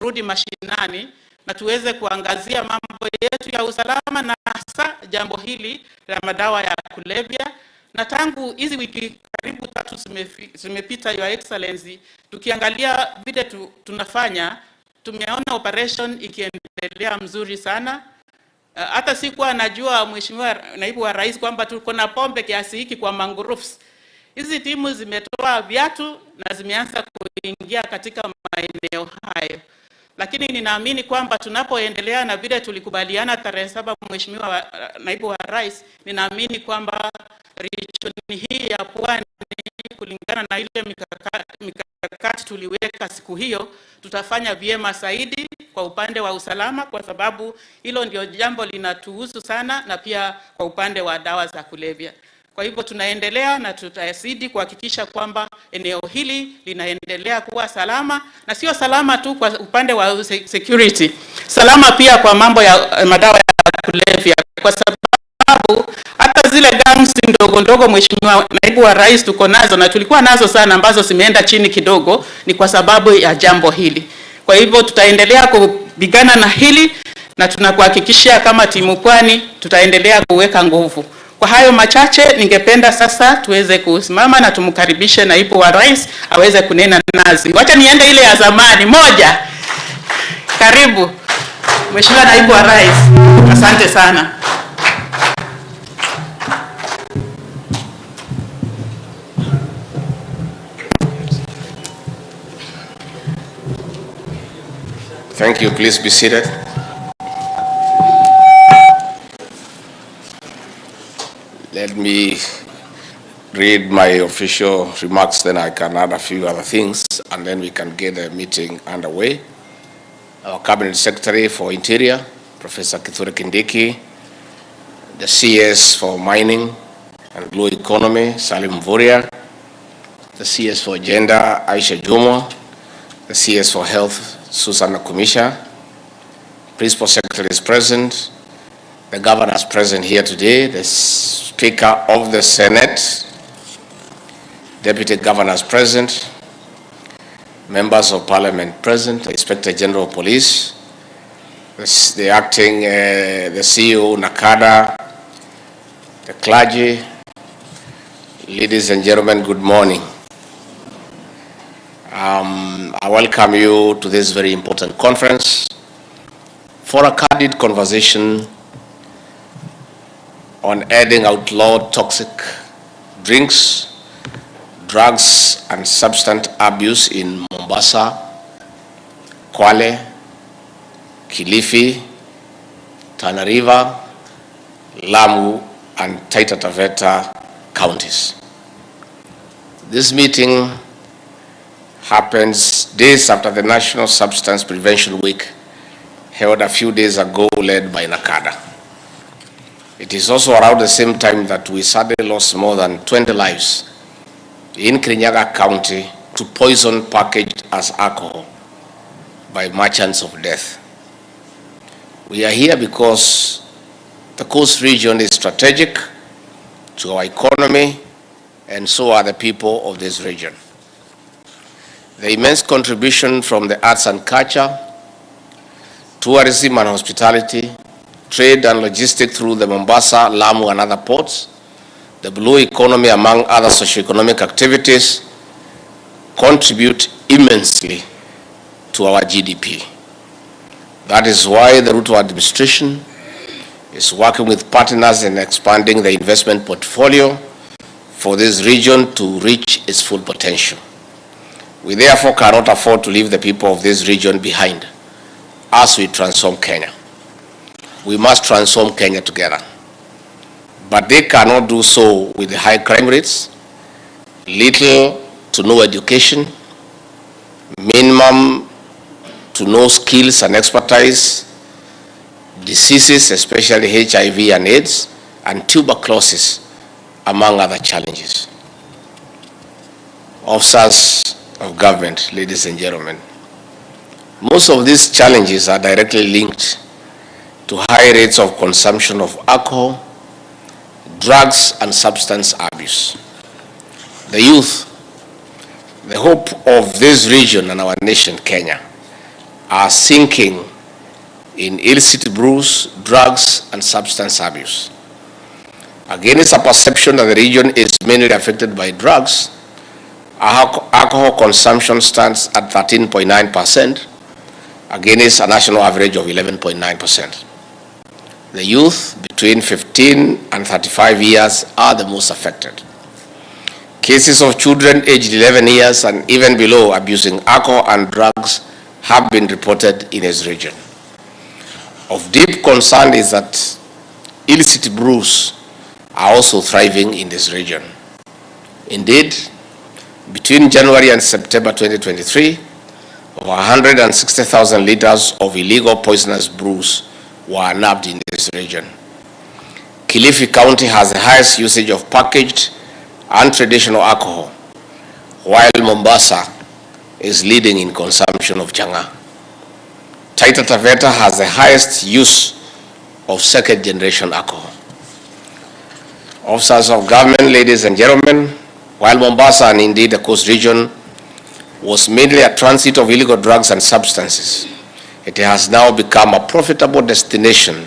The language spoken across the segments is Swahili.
kurudi mashinani na tuweze kuangazia mambo yetu ya usalama na hasa jambo hili la madawa ya kulevya. Na tangu hizi wiki karibu 3 zimepita, Your Excellency, tukiangalia vile tunafanya, tumeona operation ikiendelea mzuri sana. Hata sikuwa najua Mheshimiwa Naibu wa Rais kwamba tuko na pombe kiasi hiki kwa mangroves. Hizi timu zimetoa viatu na zimeanza kuingia katika maeneo hayo. Lakini ninaamini kwamba tunapoendelea na vile tulikubaliana tarehe 7, Mheshimiwa Naibu wa Rais, ninaamini kwamba region hii ya Pwani, kulingana na ile mikakati tuliweka siku hiyo, tutafanya vyema zaidi kwa upande wa usalama, kwa sababu hilo ndio jambo linatuhusu sana, na pia kwa upande wa dawa za kulevya. Kwa hivyo tunaendelea na tutazidi kuhakikisha kwamba eneo hili linaendelea kuwa salama, na sio salama tu kwa upande wa security, salama pia kwa mambo ya madawa ya kulevya, kwa sababu hata zile gangs ndogo ndogo, Mheshimiwa Naibu wa Rais, tuko nazo na tulikuwa nazo sana, ambazo zimeenda chini kidogo, ni kwa sababu ya jambo hili. Kwa hivyo tutaendelea kupigana na hili, na tunakuhakikishia kama timu Pwani tutaendelea kuweka nguvu. Kwa hayo machache, ningependa sasa tuweze kusimama na tumkaribishe Naibu wa Rais aweze kunena nazi. Wacha niende ile ya zamani moja. Karibu Mheshimiwa Naibu wa Rais. Asante sana. Thank you. Please be seated. Let me read my official remarks, then I can add a few other things, and then we can get the meeting underway. Our Cabinet Secretary for Interior, Professor Kithure Kindiki, the CS for Mining and Blue Economy, Salim Mvurya, the CS for Gender, Aisha Juma, the CS for Health, Susanna Kumisha, Principal Secretary is present, the Governor is present here today, the Speaker of the Senate, Deputy Governors present, Members of Parliament present, the Inspector General of Police, the Acting, the CEO, Nakada, the clergy. Ladies and gentlemen, good morning. I welcome you to this very important conference for a candid conversation on ending outlawed toxic drinks, drugs, and substance abuse in Mombasa, Kwale, Kilifi, Tana River, Lamu, and Taita Taveta counties. This meeting happens days after the National Substance Prevention Week held a few days ago, led by Nakada. It is also around the same time that we sadly lost more than 20 lives in Kirinyaga County to poison packaged as alcohol by merchants of death. We are here because the coast region is strategic to our economy, and so are the people of this region. The immense contribution from the arts and culture, tourism and hospitality, trade and logistics through the Mombasa, Lamu, and other ports, the blue economy, among other socioeconomic activities, contribute immensely to our GDP. That is why the Ruto administration is working with partners in expanding the investment portfolio for this region to reach its full potential. We therefore cannot afford to leave the people of this region behind as we transform Kenya. We must transform Kenya together. But they cannot do so with the high crime rates, little to no education, minimum to no skills and expertise, diseases, especially HIV and AIDS, and tuberculosis, among other challenges. Officers of government, ladies and gentlemen, most of these challenges are directly linked to high rates of consumption of alcohol, drugs, and substance abuse. The youth, the hope of this region and our nation, Kenya, are sinking in illicit brews, drugs, and substance abuse. Against a perception that the region is mainly affected by drugs, alcohol consumption stands at 13.9% against a national average of 11.9%. The youth between 15 and 35 years are the most affected. Cases of children aged 11 years and even below abusing alcohol and drugs have been reported in this region. Of deep concern is that illicit brews are also thriving in this region. Indeed, between January and September 2023, over 160,000 liters of illegal poisonous brews were nabbed in this region. Kilifi County has the highest usage of packaged and traditional alcohol, while Mombasa is leading in consumption of changa. Taita Taveta has the highest use of second-generation alcohol. Officers of government, ladies and gentlemen, while Mombasa and indeed the coast region was mainly a transit of illegal drugs and substances, it has now become a profitable destination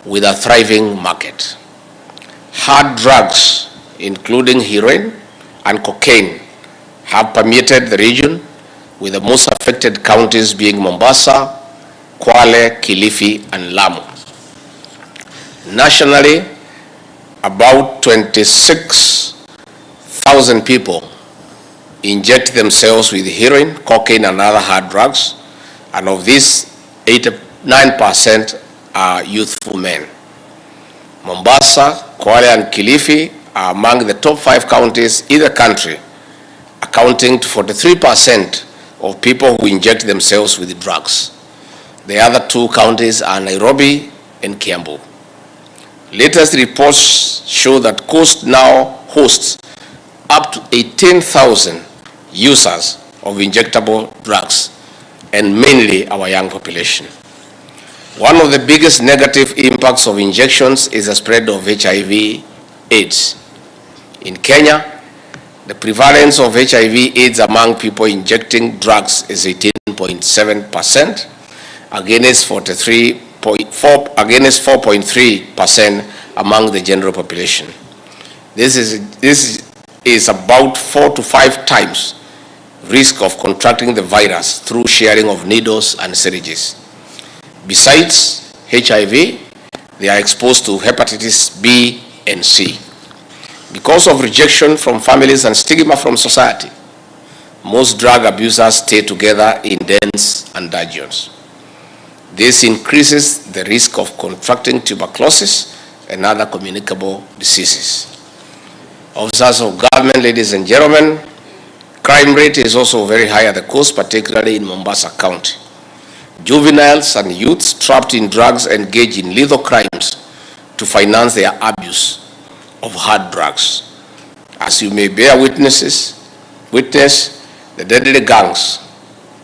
with a thriving market. Hard drugs, including heroin and cocaine, have permeated the region, with the most affected counties being Mombasa, Kwale, Kilifi, and Lamu. Nationally, about 26,000 people inject themselves with heroin, cocaine, and other hard drugs, and of these, 89% are youthful men. Mombasa, Kwale, and Kilifi are among the top 5 counties in the country, accounting to 43% of people who inject themselves with drugs. The other 2 counties are Nairobi and Kiambu. Latest reports show that Coast now hosts up to 18,000 users of injectable drugs, and mainly our young population. One of the biggest negative impacts of injections is the spread of HIV/AIDS. In Kenya, the prevalence of HIV/AIDS among people injecting drugs is 18.7% against 4.3% among the general population. This is about 4 to 5 times risk of contracting the virus through sharing of needles and syringes. Besides HIV, they are exposed to hepatitis B and C. Because of rejection from families and stigma from society, most drug abusers stay together in dens and dungeons. This increases the risk of contracting tuberculosis and other communicable diseases. Officers of government, ladies and gentlemen, crime rate is also very high at the coast, particularly in Mombasa County. Juveniles and youths trapped in drugs engage in lethal crimes to finance their abuse of hard drugs. As you may bear witness, the deadly gangs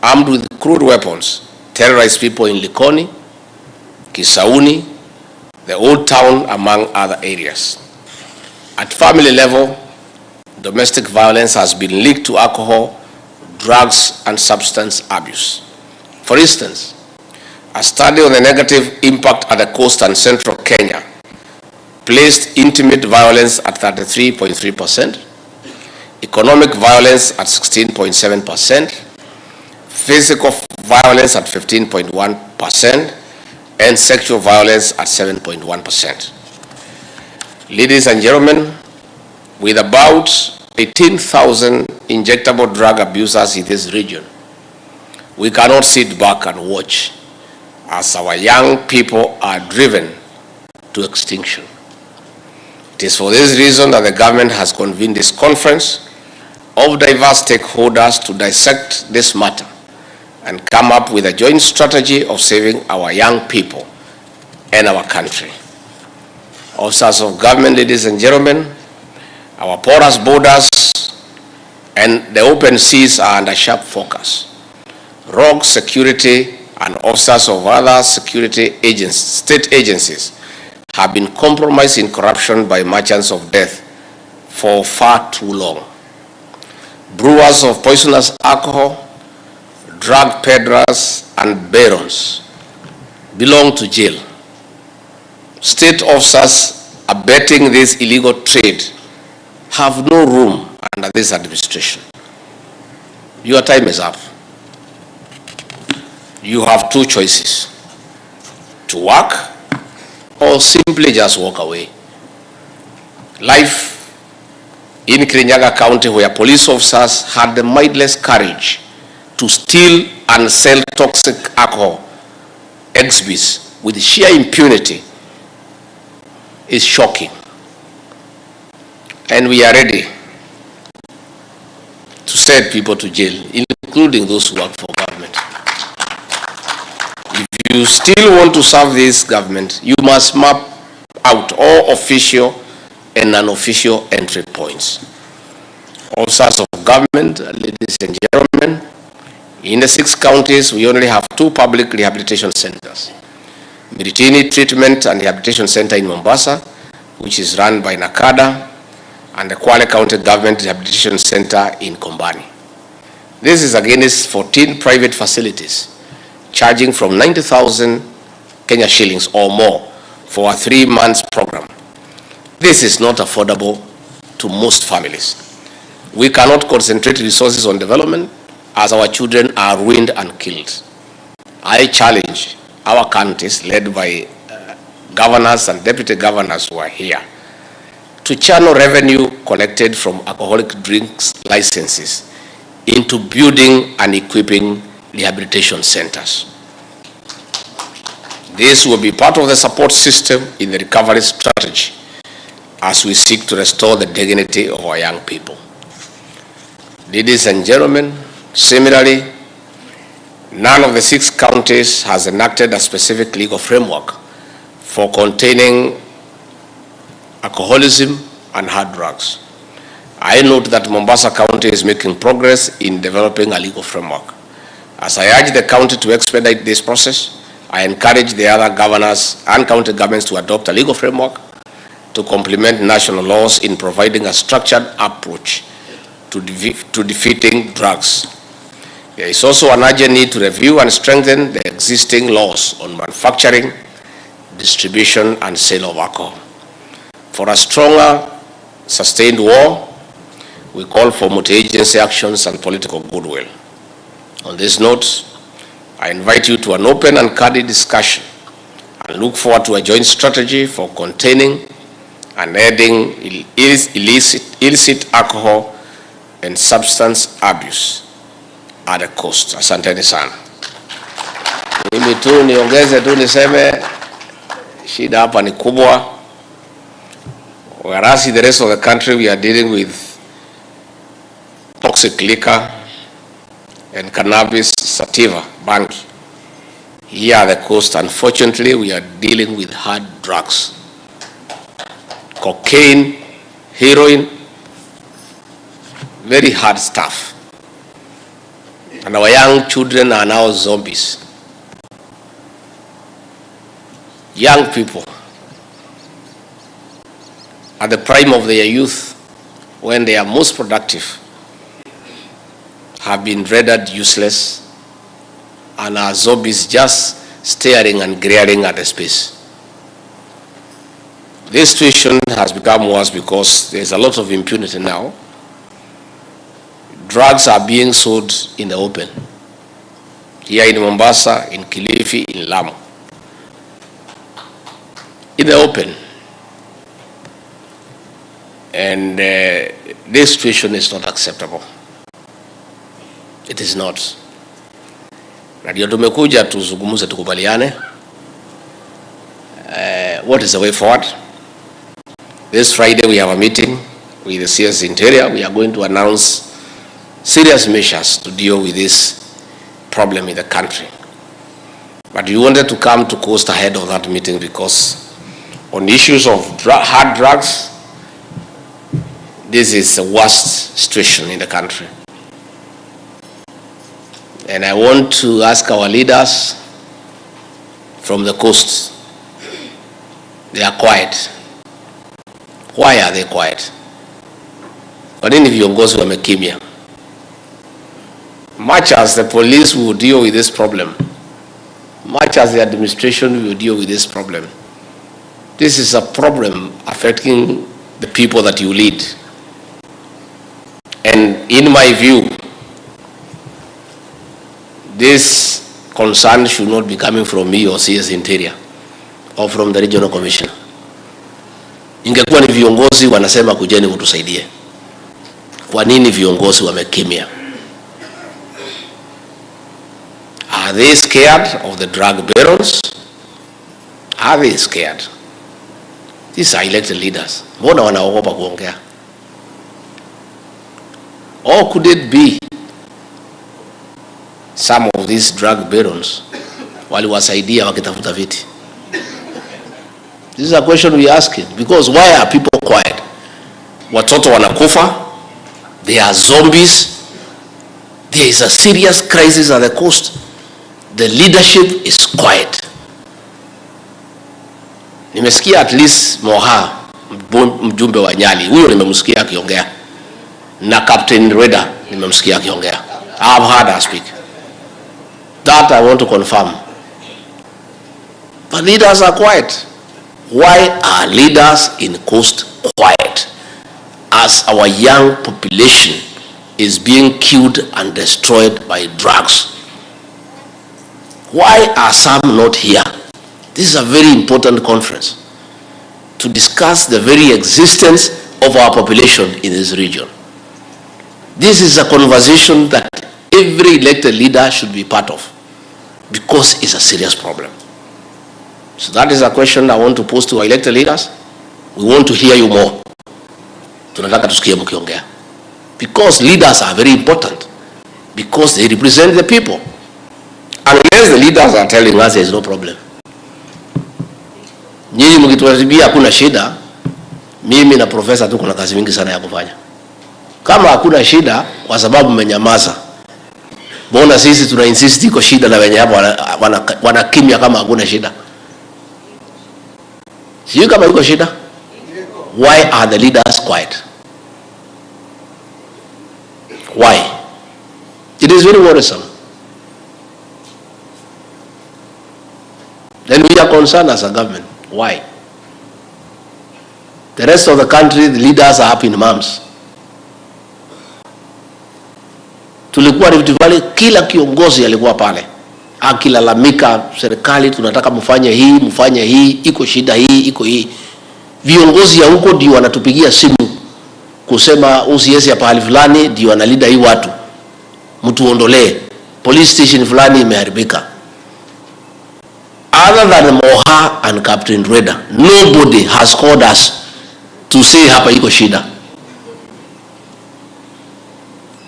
armed with crude weapons terrorize people in Likoni, Kisauni, the Old Town, among other areas. At family level, domestic violence has been linked to alcohol, drugs, and substance abuse. For instance, a study on the negative impact at the coast and central Kenya placed intimate violence at 33.3%, economic violence at 16.7%, physical violence at 15.1%, and sexual violence at 7.1%. Ladies and gentlemen, with about 18,000 injectable drug abusers in this region, we cannot sit back and watch as our young people are driven to extinction. It is for this reason that the government has convened this conference of diverse stakeholders to dissect this matter and come up with a joint strategy of saving our young people and our country. Officers of government, ladies and gentlemen, our porous borders and the open seas are under sharp focus. Rogue security and officers of other security agents, state agencies, have been compromised in corruption by merchants of death for far too long. Brewers of poisonous alcohol, drug peddlers, and barons belong to jail. State officers abetting this illegal trade have no room under this administration. Your time is up. You have two choices: to work or simply just walk away. Life in Kirinyaga County, where police officers had the mindless courage to steal and sell toxic alcohol exhibits with sheer impunity, is shocking. And we are ready to send people to jail, including those who work for government. If you still want to serve this government, you must map out all official and unofficial entry points. Officers of government, ladies and gentlemen, in the 6 counties, we only have 2 public rehabilitation centers. Miritini Treatment and Rehabilitation Center in Mombasa, which is run by Nakada, and the Kwale County Government Rehabilitation Center in Kombani. This is against 14 private facilities, charging from 90,000 Kenya shillings or more for a 3-month program. This is not affordable to most families. We cannot concentrate resources on development as our children are ruined and killed. I challenge our counties, led by governors and deputy governors who are here, to channel revenue collected from alcoholic drinks licenses into building and equipping rehabilitation centers. This will be part of the support system in the recovery strategy as we seek to restore the dignity of our young people. Ladies and gentlemen, similarly, none of the 6 counties has enacted a specific legal framework for containing alcoholism and hard drugs. I note that Mombasa County is making progress in developing a legal framework. As I urge the county to expedite this process, I encourage the other governors and county governments to adopt a legal framework to complement national laws in providing a structured approach to defeating drugs. There is also an urgent need to review and strengthen the existing laws on manufacturing, distribution, and sale of alcohol. For a stronger, sustained war, we call for multi-agency actions and political goodwill. On this note, I invite you to an open and candid discussion and look forward to a joint strategy for containing and ending illicit alcohol and substance abuse at a cost. Asanteni sana. Mimi tu niongeze tu niseme shida hapa ni kubwa. Whereas in the rest of the country we are dealing with toxic liquor and cannabis sativa, bangi. Here at the coast, unfortunately, we are dealing with hard drugs. Cocaine, heroin, very hard stuff. And our young children are now zombies. Young people at the prime of their youth, when they are most productive, have been rendered useless and are zombies just staring and glaring at the space. This situation has become worse because there's a lot of impunity now. Drugs are being sold in the open. Here in Mombasa, in Kilifi, in Lamu. In the open. And this situation is not acceptable. It is not. Na ndio tumekuja tuzungumze, tukubaliane. What is the way forward? This Friday we have a meeting with the CS Interior. We are going to announce serious measures to deal with this problem in the country. But we wanted to come to Coast ahead of that meeting because on issues of hard drugs, this is the worst situation in the country. And I want to ask our leaders from the coast. They are quiet. Why are they quiet? Kwa nini viongozi wamekimya? much as the police will deal with this problem, much as the administration will deal with this problem, this is a problem affecting the people that you lead. And in my view, this concern should not be coming from me or CS Interior or from the Regional Commissioner. Ingekuwa ni viongozi wanasema kujeni mtusaidie. Kwa nini viongozi wamekimia? Are they scared of the drug barons? Are they scared? These are elected leaders. Mbona wanaogopa kuongea? Or could it be some of these drug barons waliwasaidia wakitafuta viti? This is a question we are asking, because why are people quiet? Watoto wanakufa, they are zombies, there is a serious crisis at the coast, the leadership is quiet. Nimesikia at least Moha, mjumbe wa Nyali, huyo nimemsikia akiongea, na Captain Reda nimemsikia akiongea. I have heard her speak. That I want to confirm. But leaders are quiet. Why are leaders in coast quiet as our young population is being killed and destroyed by drugs? Why are some not here? This is a very important conference to discuss the very existence of our population in this region. This is a conversation that every elected leader should be part of, because it's a serious problem. So that is a question I want to pose to our elected leaders. We want to hear you more. Tunataka tusikie mkiongea. Because leaders are very important, because they represent the people. Unless the leaders are telling us there is no problem. Nyinyi mkituambia hakuna shida, mimi na profesa tu kuna kazi mingi sana ya kufanya. Kama hakuna shida kwa sababu mmenyamaza, mbona sisi tuna insist iko shida na wenye hapo wanakimya kama hakuna shida? Sio kama iko shida. Why are the leaders quiet? Why? It is very worrisome. Then we are concerned as a government. Why? The rest of the country, the leaders are up in arms. Tulikuwa Rift Valley, kila kiongozi alikuwa pale akilalamika, serikali tunataka mfanye hii, iko shida hii, iko hii. Viongozi ya huko ndio wanatupigia simu kusema usiesi ya pahali fulani ndio analida hii watu, mtuondolee, police station fulani imeharibika. Other than Moha and Captain Reda, nobody has called us to say hapa iko shida.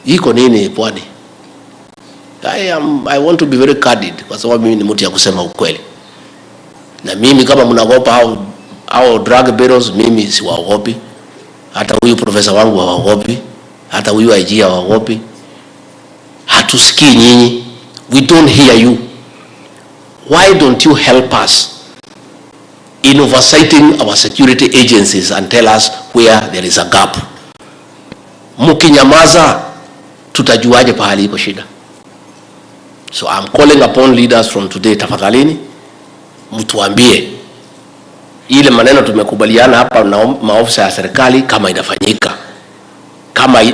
Iko nini pwani? I want to be very candid, kwa sababu mimi ni mtu ya kusema ukweli. Na mimi kama mnaogopa hao drug barons, mimi siwaogopi. Hata huyu profesa wangu hawaogopi, hata huyu IG hawaogopi. Hatusikii nyinyi. We don't hear you. Why don't you help us in oversighting our security agencies and tell us where there is a gap? Mukinyamaza, tutajuaje pahali iko shida? So I'm calling upon leaders from today, tafadhalini mtuambie ile maneno tumekubaliana hapa na maofisa ya serikali kama inafanyika, kama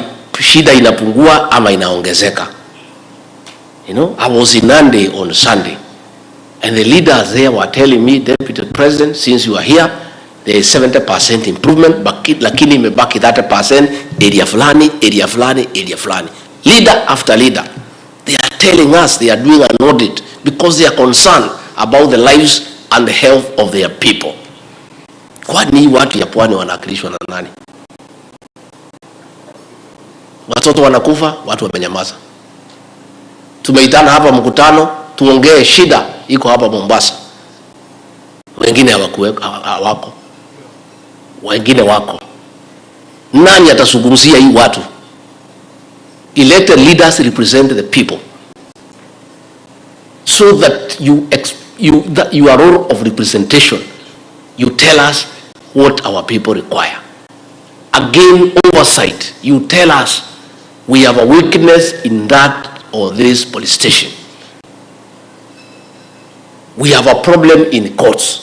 shida inapungua ama inaongezeka. You know, I was in Nandi on Sunday, and the leaders there were telling me, Deputy President, since you are here, there is 70% improvement, lakini imebaki 30% area fulani. Leader after leader, they are telling us they are doing an audit because they are concerned about the lives and the health of their people. Kwani watu ya pwani wanakilishwa na nani? Watoto wanakufa, watu wamenyamaza. Tumeitana hapa mkutano, tuongee shida iko hapa Mombasa. Wengine hawako. Wengine wako. Nani atazungumzia hii watu? Elected leaders represent the people. So that your role of representation, you tell us what our people require. Again, oversight, you tell us we have a weakness in that or this police station. We have a problem in courts.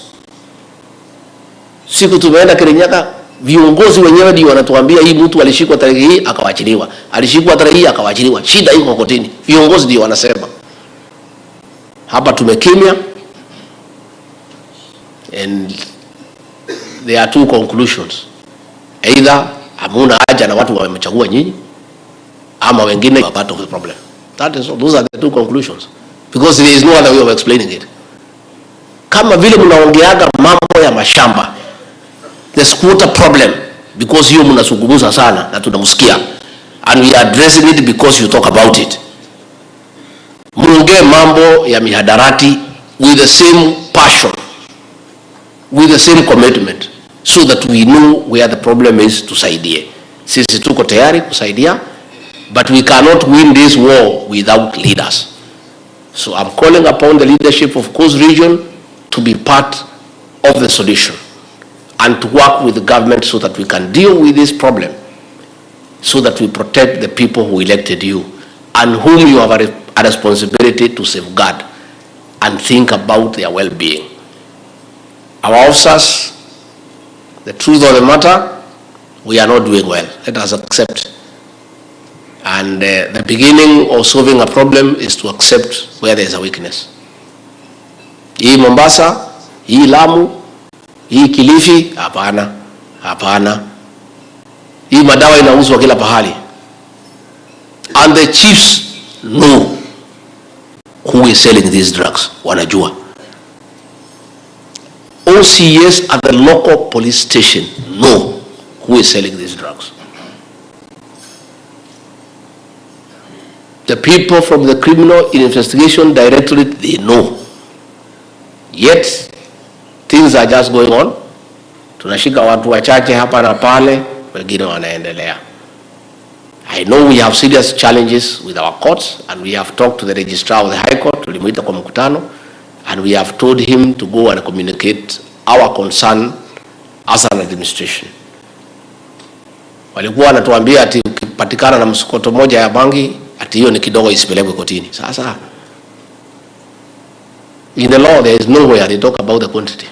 Siku tumeenda Kirinyaga, viongozi wenyewe ndio wanatuambia hii mtu alishikwa tarehe hii akawachiliwa, alishikwa tarehe hii akawachiliwa. Shida iko kotini, viongozi ndio wanasema. Hapa tumekimya, and there are two conclusions. Either hamuna haja na watu wamechagua nyinyi, ama wengine are part of the problem. Those are the two conclusions, because there is no other way of explaining it. Kama vile mnaongeaga mambo ya mashamba, the squatter problem, because hiyo mnazungumza sana na tunamsikia, and we are addressing it because you talk about it. Muongee mambo ya mihadarati with the same passion, with the same commitment, so that we know where the problem is, tusaidie. Sisi tuko tayari kusaidia, but we cannot win this war without leaders. So I'm calling upon the leadership of Coast Region to be part of the solution and to work with the government so that we can deal with this problem, so that we protect the people who elected you and whom you have a responsibility to safeguard and think about their well-being. Our officers, the truth of the matter, we are not doing well. Let us accept. And the beginning of solving a problem is to accept where there is a weakness. Hii Mombasa, hii Lamu, hii Kilifi, hapana, hapana. Hii madawa inauzwa kila pahali. And the chiefs know who is selling these drugs. Wanajua. OCS at the local police station know who is selling these drugs. The people from the Criminal Investigation Directorate, they know. Yet, things are just going on. Tunashika watu wachache hapa na pale, wengine wanaendelea. I know we have serious challenges with our courts, and we have talked to the registrar of the High Court, tulimuita kwa mkutano, and we have told him to go and communicate our concern as an administration. Walikuwa wanatuambia ati ukipatikana na msukoto moja ya bangi, ati hiyo ni kidogo isipelekwe kotini. Sasa in the law there is nowhere they talk about the quantity.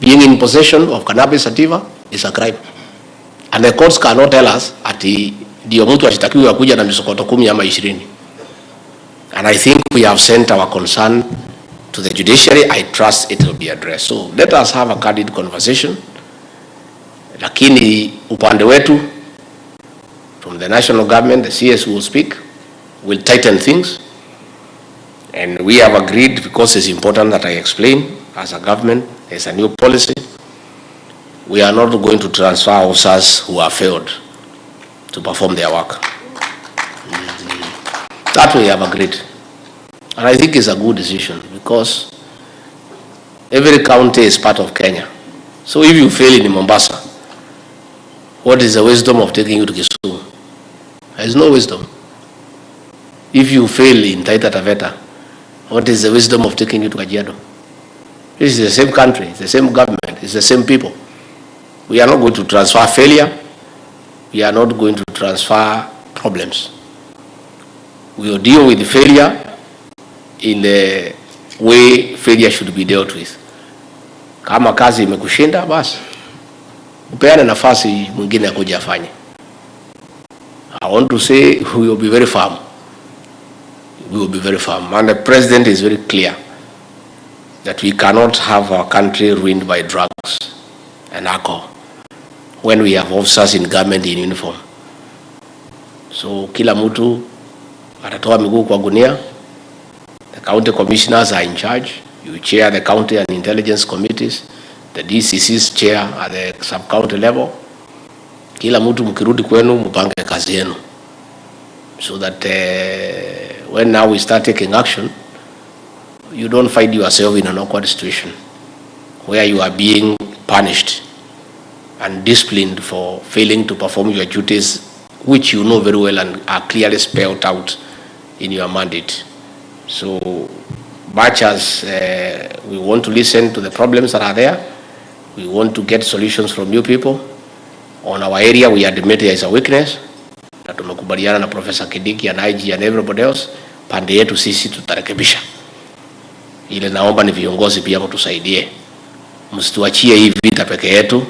Being in possession of cannabis sativa is a crime, and the courts cannot tell us ati ndio mtu ashitakiwa kuja na misukoto 10 ama 20. And I think we have sent our concern to the judiciary. I trust it will be addressed. So let us have a candid conversation. Lakini upande wetu, from the national government, the CS will speak, will tighten things. And we have agreed, because it's important that I explain, as a government, there's a new policy. We are not going to transfer officers who have failed to perform their work. That we have agreed. And I think it's a good decision, because every county is part of Kenya. So if you fail in Mombasa, what is the wisdom of taking you to Kisumu? There is no wisdom. If you fail in Taita Taveta, what is the wisdom of taking you to Kajiado? It is the same country, it's the same government, it's the same people. We are not going to transfer failure. We are not going to transfer problems. We will deal with failure in the way failure should be dealt with. Kama kazi imekushinda, basi upeane nafasi mwingine akuja afanye. I want to say we will be very firm. We will be very firm. And the president is very clear that we cannot have our country ruined by drugs and alcohol when we have officers in government in uniform. So kila mtu atatoa miguu kwa gunia. The county commissioners are in charge. You chair the county and intelligence committees. The DCCs chair at the sub-county level. Kila mtu mkirudi kwenu mpange kazi yenu, so that when now we start taking action, you don't find yourself in an awkward situation where you are being punished and disciplined for failing to perform your duties, which you know very well and are clearly spelled out in your mandate. So much as we want to listen to the problems that are there, we want to get solutions from you people. On our area, we admit there is a weakness. na tumekubaliana na Professor Kidiki and IG and everybody else, pande yetu sisi tutarekebisha. Ile naomba ni viongozi pia mtusaidie. Msituachie hii vita peke yetu,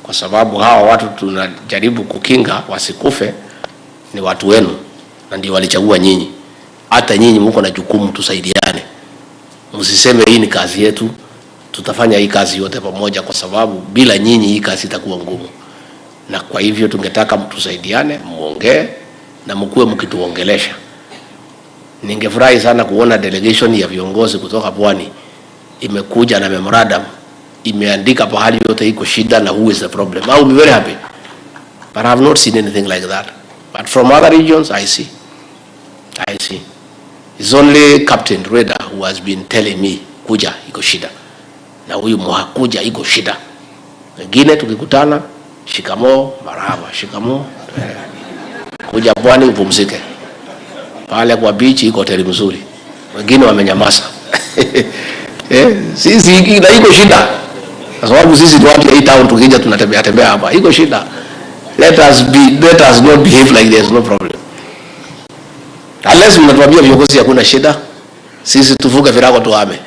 kwa sababu hawa watu tunajaribu kukinga wasikufe ni watu wenu na ndio walichagua nyinyi. Hata nyinyi mko na jukumu, tusaidiane. Msiseme hii ni kazi yetu, tutafanya hii kazi yote pamoja, kwa sababu bila nyinyi hii kazi itakuwa ngumu. Na kwa hivyo tungetaka mtusaidiane, muongee na mkuwe mkituongelesha. Ningefurahi sana kuona delegation ya viongozi kutoka Pwani imekuja na memorandum, imeandika pahali yote iko shida na who is the problem. I will be very happy. But I have not seen anything like that. But from other regions, I see. It's only Captain Reda who has been telling me, kuja iko shida. Na huyu mwakuja iko shida. Wengine tukikutana, shikamoo, marhaba, shikamoo. Kuja Pwani upumzike. Pale kwa beach iko hoteli mzuri. Wengine wamenyamaza. Sisi iko shida. Kwa sababu sisi ni watu wa hii town, tukija tunatembea hapa. Iko shida. Let us not behave like there's no problem. Unless mnatuambia viongozi hakuna shida, sisi tuvuke virago tuhame.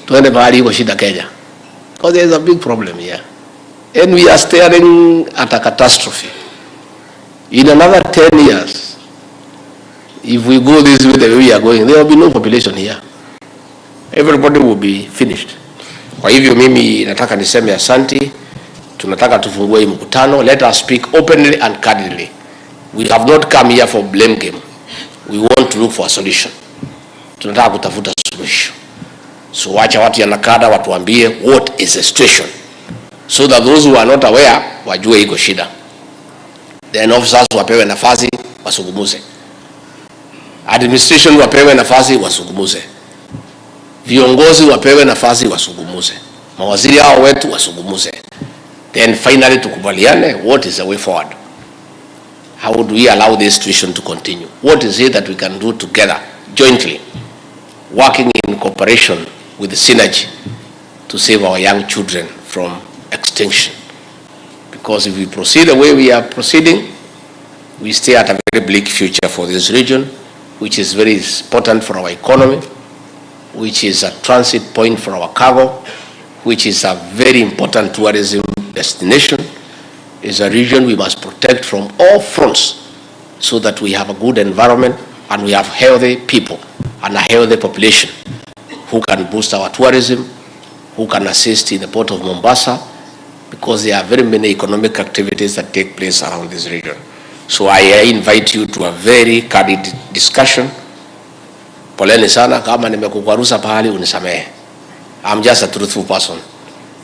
Tuende mahali iko shida Kenya. Because there is a big problem here. And we are staring at a catastrophe. In another 10 years, if we go this way the way we are going, there will be no population here. Everybody will be finished. Kwa hivyo mimi nataka niseme asante. Tunataka tufungue hii mkutano. Let us speak openly and candidly. We have not come here for blame game. We want to look for a solution. Tunataka kutafuta solution. So wacha watu ya nakada watuambie what is the situation, so that those who are not aware wajue iko shida. Then officers wapewe nafasi wasungumuze. Administration wapewe nafasi wasungumuze. Viongozi wapewe nafasi wasungumuze. Mawaziri hao wetu wasungumuze. Then finally tukubaliane what is the way forward. How do we allow this situation to continue? What is it that we can do together, jointly, working in cooperation with the synergy to save our young children from extinction? Because if we proceed the way we are proceeding, we stay at a very bleak future for this region, which is very important for our economy, which is a transit point for our cargo, which is a very important tourism destination. Is a region we must protect from all fronts, so that we have a good environment and we have healthy people and a healthy population who can boost our tourism, who can assist in the port of Mombasa, because there are very many economic activities that take place around this region. So I invite you to a very candid discussion. Poleni sana kama nimekukwarusa pahali unisamehe. I'm just a truthful person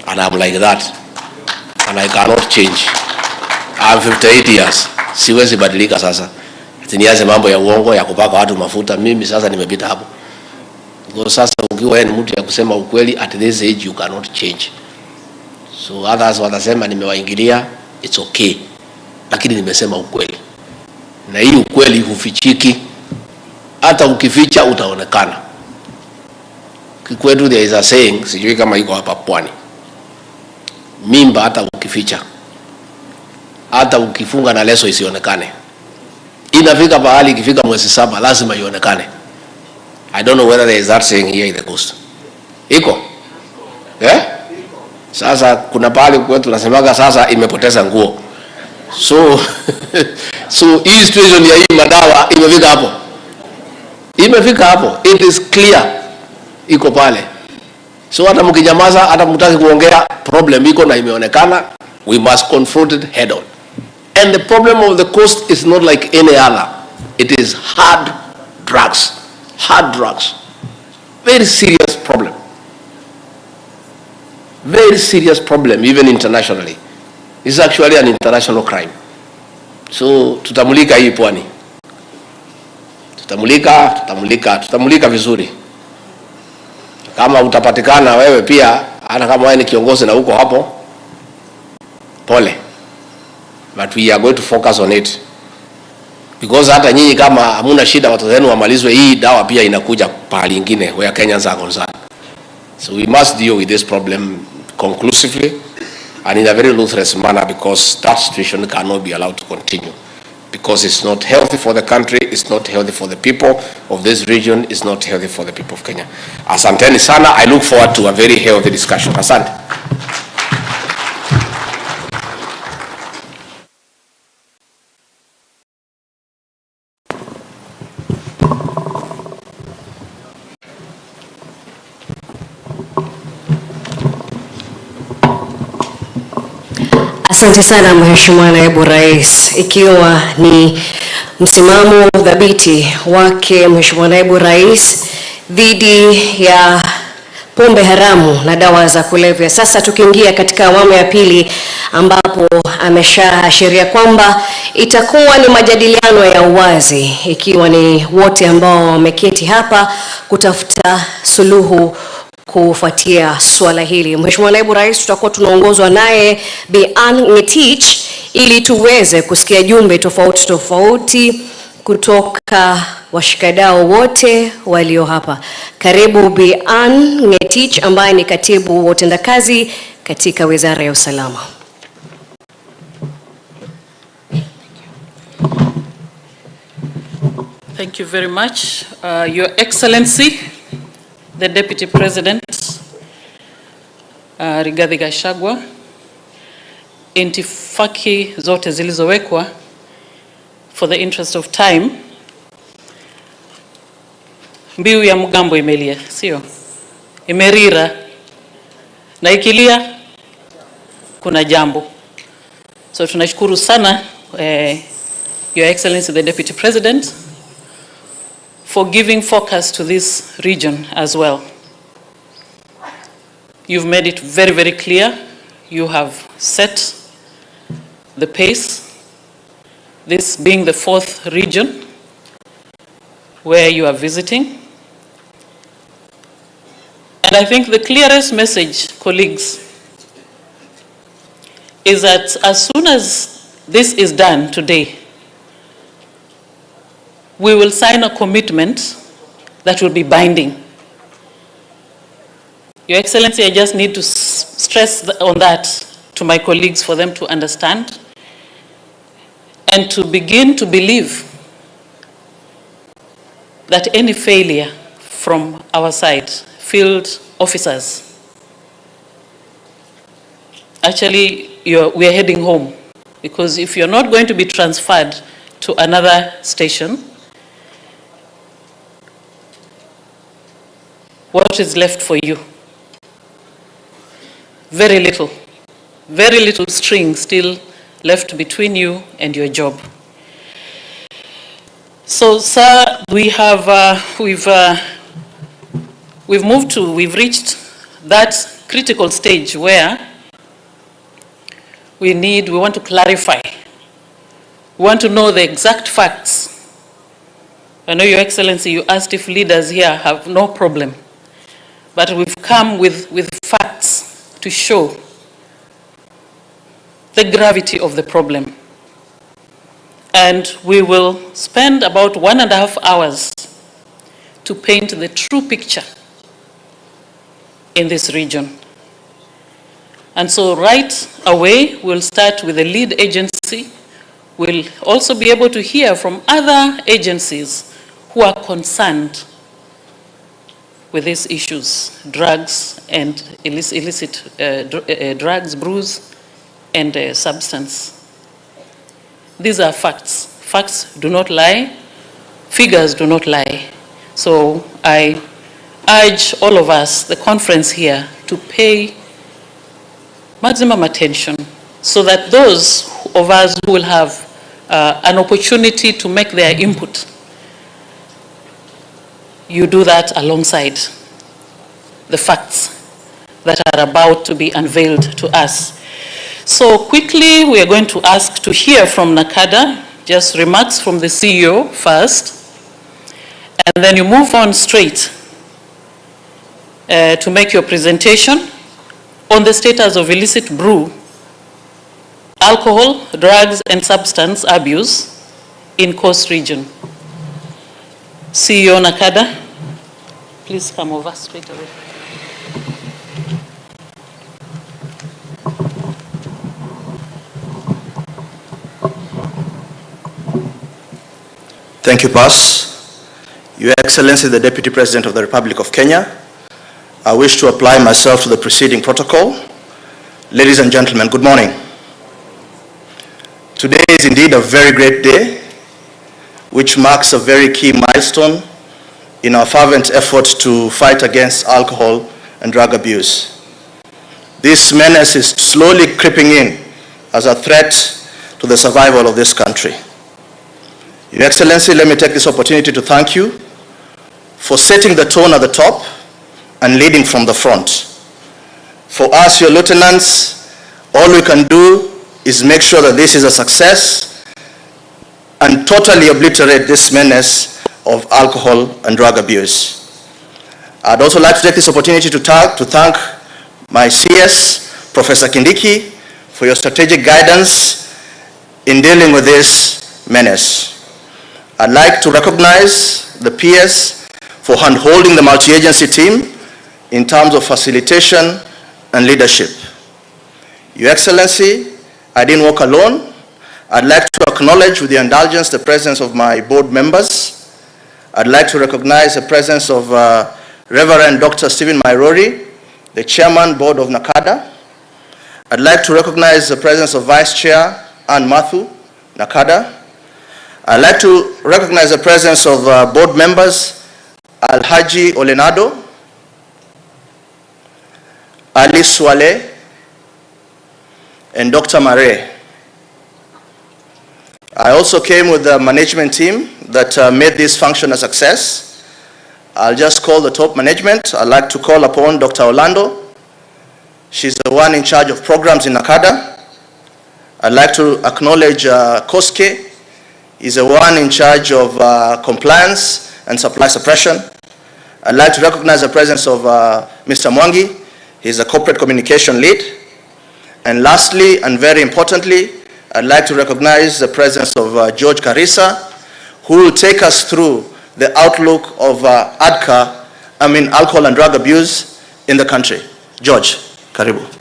and I'm like that and I cannot change. I'm 58 years. Siwezi badilika sasa. Nianze mambo ya uongo ya kupaka watu mafuta. Mimi sasa nimepita hapo. Kwa sasa ukiwa ni mtu ya kusema ukweli, at this age you cannot change. So others watasema nimewaingilia, it's okay. Lakini nimesema ukweli. Na hii ukweli hufichiki. Hata ukificha utaonekana. Kikwetu there is a saying, sijui kama iko hapa Pwani. Mimba hata ukificha, hata ukifunga na leso isionekane. Inafika pahali ikifika mwezi 7 lazima ionekane. I don't know whether there is that saying here in the coast. Iko? Sasa kuna pahali kwetu tunasemaga sasa imepoteza nguo. So hii situation ya hii madawa imefika hapo. Imefika hapo. It is clear. Iko pale. So hata mkinyamaza, hata mtaki kuongea, problem iko na imeonekana. We must confront it head on. And the problem of the coast is not like any other. It is hard drugs. Hard drugs. Very serious problem. Very serious problem, even internationally. It's actually an international crime. So tutamulika hii Pwani. Tutamulika vizuri. Kama utapatikana wewe pia, hata kama wewe ni kiongozi na uko hapo, pole. But we are going to focus on it. Because hata nyinyi kama hamuna shida watoto wenu wamalizwe, hii dawa pia inakuja pahali nyingine where Kenyans are concerned. So we must deal with this problem conclusively and in a very ruthless manner, because that situation cannot be allowed to continue. because it's not healthy for the country, it's not healthy for the people of this region, it's not healthy for the people of Kenya. Asanteni sana. I look forward to a very healthy discussion. Asante. Asante sana Mheshimiwa Naibu Rais. Ikiwa ni msimamo dhabiti wake Mheshimiwa Naibu Rais dhidi ya pombe haramu na dawa za kulevya. Sasa tukiingia katika awamu ya pili ambapo ameshaashiria kwamba itakuwa ni majadiliano ya uwazi, ikiwa ni wote ambao wameketi hapa kutafuta suluhu kufuatia swala hili. Mheshimiwa Naibu Rais, tutakuwa tunaongozwa naye Bi Ngetich ili tuweze kusikia jumbe tofauti tofauti kutoka washikadau wote walio hapa. Karibu Bi Ngetich ambaye ni katibu wa utendakazi katika Wizara ya Usalama. Thank you very much, Your Excellency, the Deputy President, Rigathi Gachagua, intifaki zote zilizowekwa, for the interest of time, mbiu ya mgambo imelia, sio? Imerira, na ikilia, kuna jambo. So tunashukuru sana, Your Excellency, the Deputy President, for giving focus to this region as well. You've made it very, very clear. You have set the pace, this being the 4th region where you are visiting. And I think the clearest message, colleagues, is that as soon as this is done today, we will sign a commitment that will be binding. Your Excellency, I just need to stress on that to my colleagues for them to understand and to begin to believe that any failure from our side, field officers, actually we are heading home, because if you're not going to be transferred to another station, what is left for you? Very little string still left between you and your job. So, sir, we've reached that critical stage where we want to clarify. We want to know the exact facts. I know, Your Excellency, you asked if leaders here have no problem. But we've come with facts to show the gravity of the problem. And we will spend about 1.5 hours to paint the true picture in this region. And so right away, we'll start with the lead agency. We'll also be able to hear from other agencies who are concerned with these issues, drugs and illicit drugs, brews, and substance. These are facts. Facts do not lie. Figures do not lie. So I urge all of us, the conference here, to pay maximum attention so that those of us who will have an opportunity to make their input, you do that alongside the facts that are about to be unveiled to us. So quickly, we are going to ask to hear from NACADA, just remarks from the CEO first, and then you move on straight to make your presentation on the status of illicit brew, alcohol, drugs, and substance abuse in Coast Region. CEO NACADA, please come over straight away. Thank you, Boss. Your Excellency, the Deputy President of the Republic of Kenya, I wish to apply myself to the preceding protocol. Ladies and gentlemen, good morning. Today is indeed a very great day, which marks a very key milestone in our fervent efforts to fight against alcohol and drug abuse. This menace is slowly creeping in as a threat to the survival of this country. Your Excellency, let me take this opportunity to thank you for setting the tone at the top and leading from the front. For us, your lieutenants, all we can do is make sure that this is a success and totally obliterate this menace of alcohol and drug abuse. I'd also like to take this opportunity to thank my CS, Professor Kindiki, for your strategic guidance in dealing with this menace. I'd like to recognize the PS for hand-holding the multi-agency team in terms of facilitation and leadership. Your Excellency, I didn't walk alone. I'd like to acknowledge with your indulgence the presence of my board members. I'd like to recognize the presence of Reverend Dr. Stephen Mairori, the Chairman Board of NACADA. I'd like to recognize the presence of Vice Chair Ann Mathu, NACADA. I'd like to recognize the presence of board members Alhaji Olenado, Ali Swale, and Dr. Mare. I also came with the management team that made this function a success. I'll just call the top management. I'd like to call upon Dr. Orlando. She's the one in charge of programs in NACADA. I'd like to acknowledge Koske. He's the one in charge of compliance and supply suppression. I'd like to recognize the presence of Mr. Mwangi. He's a corporate communication lead. And lastly, and very importantly, I'd like to recognize the presence of George Karisa, who will take us through the outlook of alcohol and drug abuse in the country. George, karibu.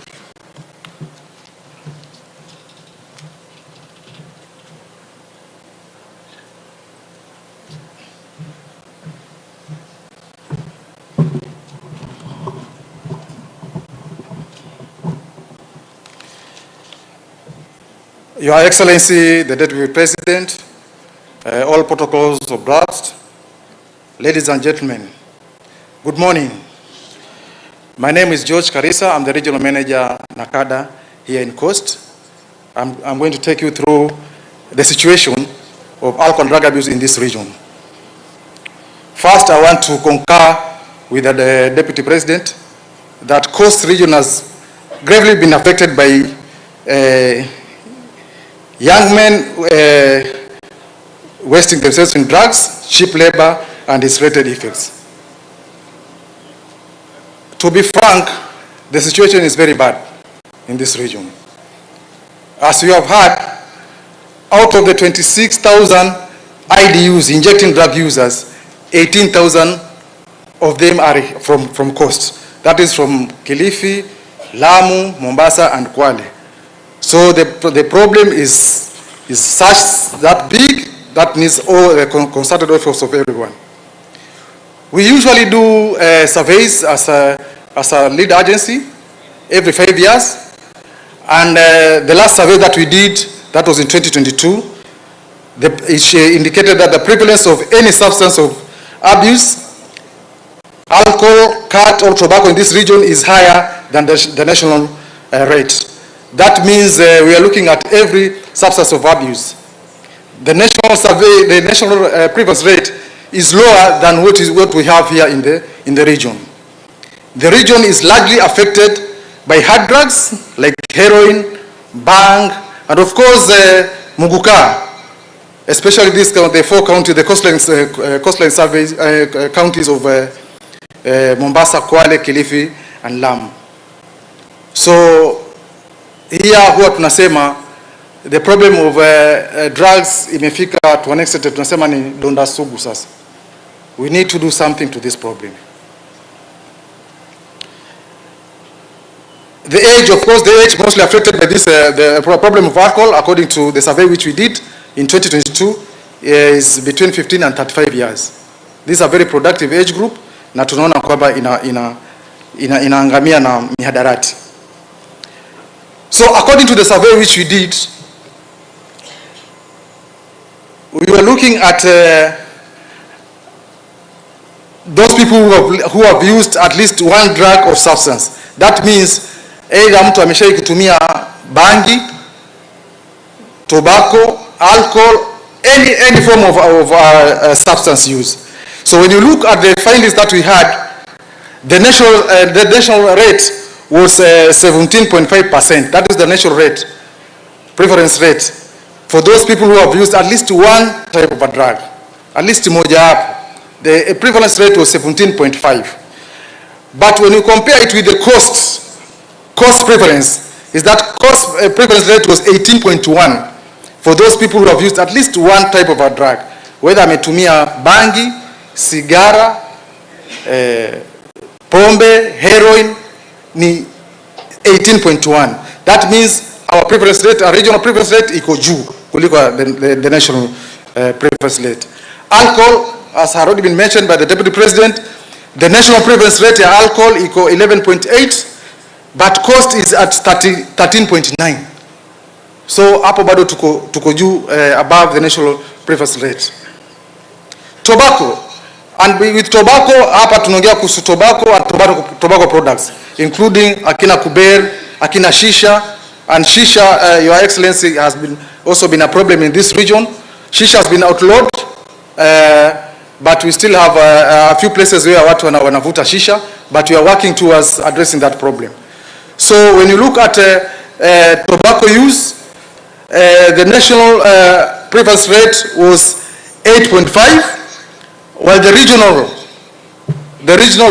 Your Excellency, the Deputy President, all protocols observed, ladies and gentlemen, good morning. My name is George Karisa. I'm the Regional Manager, NACADA, here in Coast. I'm going to take you through the situation of alcohol and drug abuse in this region. First, I want to concur with the Deputy President that Coast region has gravely been affected by young men wasting themselves in drugs, cheap labor, and its related effects. To be frank, the situation is very bad in this region. As you have heard, out of the 26,000 IDUs, injecting drug users, 18,000 of them are from coast. That is from Kilifi, Lamu, Mombasa, and Kwale. So the problem is such that big that needs all the concerted efforts of everyone. We usually do surveys as a lead agency every 5 years, and the last survey that we did, that was in 2022, it indicated that the prevalence of any substance of abuse, alcohol, cat, or tobacco in this region is higher than the national rate. That means we are looking at every substance of abuse. The national survey, the national prevalence rate is lower than what we have here in the region. The region is largely affected by hard drugs like heroin, bang, and of course muguka, especially the 4 counties, the coastline surveys, counties of Mombasa, Kwale, Kilifi, and Lamu. So here huwa tunasema the problem of drugs imefika to an extent tunasema ni donda sugu sasa. We need to do something to this problem. The age, of course, the age mostly affected by this the problem of alcohol, according to the survey which we did in 2022, is between 15 and 35 years. These are very productive age group, na tunaona kwamba inaangamia na mihadarati. So according to the survey which we did, we were looking at those people who have used at least one drug or substance. That means either mtu ameshai kutumia bangi, tobacco, alcohol, any form of substance use. So when you look at the findings that we had, the national rate was 17.5%. That is the national rate, preference rate, for those people who have used at least one type of a drug, at least moja hapo. The prevalence rate was 17.5. But when you compare it with the cost prevalence, is that cost prevalence rate was 18.1 for those people who have used at least one type of a drug, whether ametumia bangi, sigara, pombe, heroin, ni 18.1. That means our preference rate, our regional preference rate iko juu kuliko the national preference rate. Alcohol, as had already been mentioned by the Deputy President, the national preference rate ya alcohol iko 11.8, but cost is at 13.9. So hapo bado tuko juu above the national preference rate. Tobacco, and with tobacco hapa tunaongea kuhusu tobacco and tobacco products, including akina kuber, akina shisha, and shisha, Your Excellency, has also been a problem in this region. Shisha has been outlawed, but we still have a few places where watu wanavuta shisha, but we are working towards addressing that problem. So when you look at tobacco use, the national preference rate was 8.5, while the regional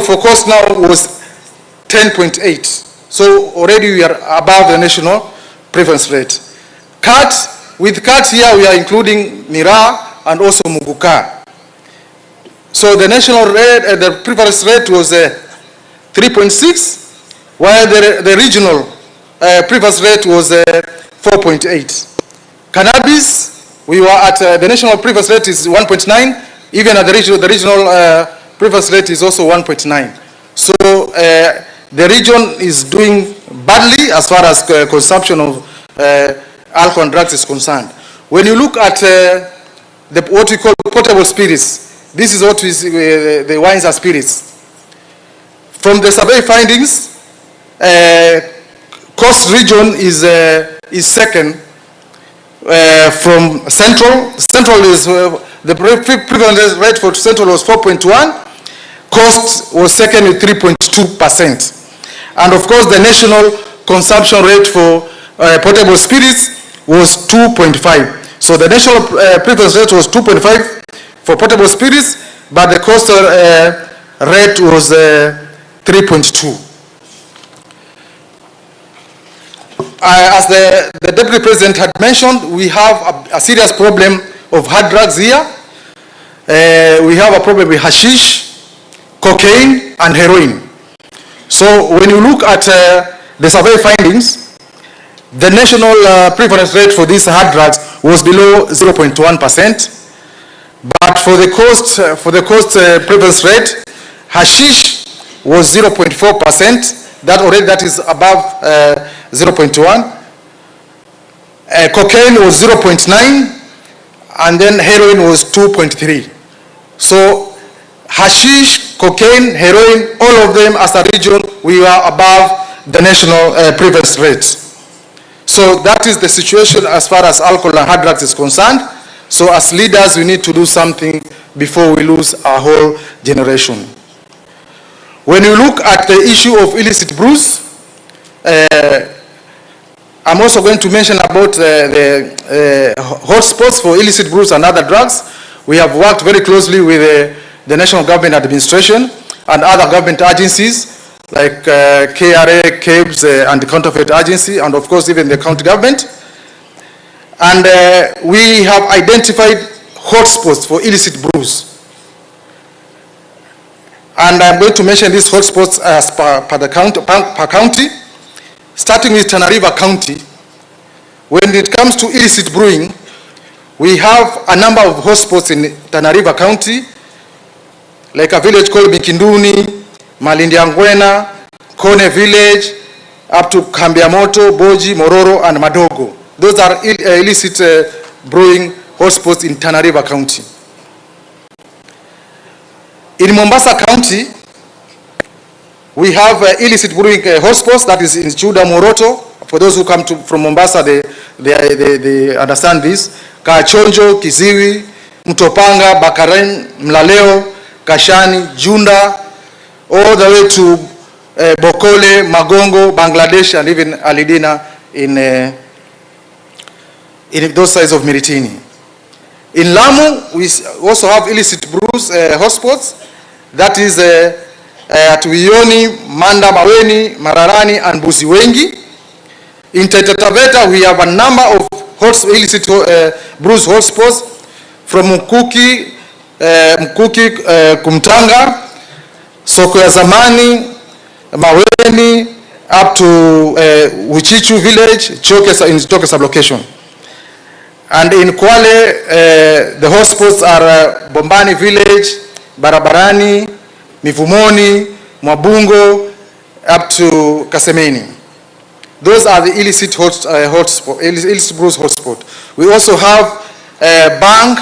for cost now was 10.8. So already we are above the national preference rate. With cat here we are including Miraa and also Muguka. So the national rate, the preference rate was 3.6, while the regional preference rate was 4.8. Cannabis, we were at the national preference rate is 1.9, even at the regional preference rate is also 1.9. So the region is doing badly as far as consumption of alcohol and drugs is concerned. When you look at what we call potable spirits, this is what is the wines and spirits. From the survey findings, coast region is second from central. Central is the prevalence rate for central was 4.1. Coast was second with 3.2%. And of course, the national consumption rate for potable spirits was 2.5. So the national preference rate was 2.5 for potable spirits, but the coastal rate was 3.2. As the Deputy President had mentioned, we have a serious problem of hard drugs here. We have a problem with hashish, cocaine, and heroin. So when you look at the survey findings, the national preference rate for these hard drugs was below 0.1%, but for the coast preference rate, hashish was 0.4%. That is above 0.1. Cocaine was 0.9, and then heroin was 2.3. So hashish, cocaine, heroin, all of them as a region, we are above the national preference rate. So that is the situation as far as alcohol and hard drugs is concerned. So as leaders, we need to do something before we lose our whole generation. When you look at the issue of illicit brews, I'm also going to mention about the hotspots for illicit brews and other drugs. We have worked very closely with the National Government Administration and other government agencies like KRA, KEBS, and the Counterfeit Agency, and of course even the county government. And we have identified hotspots for illicit brews. And I'm going to mention these hotspots as per county, starting with Tana River County. When it comes to illicit brewing, We have a number of hotspots in Tana River County, like a village called Mikinduni, Malindi Angwena, Kone Village, up to Kambiamoto, Boji, Mororo, and Madogo. Those are illicit brewing hotspots in Tana River County. In Mombasa County, we have illicit brewing hotspots, that is in Chuda, Moroto. For those who come from Mombasa, they understand this. Kachonjo, Kiziwi, Mtopanga, Bakaren, Mlaleo, Kashani, Junda, all the way to Bokole, Magongo, Bangladesh, and even Alidina in those sides of Miritini. In Lamu, we also have illicit brews hotspots. That is at Wioni, Manda, Maweni, Mararani, and Buziwengi. In Taita Taveta, we have a number of illicit brews hotspots from Mkuki, Kumtanga, Soko ya Zamani, Maweni, up to Wichichu village, in Choke sublocation. And in Kwale, the hotspots are Bombani village, Barabarani, Mivumoni, Mwabungo, up to Kasemeni. Those are the illicit illicit brews hotspot. We also have bank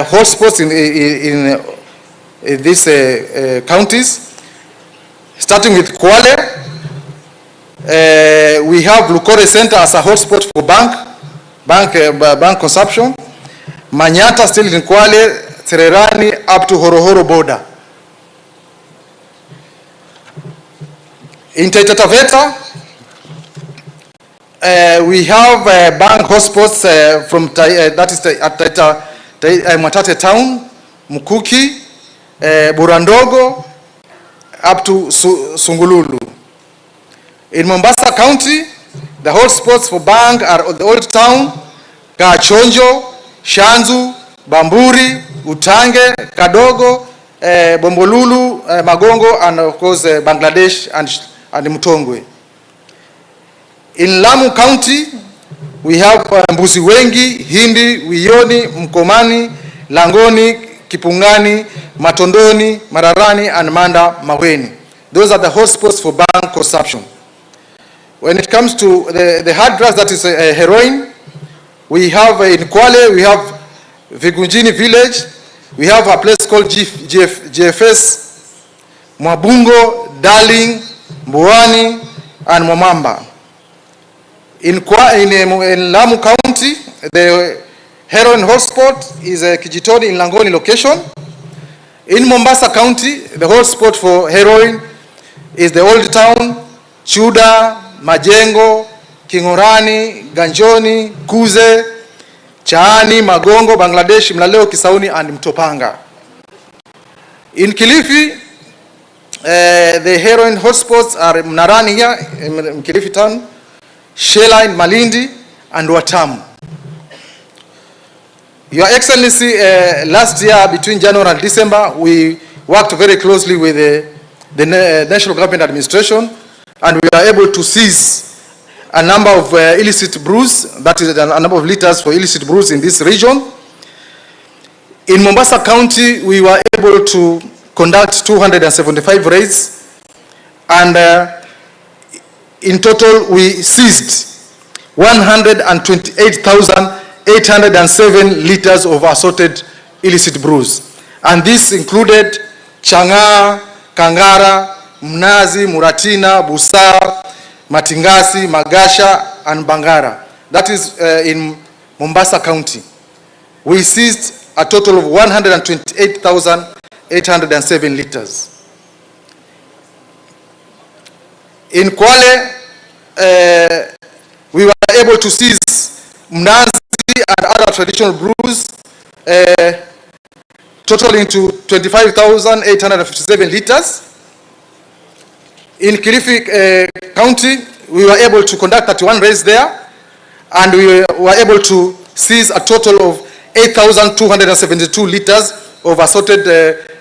hotspots in these counties. Starting with Kwale, we have Lukore Center as a hotspot for bank consumption. Manyata still in Kwale, Sererani up to Horohoro border. In Taita Taveta, we have bank hotspots from that is at Mwatate town, Mukuki, Burandogo, up to Sungululu. In Mombasa County, the hotspots for bank are the Old Town, Kachonjo, Shanzu, Bamburi, Utange, Kadogo, Bombolulu, Magongo, and of course Bangladesh and Mutongwe. In Lamu County, we have Mbusiwengi, Hindi, Wioni, Mkomani, Langoni, Kipungani, Matondoni, Mararani, and Manda Maweni. Those are the hotspots for bank consumption. When it comes to the hard drugs, that is heroin, we have in Kwale, we have Vigunjini village, we have a place called GFS, Mwabungo, Darling, Mbuani, and Momamba. In Lamu County, the heroin hotspot is Kijitoni in Langoni location. In Mombasa County, the hotspot for heroin is the Old Town, Chuda, Majengo, Kingorani, Ganjoni, Kuze, Chaani, Magongo, Bangladesh, Mlaleo, Kisauni, and Mtopanga. In Kilifi, the heroin hotspots are Mnarani here, in Kilifi town, Shela in Malindi, and Watamu. Your Excellency, last year between January and December, we worked very closely with the National Government Administration, and we were able to seize a number of illicit brews, that is a number of liters for illicit brews in this region. In Mombasa County, we were able to conduct 275 raids, and in total we seized 128,807 liters of assorted illicit brews. And this included Chang'aa, Kangara, Mnazi, Muratina, Busaa, Matingasi, Magasha, and Bangara. That is in Mombasa County. We seized a total of 128,807 liters. In Kwale, we were able to seize Mnazi and other traditional brews, totaling to 25,857 liters. In Kilifi County, we were able to conduct 31 raids there, and we were able to seize a total of 8,272 liters of assorted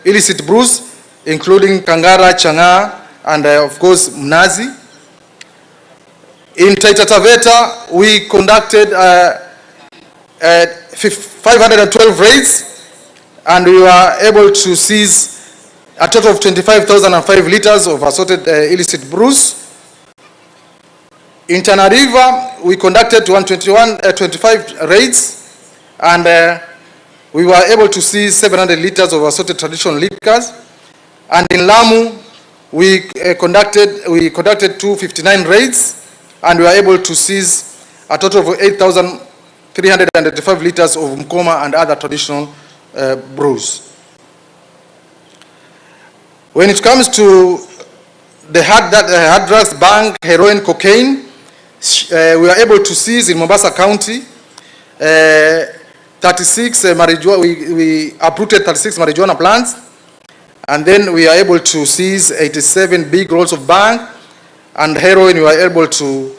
illicit brews, including Kangara, Chang'aa, and of course Mnazi. In Taita Taveta, we conducted 512 raids, and we were able to seize a total of 25,005 liters of assorted illicit brews. In Tana River, we conducted 25 raids, and we were able to seize 700 liters of assorted traditional liquors. And in Lamu, we conducted 259 raids, and we were able to seize a total of 8,385 liters of mkoma and other traditional brews. When it comes to the hard drugs, bang, heroin, cocaine, we were able to seize in Mombasa County 36 marijuana. We uprooted 36 marijuana plants, and then we are able to seize 87 big rolls of bang, and heroin. We were able to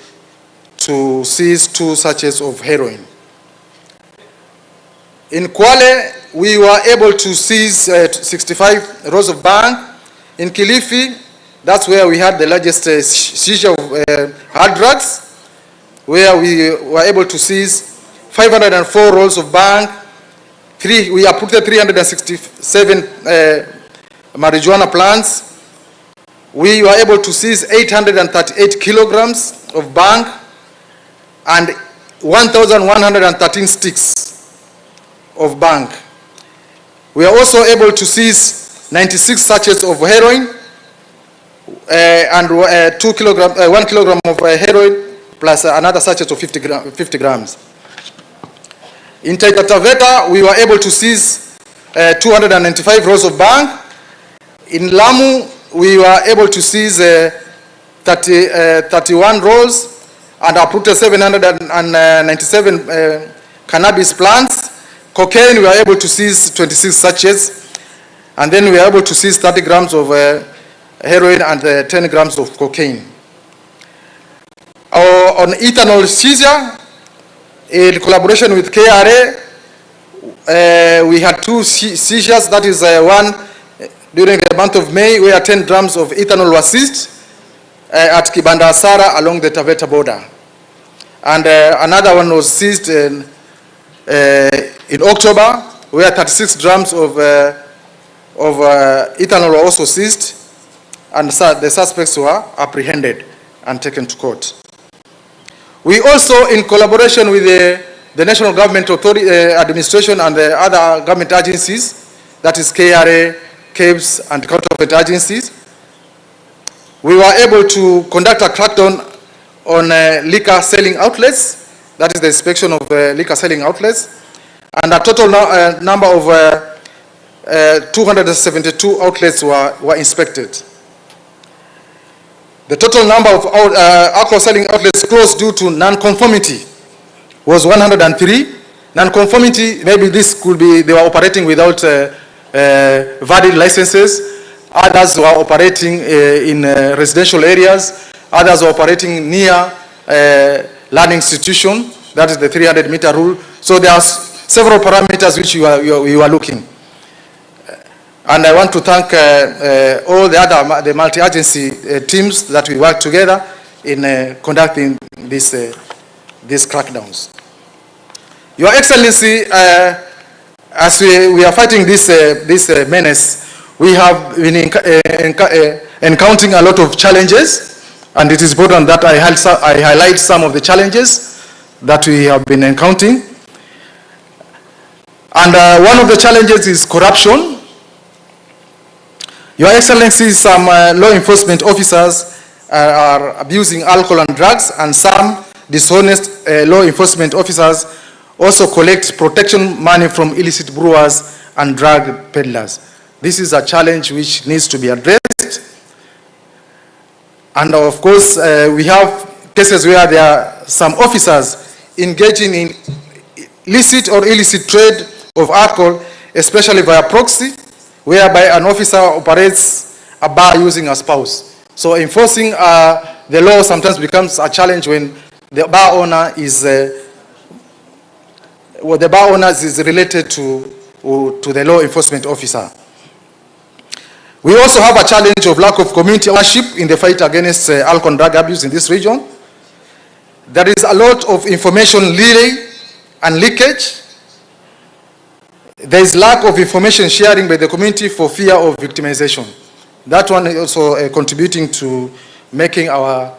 seize 2 sachets of heroin. In Kwale, we were able to seize 65 rolls of bang. In Kilifi, that's where we had the largest seizure of hard drugs, where we were able to seize 504 rolls of bang. We uprooted 367 marijuana plants. We were able to seize 838 kilograms of bang and 1,113 sticks of bang. We are also able to seize 96 sachets of heroin and 1 kilogram of heroin plus another sachet of 50 grams. In Taita Taveta, we were able to seize 295 rolls of bang. In Lamu, we were able to seize 31 rolls and uprooted 797 cannabis plants. Cocaine, we were able to seize 26 sachets, and then we were able to seize 30 grams of heroin and 10 grams of cocaine. On ethanol seizure, in collaboration with KRA, we had 2 seizures. That is one during the month of May, where 10 drums of ethanol were seized at Kibanda Asara along the Taveta border. And another one was seized in October, where 36 drums of ethanol were also seized, and the suspects were apprehended and taken to court. We also, in collaboration with the National Government Authority Administration and the other government agencies, that is KRA, KEBS, and counterfeit agencies, we were able to conduct a crackdown on liquor selling outlets, that is the inspection of liquor selling outlets, and a total number of 272 outlets were inspected. The total number of alcohol selling outlets closed due to non-conformity was 103. Non-conformity, maybe this could be they were operating without valid licenses. Others were operating in residential areas. Others were operating near learning institution. That is the 300-meter rule. So there are several parameters which you are looking. And I want to thank all the multi-agency teams that we work together in conducting these crackdowns. Your Excellency, as we are fighting this menace, we have been encountering a lot of challenges, and it is important that I highlight some of the challenges that we have been encountering. And one of the challenges is corruption. Your Excellency, some law enforcement officers are abusing alcohol and drugs, and some dishonest law enforcement officers also collect protection money from illicit brewers and drug peddlers. This is a challenge which needs to be addressed. And of course, we have cases where there are some officers engaging in licit or illicit trade of alcohol, especially via proxy, whereby an officer operates a bar using a spouse. So enforcing the law sometimes becomes a challenge when the bar owner is related to the law enforcement officer. We also have a challenge of lack of community ownership in the fight against alcohol and drug abuse in this region. There is a lot of information relay and leakage. There is lack of information sharing by the community for fear of victimization. That one is also contributing to making our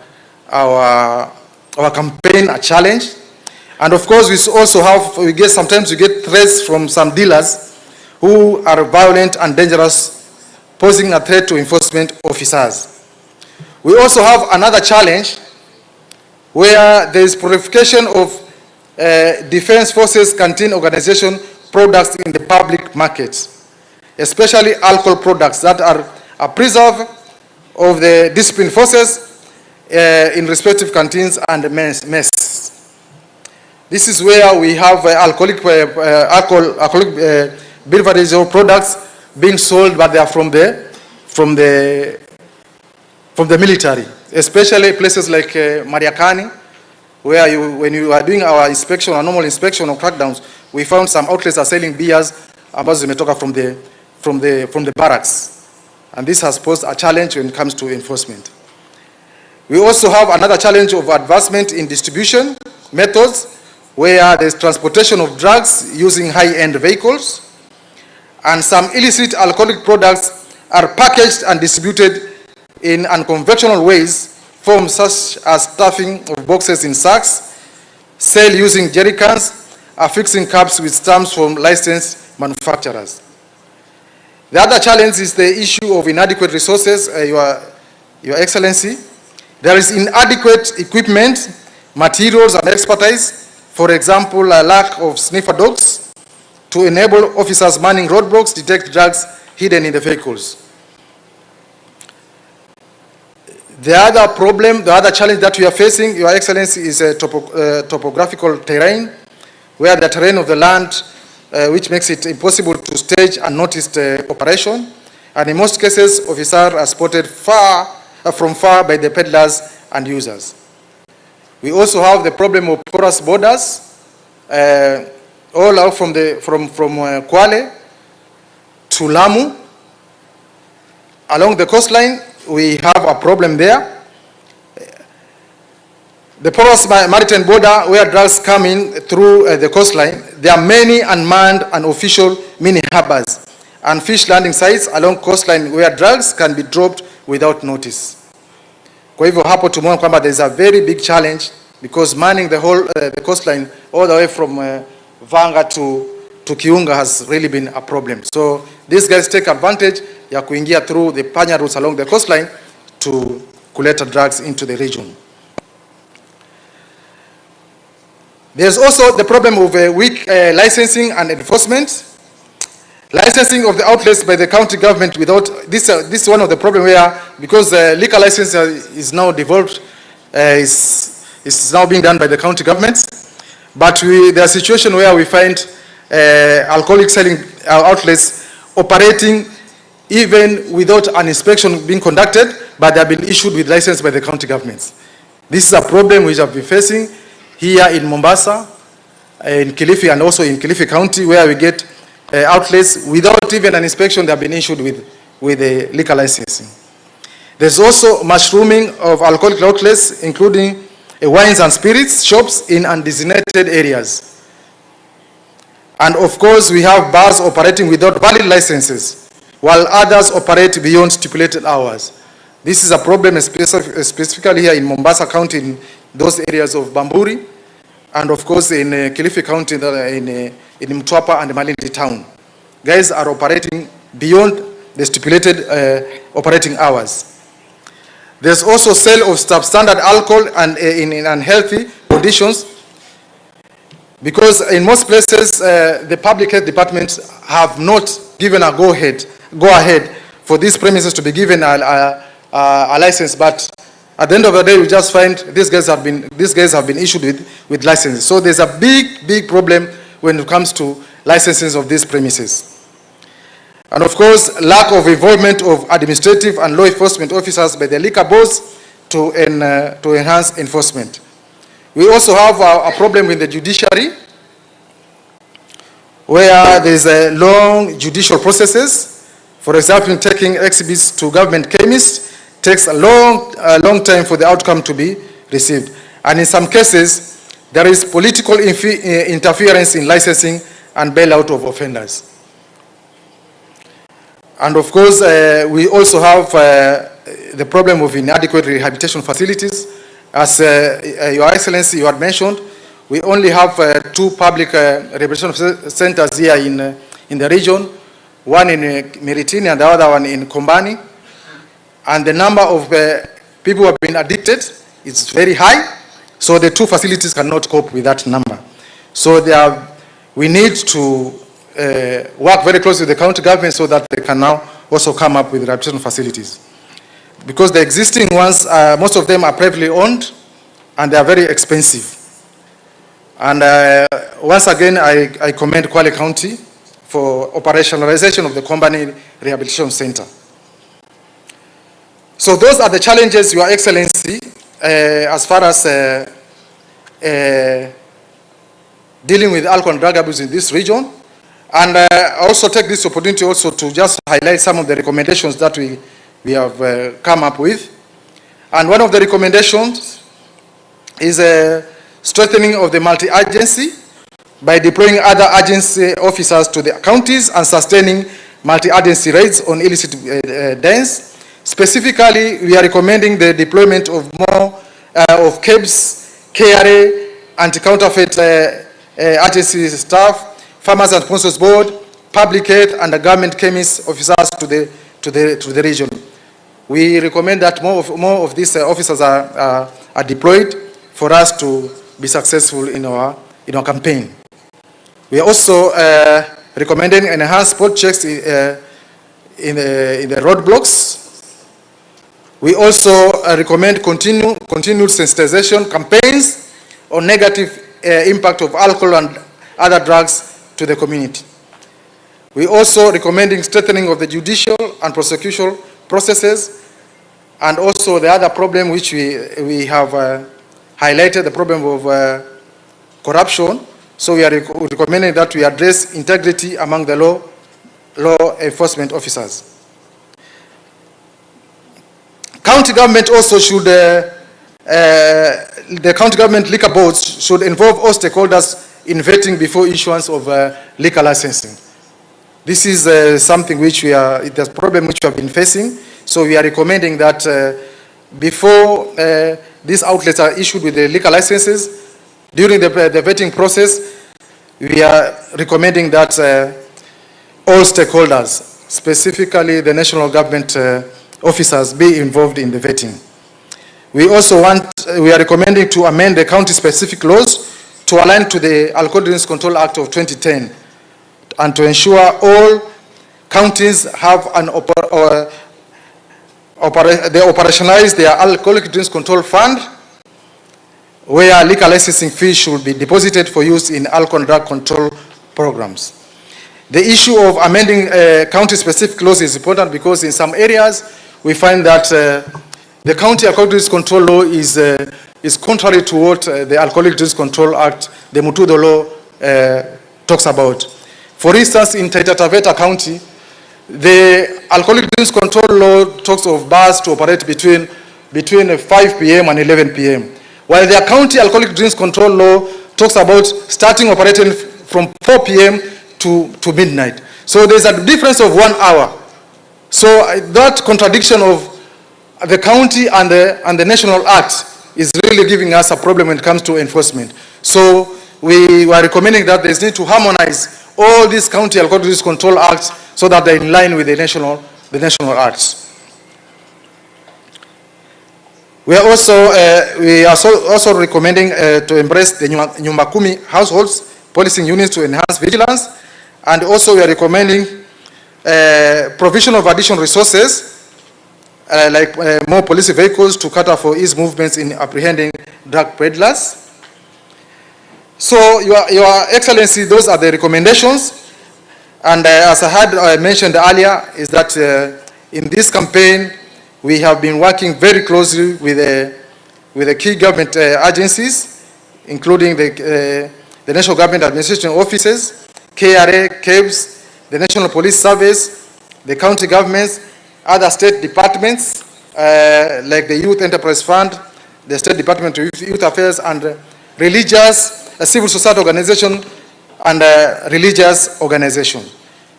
campaign a challenge. And of course, we also have, sometimes we get threats from some dealers who are violent and dangerous, posing a threat to enforcement officers. We also have another challenge where there is proliferation of defense forces canteen organization products in the public markets, especially alcohol products that are a preserve of the disciplined forces in respective canteens and mess. This is where we have alcoholic beverage or products being sold, but they are from the military, especially places like Mariakani, where when you are doing our inspection, our normal inspection or crackdowns, we found some outlets are selling beers ambazo zimetoka from the barracks, and this has posed a challenge when it comes to enforcement. We also have another challenge of advancement in distribution methods, where there's transportation of drugs using high-end vehicles, and some illicit alcoholic products are packaged and distributed in unconventional ways, forms such as stuffing of boxes in sacks, sale using jerry cans, affixing caps with stamps from licensed manufacturers. The other challenge is the issue of inadequate resources, Your Excellency. There is inadequate equipment, materials, and expertise. For example, a lack of sniffer dogs to enable officers manning roadblocks detect drugs hidden in the vehicles. The other problem, the other challenge that we are facing, Your Excellency, is a topographical terrain, where the terrain of the land, which makes it impossible to stage unnoticed operation, and in most cases, officers are spotted from far by the peddlers and users. We also have the problem of porous borders, all out from Kwale to Lamu. Along the coastline, we have a problem there. The porous maritime border, where drugs come in through the coastline, there are many unmanned and official mini harbors and fish landing sites along coastline where drugs can be dropped without notice. Kwa hivyo hapo tumeona kwamba there is a very big challenge, because manning the whole the coastline all the way from Vanga to Kiunga has really been a problem. So these guys take advantage ya kuingia through the panya routes along the coastline to kuleta drugs into the region. There's also the problem of weak licensing and enforcement. Licensing of the outlets by the county government without, this is one of the problems where, because liquor license is now devolved, is now being done by the county governments. But there are situations where we find alcoholic selling outlets operating even without an inspection being conducted, but they have been issued with license by the county governments. This is a problem which I've been facing here in Mombasa, in Kilifi, and also in Kilifi County, where we get outlets without even an inspection. They have been issued with a liquor licensing. There's also mushrooming of alcoholic outlets, including wines and spirits shops in undesignated areas. And of course, we have bars operating without valid licenses, while others operate beyond stipulated hours. This is a problem specifically here in Mombasa County, in those areas of Bamburi, and of course in Kilifi County, in Mtwapa and Malindi town. Guys are operating beyond the stipulated operating hours. There's also sale of substandard alcohol and in unhealthy conditions, because in most places the public health departments have not given a go ahead for these premises to be given a license. But at the end of the day, we just find these guys have been issued with licenses. So there's a big problem when it comes to licenses of these premises. And of course, lack of involvement of administrative and law enforcement officers by the liquor boards to enhance enforcement. We also have a problem with the judiciary, where there's a long judicial processes. For example, taking exhibits to government chemists takes a long time for the outcome to be received. And in some cases, There is political interference in licensing and bailout of offenders. And of course, we also have the problem of inadequate rehabilitation facilities. As Your Excellency, you had mentioned, we only have 2 public rehabilitation centers here in the region, one in Miritini and the other one in Kombani. And the number of people who have been addicted is very high, so the 2 facilities cannot cope with that number. So we need to work very closely with the county government so that they can now also come up with rehabilitation facilities. Because the existing ones, most of them are privately owned and they are very expensive. And once again, I commend Kwale County for operationalization of the Kombani Rehabilitation Center. So those are the challenges, Your Excellency, as far as dealing with alcohol and drug abuse in this region. And I also take this opportunity also to just highlight some of the recommendations that we have come up with. And one of the recommendations is strengthening of the multi-agency by deploying other agency officers to the counties and sustaining multi-agency raids on illicit dens. Specifically, we are recommending the deployment of more of KEBS, KRA, anti-counterfeit agency staff, Farmers and Sponsors Board, Public Health, and the government chemist officers to the region. We recommend that more of these officers are deployed for us to be successful in our campaign. We are also recommending enhanced spot checks in the roadblocks. We also recommend continued sensitization campaigns on negative impact of alcohol and other drugs to the community. We also recommending strengthening of the judicial and prosecution processes, and also the other problem which we have highlighted, the problem of corruption. So we are recommending that we address integrity among the law enforcement officers. County government also should, the county government liquor boards should involve all stakeholders in vetting before issuance of liquor licensing. This is something which it's a problem which we have been facing. So we are recommending that before these outlets are issued with the liquor licenses, during the vetting process, we are recommending that all stakeholders, specifically the national government officers, be involved in the vetting. We are recommending to amend the county-specific laws to align to the Alcohol Drinks Control Act of 2010 and to ensure all counties have they operationalize their alcoholic drinks control fund, where liquor licensing fees should be deposited for use in alcohol and drug control programs. The issue of amending county-specific laws is important because in some areas we find that the County Alcoholic Drinks Control Law is contrary to what the Alcoholic Drinks Control Act, the Mutudo Law, talks about. For instance, in Taita Taveta County, the Alcoholic Drinks Control Law talks of bars to operate between 5 p.m. and 11 p.m., while the County Alcoholic Drinks Control Law talks about starting operating from 4 p.m. to midnight. So there's a difference of 1 hour. So that contradiction of the county and the national act is really giving us a problem when it comes to enforcement. So we were recommending that there's need to harmonize all these county alcohol use control acts so that they're in line with the national acts. We are also recommending to embrace the Nyumba Kumi households policing units to enhance vigilance, and also we are recommending provision of additional resources like more police vehicles to cater for ease movements in apprehending drug peddlers. So, Your Excellency, those are the recommendations. And as I had mentioned earlier, is that in this campaign, we have been working very closely with the key government agencies, including the National Government Administration Offices, KRA, KEBS, the National Police Service, the county governments, other state departments, like the Youth Enterprise Fund, the State Department of Youth Affairs, and religious, civil society organization, and religious organization.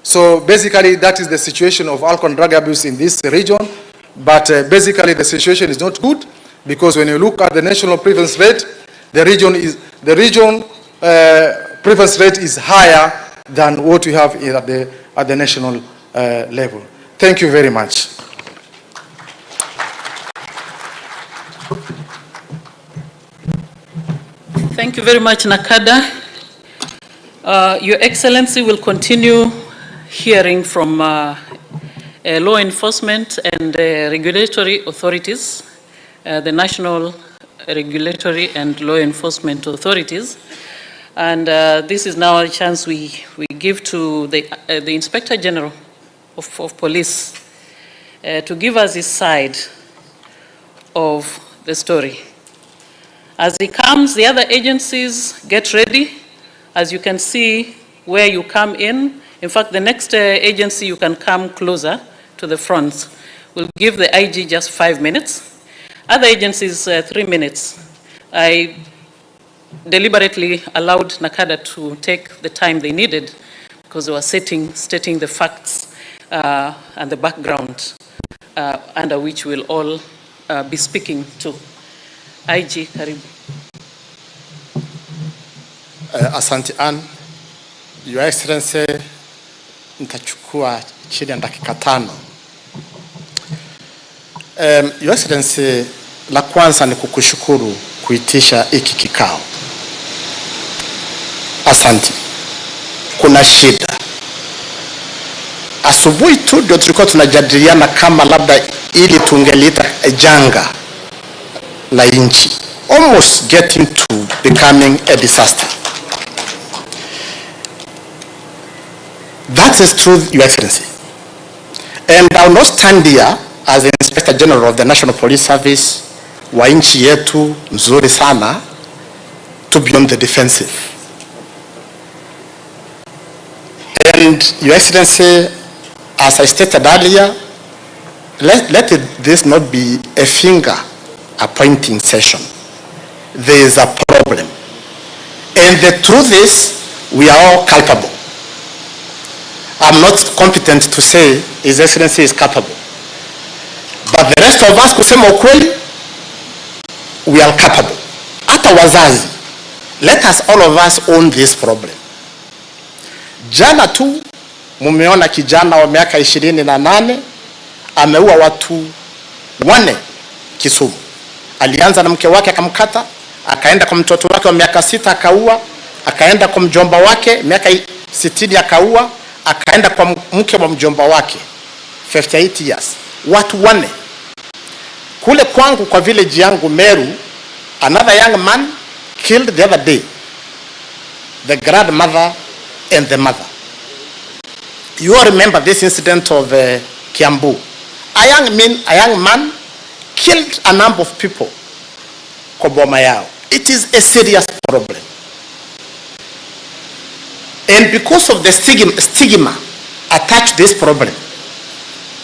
So basically, that is the situation of alcohol and drug abuse in this region. But basically, the situation is not good, because when you look at the national prevalence rate, the region prevalence rate is higher than what we have at the national level. Thank you very much. Thank you very much, Nakada. Your Excellency will continue hearing from law enforcement and regulatory authorities, the national regulatory and law enforcement authorities. And this is now a chance we give to the Inspector General of Police to give us his side of the story. As he comes, the other agencies get ready. As you can see where you come in. In fact, the next agency, you can come closer to the front. We'll give the IG just 5 minutes. Other agencies, 3 minutes. I deliberately allowed Nakada to take the time they needed, because they were stating the facts and the background under which we'll all be speaking to. IG, karibu. Asante Ann. Your Excellency, nitachukua chini ya dakika 5. Your Excellency, la kwanza ni kukushukuru kuitisha hiki kikao. Asante. Kuna shida. Asubuhi tu ndio tulikuwa tunajadiliana kama labda ili tungeliita janga la nchi, almost getting to becoming a disaster. That is true, Your Excellency. And I will not stand here as the Inspector General of the National Police Service wa nchi yetu nzuri sana to be on the defensive. And Your Excellency, as I stated earlier, let this not be a finger appointing session. There is a problem. And the truth is, we are all culpable. I'm not competent to say His Excellency is culpable. But the rest of us, kusema ukweli, we are culpable. Hata wazazi, let us all of us own this problem. Jana tu, mumeona kijana wa miaka 28, ameua watu 4 Kisumu. Alianza na mke wake akamkata, akaenda kwa mtoto wake wa miaka 6 akaua, akaenda kwa mjomba wake miaka 60 akaua, akaenda kwa mke wa mjomba wake 58 years. Watu 4. Kule kwangu kwa village yangu Meru, another young man killed the other day the grandmother and the mother. You all remember this incident of Kiambu. A young man killed a number of people kwa boma yao. It is a serious problem. And because of the stigma attached to this problem,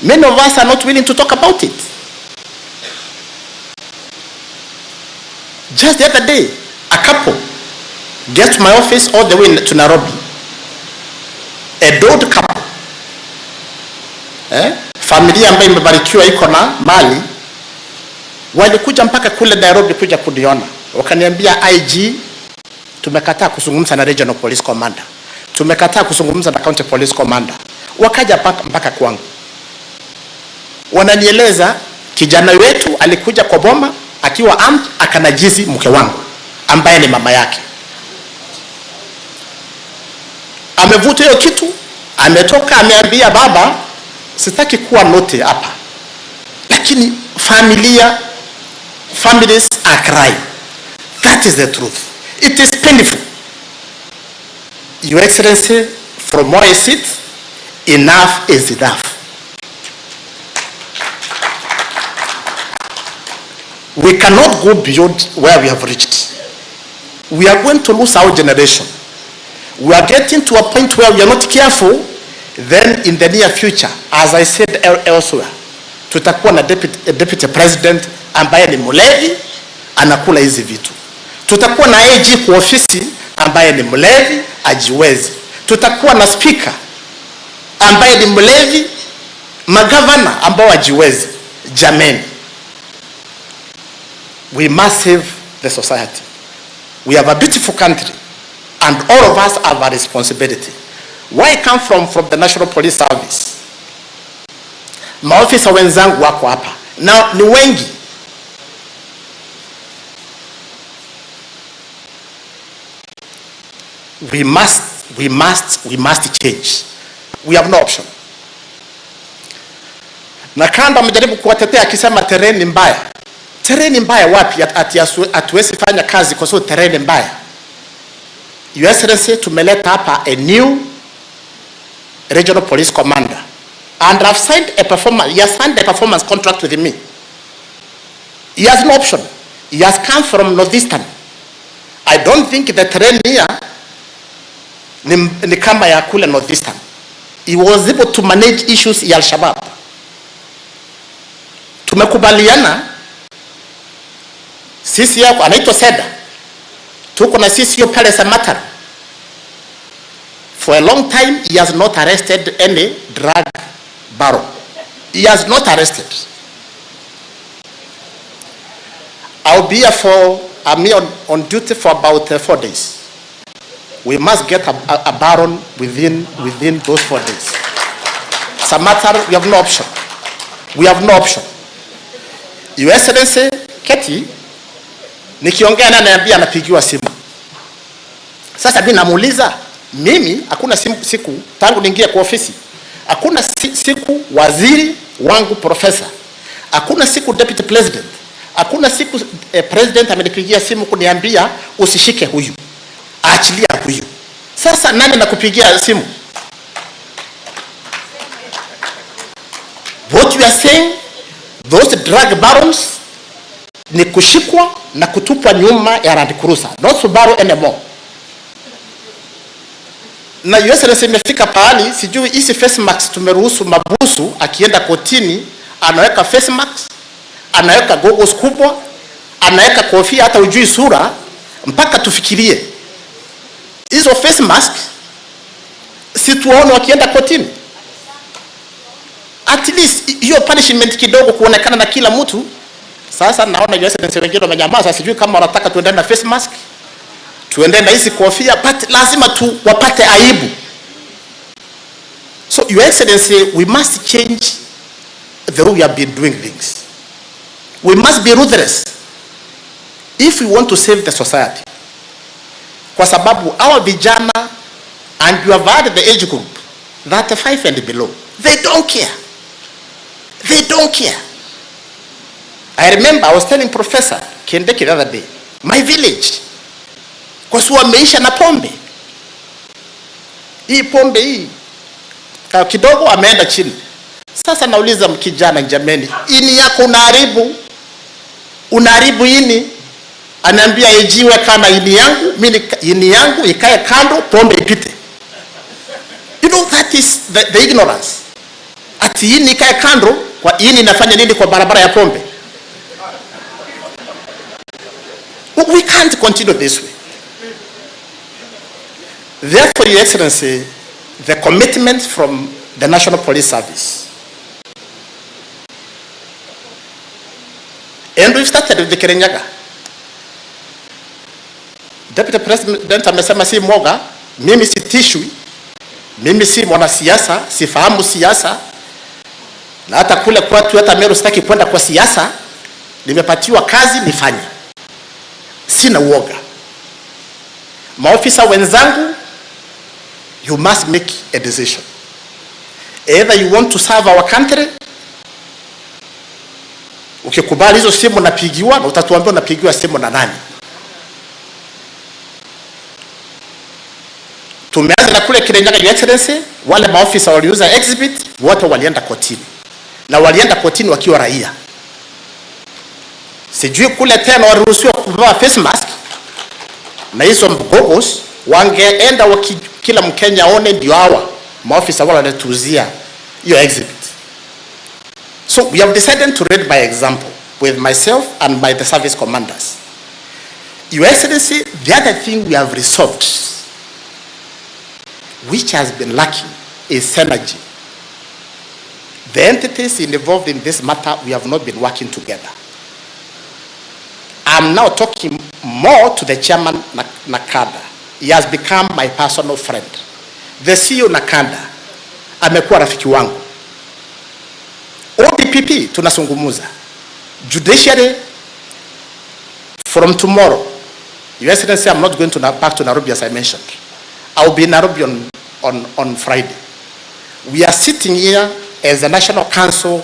many of us are not willing to talk about it. Just the other day, a couple get to my office all the way to Nairobi. A old couple. Familia ambayo imebarikiwa iko na mali, walikuja mpaka kule Nairobi kuja kuniona. Wakaniambia, IG, tumekataa kuzungumza na regional police commander. Tumekataa kuzungumza na county police commander. Wakaja mpaka kwangu. Wananieleza kijana wetu alikuja kwa boma akiwa armed, akanajizi mke wangu ambaye ni mama yake. Amevuta hiyo kitu, ametoka ameambia baba, sitaki kuwa note hapa. Lakini families are crying. That is the truth. It is painful. Your Excellency, from where I sit, enough is enough. We cannot go beyond where we have reached. We are going to lose our generation. We are getting to a point where we are not careful. Then in the near future, as I said elsewhere, tutakuwa na deputy president ambaye ni mulevi, anakula hizi vitu. Tutakuwa na AG kwa ofisi ambaye ni mlevi, ajiwezi. Tutakuwa na speaker ambaye ni mlevi, magavana ambao ajiwezi. Jameni, we must save the society. We have a beautiful country and all of us have a responsibility. Where I come from the National Police Service, maofisa wenzangu wako hapa na ni wengi. We must change. We have no option. Na Kanda amejaribu kuwatetea akisema tereni mbaya. Tereni mbaya wapi? Atuwezi fanya kazi kwa sababu tereni mbaya. Your Excellency, tumeleta hapa a new regional police commander and I've signed a performance contract with me. He has no option. He has come from Northeastern. I don't think the terrain here ni kama ya kule Northeastern. He was able to manage issues ya Al-Shabaab. Tumekubaliana sisi yako anaitwa Seda. Tuko na sisi yo pale Samatara. For a long time he has not arrested any drug baron. He has not arrested. I'll be here on duty for about 4 days. We must get a baron within those 4 days. Samatara, we have no option. We have no option. Your Excellency, Keti, nikiongea na niambia anapigiwa simu. Sasa mimi namuuliza, mimi hakuna siku tangu niingie kwa ofisi. Hakuna siku waziri wangu profesa. Hakuna siku deputy president. Hakuna siku president amenipigia simu kuniambia usishike huyu. Achilia huyu. Sasa nani nakupigia simu? What you are saying, those drug barons ni kushikwa na kutupwa nyuma ya Land Cruiser, not Subaru anymore. Na US imefika pahali sijui hizi face mask tumeruhusu mabusu akienda kotini anaweka face mask, anaweka goggles kubwa, anaweka kofia hata ujui sura mpaka tufikirie. Hizo face mask si tuone wakienda kotini. At least hiyo punishment kidogo kuonekana na kila mtu. Sasa naona US wengine wamenyamaza, sijui kama wanataka tuende na face mask, tuende na hizi kofia, but lazima tu wapate aibu. So Your Excellency, we must change the way we have been doing things. We must be ruthless if we want to save the society. Kwa sababu our vijana, and you have had the age group 35 and below, they don't care. They don't care. I remember I was telling Professor Kendeki the other day, my village, kwa sababu wameisha na pombe. Hii pombe hii kidogo ameenda chini. Sasa nauliza mkijana, jameni, ini yako unaharibu ini. Anaambia ejiwe kana ini yangu, mimi ini yangu ikae kando, pombe ipite. You know, that is the ignorance. Ati ini ikae kando, kwa ini inafanya nini kwa barabara ya pombe? We can't continue this way. Therefore, Your Excellency, the commitment from the National Police Service, and we've started with the Kirinyaga. Deputy President amesema si mwoga, mimi sitishwi, mimi si mwanasiasa, sifahamu siasa, na hata kule kwetu hata Meru sitaki kwenda kwa siasa, nimepatiwa kazi nifanye. Sina uoga. Maofisa wenzangu, you must make a decision. Either you want to serve our country, ukikubali hizo simu napigiwa, na utatuambia unapigiwa simu na nani. Tumeanza na kule Kirinyaga, Your Excellency, wale maofisa waliuza exhibit, wote walienda kotini. Na walienda kotini wakiwa raia. Sijui kule tena waruhusiwa kuvaa face mask na hizo goggles, wangeenda kila Mkenya aone ndio hawa maofisa wala wanatuzia hiyo exhibit. So we have decided to lead by example with myself and by the service commanders. Your Excellency, the other thing we have resolved, which has been lacking, is synergy. The entities involved in this matter, we have not been working together. I'm now talking more to the chairman, Nakanda. He has become my personal friend. The CEO Nakanda, amekuwa rafiki wangu. ODPP, tunasungumuza. Judiciary, from tomorrow, Your Excellency, I'm not going to back to Nairobi as I mentioned. I'll be in Nairobi on Friday. We are sitting here as the National Council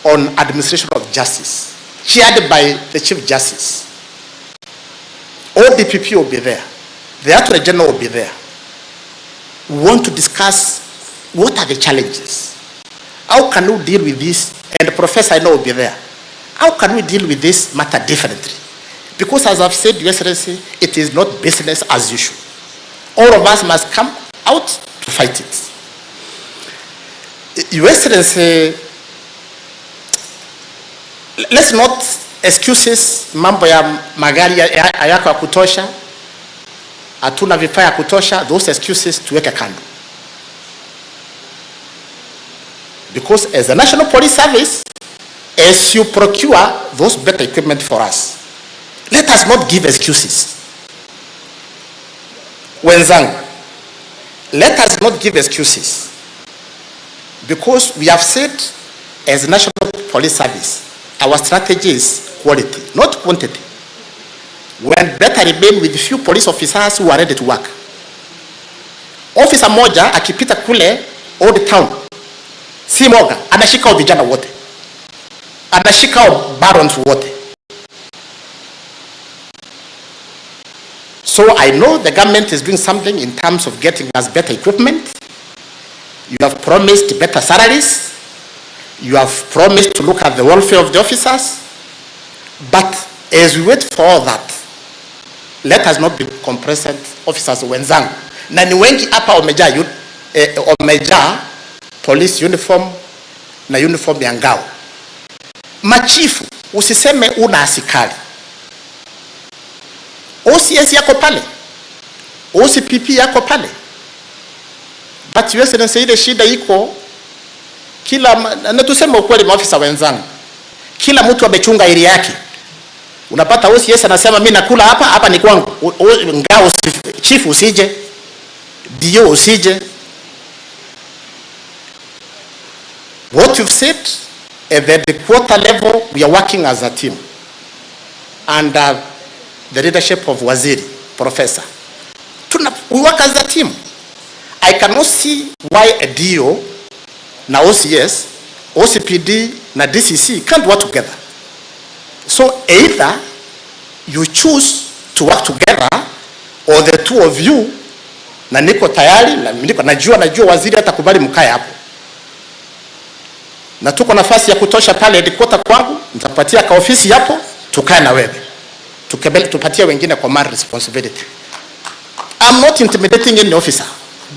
on Administration of Justice, chaired by the Chief Justice. ODPP will be there. The Attorney General will be there. We want to discuss what are the challenges. How can we deal with this? And the Professor I know will be there. How can we deal with this matter differently? Because as I've said, Your Excellency, it is not business as usual. All of us must come out to fight it. Your Excellency, let's not excuses mambo ya magari hayako ya kutosha, hatuna vifaa ya kutosha, those excuses tuweke kando. Because as a National Police Service, as you procure those better equipment for us, let us not give excuses. Wenzangu, let us not give excuses. Because we have said, as a National Police Service, our strategy is quality, not quantity. When better remain with few police officers who are ready to work. Officer moja akipita kule old town, si moga, anashika vijana wote, anashika barons wote. So I know the government is doing something in terms of getting us better equipment. You have promised better salaries. You have promised to look at the welfare of the officers. But as we wait for all that, let us not be complacent officers wenzangu. Na ni wengi hapa omejaa police uniform na uniform ya ngao. Machifu, usiseme una askari. OCS yako pale. OCPP yako pale. But Your Excellency, ile shida iko kila, na tuseme ukweli maafisa wenzangu, kila mtu amechunga area yake. Unapata OCS anasema mimi nakula hapa, hapa ni kwangu. Ngao chief usije, DO usije. What you've said, at the quarter level, we are working as a team under the leadership of Waziri, Professor. We work as a team. I cannot see why a DO, na OCS, OCPD, na DCC can't work together. So either you choose to work together, or the two of you, na niko tayari, na najua waziri atakubali mkae hapo. Na tuko nafasi ya kutosha pale headquarter kwangu, nitapatia ka ofisi hapo, tukae na wewe. Tupatie wengine command responsibility. I'm not intimidating any officer,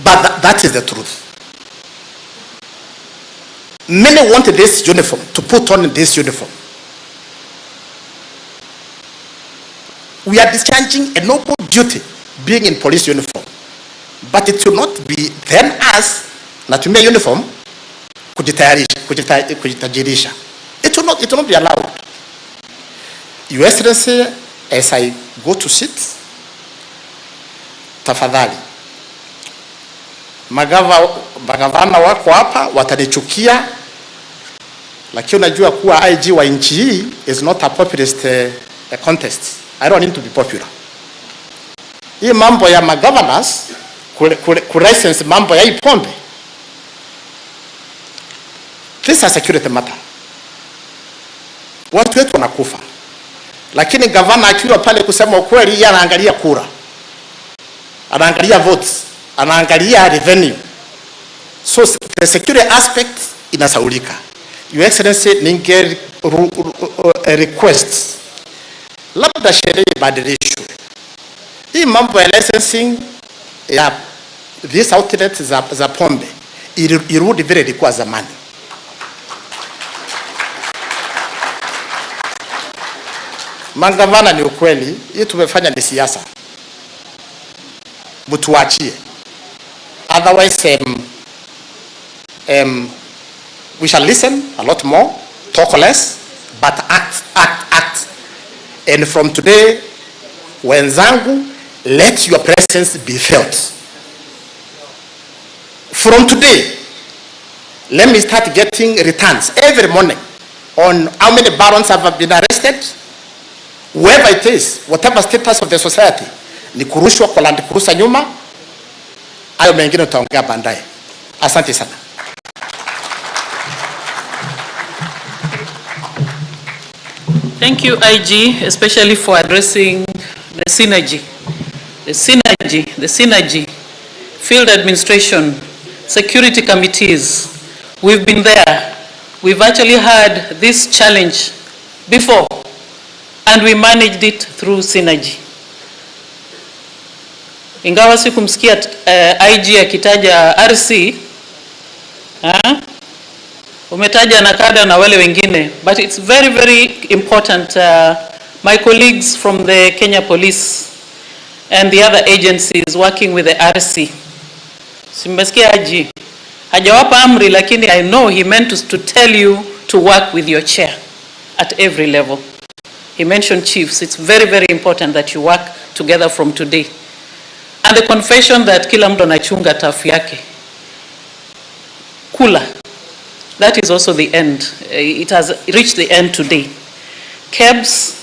but that is the truth. Many want this uniform, to put on this uniform. We are discharging a noble duty, being in police uniform. But it will not be then us, natumia uniform, kujitajirisha. It will not be allowed. Your Excellency, as I go to sit, tafadhali, magavana wako hapa watanichukia, lakini unajua kuwa IG wa nchi hii is not a populist contest. I don't need to be popular. Hii mambo ya magovernors license mambo ya ipombe, this is a security matter. Watu wetu wanakufa, lakini gavana akiwa pale kusema ukweli, yeye anaangalia kura, anaangalia votes, anaangalia revenue. So the security aspect inasaulika. Your Excellency, ninge request labda sheria ibadilishwe. Hii mambo ya licensing ya these outlets za pombe irudi vile ilikuwa zamani. Mangavana ni ukweli, hii tumefanya ni siasa. Mtuachie. Otherwise, we shall listen a lot more, talk less, but act. And from today, wenzangu, let your presence be felt. From today, let me start getting returns every morning on how many barons have been arrested, whoever it is, whatever status of the society. Ni kurushwa kwa land cruiser nyuma, hayo mengine utaongea baadaye. Asante sana. Thank you, IG, especially for addressing the synergy. The synergy. Field administration, security committees. We've been there. We've actually had this challenge before, and we managed it through synergy. Ingawa sikumsikia IG akitaja RC, umetaja nakada na wale wengine, but it's very, very important. My colleagues from the Kenya Police and the other agencies working with the RC. Simbasikia IG. Hajawapa amri, lakini I know he meant to tell you to work with your chair at every level. He mentioned chiefs. It's very, very important that you work together from today. And the confession that kila mtu anachunga tafu yake. Kula. That is also the end. It has reached the end today. Kebs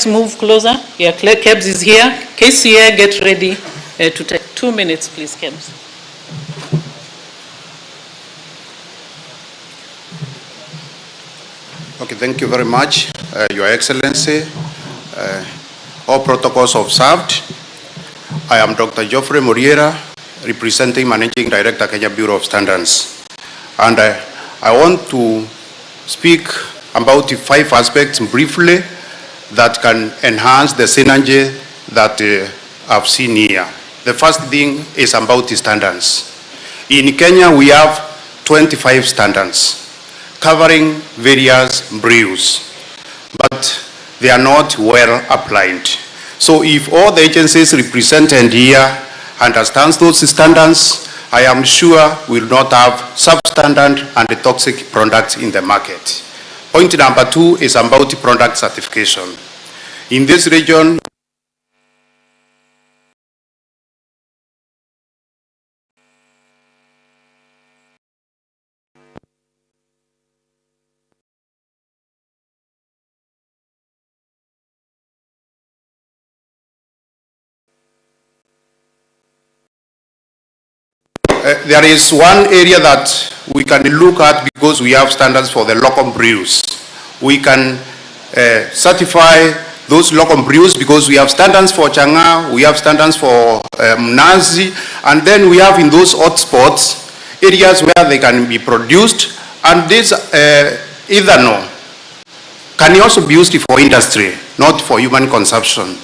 move closer. Yeah, Kebs is here. KCA, get ready to take 2 minutes, please, Kebs. Okay, thank you very much, Your Excellency. All protocols observed. I am Dr. Geoffrey Muriera, representing Managing Director, Kenya Bureau of Standards. And I want to speak about the 5 aspects briefly that can enhance the synergy that I've seen here. The first thing is about the standards. In Kenya, we have 25 standards covering various brews, but they are not well applied. So if all the agencies represented here understands those standards, I am sure we will not have substandard and toxic products in the market. Point number 2 is about product certification. In this region, there is one area that we can look at because we have standards for the local brews. We can certify those local brews because we have standards for changa, we have standards for menace, and then we have in those hotspots areas where they can be produced, and this ethanol can also be used for industry, not for human consumption.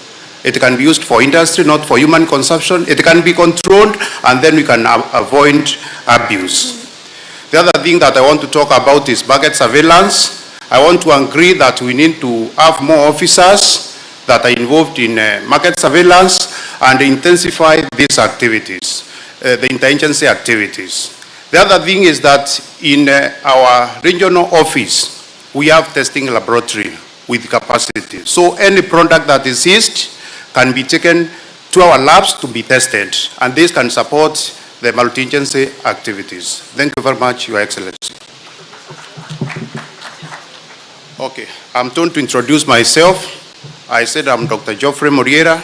It can be used for industry, not for human consumption. It can be controlled, and then we can avoid abuse. The other thing that I want to talk about is market surveillance. I want to agree that we need to have more officers that are involved in market surveillance and intensify these activities, the interagency activities. The other thing is that in our regional office, we have testing laboratory with capacity. So any product that is seized can be taken to our labs to be tested, and this can support the multi-agency activities. Thank you very much, Your Excellency. Okay, I'm going to introduce myself. I said I'm Dr. Geoffrey Muriera.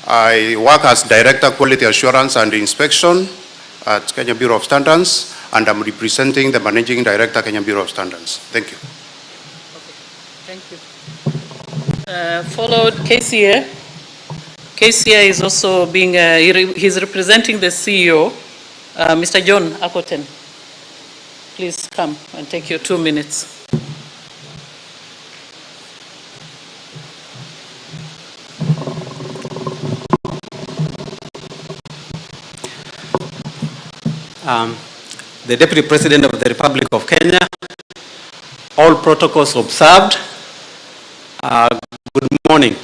I work as Director Quality Assurance and Inspection at Kenya Bureau of Standards, and I'm representing the Managing Director, Kenya Bureau of Standards. Thank you. Okay, thank you. Followed KCA. KCA is also being, he's representing the CEO, Mr. John Akoten. Please come and take your 2 minutes. The Deputy President of the Republic of Kenya, all protocols observed. Good morning.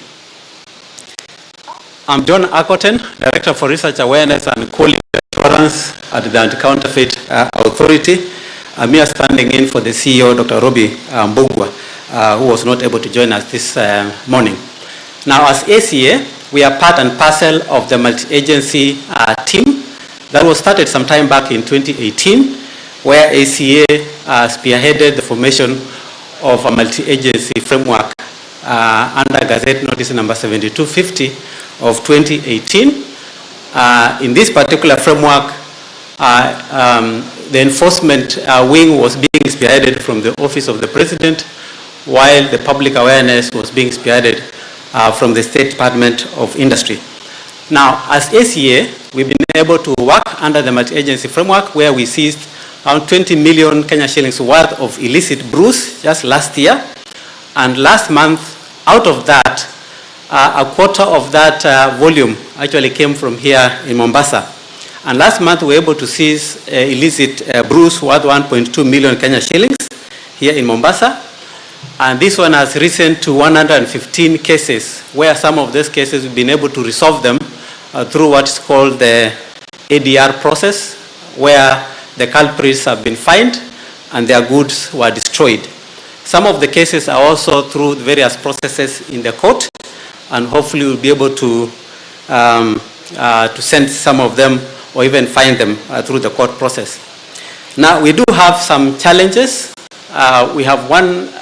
I'm John Akoten, Director for Research Awareness and Quality Assurance at the Anti-Counterfeit Authority. I'm here standing in for the CEO, Dr. Robbie Mbugua, who was not able to join us this morning. Now, as ACA, we are part and parcel of the multi-agency team that was started some time back in 2018, where ACA spearheaded the formation of a multi-agency framework under Gazette Notice number 7250 of 2018. In this particular framework, the enforcement wing was being spearheaded from the Office of the President, while the public awareness was being spearheaded from the State Department of Industry. Now, as ACA, we've been able to work under the multi-agency framework where we seized around 20 million Kenya shillings worth of illicit brews just last year. And last month, out of that, a quarter of that volume actually came from here in Mombasa. And last month, we were able to seize illicit brews worth 1.2 million Kenya shillings here in Mombasa. And this one has risen to 115 cases, where some of those cases we've been able to resolve them through what's called the ADR process, where the culprits have been fined and their goods were destroyed. Some of the cases are also through various processes in the court, and hopefully we'll be able to send some of them or even find them through the court process. Now, we do have some challenges. We have one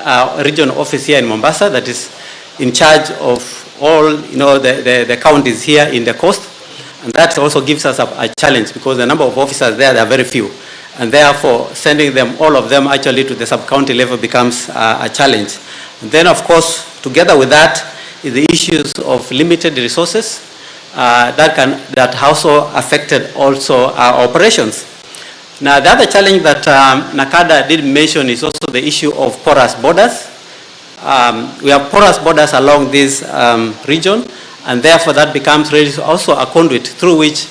regional office here in Mombasa that is in charge of all, the counties here in the coast, and that also gives us a challenge because the number of officers there are very few, and therefore sending them, all of them actually to the sub-county level becomes a challenge. And then, of course, together with that is the issues of limited resources that also affected also our operations. Now, the other challenge that Nakada did mention is also the issue of porous borders. We have porous borders along this region, and therefore that becomes really also a conduit through which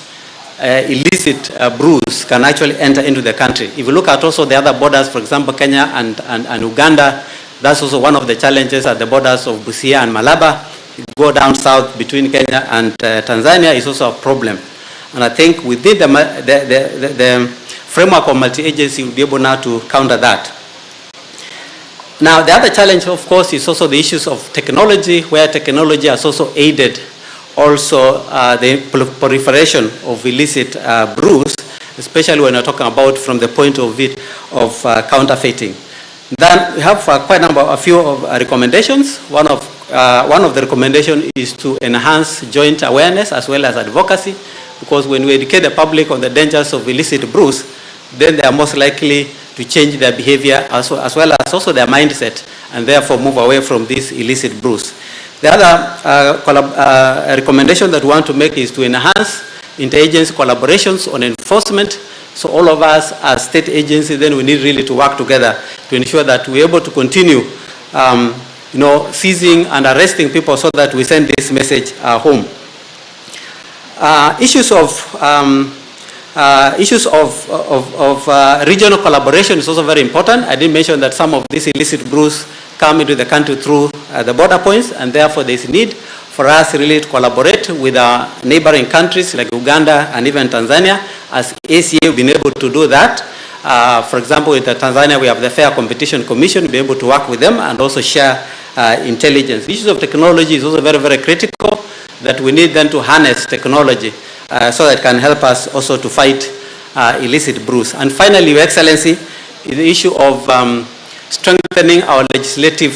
illicit brews can actually enter into the country. If you look at also the other borders, for example, Kenya and Uganda, that's also one of the challenges at the borders of Busia and Malaba. You go down south between Kenya and Tanzania is also a problem. And I think within the framework of multi-agency, we'll be able now to counter that. Now, the other challenge, of course, is also the issues of technology, where technology has also aided also the proliferation of illicit brews, especially when we're talking about from the point of view of counterfeiting. Then we have a few recommendations. One of the recommendations is to enhance joint awareness as well as advocacy, because when we educate the public on the dangers of illicit brews, then they are most likely to change their behavior as well as also their mindset, and therefore move away from these illicit brews. The other recommendation that we want to make is to enhance interagency collaborations on enforcement. So all of us as state agencies, then we need really to work together to ensure that we're able to continue seizing and arresting people so that we send this message home. Issues of regional collaboration is also very important. I did mention that some of these illicit brews come into the country through the border points, and therefore there is a need for us really to collaborate with our neighboring countries like Uganda and even Tanzania. As ACA, we've been able to do that. For example, in Tanzania, we have the Fair Competition Commission. We'll be able to work with them and also share intelligence. Issues of technology is also very, very critical, that we need then to harness technology so that it can help us also to fight illicit brews. And finally, Your Excellency, is the issue of strengthening our legislative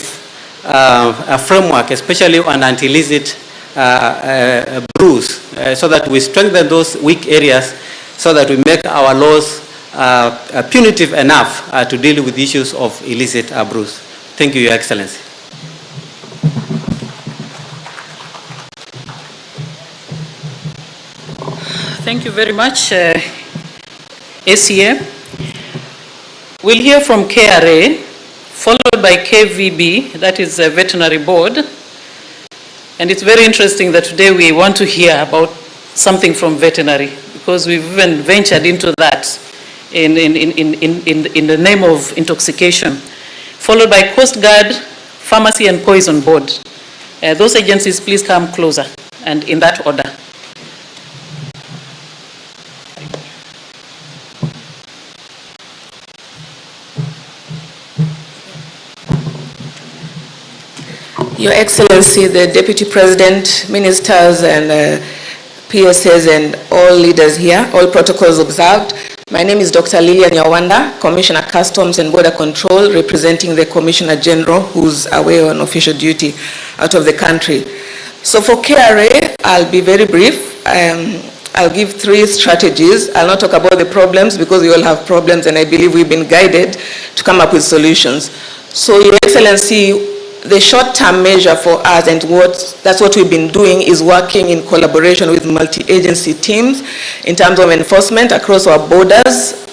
framework, especially on anti-illicit brews, so that we strengthen those weak areas so that we make our laws punitive enough to deal with issues of illicit brews. Thank you, Your Excellency. Thank you very much, ACA. We'll hear from KRA, followed by KVB, that is a veterinary board. And it's very interesting that today we want to hear about something from veterinary, because we've even ventured into that in the name of intoxication. Followed by Coast Guard, Pharmacy and Poison Board. Those agencies, please come closer, and in that order. Your Excellency, the Deputy President, Ministers and PSAs and all leaders here, all protocols observed. My name is Dr. Lilian Nyawanda, Commissioner Customs and Border Control, representing the Commissioner General who's away on official duty out of the country. So for KRA, I'll be very brief. I'll give 3 strategies. I'll not talk about the problems because we all have problems, and I believe we've been guided to come up with solutions. So Your Excellency, the short-term measure for us, and that's what we've been doing, is working in collaboration with multi-agency teams in terms of enforcement across our borders,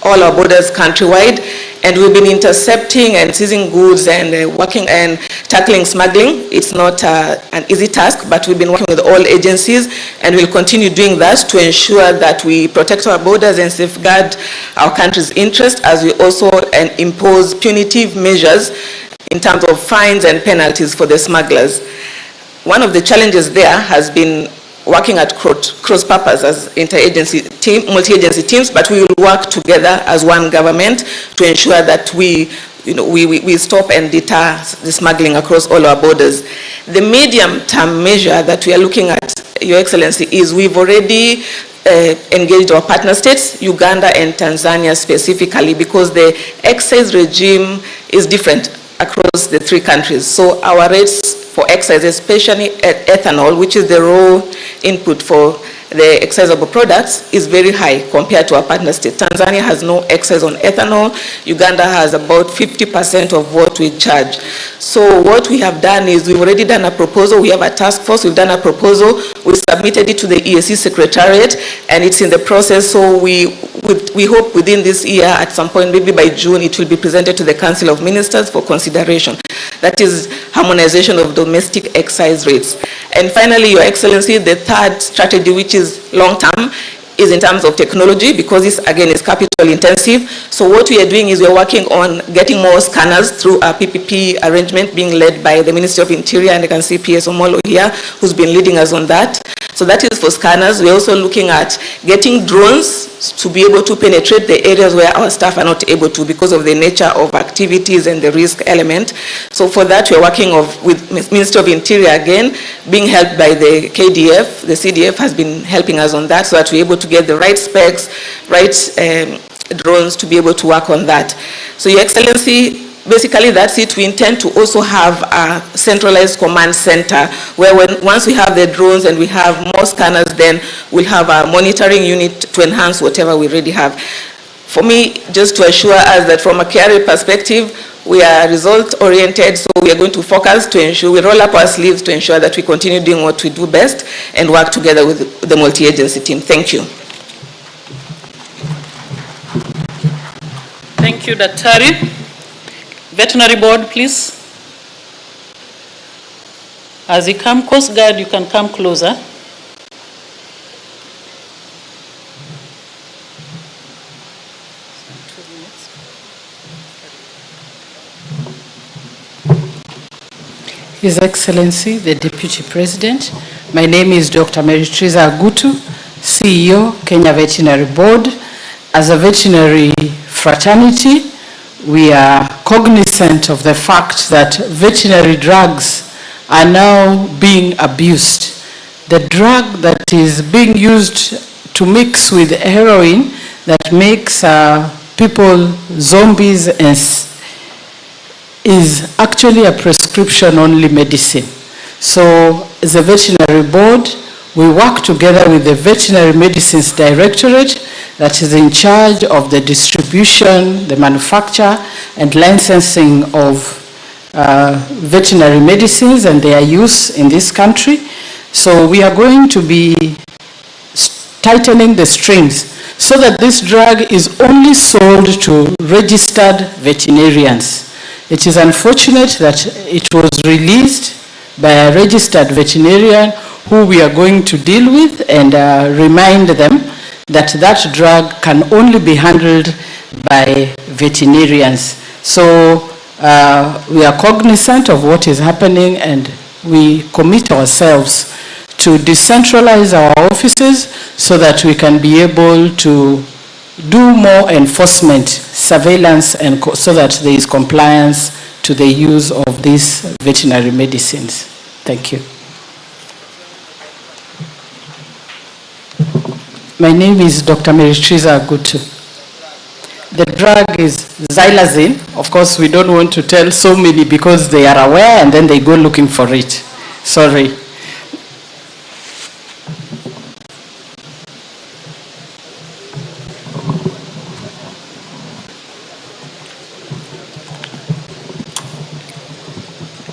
all our borders countrywide, and we've been intercepting and seizing goods and working and tackling smuggling. It's not an easy task, but we've been working with all agencies, and we'll continue doing that to ensure that we protect our borders and safeguard our country's interest, as we also impose punitive measures in terms of fines and penalties for the smugglers. One of the challenges there has been working at cross purpose as multi-agency teams, but we will work together as one government to ensure that we stop and deter the smuggling across all our borders. The medium-term measure that we are looking at, Your Excellency, is we've already engaged our partner states, Uganda and Tanzania specifically, because the excise regime is different across the 3 countries. So our rates for excise, especially ethanol, which is the raw input for the excisable products, is very high compared to our partner state. Tanzania has no excise on ethanol. Uganda has about 50% of what we charge. So what we have done is we've already done a proposal. We have a task force. We've done a proposal. We submitted it to the EAC Secretariat, and it's in the process. So we hope within this year, at some point, maybe by June, it will be presented to the Council of Ministers for consideration. That is harmonization of domestic excise rates. And finally, Your Excellency, the 3rd strategy, which is long-term, is in terms of technology, because this, again, is capital intensive. So what we are doing is we're working on getting more scanners through a PPP arrangement being led by the Ministry of Interior, and I can see PS Omolo here, who's been leading us on that. So that is for scanners. We're also looking at getting drones to be able to penetrate the areas where our staff are not able to because of the nature of activities and the risk element. So for that, we're working with Ministry of Interior again, being helped by the KDF. The CDF has been helping us on that so that we're able to get the right specs, right drones to be able to work on that. So Your Excellency, basically that's it. We intend to also have a centralized command center where once we have the drones and we have more scanners, then we'll have a monitoring unit to enhance whatever we already have. For me, just to assure us that from a KRA perspective, we are result-oriented, so we are going to focus to ensure we roll up our sleeves to ensure that we continue doing what we do best and work together with the multi-agency team. Thank you. Thank you, Daktari. Veterinary Board, please. As you come, Coast Guard, you can come closer. His Excellency, the Deputy President, my name is Dr. Mary Teresa Agutu, CEO, Kenya Veterinary Board. As a veterinary fraternity, we are cognizant of the fact that veterinary drugs are now being abused. The drug that is being used to mix with heroin that makes people zombies is actually a prescription-only medicine. So as a veterinary board, we work together with the Veterinary Medicines Directorate that is in charge of the distribution, the manufacture, and licensing of veterinary medicines and their use in this country. So we are going to be tightening the strings so that this drug is only sold to registered veterinarians. It is unfortunate that it was released by a registered veterinarian who we are going to deal with and remind them that that drug can only be handled by veterinarians. So We are cognizant of what is happening, and we commit ourselves to decentralize our offices so that we can be able to do more enforcement, surveillance, and so that there is compliance to the use of these veterinary medicines. Thank you. My name is Dr. Meritriza Agutu. The drug is xylazine. Of course, we don't want to tell so many because they are aware and then they go looking for it. Sorry.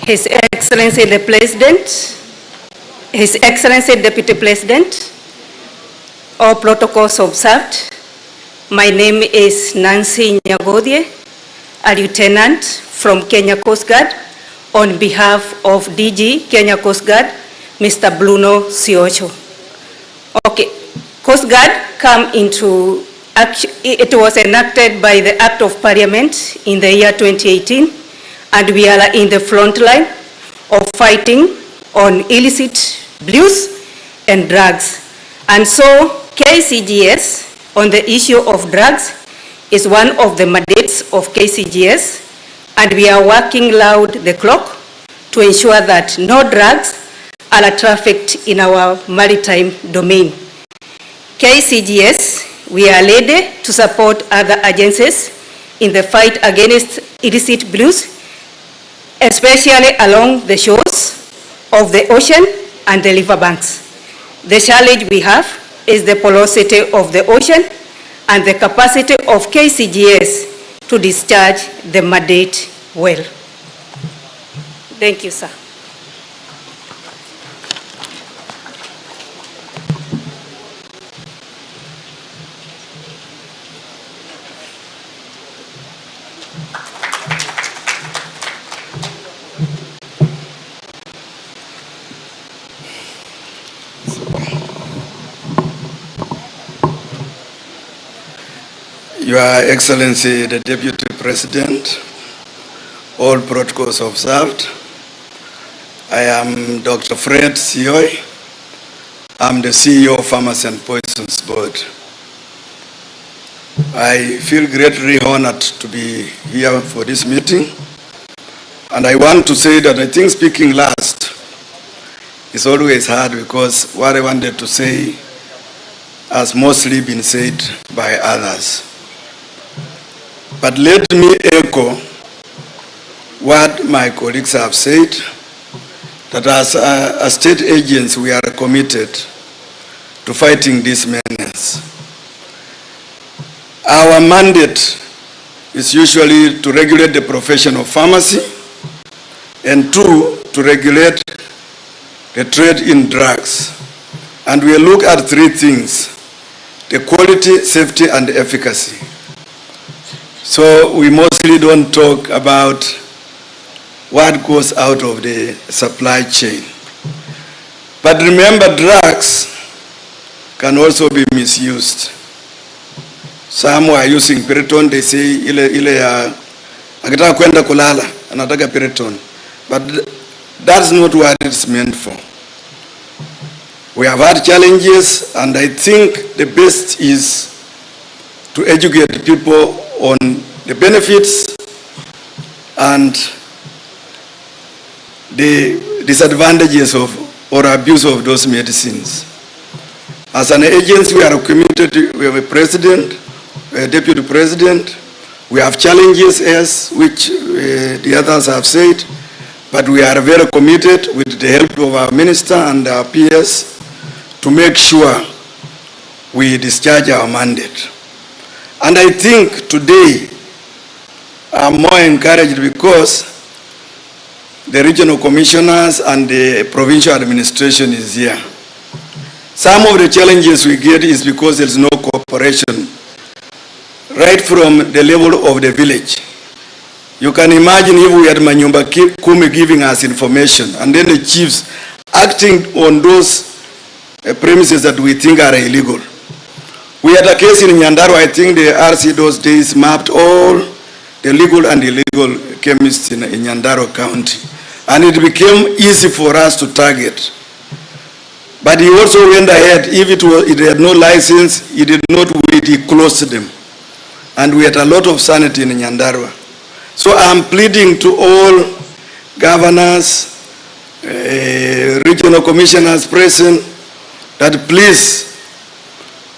His Excellency the President, His Excellency Deputy President, all protocols observed. My name is Nancy Nyagodie, a lieutenant from Kenya Coast Guard, on behalf of DG Kenya Coast Guard, Mr. Bruno Siocho. Okay, Coast Guard come into action. It was enacted by the Act of Parliament in the year 2018, and we are in the front line of fighting on illicit blues and drugs. And so KCGS on the issue of drugs is one of the mandates of KCGS, and we are working loud the clock to ensure that no drugs are trafficked in our maritime domain. KCGS, we are ready to support other agencies in the fight against illicit blues, especially along the shores of the ocean and the riverbanks. The challenge we have is the porosity of the ocean and the capacity of KCGS to discharge the mandate well. Thank you, sir. Your Excellency, the Deputy President, all protocols observed. I am Dr. Fred Sioi. I'm the CEO of Pharmacy and Poisons Board. I feel greatly honored to be here for this meeting. And I want to say that I think speaking last is always hard, because what I wanted to say has mostly been said by others. But let me echo what my colleagues have said, that as a state agents, we are committed to fighting this menace. Our mandate is usually to regulate the profession of pharmacy, and two, to regulate the trade in drugs. And we look at three things: the quality, safety, and efficacy. So we mostly don't talk about what goes out of the supply chain. But remember, drugs can also be misused. Some are using Piriton, they say, akitaka kwenda kulala, anataka Piriton. But that's not what it's meant for. We have had challenges, and I think the best is to educate people on the benefits and the disadvantages of or abuse of those medicines. As an agency, we are committed. We have a president, a deputy president. We have challenges, as which the others have said, but we are very committed, with the help of our minister and our peers, to make sure we discharge our mandate. And I think today I'm more encouraged because the regional commissioners and the provincial administration is here. Some of the challenges we get is because there's no cooperation right from the level of the village. You can imagine if we had Manyumba Kumi giving us information, and then the chiefs acting on those premises that we think are illegal. We had a case in Nyandarua. I think the RC those days mapped all the legal and illegal chemists in Nyandarua County. And it became easy for us to target. But he also went ahead, if it had no license, he did not wait, he closed them. And we had a lot of sanity in Nyandarua. So I'm pleading to all governors, regional commissioners present, that please,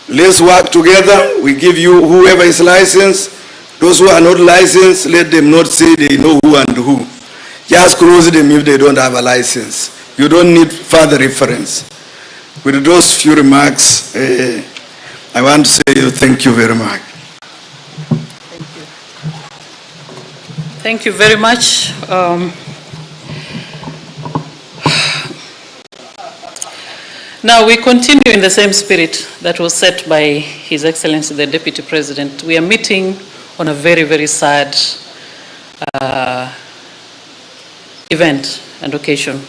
let's work together. We give you whoever is licensed. Those who are not licensed, let them not say they know who and who. Just close them if they don't have a license. You don't need further reference. With those few remarks, I want to say thank you very much. Thank you very much. Now we continue in the same spirit that was set by His Excellency the Deputy President. We are meeting on a very, very sad event and occasion.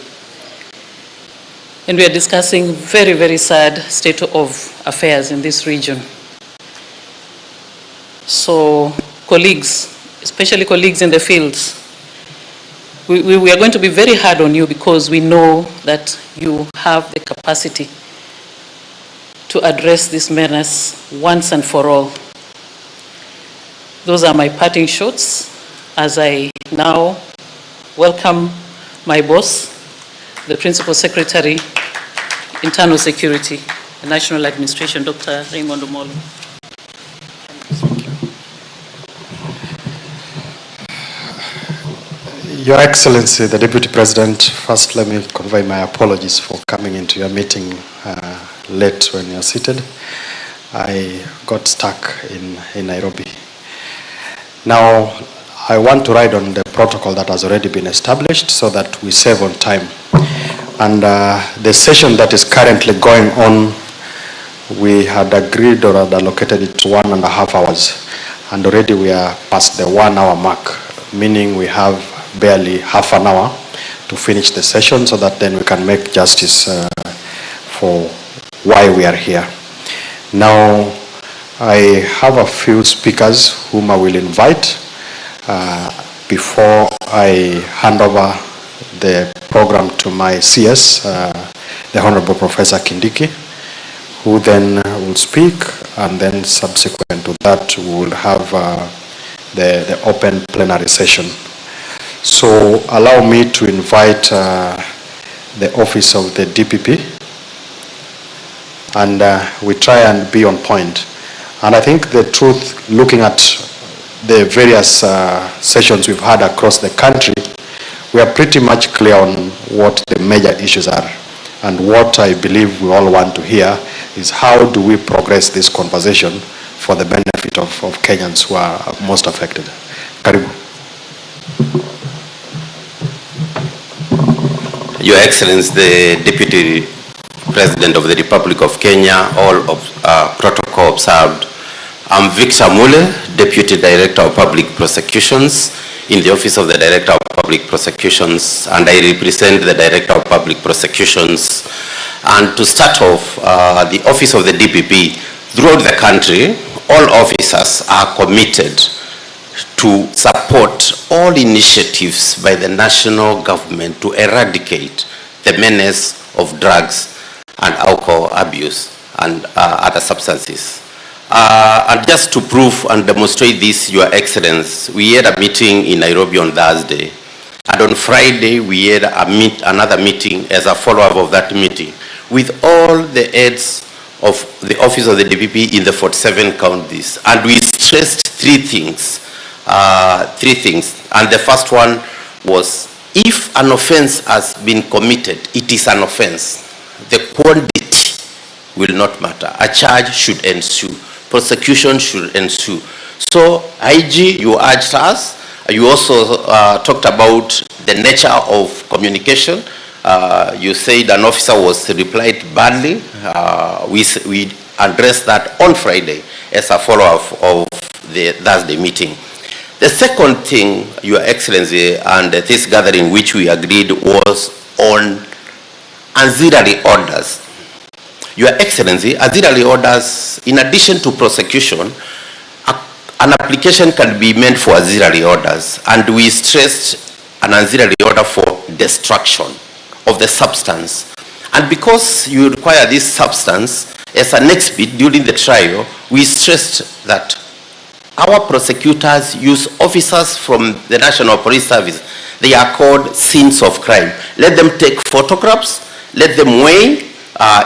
And we are discussing very, very sad state of affairs in this region. So colleagues, especially colleagues in the fields, we are going to be very hard on you because we know that you have the capacity to address this menace once and for all. Those are my parting shots as I now welcome my boss, the Principal Secretary, Internal Security and National Administration, Dr. Raymond Omolo. Your Excellency, the Deputy President, first let me convey my apologies for coming into your meeting late when you're seated. I got stuck in Nairobi. Now, I want to ride on the protocol that has already been established so that we save on time. And the session that is currently going on, we had agreed or had allocated it to 1.5 hours. And already we are past the 1 hour mark, meaning we have barely half an hour to finish the session so that then we can make justice for why we are here. Now, I have a few speakers whom I will invite before I hand over the program to my CS, the Honorable Professor Kindiki, who then will speak, and then subsequent to that we will have the open plenary session. So allow me to invite the office of the DPP, and we try and be on point. And I think the truth, looking at the various sessions we've had across the country, we are pretty much clear on what the major issues are. And what I believe we all want to hear is how do we progress this conversation for the benefit of Kenyans who are most affected. Karibu. Your Excellency, the Deputy President of the Republic of Kenya, all protocol observed. I'm Victor Mule, Deputy Director of Public Prosecutions in the Office of the Director of Public Prosecutions, and I represent the Director of Public Prosecutions. And to start off, the Office of the DPP, throughout the country, all officers are committed to support all initiatives by the national government to eradicate the menace of drugs and alcohol abuse and other substances. And just to prove and demonstrate this, Your Excellency, we had a meeting in Nairobi on Thursday, and on Friday we had another meeting as a follow-up of that meeting with all the heads of the Office of the DPP in the 47 counties, and we stressed three things. And the first one was, if an offense has been committed, it is an offense. The quantity will not matter. A charge should ensue. Prosecution should ensue. So, IG, you urged us. You also talked about the nature of communication. You said an officer was replied badly. We addressed that on Friday as a follow-up of the Thursday meeting. The second thing, Your Excellency, and this gathering which we agreed was on auxiliary orders. Your Excellency, auxiliary orders, in addition to prosecution, an application can be meant for auxiliary orders, and we stressed an auxiliary order for destruction of the substance. And because you require this substance as an exhibit during the trial, we stressed that our prosecutors use officers from the National Police Service. They are called scenes of crime. Let them take photographs, let them weigh,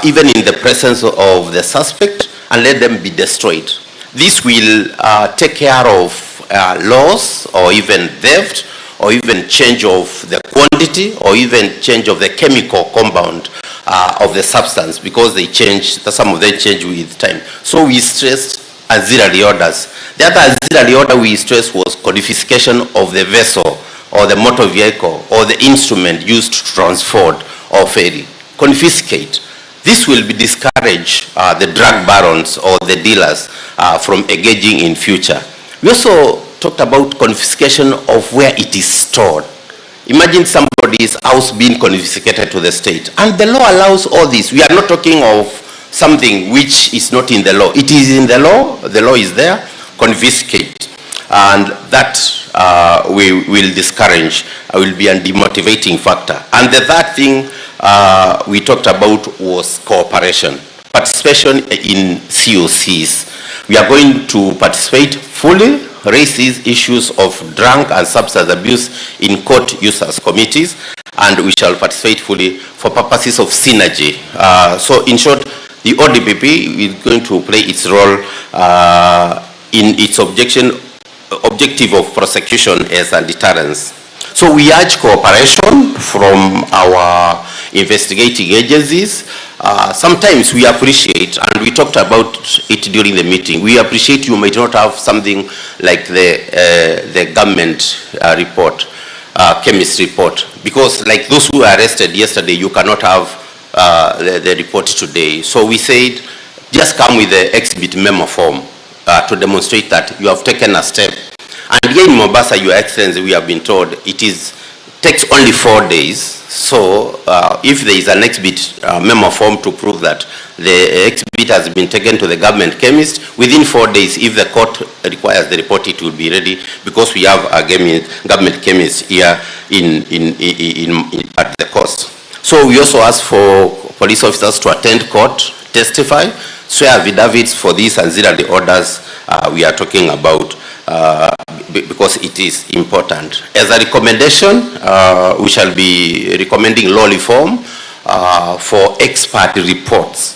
even in the presence of the suspect, and let them be destroyed. This will take care of loss or even theft, or even change of the quantity, or even change of the chemical compound of the substance, because they change, some of them change with time. So we stressed auxiliary orders. The other auxiliary order we stressed was confiscation of the vessel or the motor vehicle or the instrument used to transport or ferry. Confiscate. This will be discourage the drug barons or the dealers from engaging in future. We also talked about confiscation of where it is stored. Imagine somebody's house being confiscated to the state, and the law allows all this. We are not talking of something which is not in the law. It is in the law is there, confiscate. And that we will discourage, will be a demotivating factor. And the third thing we talked about was cooperation, participation in COCs. We are going to participate fully, raise these issues of drug and substance abuse in court users committees, and we shall participate fully for purposes of synergy. So in short, the ODPP is going to play its role in its objective of prosecution as a deterrence. So we urge cooperation from our investigating agencies. Sometimes we appreciate, and we talked about it during the meeting, we appreciate you might not have something like the government report, chemist report, because like those who were arrested yesterday, you cannot have the report today. So we said, just come with the exhibit memo form to demonstrate that you have taken a step. And here in Mombasa, Your Excellency, we have been told it takes only 4 days. So if there is an exhibit memo form to prove that the exhibit has been taken to the government chemist, within 4 days, if the court requires the report, it will be ready, because we have a government chemist here at the coast. So we also ask for police officers to attend court, testify, swear affidavits for these auxiliary orders we are talking about, because it is important. As a recommendation, we shall be recommending law reform for expert reports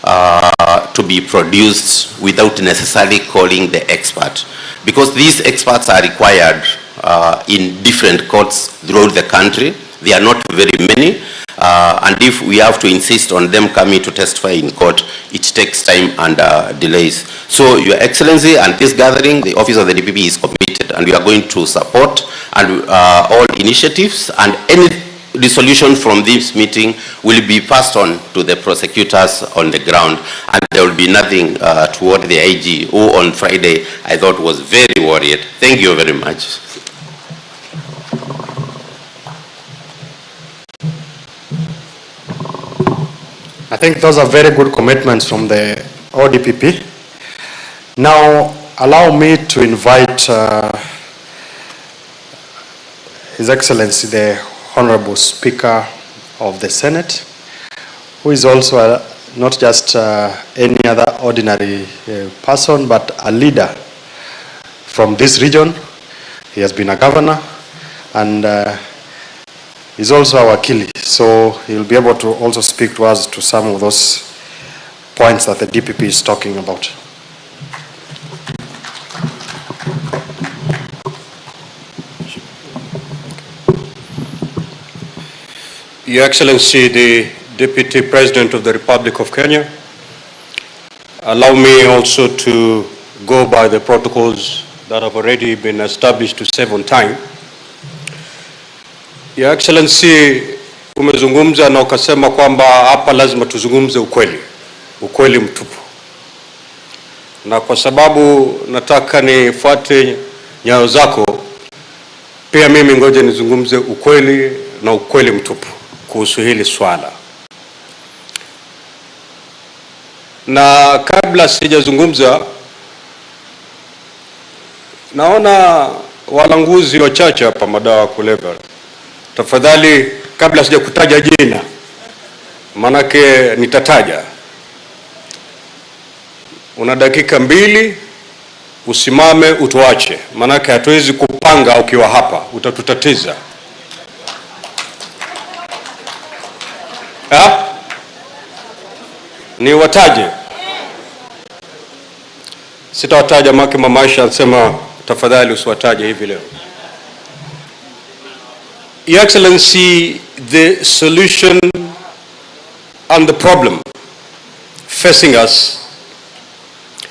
to be produced without necessarily calling the expert, because these experts are required in different courts throughout the country. They are not very many, and if we have to insist on them coming to testify in court, it takes time and delays. So, Your Excellency, and this gathering, the Office of the DPP is committed, and we are going to support and all initiatives, and any resolution from this meeting will be passed on to the prosecutors on the ground, and there will be nothing toward the IG, who on Friday I thought was very worried. Thank you very much. I think those are very good commitments from the ODPP. Now, allow me to invite His Excellency, the Honorable Speaker of the Senate, who is also not just any other ordinary person, but a leader from this region. He has been a governor, and he's also our Wakili, so he'll be able to also speak to us to some of those points that the DPP is talking about. Your Excellency, the Deputy President of the Republic of Kenya, allow me also to go by the protocols that have already been established to save on time. Your Excellency, umezungumza na ukasema kwamba hapa lazima tuzungumze ukweli, ukweli mtupu. Na kwa sababu nataka nifuate nyayo zako, pia mimi ngoja nizungumze ukweli na ukweli mtupu kuhusu hili swala. Na kabla sijazungumza, Naona walanguzi wachache hapa madawa ya kulevya. Tafadhali, kabla sija kutaja jina, manake nitataja. Una dakika 2, usimame utuache, manake hatuwezi kupanga ukiwa hapa, utatutatiza. Ni wataje? Sitawataja maki mama Aisha anasema tafadhali usiwataje hivi leo. Your Excellency, the solution and the problem facing us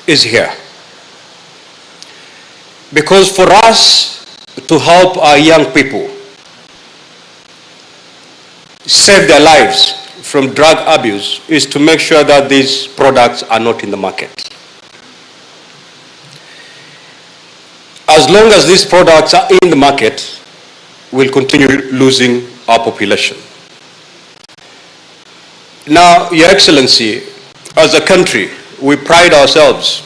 is here. Because for us to help our young people save their lives from drug abuse is to make sure that these products are not in the market. As long as these products are in the market, we'll continue losing our population. Now, Your Excellency, as a country, we pride ourselves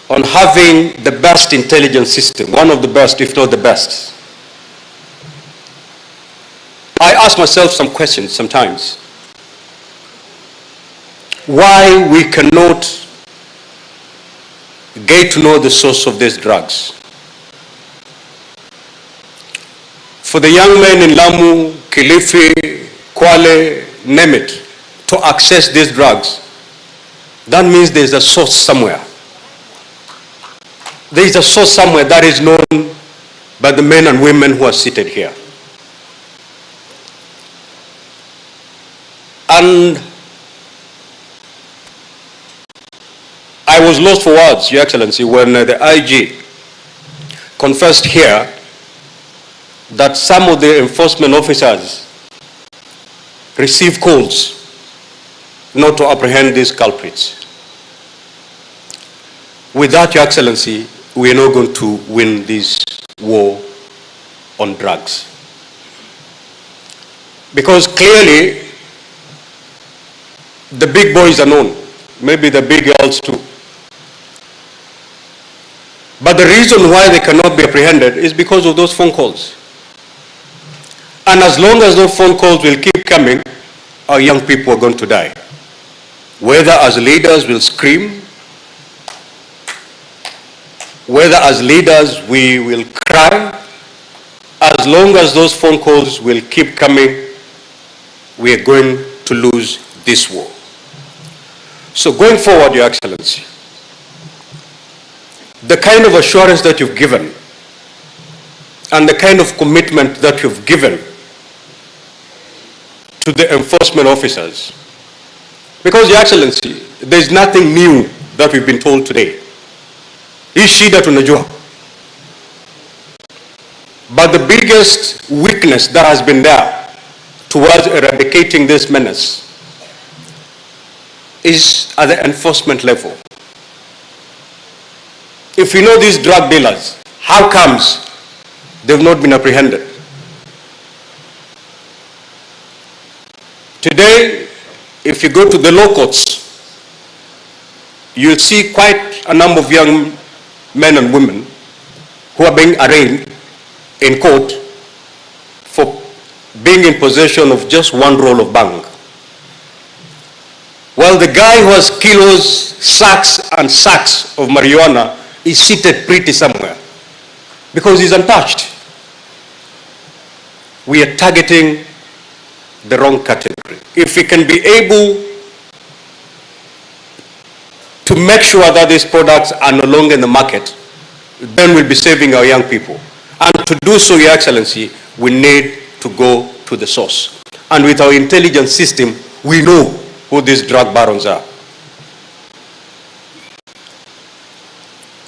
on having the best intelligence system, one of the best, if not the best. I ask myself some questions sometimes. Why we cannot get to know the source of these drugs? For the young men in Lamu, Kilifi, Kwale, name it, to access these drugs, that means there's a source somewhere. There is a source somewhere that is known by the men and women who are seated here. And I was lost for words, Your Excellency, when the IG confessed here that some of the enforcement officers receive calls not to apprehend these culprits. With that, Your Excellency, we are not going to win this war on drugs. Because clearly, the big boys are known, maybe the big girls too. But the reason why they cannot be apprehended is because of those phone calls. And as long as those phone calls will keep coming, our young people are going to die. Whether as leaders we'll scream, whether as leaders we will cry, as long as those phone calls will keep coming, we are going to lose this war. So going forward, Your Excellency, the kind of assurance that you've given and the kind of commitment that you've given to the enforcement officers, because, Your Excellency, there's nothing new that we've been told today. Hii shida tunajua. But the biggest weakness that has been there towards eradicating this menace is at the enforcement level. If you know these drug dealers, how comes they've not been apprehended? Today, if you go to the law courts, you'll see quite a number of young men and women who are being arraigned in court for being in possession of just one roll of bang. While the guy who has kilos, sacks and sacks of marijuana is seated pretty somewhere because he's untouched. We are targeting the wrong category. If we can be able to make sure that these products are no longer in the market, then we'll be saving our young people. And to do so, Your Excellency, we need to go to the source. And with our intelligence system, we know who these drug barons are.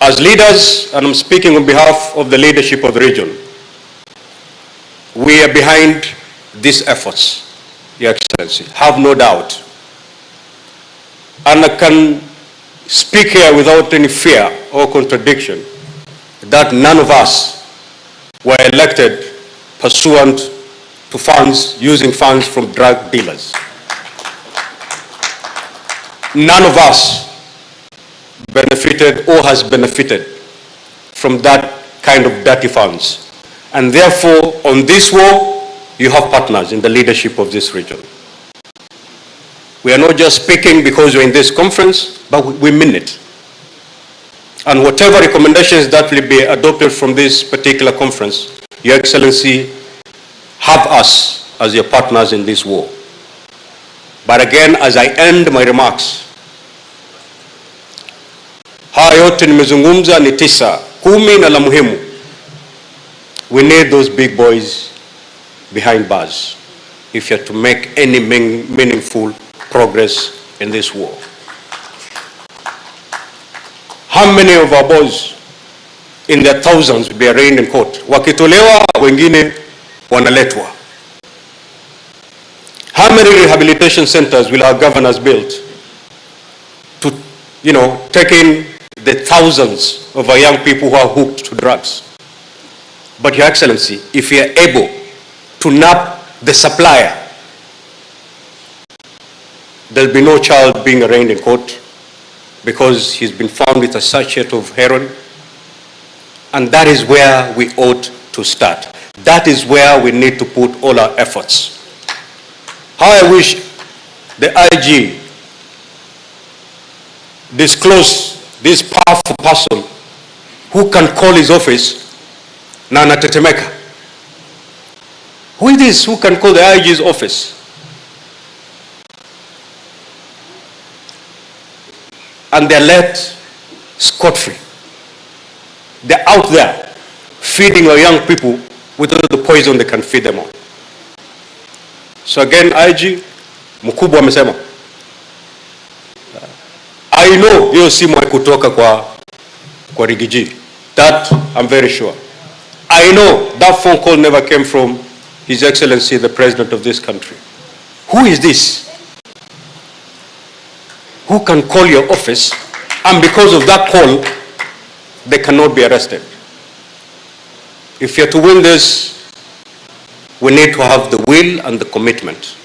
As leaders, and I'm speaking on behalf of the leadership of the region, we are behind these efforts, Your Excellency, have no doubt. And I can speak here without any fear or contradiction that none of us were elected pursuant to funds, using funds from drug dealers. None of us benefited or has benefited from that kind of dirty funds. And therefore, on this war, you have partners in the leadership of this region. We are not just speaking because we're in this conference, but we mean it. And whatever recommendations that will be adopted from this particular conference, Your Excellency, have us as your partners in this war. But again, as I end my remarks, haya yote nimezungumza ni 9, 10 na la muhimu. We need those big boys behind bars if you're to make any meaningful progress in this war. How many of our boys in their thousands will be arraigned in court? Wakitolewa, wengine wanaletwa. How many rehabilitation centers will our governors build to, take in the thousands of our young people who are hooked to drugs? But Your Excellency, if you are able to nab the supplier, there'll be no child being arraigned in court because he's been found with a sachet of heroin. And that is where we ought to start. That is where we need to put all our efforts. How I wish the IG disclose this powerful person who can call his office na anatetemeka. Who is this who can call the IG's office? And they're let scot-free. They're out there feeding our young people with all the poison they can feed them on. So again, IG, mkubwa amesema, I know hiyo simu haikutoka kwa Rigathi. That I'm very sure. I know that phone call never came from His Excellency, the President of this country. Who is this? Who can call your office and because of that call, they cannot be arrested? If you're to win this, we need to have the will and the commitment,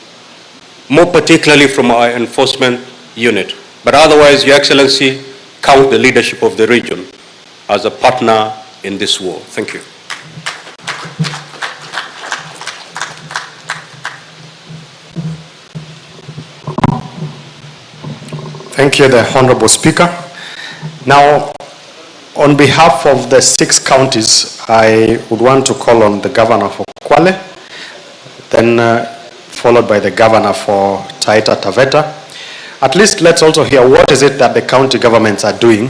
more particularly from our enforcement unit. But otherwise, Your Excellency, count the leadership of the region as a partner in this war. Thank you. Thank you, the Honorable Speaker. Now, on behalf of the 6 counties, I would want to call on the Governor for Kwale, then followed by the Governor for Taita Taveta. At least let's also hear what is it that the county governments are doing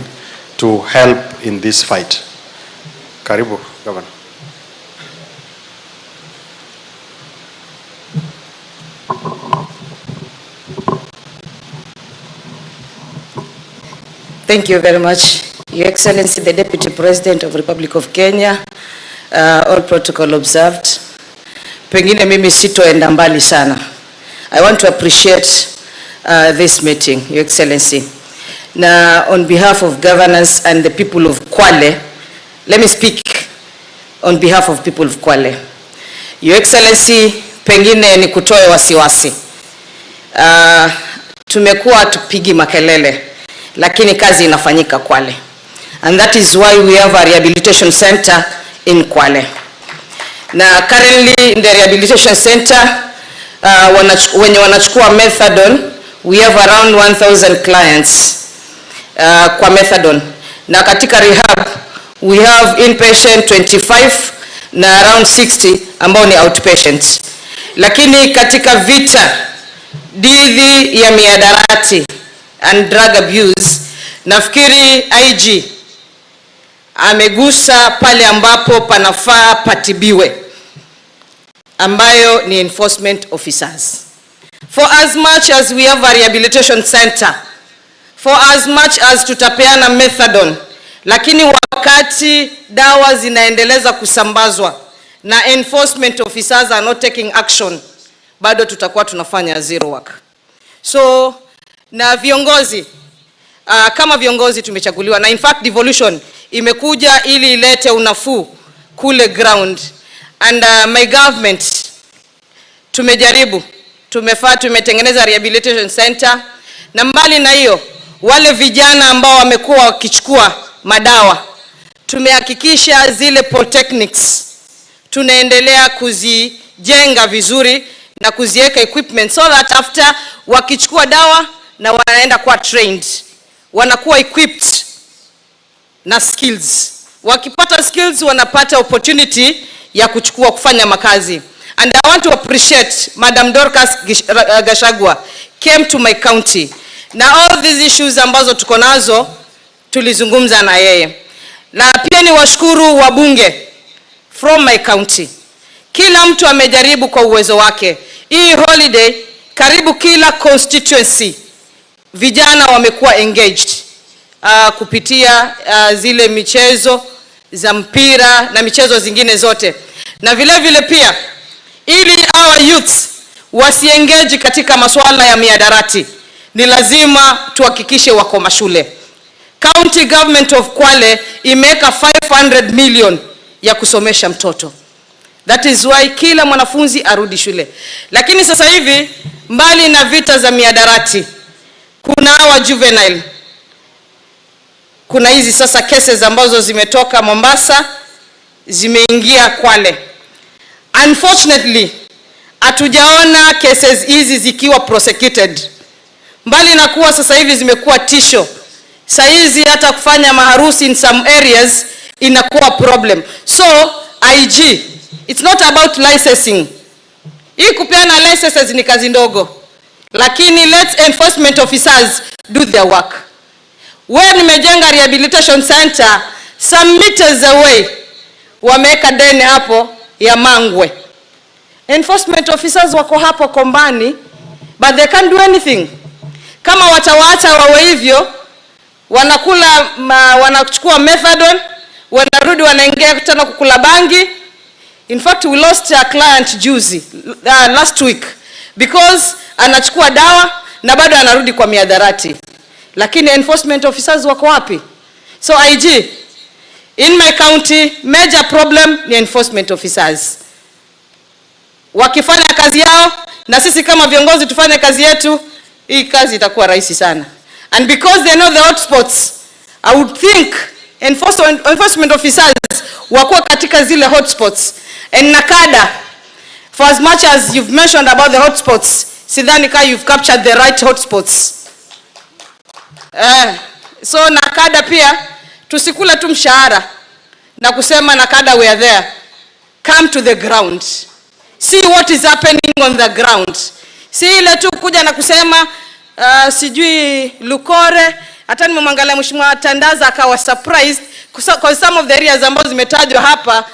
to help in this fight. Karibu, Governor. Thank you very much, Your Excellency, the Deputy President of the Republic of Kenya, all protocol observed. Pengine mimi sitoenda mbali sana. I want to appreciate this meeting, Your Excellency. Now, on behalf of governors and the people of Kwale, let me speak on behalf of people of Kwale. Your Excellency, pengine ni kutoe wasiwasi. Tumekuwa tupigi makelele, lakini kazi inafanyika Kwale. And that is why we have a rehabilitation center in Kwale. Now, currently in the rehabilitation center, wenye wanachukua methadone, we have around 1,000 clients kwa methadone. Na katika rehab, we have inpatient 25 na around 60 ambao ni outpatients. Lakini katika vita dhidi ya mihadarati and drug abuse, nafikiri IG amegusa pale ambapo panafaa patibiwe, ambayo ni enforcement officers. For as much as we have a rehabilitation center, for as much as tutapeana methadone, lakini wakati dawa zinaendeleza kusambazwa na enforcement officers are not taking action, bado tutakuwa tunafanya zero work. So, na viongozi, kama viongozi tumechaguliwa, na in fact devolution imekuja ili ilete unafuu kule ground. And my government, tumejaribu, tumetengeneza rehabilitation center, na mbali na hiyo, wale vijana ambao wamekuwa wakichukua madawa, tumehakikisha zile polytechnics tunaendelea kuzijenga vizuri na kuziweka equipment so that after wakichukua dawa na wanaenda kuwa trained, wanakuwa equipped na skills. Wakipata skills wanapata opportunity ya kufanya makazi. And I want to appreciate Madam Dorcas Gachagua came to my county. Na all these issues ambazo tuko nazo tulizungumza na yeye. Na pia ni washukuru wabunge from my county. Kila mtu amejaribu kwa uwezo wake. Hii holiday karibu kila constituency vijana wamekuwa engaged kupitia zile michezo za mpira na michezo zingine zote. Na vile vile pia ili our youths wasiengage katika masuala ya miadarati, ni lazima tuhakikishe wako mashule. County government of Kwale imeweka 500 million ya kusomesha mtoto. That is why kila mwanafunzi arudi shule. Lakini sasa hivi mbali na vita za miadarati, kuna hawa juvenile. Kuna hizi sasa cases ambazo zimetoka Mombasa zimeingia Kwale. Unfortunately, hatujaona cases hizi zikiwa prosecuted. Mbali na kuwa sasa hivi zimekuwa tisho, sasa hizi hata kufanya maharusi in some areas inakuwa problem. So IG, it's not about licensing. Hii kupeana licenses ni kazi ndogo, lakini let enforcement officers do their work. Where nimejenga rehabilitation center some meters away, wameka deni hapo ya Mangwe. Enforcement officers wako hapo Kombani, but they can't do anything. Kama watawaacha wawe hivyo, wanakula wanachukua methadone, wanarudi wanaingia tena kukula bangi. In fact, we lost a client juzi last week because anachukua dawa na bado anarudi kwa miadarati. Lakini enforcement officers wako wapi? So IG, in my county, major problem ni enforcement officers. Wakifanya kazi yao na sisi kama viongozi tufanye kazi yetu, hii kazi itakuwa rahisi sana. And because they know the hotspots, I would think enforcement officers wako katika zile hotspots. And Nakada, for as much as you've mentioned about the hotspots, sidhani kama you've captured the right hotspots. So Nakada pia tusikule tu mshahara na kusema Nakada we are there. Come to the ground. See what is happening on the ground. Si ile tu kuja na kusema sijui Lukore, hata nimemwangalia mheshimiwa Tandaza akawa surprised because some of the areas ambazo zimetajwa hapa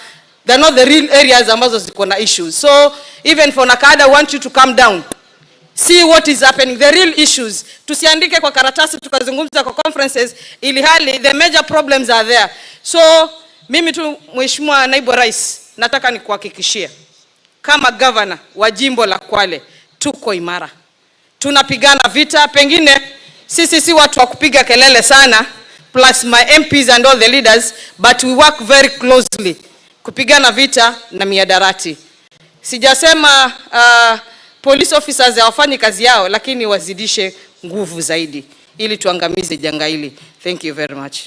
they're not the real areas ambazo ziko na issues. So even for Nakada, I want you to calm down. See what is happening, the real issues. Tusiandike kwa karatasi tukazungumza kwa conferences ili hali the major problems are there. So mimi tu mheshimiwa naibu rais nataka nikuhakikishie kama governor wa jimbo la Kwale tuko imara. Tunapigana vita, pengine sisi si watu wa kupiga kelele sana plus my MPs and all the leaders, but we work very closely kupigana vita na miadarati. Sijasema police officers hawafanyi kazi yao, lakini wazidishe nguvu zaidi ili tuangamize janga hili. Thank you very much.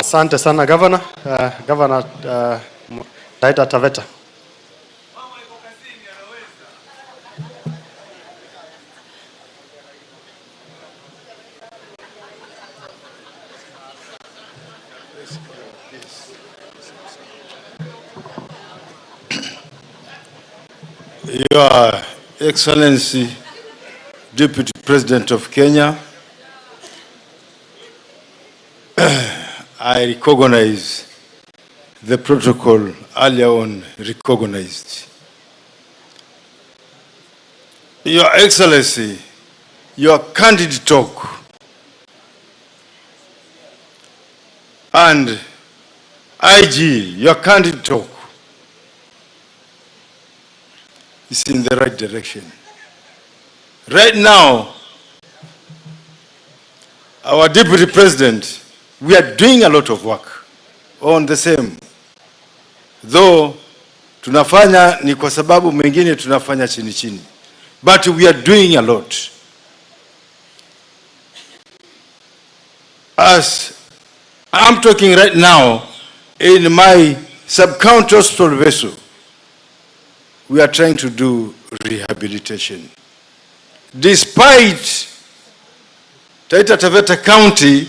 Asante sana Governor. Governor Taita Taveta. Your Excellency, Deputy President of Kenya, I recognize the protocol earlier on recognized. Your Excellency, your candid talk and IG, your candid talk is in the right direction. Right now, our Deputy President, we are doing a lot of work on the same. Though tunafanya ni kwa sababu mengine tunafanya chini chini. But we are doing a lot. as I'm talking right now, in my sub-county hospital vessel, we are trying to do rehabilitation. Despite Taita Taveta County,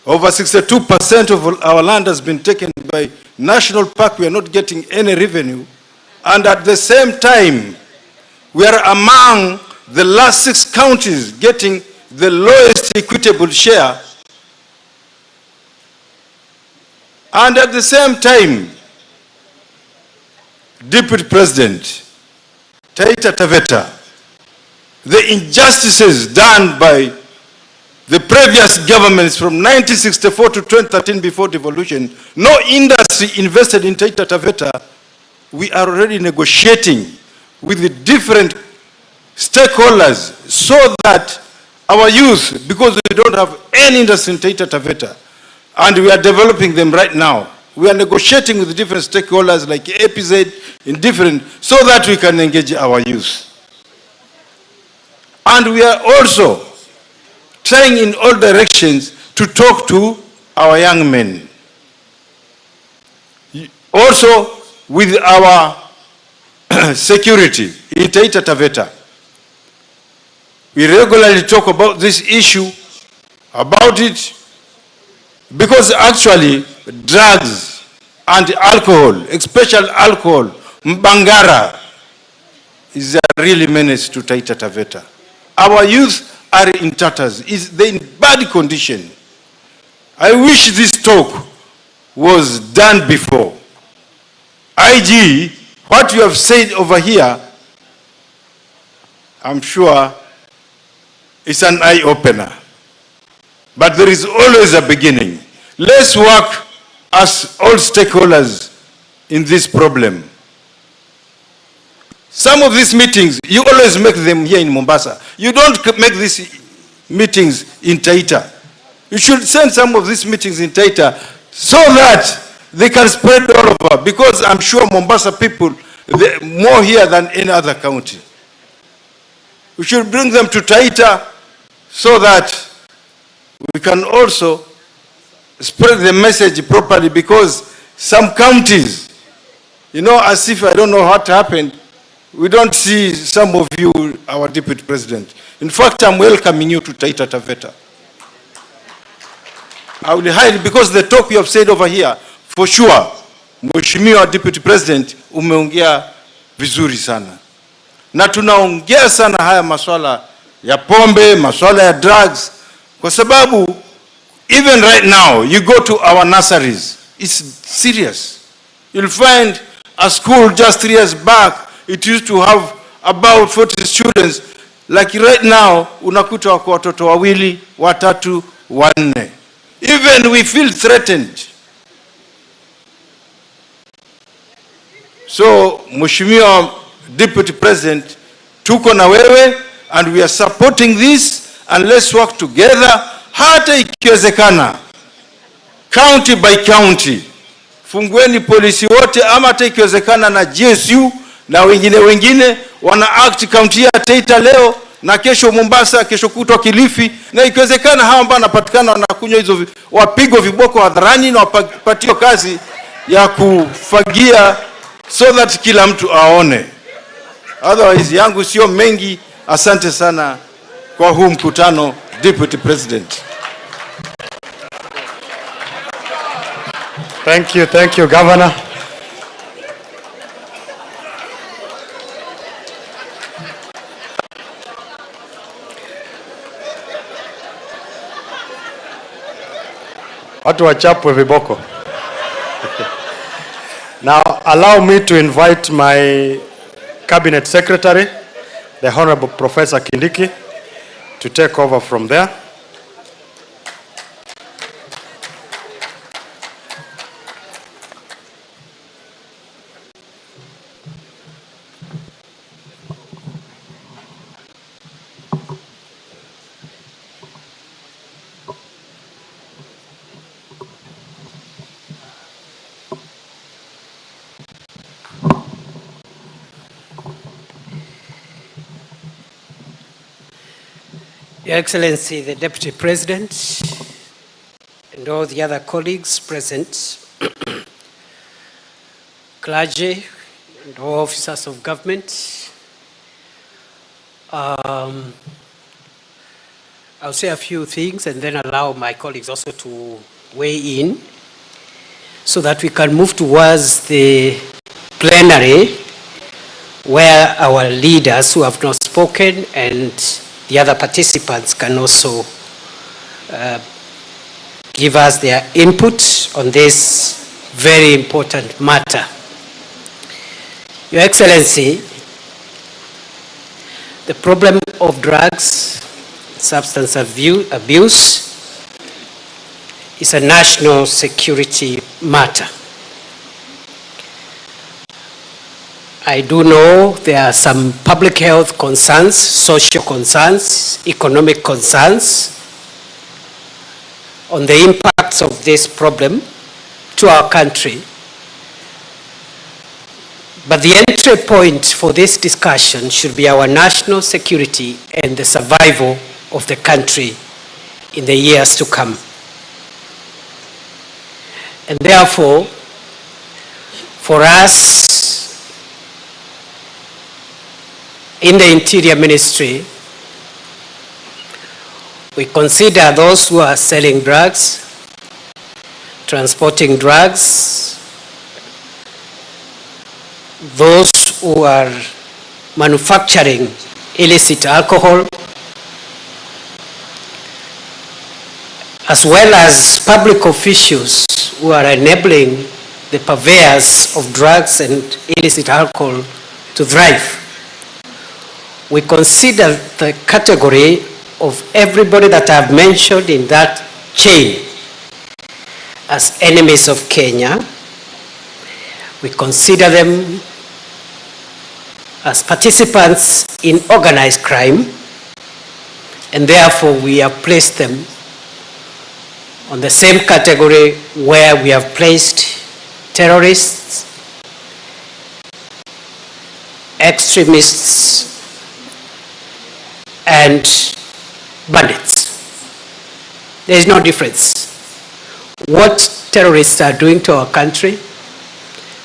over 62% of our land has been taken by national park. We are not getting any revenue. And at the same time, we are among the last 6 counties getting the lowest equitable share. And at the same time, Deputy President, Taita Taveta, the injustices done by the previous governments from 1964 to 2013 before devolution, no industry invested in Taita Taveta. We are already negotiating with the different stakeholders so that our youth, because we don't have any industry in Taita Taveta, and we are developing them right now. We are negotiating with the different stakeholders like APZ in different, so that we can engage our youth. And we are also trying in all directions to talk to our young men. Also with our security in Taita Taveta. We regularly talk about this issue, about it, because actually drugs and alcohol, especially alcohol, mbangara, is a really menace to Taita Taveta. Our youth are in tatters, they're in bad condition. I wish this talk was done before. IG, what you have said over here, I'm sure it's an eye-opener. But there is always a beginning. Let's work as all stakeholders in this problem. Some of these meetings, you always make them here in Mombasa. You don't make these meetings in Taita. You should send some of these meetings in Taita so that they can spread all over, because I'm sure Mombasa people, they're more here than any other county. We should bring them to Taita so that we can also spread the message properly, because some counties, you know, as if I don't know what happened, we don't see some of you, our Deputy President. In fact, I'm welcoming you to Taita Taveta. I will hide, because the talk you have said over here, for sure, Mheshimiwa Deputy President, umeongea vizuri sana. Na tunaongea sana haya maswala ya pombe, maswala ya drugs, kwa sababu even right now, you go to our nurseries, it's serious. You'll find a school just 3 years back, it used to have about 40 students. Like right now, unakuta wako watoto wawili, watatu, wanne. Even we feel threatened. So, Mheshimiwa Deputy President, tuko na wewe, and we are supporting this, and let's work together. Hata ikiwezekana, county by county, fungueni polisi wote, ama hata ikiwezekana na GSU, na wengine wana act county ya Taita leo, na kesho Mombasa, kesho kutwa Kilifi, na ikiwezekana hawa ambao wanapatikana wanakunywa hizo wapigo viboko hadharani, na wapatio kazi ya kufagia, so that kila mtu aone. Otherwise yangu sio mengi. Asante sana kwa huu mkutano, Deputy President. Thank you, Governor. Watu wachapwe viboko. Now, allow me to invite my Cabinet Secretary, the Honorable Professor Kindiki, to take over from there. Your Excellency, the Deputy President, and all the other colleagues present, clergy and all officers of government. I'll say a few things and then allow my colleagues also to weigh in so that we can move towards the plenary where our leaders who have not spoken and the other participants can also give us their input on this very important matter. Your Excellency, the problem of drugs, substance abuse is a national security matter. I do know there are some public health concerns, social concerns, economic concerns on the impacts of this problem to our country. But the entry point for this discussion should be our national security and the survival of the country in the years to come. And therefore, for us in the Interior Ministry, we consider those who are selling drugs, transporting drugs, those who are manufacturing illicit alcohol, as well as public officials who are enabling the purveyors of drugs and illicit alcohol to thrive. We consider the category of everybody that I've mentioned in that chain as enemies of Kenya. We consider them as participants in organized crime, and therefore we have placed them on the same category where we have placed terrorists, extremists, and bandits. There is no difference. What terrorists are doing to our country,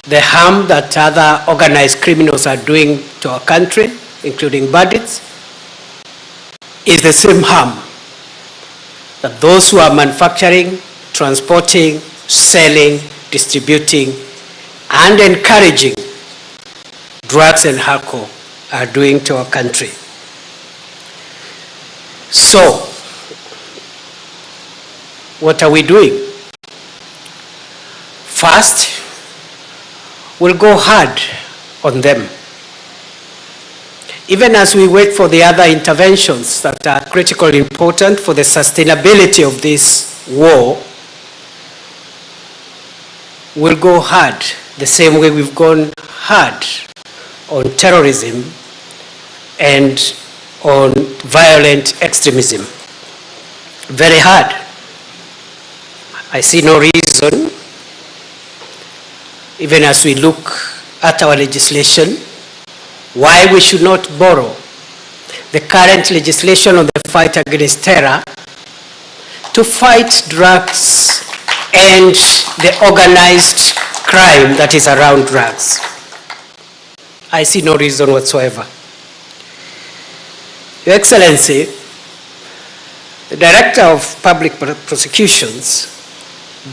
the harm that other organized criminals are doing to our country, including bandits, is the same harm that those who are manufacturing, transporting, selling, distributing, and encouraging drugs and alcohol are doing to our country. So, what are we doing? First, we'll go hard on them. Even as we wait for the other interventions that are critically important for the sustainability of this war, we'll go hard the same way we've gone hard on terrorism and on violent extremism. Very hard. I see no reason, even as we look at our legislation, why we should not borrow the current legislation on the fight against terror to fight drugs and the organized crime that is around drugs. I see no reason whatsoever. Your Excellency, the Director of Public Prosecutions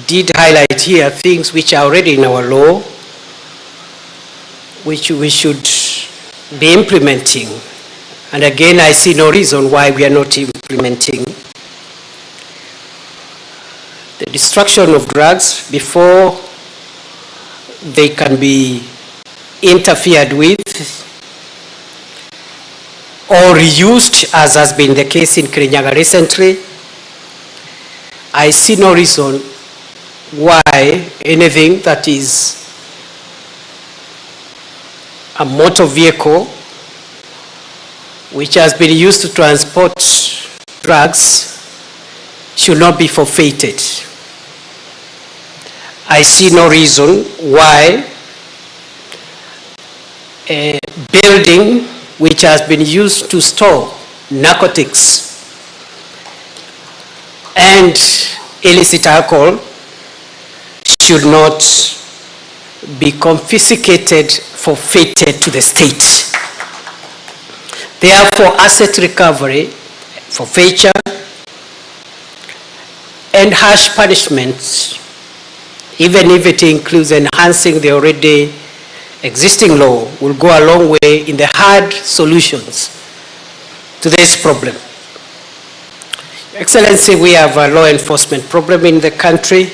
did highlight here things which are already in our law, which we should be implementing. And again, I see no reason why we are not implementing. The destruction of drugs before they can be interfered with or reused, as has been the case in Kirinyaga recently, I see no reason why anything that is a motor vehicle which has been used to transport drugs should not be forfeited. I see no reason why a building which has been used to store narcotics and illicit alcohol should not be confiscated, forfeited to the state. Therefore, asset recovery, forfeiture, and harsh punishments, even if it includes enhancing the already existing law, will go a long way in the hard solutions to this problem. Excellency, we have a law enforcement problem in the country.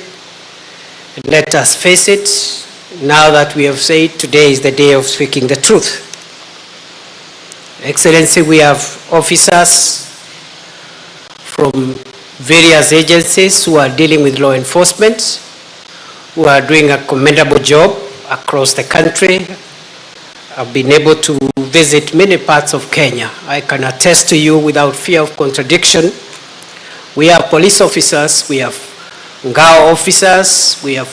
Let us face it. Now that we have said today is the day of speaking the truth. Excellency, we have officers from various agencies who are dealing with law enforcement, who are doing a commendable job across the country. I've been able to visit many parts of Kenya. I can attest to you without fear of contradiction. We have police officers, we have Ngao officers, we have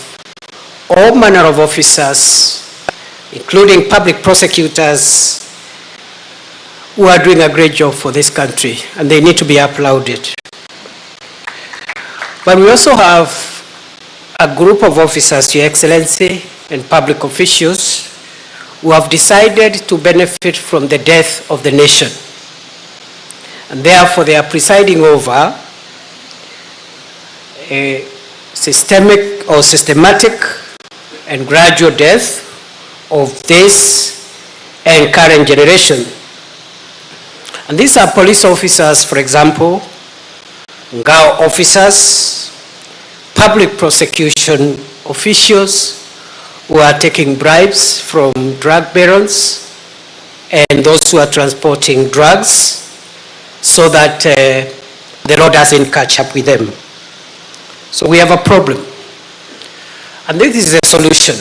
all manner of officers, including public prosecutors, who are doing a great job for this country, and they need to be applauded. But we also have a group of officers, Your Excellency, and public officials who have decided to benefit from the death of the nation. And therefore, they are presiding over a systematic and gradual death of this and current generation. And these are police officers, for example, Ngao officers, public prosecution officials who are taking bribes from drug barons and those who are transporting drugs so that the law doesn't catch up with them. So we have a problem. And this is the solution.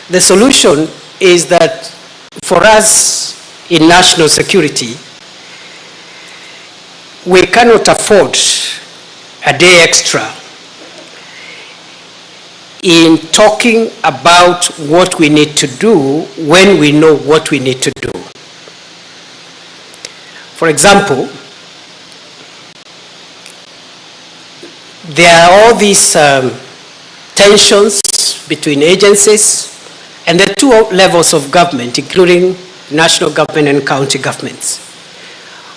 The solution is that for us in national security, we cannot afford a day extra in talking about what we need to do when we know what we need to do. For example, there are all these tensions between agencies and the two levels of government, including national government and county governments.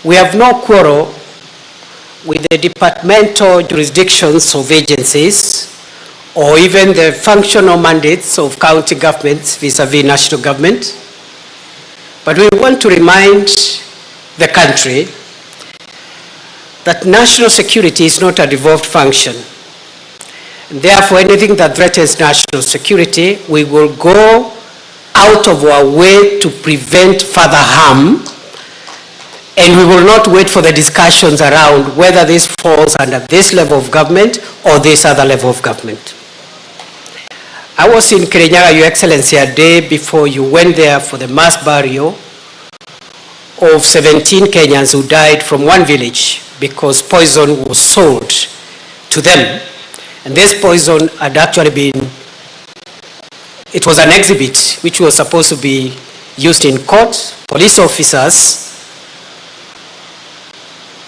We have no quarrel with the departmental jurisdictions of agencies or even the functional mandates of county governments vis-a-vis national government. But we want to remind the country that national security is not a devolved function. And therefore, anything that threatens national security, we will go out of our way to prevent further harm, and we will not wait for the discussions around whether this falls under this level of government or this other level of government. I was in Kirinyaga, Your Excellency, a day before you went there for the mass burial of 17 Kenyans who died from one village because poison was sold to them. And this poison had actually been, it was an exhibit which was supposed to be used in court. Police officers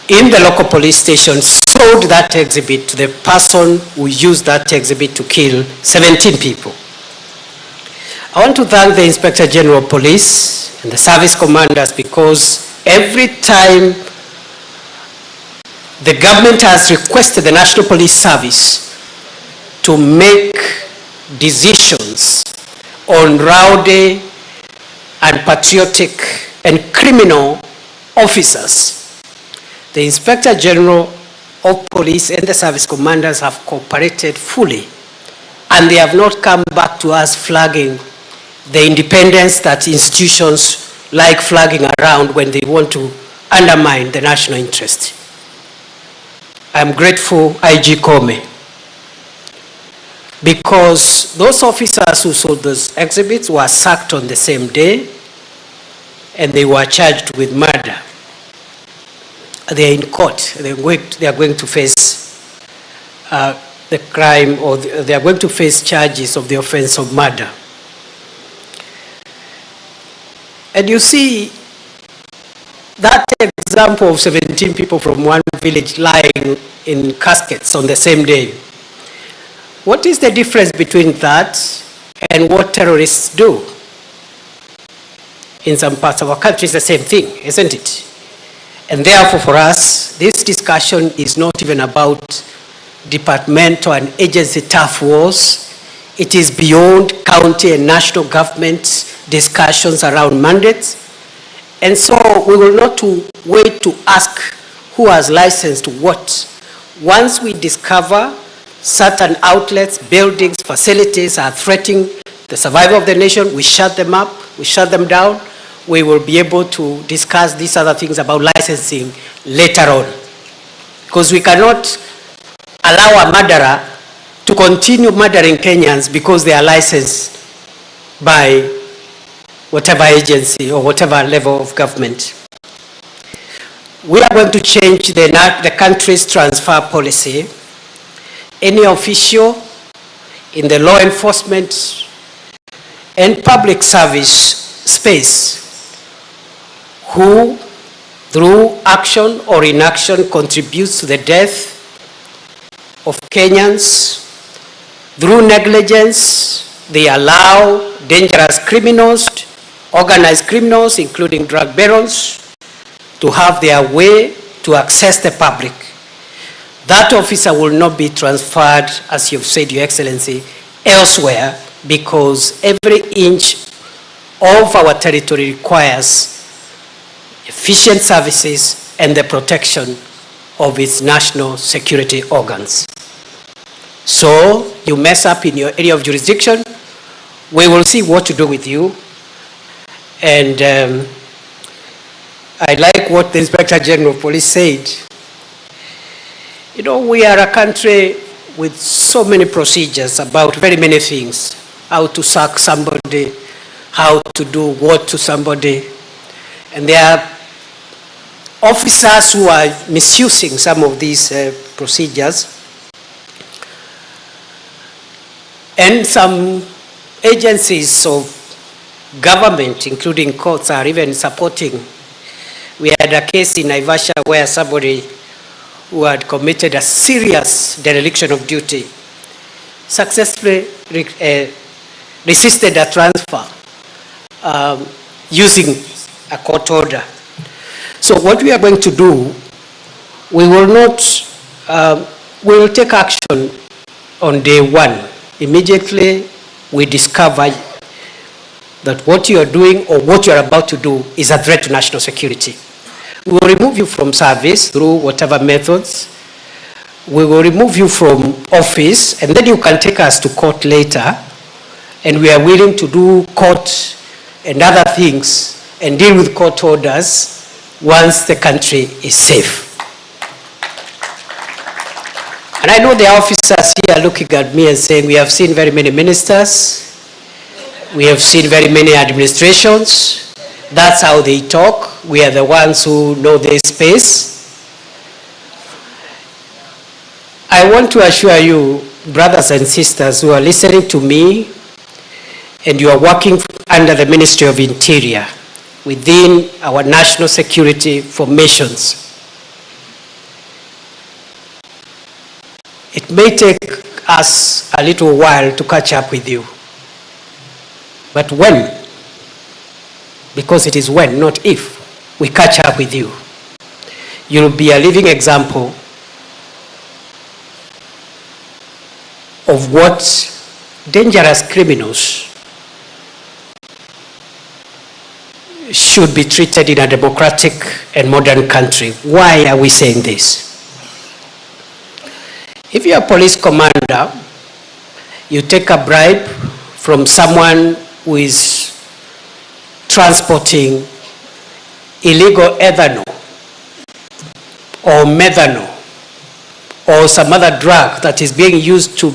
in the local police station sold that exhibit to the person who used that exhibit to kill 17 people. I want to thank the Inspector General of Police and the service commanders, because every time the government has requested the National Police Service to make decisions on rowdy and patriotic and criminal officers, the Inspector General of Police and the service commanders have cooperated fully, and they have not come back to us flagging the independence that institutions like flagging around when they want to undermine the national interest. I'm grateful, IG Kome, because those officers who sold those exhibits were sacked on the same day and they were charged with murder. They are in court. They are going to face the crime, or they are going to face charges of the offense of murder. And you see, that example of 17 people from one village lying in caskets on the same day. What is the difference between that and what terrorists do? In some parts of our country, it's the same thing, isn't it? And therefore, for us, this discussion is not even about departmental and agency tough wars. It is beyond county and national government discussions around mandates. And so we will not wait to ask who has licensed what. Once we discover certain outlets, buildings, facilities are threatening the survival of the nation, we shut them up, we shut them down. We will be able to discuss these other things about licensing later on. Because we cannot allow a murderer to continue murdering Kenyans because they are licensed by whatever agency or whatever level of government. We are going to change the country's transfer policy. Any official in the law enforcement and public service space who, through action or inaction, contributes to the death of Kenyans, through negligence, they allow dangerous criminals, organized criminals, including drug barons, to have their way to access the public. That officer will not be transferred, as you've said, Your Excellency, elsewhere, because every inch of our territory requires efficient services and the protection of its national security organs. So you mess up in your area of jurisdiction, we will see what to do with you. And I like what the Inspector General of Police said. You know, we are a country with so many procedures about very many things. How to sack somebody, how to do what to somebody. And there are officers who are misusing some of these procedures. And some agencies of government, including courts, are even supporting. We had a case in Naivasha where somebody who had committed a serious dereliction of duty successfully resisted a transfer using a court order. So what we are going to do, we will not, we will take action on day one. Immediately we discover that what you are doing or what you are about to do is a threat to national security. We will remove you from service through whatever methods. We will remove you from office, and then you can take us to court later, and we are willing to do court and other things and deal with court orders once the country is safe. And I know the officers here are looking at me and saying, we have seen very many ministers, we have seen very many administrations. That's how they talk. We are the ones who know this space. I want to assure you, brothers and sisters who are listening to me, and you are working under the Ministry of Interior within our national security formations. It may take us a little while to catch up with you. But when, because it is when, not if, we catch up with you, you'll be a living example of what dangerous criminals should be treated in a democratic and modern country. Why are we saying this? If you're a police commander, you take a bribe from someone who is transporting illegal ethanol or methanol or some other drug that is being used to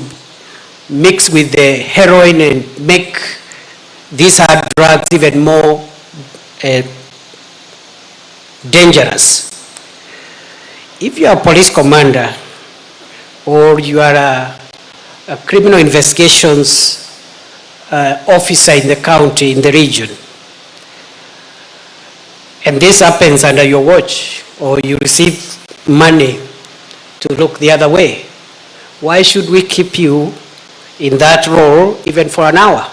mix with the heroin and make these hard drugs even more dangerous. If you are a police commander or you are a criminal investigations officer in the county, in the region, and this happens under your watch, or you receive money to look the other way, why should we keep you in that role even for an hour?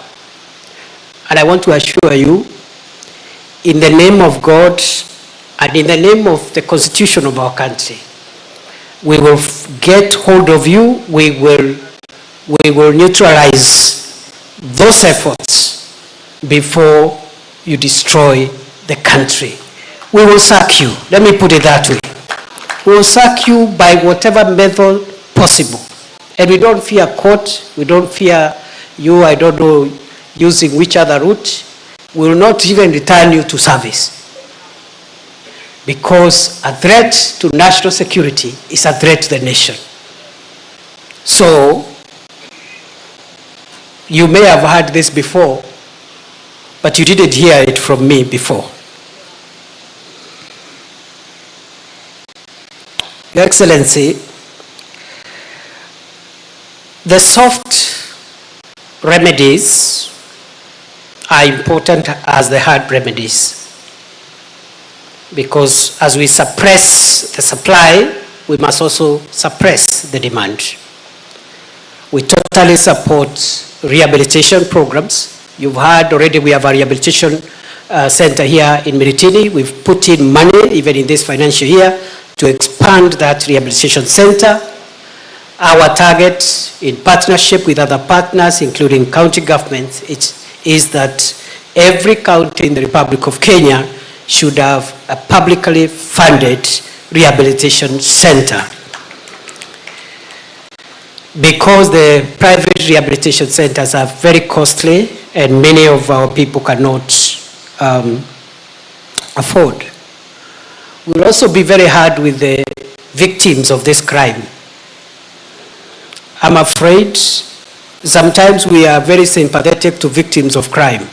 And I want to assure you, in the name of God and in the name of the Constitution of our country, we will get hold of you. We will neutralize those efforts before you destroy the country. We will sack you. Let me put it that way. We will sack you by whatever method possible. And we don't fear court. We don't fear you, I don't know, using which other route. We will not even return you to service. Because a threat to national security is a threat to the nation. So, you may have heard this before, but you didn't hear it from me before. Your Excellency, the soft remedies are important as the hard remedies, because as we suppress the supply, we must also suppress the demand. We totally support rehabilitation programs. You've heard already we have a rehabilitation center here in Miritini. We've put in money, even in this financial year, to expand that rehabilitation center. Our target, in partnership with other partners, including county governments, is that every county in the Republic of Kenya should have a publicly funded rehabilitation center. Because the private rehabilitation centers are very costly and many of our people cannot afford. We'll also be very hard with the victims of this crime. I'm afraid sometimes we are very sympathetic to victims of crime.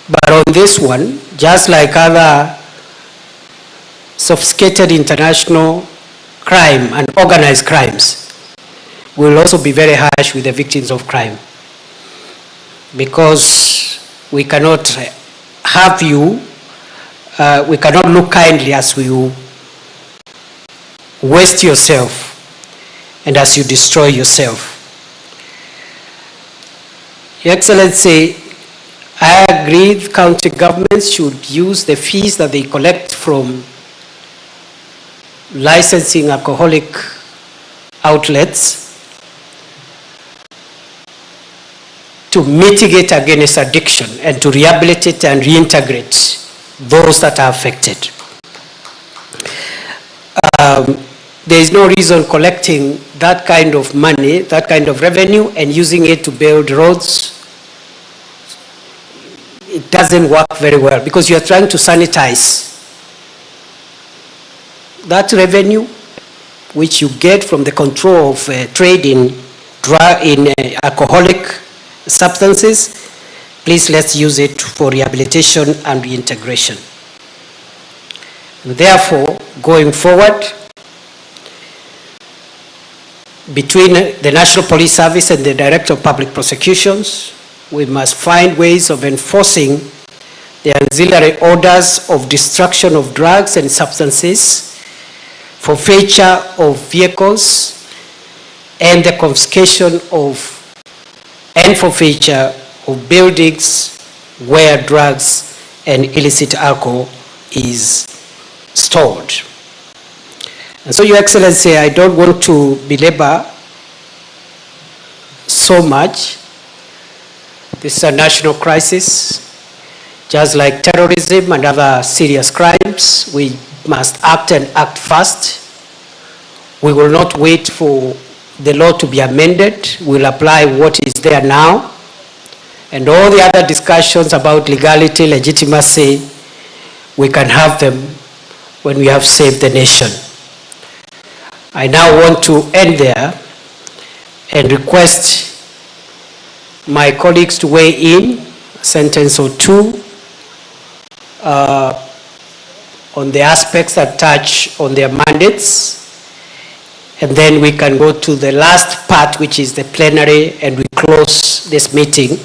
But on this one, just like other sophisticated international crime and organized crimes, we'll also be very harsh with the victims of crime. Because we cannot have you, we cannot look kindly as you waste yourself and as you destroy yourself. Your Excellency, I agree county governments should use the fees that they collect from licensing alcoholic outlets to mitigate against addiction and to rehabilitate and reintegrate those that are affected. There is no reason collecting that kind of money, that kind of revenue, and using it to build roads. It doesn't work very well because you are trying to sanitize that revenue which you get from the control of trade in alcoholic substances. Please, let's use it for rehabilitation and reintegration. Therefore, going forward, between the National Police Service and the Director of Public Prosecutions, we must find ways of enforcing the auxiliary orders of destruction of drugs and substances, forfeiture of vehicles, and the confiscation of and forfeiture of buildings where drugs and illicit alcohol is stored. And so, Your Excellency, I don't want to belabor so much. This is a national crisis. Just like terrorism and other serious crimes, we must act and act fast. We will not wait for the law to be amended. We'll apply what is there now. And all the other discussions about legality, legitimacy, we can have them when we have saved the nation. I now want to end there and request my colleagues to weigh in a sentence or two on the aspects that touch on their mandates. And then we can go to the last part, which is the plenary, and we close this meeting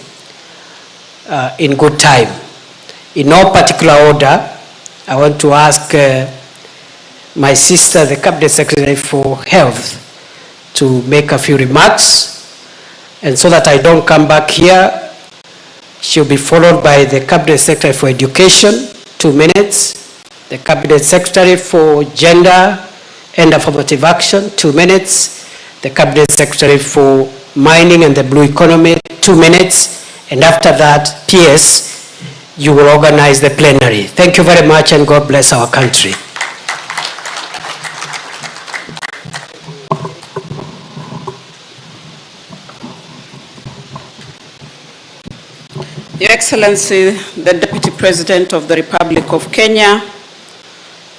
in good time. In no particular order, I want to ask my sister, the Cabinet Secretary for Health, to make a few remarks. And so that I don't come back here, she'll be followed by the Cabinet Secretary for Education, 2 minutes. The Cabinet Secretary for Gender and Affirmative Action, 2 minutes. The Cabinet Secretary for Mining and the Blue Economy, 2 minutes. And after that, PS, you will organize the plenary. Thank you very much, and God bless our country. Your Excellency, the Deputy President of the Republic of Kenya,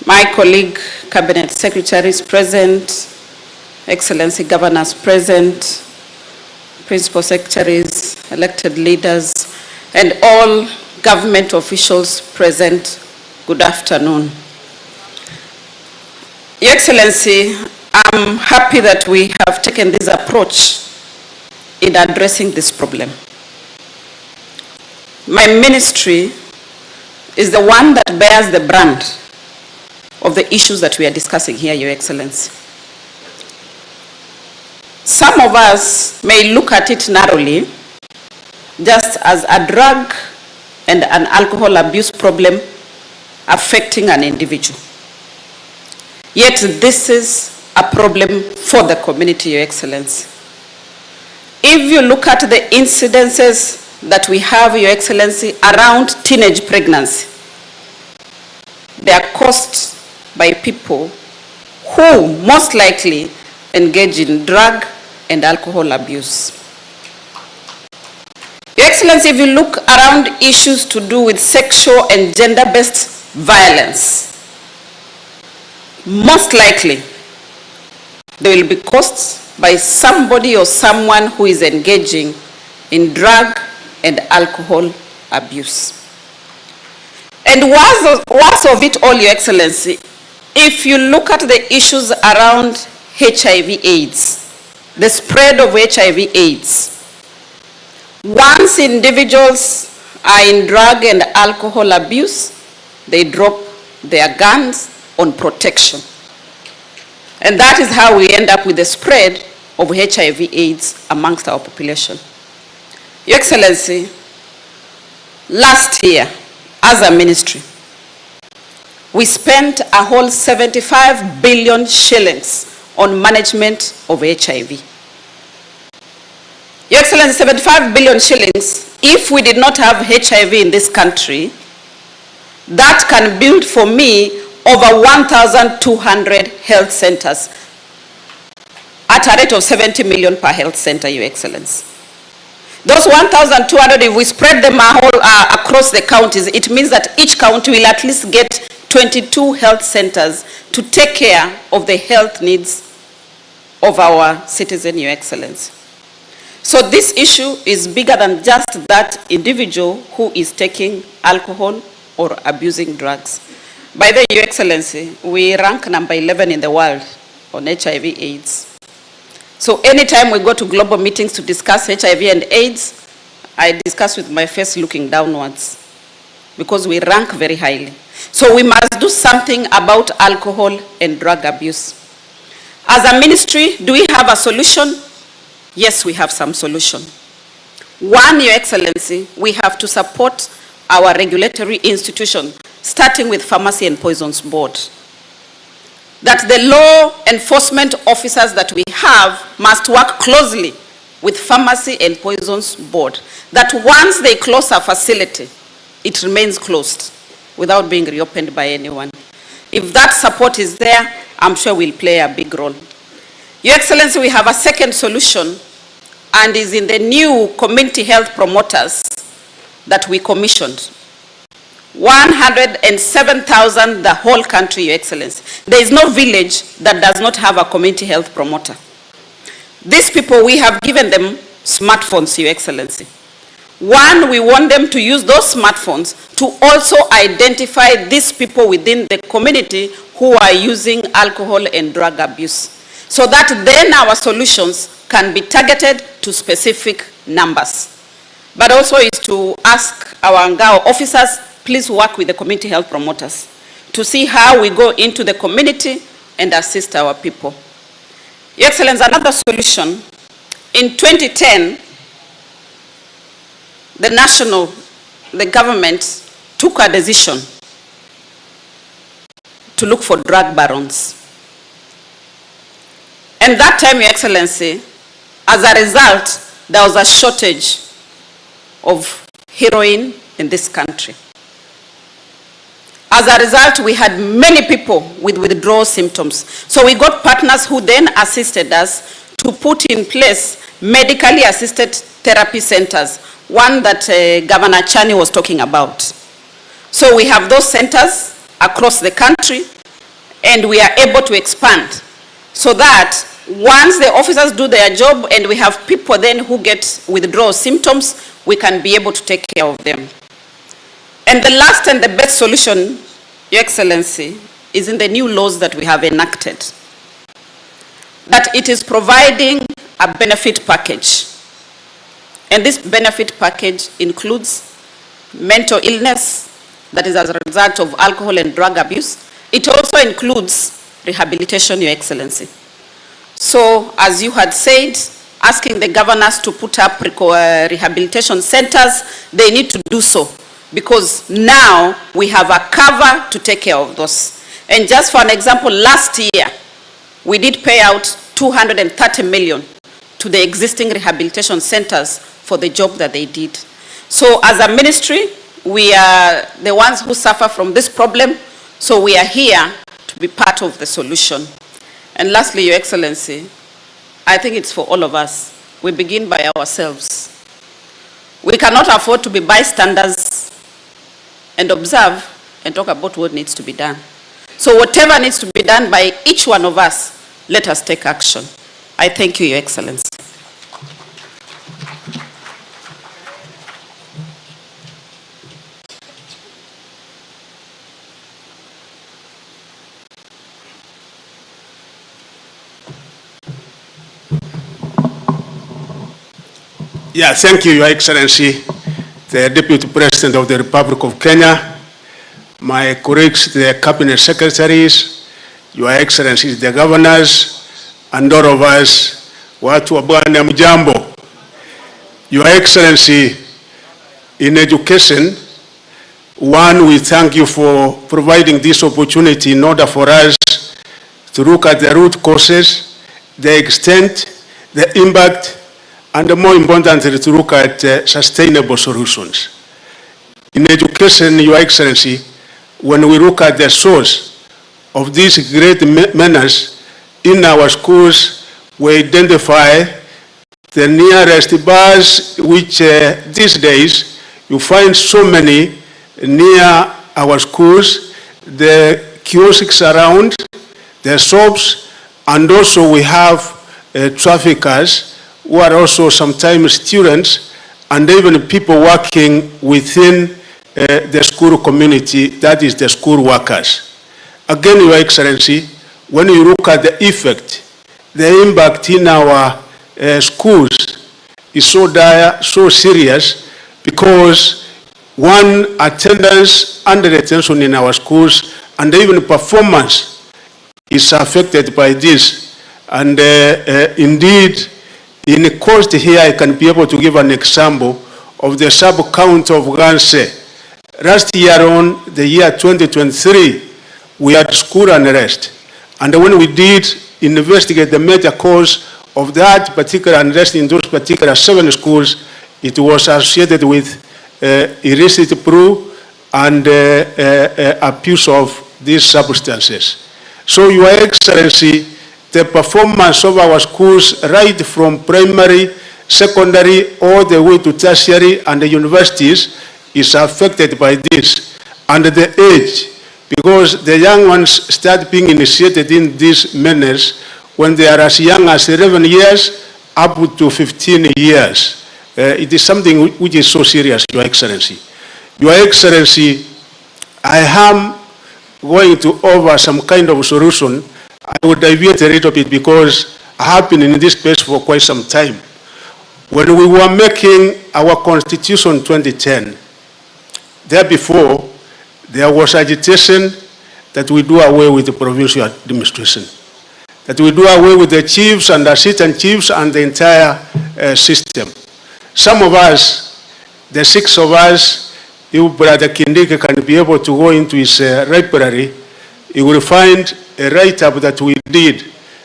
my colleague, Cabinet Secretaries present, Excellency Governors present, Principal Secretaries, elected leaders, and all government officials present, good afternoon. Your Excellency, I'm happy that we have taken this approach in addressing this problem. My ministry is the one that bears the brunt of the issues that we are discussing here, Your Excellency. Some of us may look at it narrowly, just as a drug and an alcohol abuse problem affecting an individual. Yet this is a problem for the community, Your Excellency. If you look at the incidences that we have, Your Excellency, around teenage pregnancy, they are caused by people who most likely engage in drug and alcohol abuse. Your Excellency, if you look around issues to do with sexual and gender-based violence, most likely they will be caused by somebody or someone who is engaging in drug and alcohol abuse. And worst of it all, Your Excellency, if you look at the issues around HIV/AIDS, the spread of HIV/AIDS, once individuals are in drug and alcohol abuse, they drop their guns on protection. And that is how we end up with the spread of HIV/AIDS amongst our population. Your Excellency, last year, as a ministry, we spent a whole 75 billion shillings on management of HIV. Your Excellency, 75 billion shillings, if we did not have HIV in this country, that can build for me over 1,200 health centers at a rate of 70 million per health center, Your Excellency. Those 1,200, if we spread them across the counties, it means that each county will at least get 22 health centers to take care of the health needs of our citizens, Your Excellency. So this issue is bigger than just that individual who is taking alcohol or abusing drugs. By the way, Your Excellency, we rank number 11 in the world on HIV/AIDS. So anytime we go to global meetings to discuss HIV and AIDS, I discuss with my face looking downwards because we rank very highly. So we must do something about alcohol and drug abuse. As a ministry, do we have a solution? Yes, we have some solution. One, Your Excellency, we have to support our regulatory institution, starting with Pharmacy and Poisons Board. That the law enforcement officers that we have must work closely with Pharmacy and Poisons Board. That once they close a facility, it remains closed without being reopened by anyone. If that support is there, I'm sure we'll play a big role. Your Excellency, we have a second solution, and is in the new community health promoters that we commissioned. 107,000 the whole country, Your Excellency. There is no village that does not have a community health promoter. These people, we have given them smartphones, Your Excellency. One, we want them to use those smartphones to also identify these people within the community who are using alcohol and drug abuse, so that then our solutions can be targeted to specific numbers. But also is to ask our Ngao officers, please work with the community health promoters to see how we go into the community and assist our people. Your Excellency, another solution, in 2010, the government took a decision to look for drug barons. And that time, Your Excellency, as a result, there was a shortage of heroin in this country. As a result, we had many people with withdrawal symptoms. So we got partners who then assisted us to put in place medically assisted therapy centers, one that Governor Chani was talking about. So we have those centers across the country, and we are able to expand so that once the officers do their job and we have people then who get withdrawal symptoms, we can be able to take care of them. And the last and the best solution, Your Excellency, is in the new laws that we have enacted. That it is providing a benefit package. And this benefit package includes mental illness, that is as a result of alcohol and drug abuse. It also includes rehabilitation, Your Excellency. So, as you had said, asking the governors to put up rehabilitation centers, they need to do so, because now we have a cover to take care of those. And just for an example, last year, we did pay out 230 million to the existing rehabilitation centers for the job that they did. So as a ministry, we are the ones who suffer from this problem, so we are here to be part of the solution. And lastly, Your Excellency, I think it's for all of us. We begin by ourselves. We cannot afford to be bystanders and observe and talk about what needs to be done. So whatever needs to be done by each one of us, let us take action. I thank you, Your Excellency. Yeah, thank you, Your Excellency, the Deputy President of the Republic of Kenya, my colleagues, the Cabinet Secretaries, Your Excellencies, the Governors, and all of us, watu wa Bwana mjambo. Your Excellency, in education, one, we thank you for providing this opportunity in order for us to look at the root causes, the extent, the impact, and more importantly, to look at sustainable solutions. In education, Your Excellency, when we look at the source of this great menace in our schools, we identify the nearest bars, which these days you find so many near our schools, the kiosks around, the shops, and also we have traffickers who are also sometimes students and even people working within the school community, that is the school workers. Again, Your Excellency, when you look at the effect, the impact in our schools is so dire, so serious, because one, attendance and retention in our schools and even performance is affected by this. And indeed, in the coast here, I can be able to give an example of the sub-count of Ganse. Last year on, the year 2023, we had school unrest. And when we did investigate the major cause of that particular unrest in those particular 7 schools, it was associated with illicit brew and abuse of these substances. So, Your Excellency, the performance of our schools right from primary, secondary, all the way to tertiary and the universities is affected by this. And the age, because the young ones start being initiated in this menace when they are as young as 11 years up to 15 years. It is something which is so serious, Your Excellency. Your Excellency, I am going to offer some kind of solution. I would deviate a little bit because I have been in this space for quite some time. When we were making our Constitution 2010, there before, there was agitation that we do away with the provincial administration, that we do away with the chiefs and assistant chiefs and the entire system. Some of us, the 6 of us, if Brother Kindiki can be able to go into his library, he will find a write-up that we did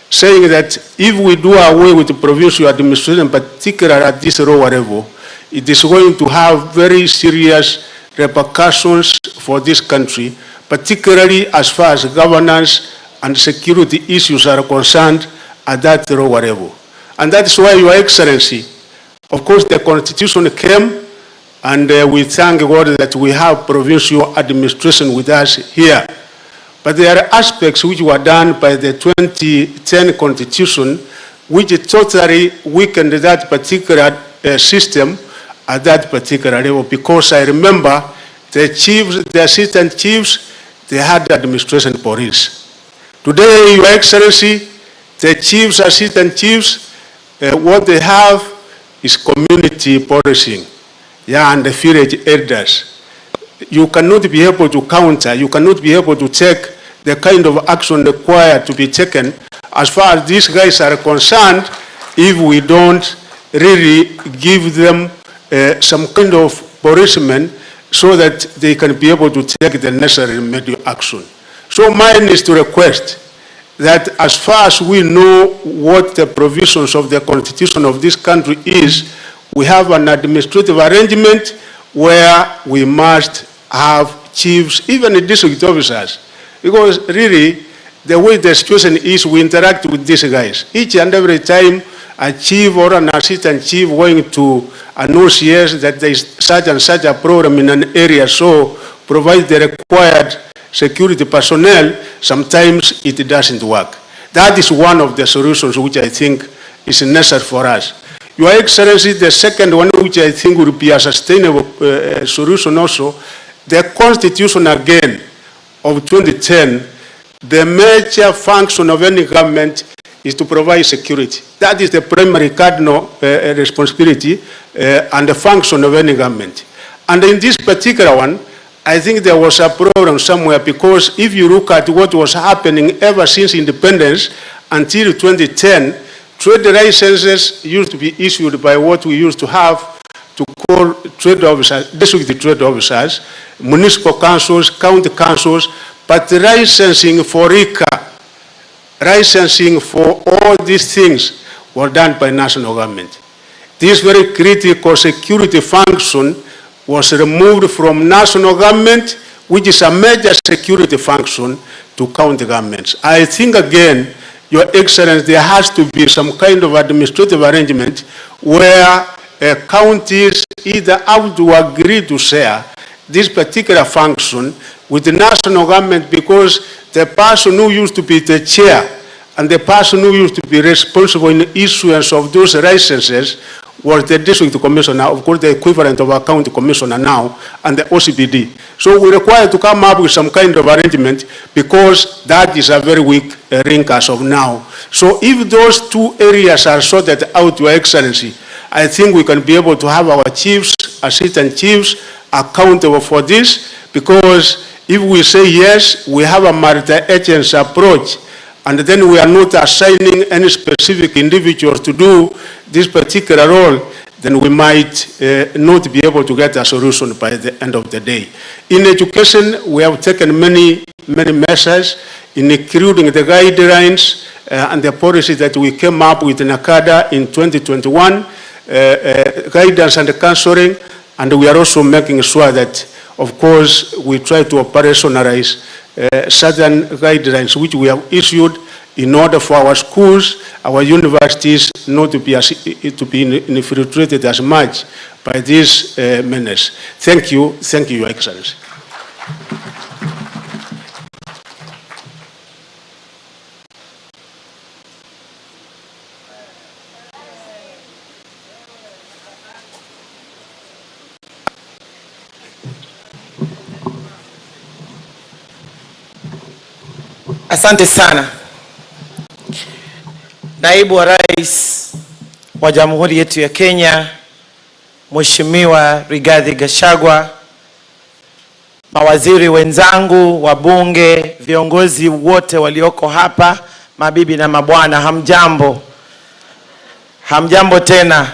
saying that if we do away with the provincial administration, particularly at this lower level, it is going to have very serious repercussions for this country, particularly as far as governance and security issues are concerned at that lower level. And that's why, Your Excellency, of course, the Constitution came, and we thank God that we have provincial administration with us here. But there are aspects which were done by the 2010 Constitution which totally weakened that particular system at that particular level, because I remember the chiefs, the assistant chiefs, they had administration police. Today, Your Excellency, the chiefs, assistant chiefs, what they have is community policing, and the village elders. You cannot be able to counter, you cannot be able to take the kind of action required to be taken as far as these guys are concerned if we don't really give them some kind of policemen so that they can be able to take the necessary remedial action. So mine is to request that as far as we know what the provisions of the Constitution of this country is, we have an administrative arrangement where we must have chiefs, even district officers, because really the way the situation is, we interact with these guys. Each and every time a chief or an assistant chief going to announce that there is such and such a program in an area, so provide the required security personnel, sometimes it doesn't work. That is one of the solutions which I think is necessary for us. Your Excellency, the second one which I think will be a sustainable solution also, the Constitution again of 2010, the major function of any government is to provide security. That is the primary cardinal responsibility and the function of any government. And in this particular one, I think there was a problem somewhere, because if you look at what was happening ever since independence until 2010, trade licenses used to be issued by what we used to have to call trade officers, district trade officers, municipal councils, county councils, but licensing for RICA, licensing for all these things were done by national government. This very critical security function was removed from national government, which is a major security function, to county governments. I think again, Your Excellency, there has to be some kind of administrative arrangement where counties either have to agree to share this particular function with the national government, because the person who used to be the chair and the person who used to be responsible in the issuance of those licenses was the district commissioner, of course the equivalent of a county commissioner now, and the OCPD. So we require to come up with some kind of arrangement, because that is a very weak link as of now. So if those two areas are sorted out, Your Excellency, I think we can be able to have our chiefs, assistant chiefs accountable for this, because if we say yes, we have a multi-agency approach, and then we are not assigning any specific individuals to do this particular role, then we might not be able to get a solution by the end of the day. In education, we have taken many measures, including the guidelines and the policy that we came up with in NACADA in 2021, guidance and counseling, and we are also making sure that, of course, we try to operationalize certain guidelines which we have issued in order for our schools, our universities not to be infiltrated as much by this menace. Thank you, Your Excellency. Asante sana. Naibu wa Rais wa Jamhuri yetu ya Kenya, Mheshimiwa Rigathi Gachagua, mawaziri wenzangu, wabunge, viongozi wote walioko hapa, mabibi na mabwana, hamjambo. Hamjambo tena.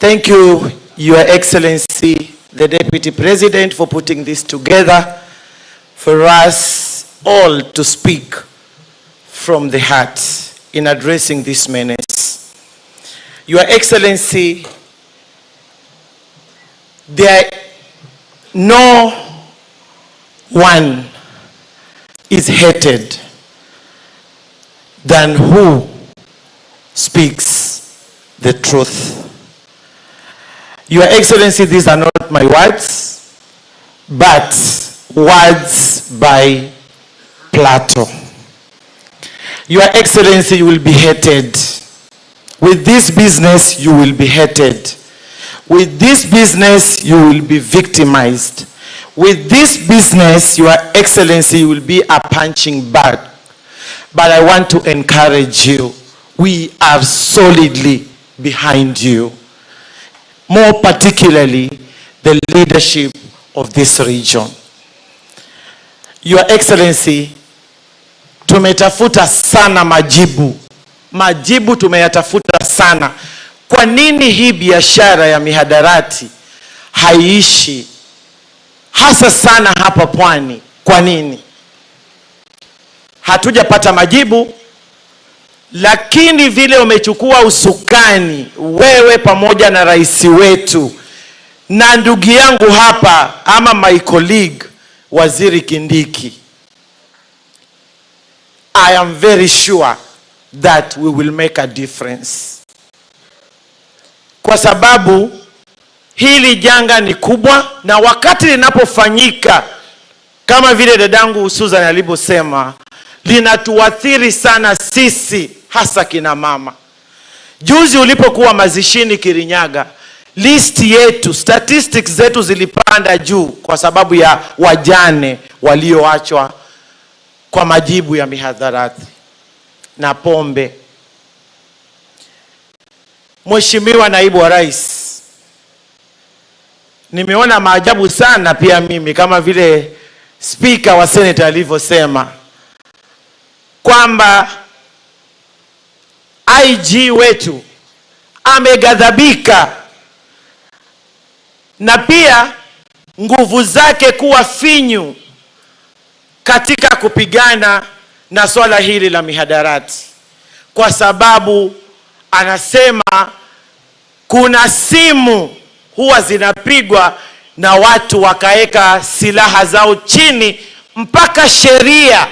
Thank you, Your Excellency, the Deputy President, for putting this together for us all to speak from the heart in addressing this menace. Your Excellency, there no one is hated than who speaks the truth. Your Excellency, these are not my words, but words by Plato. Your Excellency, you will be hated. With this business, you will be hated. With this business, you will be victimized. With this business, Your Excellency, you will be a punching bag. But I want to encourage you. We are solidly behind you. More particularly, the leadership of this region. Your Excellency, tumetafuta sana majibu. Majibu tumeyatafuta sana. Kwa nini hii biashara ya mihadarati haiishi? Hasa sana hapa pwani. Kwa nini? Hatujapata majibu, lakini vile umechukua usukani, wewe pamoja na rais wetu, na ndugu yangu hapa, ama my colleague, Waziri Kindiki, I am very sure that we will make a difference. Kwa sababu hili janga ni kubwa, na wakati linapofanyika, kama vile dadangu Susan alivyosema, linatuathiri sana sisi, hasa kina mama. Juzi ulipokuwa mazishini Kirinyaga, list yetu, statistics zetu zilipanda juu kwa sababu ya wajane walioachwa kwa majibu ya mihadharati na pombe. Mheshimiwa Naibu wa Rais, nimeona maajabu sana pia mimi, kama vile Speaker wa Senate alivyosema kwamba IG wetu ameghadhabika na pia nguvu zake kuwa finyu katika kupigana na swala hili la mihadarati, kwa sababu anasema kuna simu huwa zinapigwa na watu wakaeka silaha zao chini mpaka sheria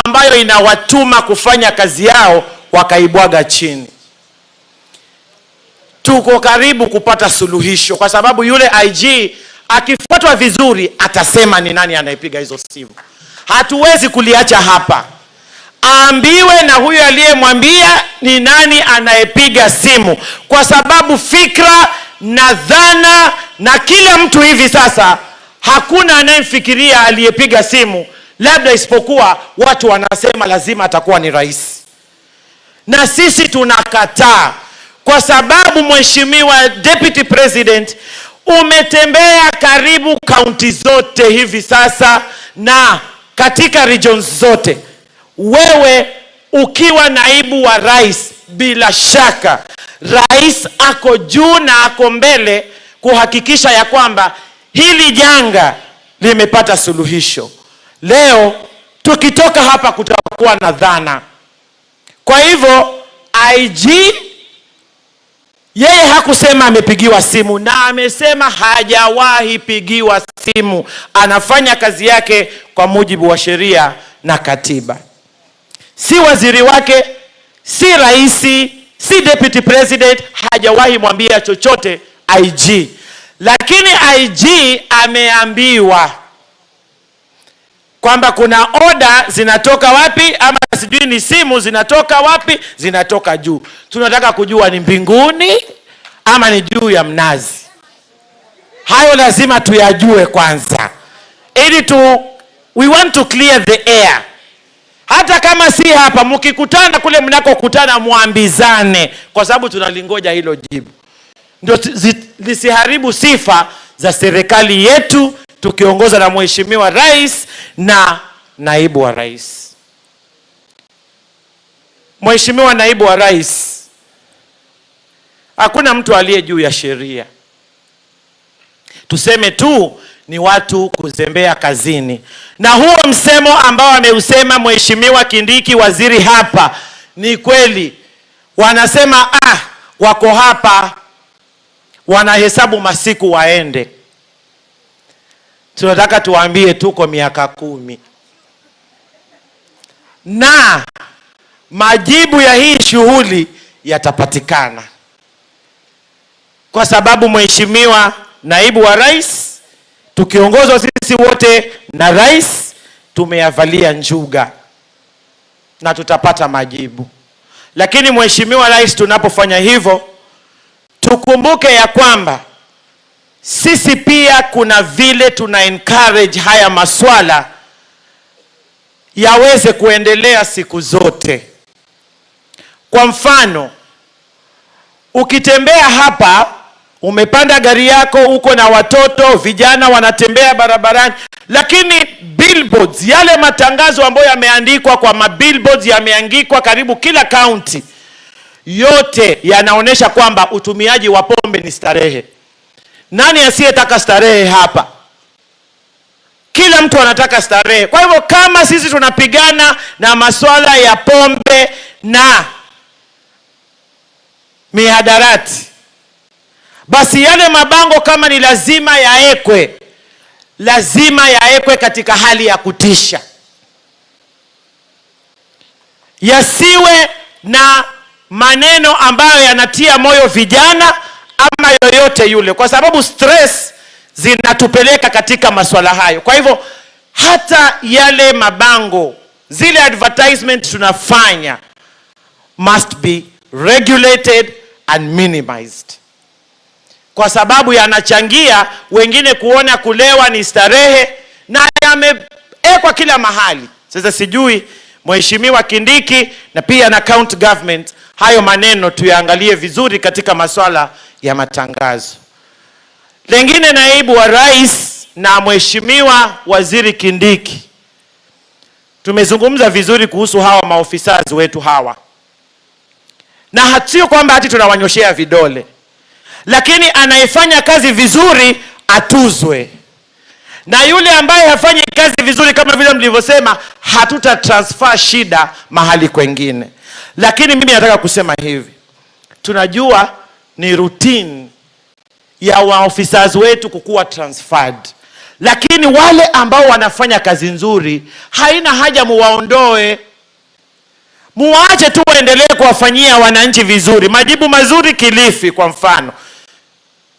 ambayo inawatuma kufanya kazi yao wakaibwaga chini. Tuko karibu kupata suluhisho, kwa sababu yule IG akifuatwa vizuri atasema ni nani anayepiga hizo simu. Hatuwezi kuliacha hapa. Aambiwe na huyo aliyemwambia ni nani anayepiga simu, kwa sababu fikra na dhana na kila mtu hivi sasa hakuna anayemfikiria aliyepiga simu, labda isipokuwa watu wanasema lazima atakuwa ni rais. Na sisi tunakataa, kwa sababu Mheshimiwa Deputy President, umetembea karibu kaunti zote hivi sasa na katika regions zote. Wewe ukiwa naibu wa rais, bila shaka rais ako juu na ako mbele kuhakikisha ya kwamba hili janga limepata suluhisho. Leo tukitoka hapa kutakuwa na dhana. Kwa hivyo IG yeye hakusema amepigiwa simu, na amesema hajawahi pigiwa simu. Anafanya kazi yake kwa mujibu wa sheria na katiba. Si waziri wake, si raisi, si deputy president hajawahi mwambia chochote IG. Lakini IG ameambiwa kwamba kuna order zinatoka wapi, ama sijui ni simu zinatoka wapi, zinatoka juu. Tunataka kujua ni mbinguni ama ni juu ya mnazi. Hayo lazima tuyajue kwanza, ili we want to clear the air. Hata kama si hapa, mkikutana kule mnakokutana muambizane, kwa sababu tunalingoja hilo jibu. Ndio lisiharibu sifa za serikali yetu. tukiongozwa na Mheshimiwa Rais na Naibu wa Rais. Mheshimiwa Naibu wa Rais, hakuna mtu aliye juu ya sheria. Tuseme tu ni watu kuzembea kazini. Na huo msemo ambao ameusema Mheshimiwa Kindiki waziri hapa ni kweli. Wanasema wako hapa wanahesabu masiku waende. Tunataka tuambie tuko miaka 10. Na majibu ya hii shughuli yatapatikana. Kwa sababu Mheshimiwa Naibu wa Rais, tukiongozwa sisi wote na Rais, tumeyavalia njuga na tutapata majibu. Lakini Mheshimiwa Rais, tunapofanya hivyo tukumbuke ya kwamba sisi pia kuna vile tuna encourage haya maswala yaweze kuendelea siku zote. Kwa mfano, ukitembea hapa, umepanda gari yako, uko na watoto, vijana wanatembea barabarani, lakini billboards, yale matangazo ambayo yameandikwa kwa mabillboards, yameandikwa karibu kila county, yote yanaonesha kwamba utumiaji wa pombe ni starehe. Nani asiyetaka starehe hapa? Kila mtu anataka starehe. Kwa hivyo kama sisi tunapigana na masuala ya pombe na mihadarati, basi yale mabango kama ni lazima yaekwe katika hali ya kutisha. Yasiwe na maneno ambayo yanatia moyo vijana ama yoyote yule, kwa sababu stress zinatupeleka katika masuala hayo. Kwa hivyo hata yale mabango, zile advertisement tunafanya must be regulated and minimized, kwa sababu yanachangia wengine kuona kulewa ni starehe na yameekwa kila mahali. Sasa sijui Mheshimiwa Kindiki na pia na county government, hayo maneno tuyaangalie vizuri katika masuala ya matangazo. Lengine, Naibu wa Rais na Mheshimiwa Waziri Kindiki, tumezungumza vizuri kuhusu hawa maofisas wetu hawa, na hatio kwamba hati tunawanyoshea vidole, lakini anayefanya kazi vizuri atuzwe, na yule ambaye hafanyi kazi vizuri kama vile mlivyosema, hatuta transfer shida mahali kwengine. Lakini mimi nataka kusema hivi, tunajua ni routine ya waofisas wetu kukuwa transferred, lakini wale ambao wanafanya kazi nzuri haina haja muwaondoe, muache tu waendelee kuwafanyia wananchi vizuri. Majibu mazuri Kilifi kwa mfano,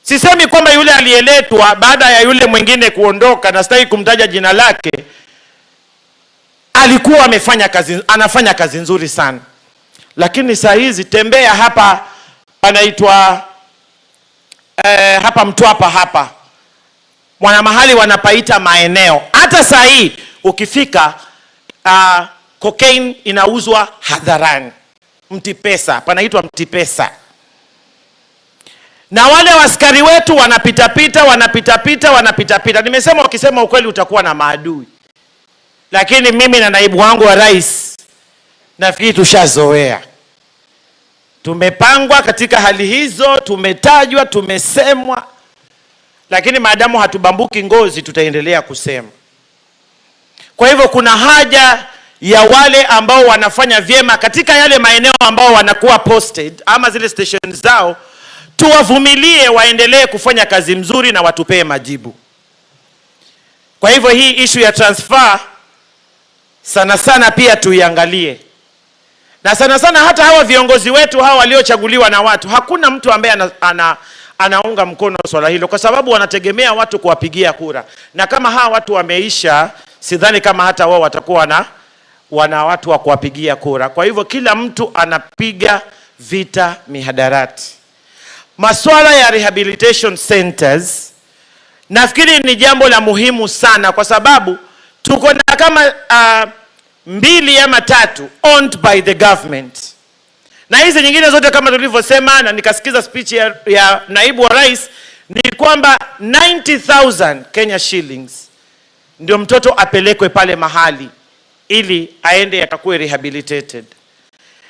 sisemi kwamba yule aliyeletwa baada ya yule mwingine kuondoka, na sitaki kumtaja jina lake, alikuwa anafanya kazi nzuri sana. Lakini saa hizi tembea hapa, anaitwa hapa Mtwapa hapa, mwana mahali wanapaita maeneo, hata saa hii ukifika cocaine inauzwa hadharani. Mtipesa, panaitwa Mtipesa. Na wale askari wetu wanapita. Nimesema ukisema ukweli utakuwa na maadui. Lakini mimi na naibu wangu wa rais nafikiri tushazoea. Tumepangwa katika hali hizo, tumetajwa, tumesemwa, lakini maadamu hatubambuki ngozi tutaendelea kusema. Kwa hivyo kuna haja ya wale ambao wanafanya vyema katika yale maeneo ambao wanakuwa posted ama zile stations zao, tuwavumilie waendelee kufanya kazi mzuri na watupee majibu. Kwa hivyo hii issue ya transfer sana sana pia tuiangalie. Na sana sana hata hawa viongozi wetu hawa waliochaguliwa na watu, hakuna mtu ambaye anaunga mkono swala hilo, kwa sababu wanategemea watu kuwapigia kura. Na kama hawa watu wameisha, sidhani kama hata wao watakuwa wana watu wa kuwapigia kura. Kwa hivyo kila mtu anapiga vita mihadarati. Masuala ya rehabilitation centers nafikiri ni jambo la muhimu sana, kwa sababu tuko na kama 2 ama 3 owned by the government. Na hizi nyingine zote kama tulivyosema, na nikasikiza speech ya naibu wa rais, ni kwamba 90,000 Kenya shillings ndio mtoto apelekwe pale mahali ili aende akakuwe rehabilitated.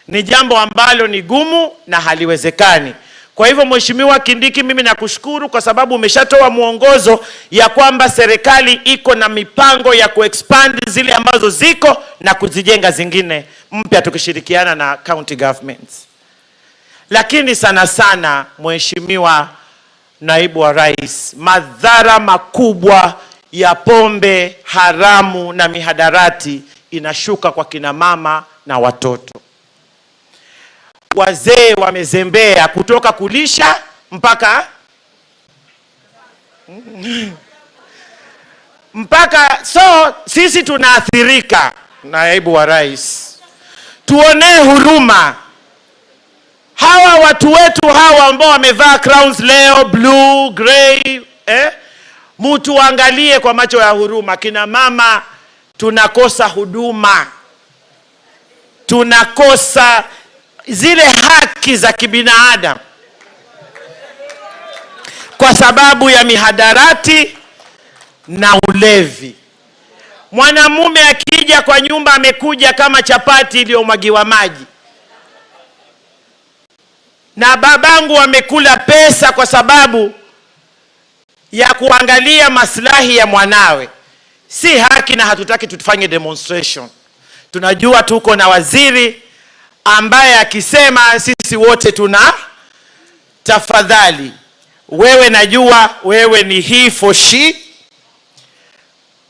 Ni jambo ambalo ni gumu na haliwezekani. Kwa hivyo Mheshimiwa Kindiki, mimi nakushukuru kwa sababu umeshatoa mwongozo ya kwamba serikali iko na mipango ya kuexpand zile ambazo ziko na kuzijenga zingine mpya tukishirikiana na county governments. Lakini sana sana Mheshimiwa Naibu wa Rais, madhara makubwa ya pombe haramu na mihadarati inashuka kwa kina mama na watoto. Wazee wamezembea kutoka kulisha mpaka so sisi tunaathirika. Naibu wa Rais, tuonee huruma hawa watu wetu hawa ambao wamevaa crowns leo, blue, grey, mtu angalie kwa macho ya huruma. Kina mama tunakosa huduma, tunakosa zile haki za kibinadamu kwa sababu ya mihadarati na ulevi. Mwanamume akija kwa nyumba amekuja kama chapati iliyomwagiwa maji, na babangu amekula pesa kwa sababu ya kuangalia maslahi ya mwanawe. Si haki na hatutaki tufanye demonstration. Tunajua tuko na waziri ambaye akisema sisi wote tuna tafadhali. Wewe najua wewe ni he for she.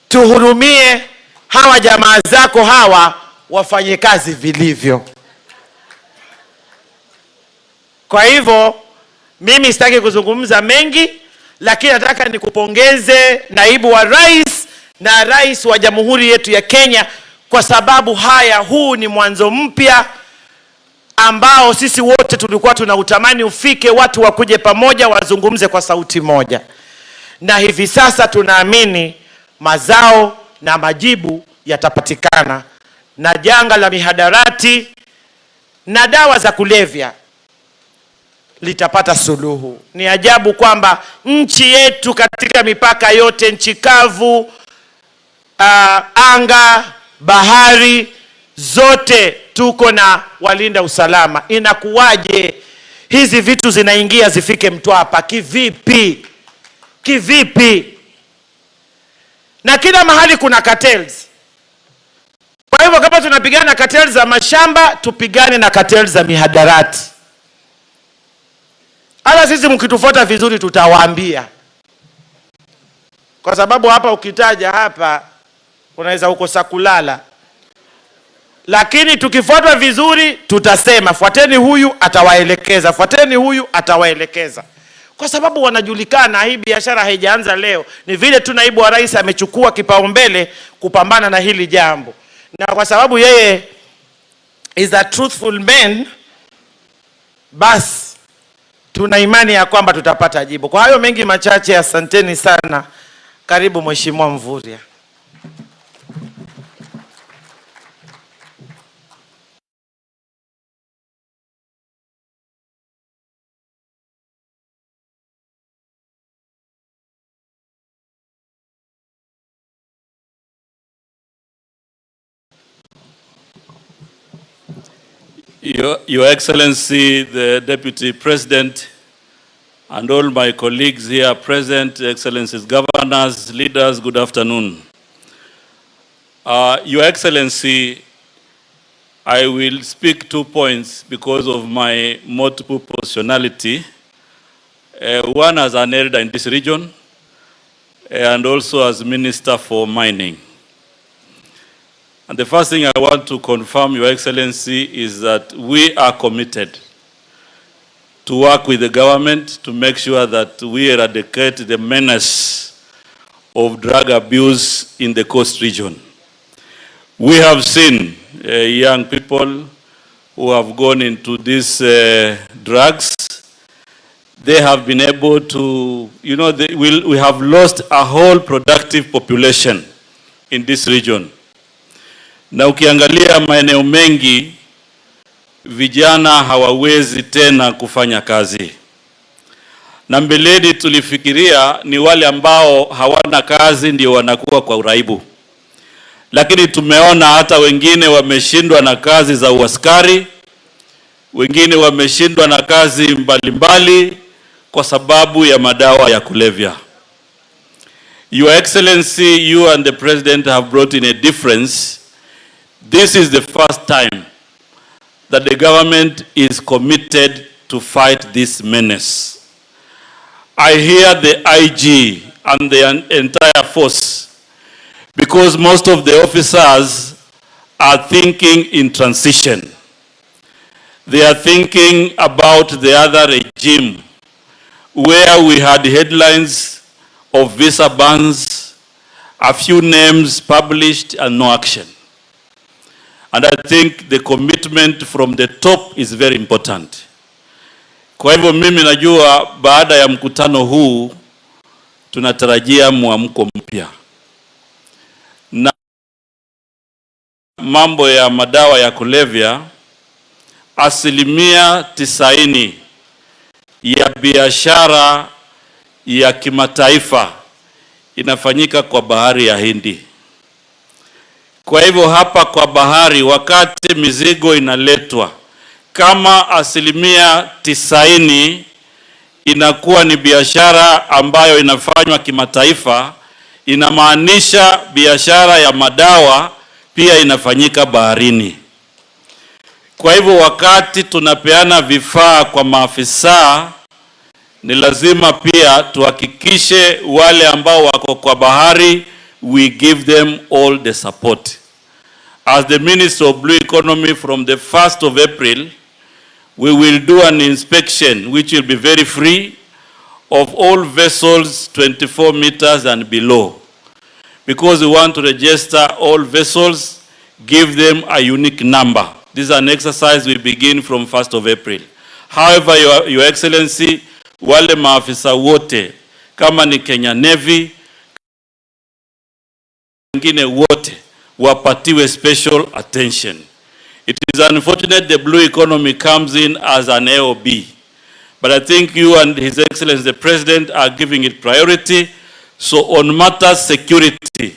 Tuhurumie hawa jamaa zako hawa wafanye kazi vilivyo. Kwa hivyo mimi sitaki kuzungumza mengi, lakini nataka nikupongeze Naibu wa Rais na Rais wa Jamhuri yetu ya Kenya kwa sababu huu ni mwanzo mpya ambao sisi wote tulikuwa tunautamani ufike, watu wakuje pamoja wazungumze kwa sauti moja. Na hivi sasa tunaamini mazao na majibu yatapatikana na janga la mihadarati na dawa za kulevya litapata suluhu. Ni ajabu kwamba nchi yetu katika mipaka yote, nchi kavu, anga, bahari, zote tuko na walinda usalama. Inakuwaje hizi vitu zinaingia zifike Mtwapa? Kivipi? Kivipi? Na kila mahali kuna cartels. Kwa hivyo kama tunapigana cartels za mashamba, tupigane na cartels za mihadarati. Hata sisi mkitufuata vizuri tutawaambia. Kwa sababu hapa ukitaja hapa unaweza ukosa kulala. Lakini tukifuatwa vizuri tutasema fuateni huyu atawaelekeza, fuateni huyu atawaelekeza. Kwa sababu wanajulikana, hii biashara haijaanza leo. Ni vile tu Naibu wa Rais amechukua kipaumbele kupambana na hili jambo. Na kwa sababu yeye is a truthful man, basi tuna imani ya kwamba tutapata jibu. Kwa hayo mengi machache, asanteni sana. Karibu Mheshimiwa Mvurya. Your Excellency, the Deputy President, and all my colleagues here present, Excellencies, governors, leaders, good afternoon. Your Excellency, I will speak 2 points because of my multiple personality. One as an elder in this region, and also as Minister for Mining. And the first thing I want to confirm, Your Excellency, is that we are committed to work with the government to make sure that we eradicate the menace of drug abuse in the coast region. We have seen young people who have gone into these drugs. They have been able to, we have lost a whole productive population in this region. Na ukiangalia maeneo mengi, vijana hawawezi tena kufanya kazi. na mbeleni tulifikiria ni wale ambao hawana kazi ndio wanakuwa kwa uraibu. Lakini tumeona hata wengine wameshindwa na kazi za uaskari, wengine wameshindwa na kazi mbalimbali kwa sababu ya madawa ya kulevya. Your Excellency, you and the President have brought in a difference. This is the first time that the government is committed to fight this menace. I hear the IG and the entire force, because most of the officers are thinking in transition. They are thinking about the other regime, where we had headlines of visa bans, a few names published and no action. And I think the commitment from the top is very important. Kwa hivyo mimi najua baada ya mkutano huu tunatarajia mwamko mpya. Na mambo ya madawa ya kulevya, 90% ya biashara ya kimataifa inafanyika kwa bahari ya Hindi. Kwa hivyo hapa kwa bahari, wakati mizigo inaletwa, kama 90% inakuwa ni biashara ambayo inafanywa kimataifa, inamaanisha biashara ya madawa pia inafanyika baharini. Kwa hivyo wakati tunapeana vifaa kwa maafisa, ni lazima pia tuhakikishe wale ambao wako kwa bahari, we give them all the support. As the Minister of Blue Economy, from the 1st of April, we will do an inspection which will be very free of all vessels 24 meters and below, because we want to register all vessels, give them a unique number. This is an exercise we begin from 1st of April. However, Your Excellency, wale maafisa wote, kama ni Kenya Navy, wengine wote, wapatiwe special attention. It is unfortunate the blue economy comes in as an AOB, but I think you and His Excellency the President are giving it priority. So on matters security,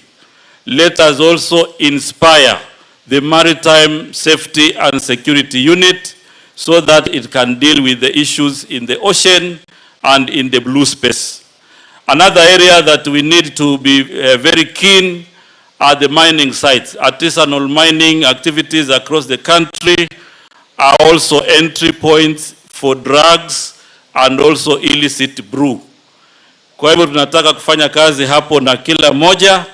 let us also inspire the Maritime Safety and Security Unit so that it can deal with the issues in the ocean and in the blue space. Another area that we need to be very keen are the mining sites. Artisanal mining activities across the country are also entry points for drugs and also illicit brew. Kwa hivyo tunataka kufanya kazi hapo na kila moja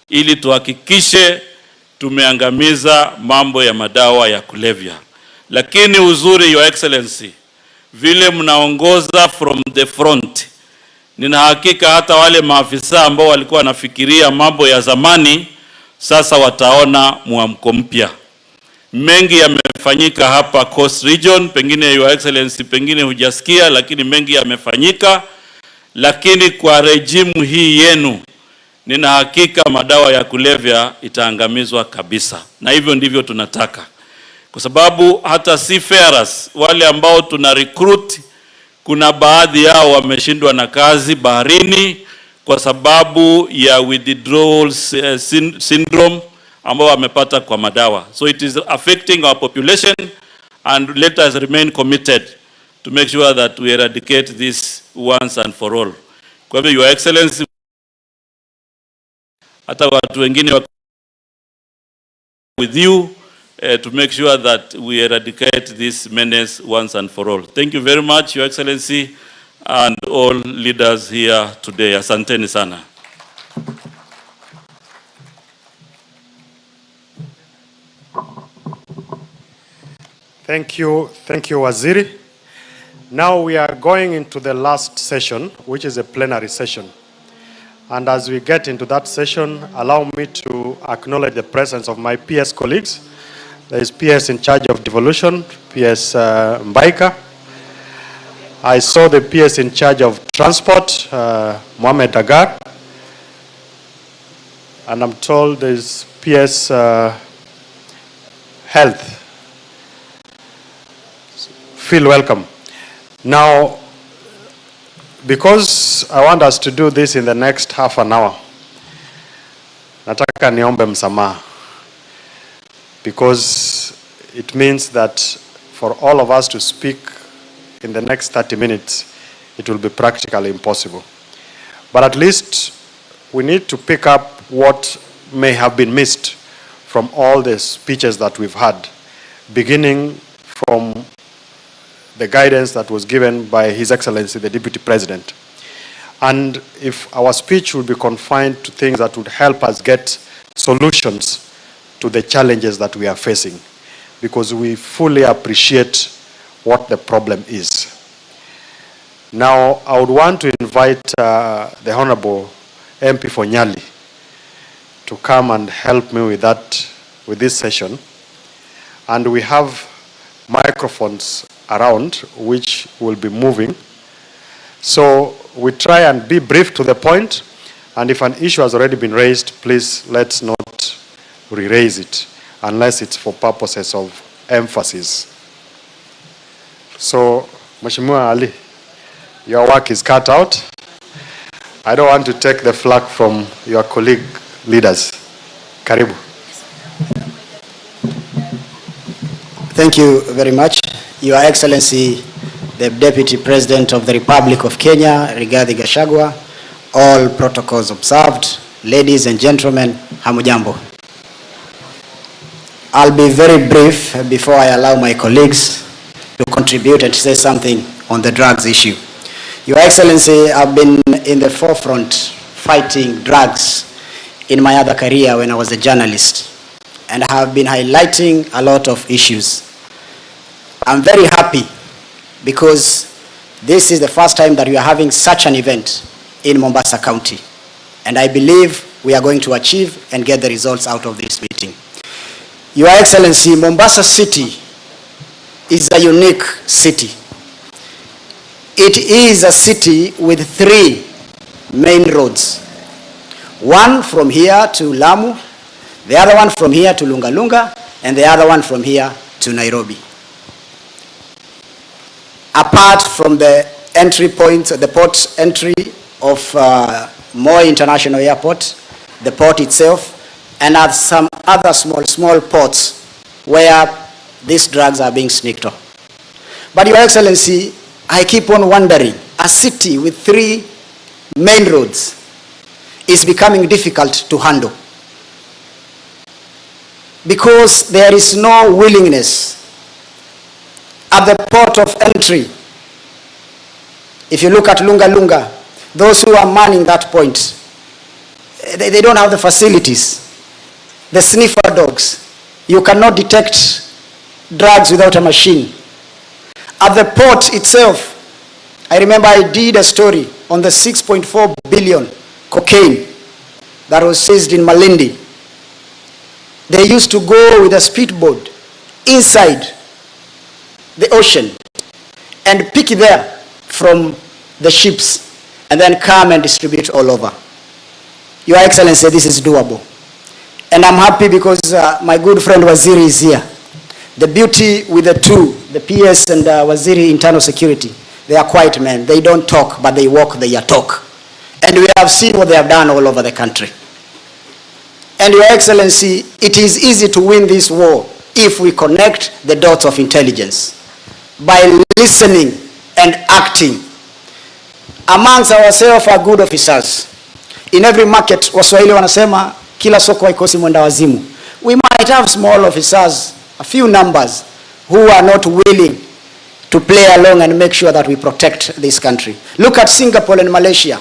ili tuhakikishe tumeangamiza mambo ya madawa ya kulevya. Lakini uzuri, Your Excellency, vile mnaongoza from the front, nina hakika hata wale maafisa ambao walikuwa wanafikiria mambo ya zamani sasa wataona mwamko mpya. Mengi yamefanyika hapa Coast Region, pengine Your Excellency pengine hujasikia, lakini mengi yamefanyika. Lakini kwa rejimu hii yenu, nina hakika madawa ya kulevya itaangamizwa kabisa. Na hivyo ndivyo tunataka. Kwa sababu hata seafarers wale ambao tuna recruit, kuna baadhi yao wameshindwa na kazi baharini kwa sababu ya withdrawal syndrome ambao wamepata kwa madawa. So it is affecting our population, and let us remain committed to make sure that we eradicate this once and for all. Kwa hivyo, Your Excellency, hata watu wengine with you to make sure that we eradicate this menace once and for all. Thank you very much, Your Excellency, and all leaders here today. Asanteni sana. Thank you, Waziri. Now we are going into the last session, which is a plenary session. And as we get into that session, allow me to acknowledge the presence of my PS colleagues. There is PS in charge of devolution, PS Mbaika. I saw the PS in charge of transport, Mohamed Dagar. And I'm told there's PS health. Feel welcome. Now, because I want us to do this in the next half an hour, nataka niombe msamaha, because it means that for all of us to speak in the next 30 minutes, it will be practically impossible. But at least we need to pick up what may have been missed from all the speeches that we've had, beginning from the guidance that was given by His Excellency, the Deputy President. And if our speech would be confined to things that would help us get solutions to the challenges that we are facing, because we fully appreciate what the problem is. Now, I would want to invite the Honorable MP for Nyali to come and help me with that, with this session. And we have microphones around which will be moving. So we try and be brief to the point, and if an issue has already been raised, please let's not re-raise it unless it's for purposes of emphasis. So, Mheshimiwa Ali, your work is cut out. I don't want to take the flak from your colleague leaders. Karibu. Thank you very much. Your Excellency, the Deputy President of the Republic of Kenya, Rigathi Gachagua, all protocols observed, ladies and gentlemen, hamujambo. I'll be very brief before I allow my colleagues to contribute and say something on the drugs issue. Your Excellency, I've been in the forefront fighting drugs in my other career when I was a journalist, and I have been highlighting a lot of issues. I'm very happy because this is the first time that we are having such an event in Mombasa County, and I believe we are going to achieve and get the results out of this meeting. Your Excellency, Mombasa City is a unique city. It is a city with 3 main roads. One from here to Lamu, the other one from here to Lunga Lunga, and the other one from here to Nairobi. Apart from the entry point, the port entry of Moi International Airport, the port itself, and at some other small ports where these drugs are being sneaked off. But Your Excellency, I keep on wondering, a city with 3 main roads is becoming difficult to handle because there is no willingness at the port of entry. If you look at Lunga Lunga, those who are manning that point, they don't have the facilities. The sniffer dogs, you cannot detect drugs without a machine. At the port itself, I remember I did a story on the 6.4 billion cocaine that was seized in Malindi. They used to go with a speedboat inside the ocean and pick it there from the ships and then come and distribute all over. Your Excellency, this is doable. And I'm happy because my good friend Waziri is here. The beauty with the two, the PS and Waziri Internal Security, they are quiet men. They don't talk, but they walk, they talk. And we have seen what they have done all over the country. And Your Excellency, it is easy to win this war if we connect the dots of intelligence by listening and acting. Amongst ourselves are good officers. In every market, Waswahili wanasema, kila soko haikosi mwenda wazimu. We might have small officers, a few numbers, who are not willing to play along and make sure that we protect this country. Look at Singapore and Malaysia.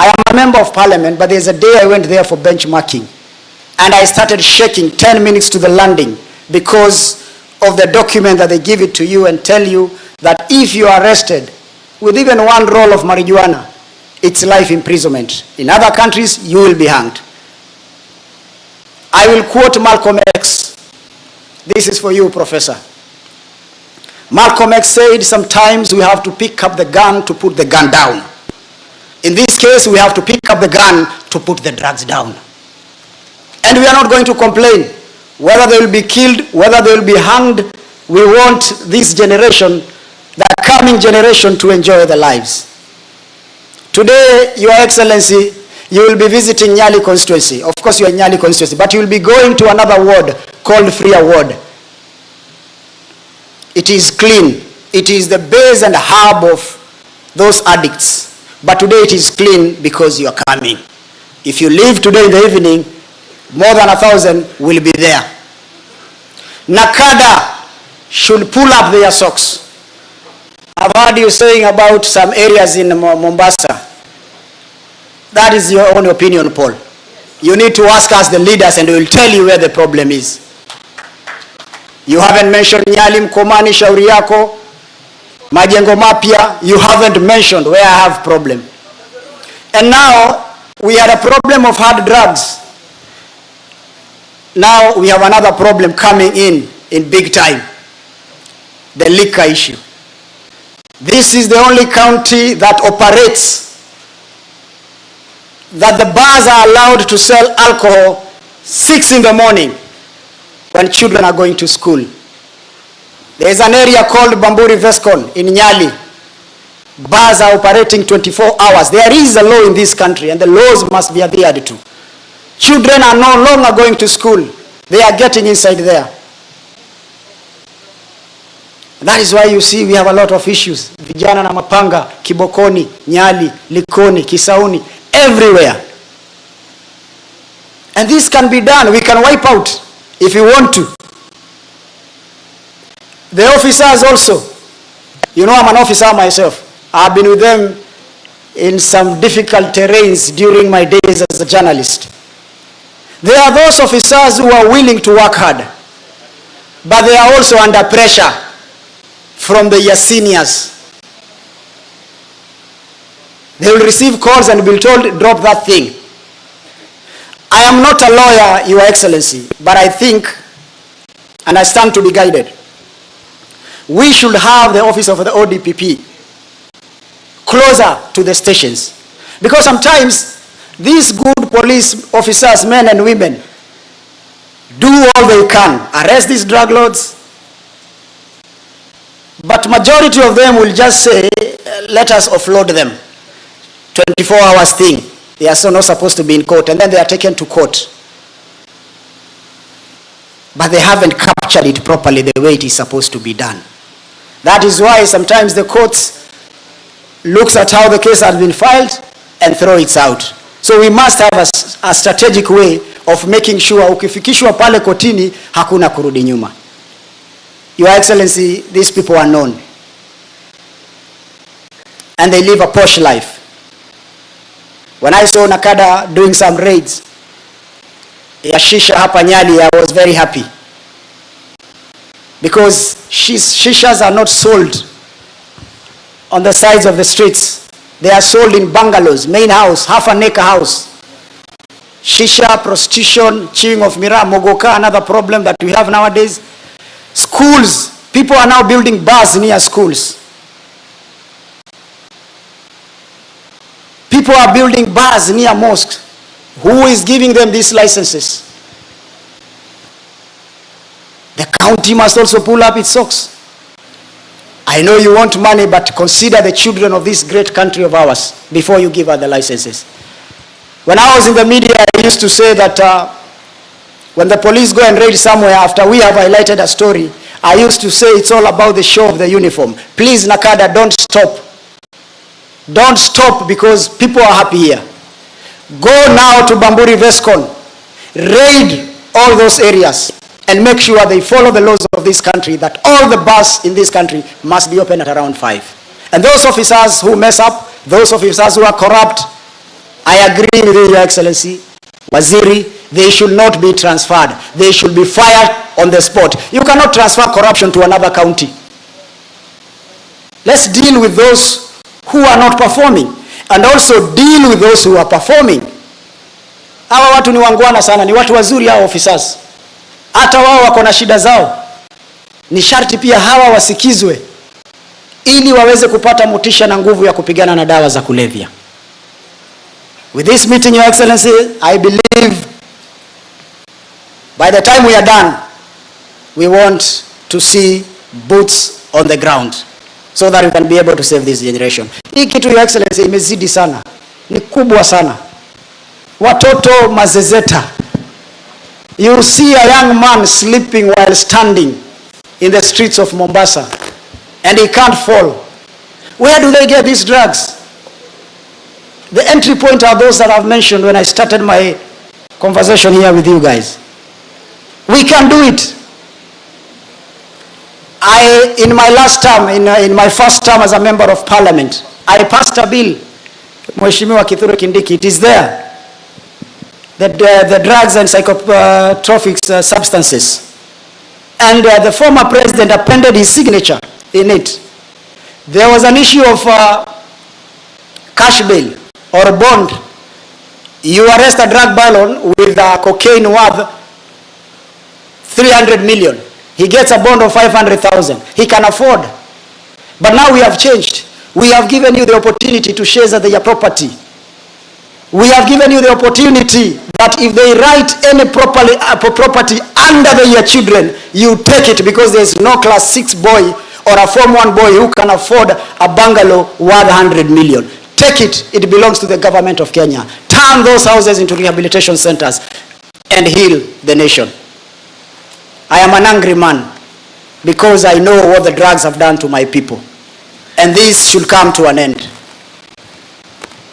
I am a member of parliament, but there's a day I went there for benchmarking. And I started shaking 10 minutes to the landing because of the document that they give it to you and tell you that if you are arrested with even 1 roll of marijuana, it's life imprisonment. In other countries, you will be hanged. I will quote Malcolm X. This is for you, Professor. Malcolm X said, sometimes we have to pick up the gun to put the gun down. In this case, we have to pick up the gun to put the drugs down. And we are not going to complain. Whether they will be killed, whether they will be hanged, we want this generation, the coming generation, to enjoy their lives. Today, Your Excellency, you will be visiting Nyali constituency. Of course, you are in Nyali constituency, but you will be going to another ward called Freer Ward. It is clean. It is the base and hub of those addicts. But today it is clean because you are coming. If you leave today in the evening, more than 1,000 will be there. Nakada should pull up their socks. I've heard you saying about some areas in Mombasa. That is your own opinion, Paul. You need to ask us, the leaders, and we will tell you where the problem is. You haven't mentioned Nyali, Mkomani, Shauri Yako, Majengo Mapya. You haven't mentioned where I have problem. And now we had a problem of hard drugs. Now we have another problem coming in big time. The liquor issue. This is the only county that operates, that the bars are allowed to sell alcohol 6 in the morning when children are going to school. There is an area called Bamburi Vescon in Nyali. Bars are operating 24 hours. There is a law in this country and the laws must be adhered to. Children are no longer going to school. They are getting inside there. That is why you see we have a lot of issues. Vijana na mapanga, Kibokoni, Nyali, Likoni, Kisauni, everywhere. And this can be done. We can wipe out if we want to. The officers also. You know, I'm an officer myself. I've been with them in some difficult terrains during my days as a journalist. There are those officers who are willing to work hard, but they are also under pressure from their seniors. They will receive calls and be told, drop that thing. I am not a lawyer, Your Excellency, but I think, and I stand to be guided, we should have the office of the ODPP closer to the stations. Because sometimes these good police officers, men and women, do all they can, arrest these drug lords, but majority of them will just say, let us offload them. 24 hours thing. They are so not supposed to be in court, and then they are taken to court. But they haven't captured it properly the way it is supposed to be done. That is why sometimes the courts looks at how the case has been filed and throw it out. So we must have a strategic way of making sure ukifikishwa pale kotini hakuna kurudi nyuma. Your Excellency, these people are known. And they live a posh life. When I saw Nakada doing some raids, ya shisha hapa Nyali, I was very happy. Because shishas are not sold on the sides of the streets. They are sold in bungalows, main house, half an acre house. Shisha, prostitution, chewing of mira, mogoka, another problem that we have nowadays. Schools, people are now building bars near schools. People are building bars near mosques. Who is giving them these licenses? The county must also pull up its socks. I know you want money, but consider the children of this great country of ours before you give out the licenses. When I was in the media, I used to say that when the police go and raid somewhere after we have highlighted a story, I used to say it's all about the show of the uniform. Please, Nakada, don't stop. Don't stop because people are happy here. Go now to Bamburi Vescon, raid all those areas and make sure they follow the laws of this country, that all the bars in this country must be open at around 5. And those officers who mess up, those officers who are corrupt, I agree with you, Your Excellency, Waziri, they should not be transferred. They should be fired on the spot. You cannot transfer corruption to another county. Let's deal with those who are not performing and also deal with those who are performing. Hawa watu ni wangwana sana, ni watu wazuri hao officers. Hata wao wako na shida zao. Ni sharti pia hawa wasikizwe ili waweze kupata motisha na nguvu ya kupigana na dawa za kulevya. With this meeting, Your Excellency, I believe by the time we are done, we want to see boots on the ground so that we can be able to save this generation. Hii kitu Your Excellency imezidi sana. Ni kubwa sana. Watoto mazezeta. You see a young man sleeping while standing in the streets of Mombasa and he can't fall. Where do they get these drugs? The entry point are those that I've mentioned when I started my conversation here with you guys. We can do it. In my last term, in my first term as a member of parliament, I passed a bill, Mheshimiwa Kithure Kindiki, it is there, the drugs and psychotropic substances. And the former president appended his signature in it. There was an issue of cash bail or bond. You arrest a drug baron with cocaine worth 300 million. He gets a bond of 500,000. He can afford. But now we have changed. We have given you the opportunity to share your property. We have given you the opportunity that if they write any property under your children, you take it, because there is no class 6 boy or a form 1 boy who can afford a bungalow worth 100 million. Take it. It belongs to the government of Kenya. Turn those houses into rehabilitation centers and heal the nation. I am an angry man because I know what the drugs have done to my people. And this should come to an end.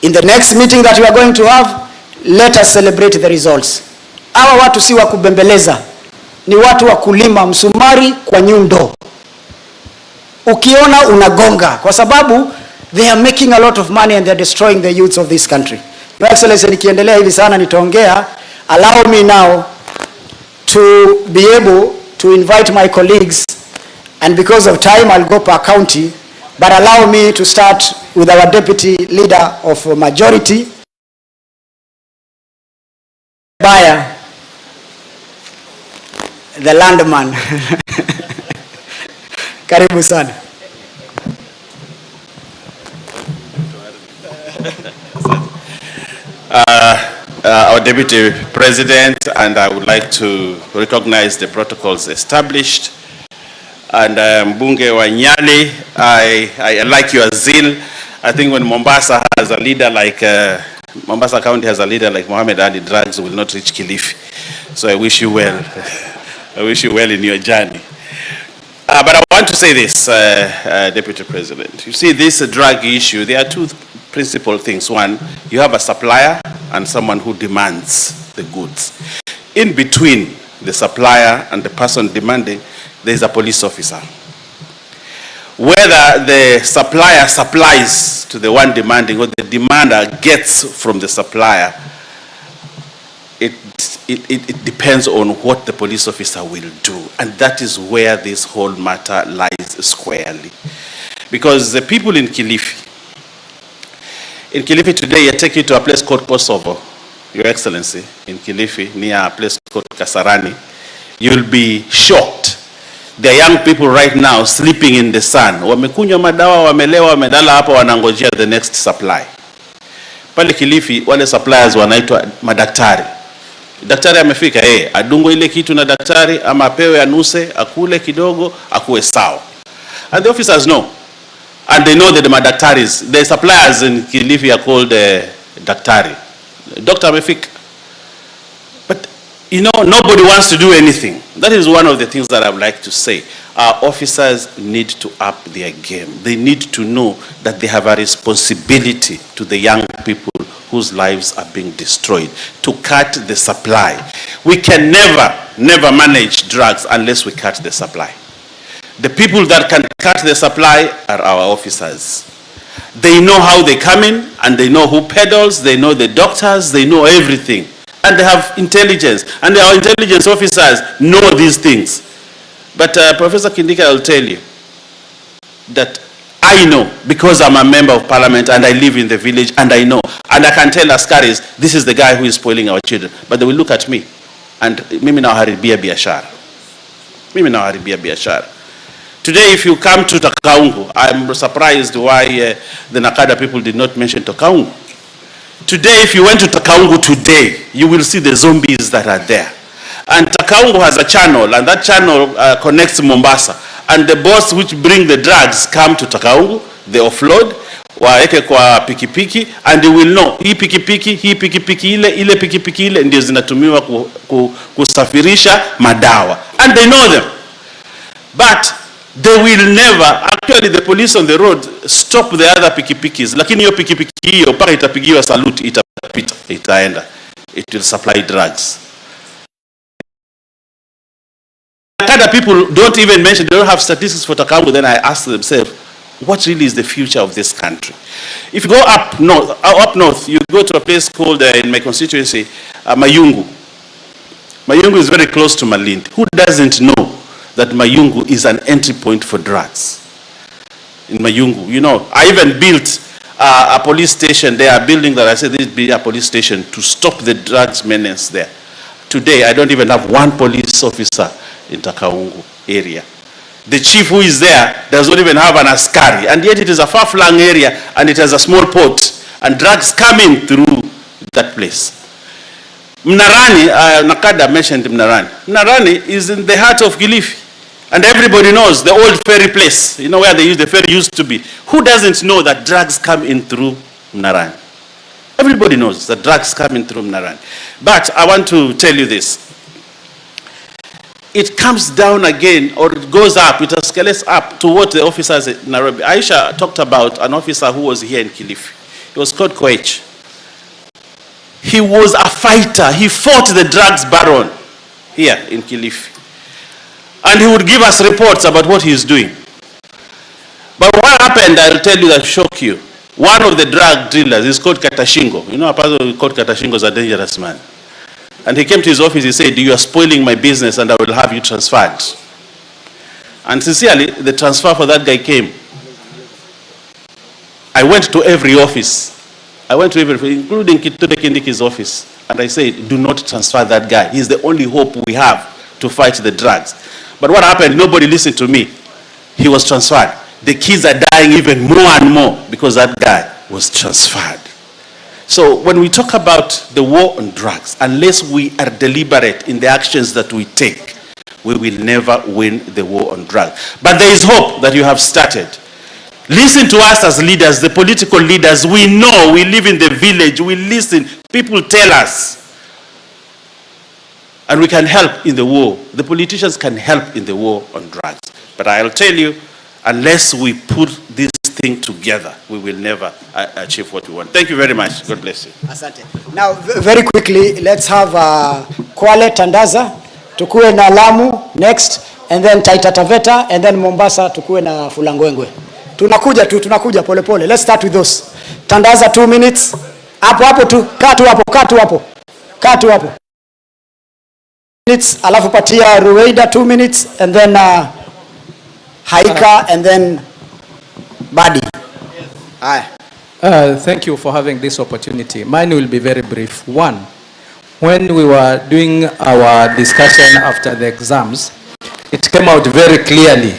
In the next meeting that we are going to have, let us celebrate the results. Hawa watu si wa kubembeleza, ni watu wa kulima msumari kwa nyundo. Ukiona unagonga, kwa sababu they are making a lot of money and they are destroying the youths of this country. Your Excellency, nikiendelea hivi sana nitaongea. Allow me now to be able to invite my colleagues, and because of time I'll go per county, but allow me to start with our deputy leader of majority, Baya, the landman. Karibu sana. Our Deputy President, and I would like to recognize the protocols established. And Mbunge wa Nyali, I like your zeal. I think when Mombasa has a leader like, Mombasa County has a leader like Mohammed Ali, drugs will not reach Kilifi. So I wish you well. I wish you well in your journey. But I want to say this, Deputy President. You see, this drug issue, there are two principal things. One, you have a supplier and someone who demands the goods. In between the supplier and the person demanding, there is a police officer. Whether the supplier supplies to the one demanding or the demander gets from the supplier, it depends on what the police officer will do. And that is where this whole matter lies squarely. Because the people in Kilifi today, I take you to a place called Kosovo, Your Excellency, in Kilifi, near a place called Kasarani. You'll be shocked. There are young people right now sleeping in the sun. Wamekunywa madawa, wamelewa, wamedala hapa wanangojea the next supply. Pale Kilifi, wale suppliers wanaitwa madaktari. Daktari amefika, adungo ile kitu na daktari, ama apewe anuse, akule kidogo, akuwe sawa. And the officers know. And they know that the madaktaris, the suppliers in Kilifi are called daktari. Doctor amefika. But, you know, nobody wants to do anything. That is one of the things that I would like to say. Our officers need to up their game. They need to know that they have a responsibility to the young people whose lives are being destroyed, to cut the supply. We can never manage drugs unless we cut the supply. The people that can cut the supply are our officers. They know how they come in, and they know who peddles, they know the doctors, they know everything. And they have intelligence, and our intelligence officers know these things. But Professor Kindiki, I'll tell you that I know, because I'm a member of parliament and I live in the village, and I know, and I can tell Askaris, this is the guy who is spoiling our children. But they will look at me, and mimi na haribia biashara. Mimi na haribia biashara. Today, if you come to Takaungu, I'm surprised why the Nakada people did not mention Takaungu. Today, if you went to Takaungu today, you will see the zombies that are there. And Takaungu has a channel, and that channel connects Mombasa. And the boats which bring the drugs come to Takaungu, they offload. waeke kwa pikipiki, and you will know hii pikipiki ile pikipiki ile ndio zinatumiwa kusafirisha madawa, and they know them, but they will never, actually the police on the road stop the other pikipikis, lakini hiyo pikipiki hiyo mpaka itapigiwa salute itapita, itaenda, it will supply drugs. Other people don't even mention, they don't have statistics for Takabu. Then I ask themselves, what really is the future of this country? If you go up north, you go to a place called, in my constituency, Mayungu. Mayungu is very close to Malindi. Who doesn't know that Mayungu is an entry point for drugs? In Mayungu, you know, I even built a police station. They are building that. I said this be a police station to stop the drugs menace there. Today, I don't even have one police officer in Takaungu area. The chief who is there does not even have an askari, and yet it is a far-flung area and it has a small port, and drugs coming through that place. Mnarani, Nakada mentioned Mnarani. Mnarani is in the heart of Kilifi, and everybody knows the old ferry place, you know, where the ferry used to be. Who doesn't know that drugs come in through Mnarani? Everybody knows that drugs come in through Mnarani. But I want to tell you this. It comes down again, or it goes up, it escalates up to what the officers in Nairobi. Aisha talked about an officer who was here in Kilifi. He was called Koech. He was a fighter. He fought the drugs baron here in Kilifi. And he would give us reports about what he is doing. But what happened, I'll tell you, that shock you. One of the drug dealers is called Katashingo. You know, a person called Katashingo is a dangerous man. And he came to his office, he said, you are spoiling my business and I will have you transferred. And sincerely, the transfer for that guy came. I went to every office. I went to every, including Kitobe Kindiki's office. And I said, do not transfer that guy. He's the only hope we have to fight the drugs. But what happened? Nobody listened to me. He was transferred. The kids are dying even more and more because that guy was transferred. So when we talk about the war on drugs, unless we are deliberate in the actions that we take, we will never win the war on drugs. But there is hope that you have started. Listen to us as leaders, the political leaders. We know, we live in the village, we listen, people tell us. And we can help in the war. The politicians can help in the war on drugs. But I'll tell you, unless we put this thing together, we will never achieve what we want. Thank you very much. God bless you. Asante. Now, very quickly, let's have Kwale Tandaza, tukue na Lamu next, and then Taita Taveta, and then Mombasa, tukue na Fulangwengwe. Tunakuja pole pole. Let's start with those. Tandaza 2 minutes. Hapo tu, kaa tu hapo. Minutes, alafu patia Ruweida 2 minutes, and then Haika, and then Badi. Thank you for having this opportunity. Mine will be very brief. One, when we were doing our discussion after the exams, it came out very clearly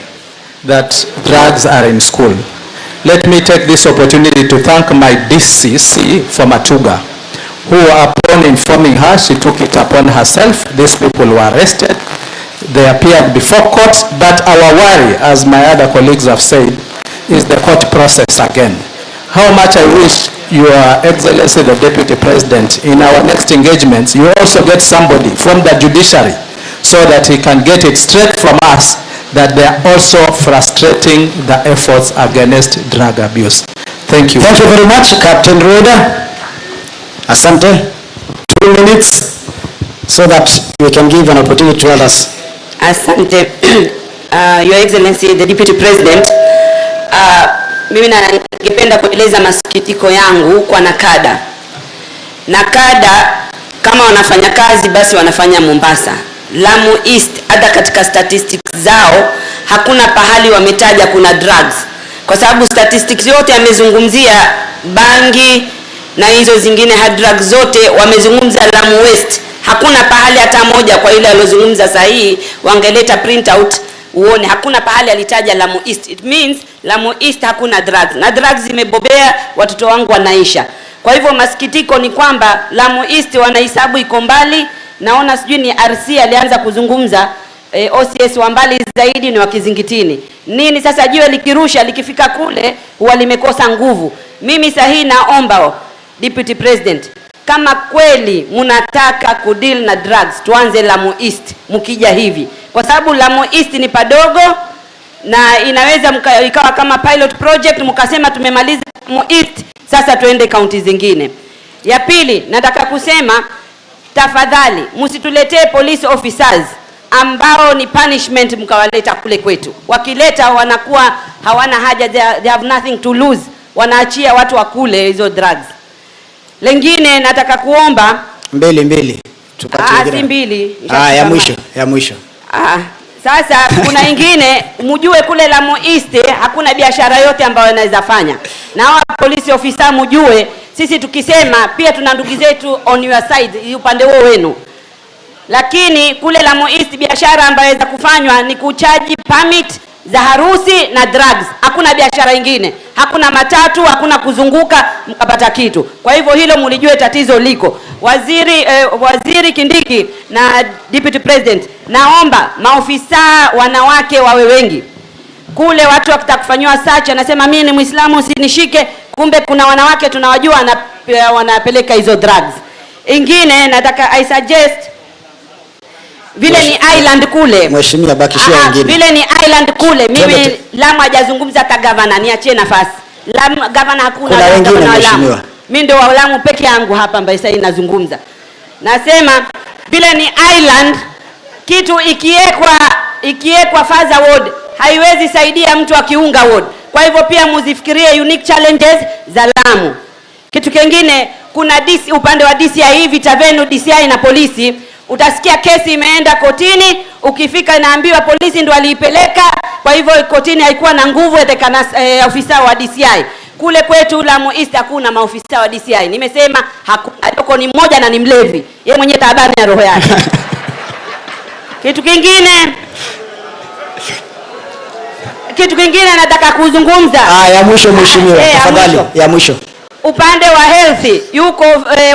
that drugs are in school. Let me take this opportunity to thank my DCC for Matuga, who upon informing her, she took it upon herself. These people were arrested. They appeared before court, but our worry, as my other colleagues have said, is the court process again. How much I wish Your Excellency the Deputy President, in our next engagements, you also get somebody from the judiciary so that he can get it straight from us that they are also frustrating the efforts against drug abuse. Thank you. Thank you very much, Captain Rueda. Asante. 2 minutes so that we can give an opportunity to others. Asante. Your Excellency the Deputy President, mimi ningependa kueleza masikitiko yangu kwa Nakada. Nakada kama wanafanya kazi basi wanafanya Mombasa. Lamu East hata katika statistics zao hakuna pahali wametaja kuna drugs. Kwa sababu statistics yote yamezungumzia bangi na hizo zingine hard drugs zote wamezungumza Lamu West. Hakuna pahali hata moja kwa ile alozungumza sahihi wangeleta printout uone hakuna pahali alitaja Lamu East. It means Lamu East hakuna drugs. Na drugs zimebobea, watoto wangu wanaisha. Kwa hivyo masikitiko ni kwamba Lamu East wanahesabu iko mbali. Naona sijui ni RC alianza kuzungumza OCS wa mbali zaidi ni wa Kizingitini. Nini sasa jiwe likirusha likifika kule huwa limekosa nguvu. Mimi sahi naomba Deputy President, kama kweli mnataka kudeal na drugs, tuanze Lamu East mkija hivi. Kwa sababu Lamu East ni padogo na inaweza ikawa kama pilot project, mkasema tumemaliza Lamu East, sasa tuende kaunti zingine. Ya pili, nataka kusema tafadhali msituletee police officers ambao ni punishment mkawaleta kule kwetu. Wakileta wanakuwa hawana haja, they have nothing to lose. Wanaachia watu wakule hizo drugs. Lengine nataka kuomba mbili tupatie si mbili. Ya mwisho. Sasa kuna ingine mjue kule Lamu East hakuna biashara yote ambayo inaweza fanya. Na hawa police officer mjue sisi tukisema pia tuna ndugu zetu on your side upande huo wenu. Lakini kule Lamu East biashara ambayo inaweza kufanywa ni kuchaji permit za harusi na drugs. Hakuna biashara nyingine. Hakuna matatu, hakuna kuzunguka mkapata kitu. Kwa hivyo hilo mlijue tatizo liko. Waziri Kindiki na Deputy President, naomba maofisa wanawake wawe wengi. Kule watu wakitaka kufanywa search anasema mimi ni Muislamu usinishike, kumbe kuna wanawake tunawajua wanapeleka hizo drugs. Ingine nataka I suggest vile ni island kule. Mheshimiwa bakishia wengine. Vile ni island kule. Mimi Lamu hajazungumza hata governor, niachie nafasi. Lamu governor hakuna. Kuna wengine mheshimiwa. Mimi ndio wa Lamu peke yangu hapa ambaye sasa ninazungumza. Nasema vile ni island, kitu ikiwekwa Faza ward haiwezi saidia mtu akiunga ward. Kwa hivyo pia muzifikirie unique challenges za Lamu. Kitu kingine, kuna DC upande wa DCI hivi Tavenu DCI na polisi. Utasikia kesi imeenda kotini, ukifika inaambiwa polisi ndio aliipeleka, kwa hivyo kotini haikuwa na nguvu ya ofisa wa DCI. Kule kwetu Lamu East hakuna maofisa wa DCI. Nimesema hakuna, yuko ni mmoja na ni mlevi. Yeye mwenyewe taabani ya roho yake. Kitu kingine nataka kuzungumza. Ya mwisho mheshimiwa, tafadhali, ya mwisho. Upande wa health, yuko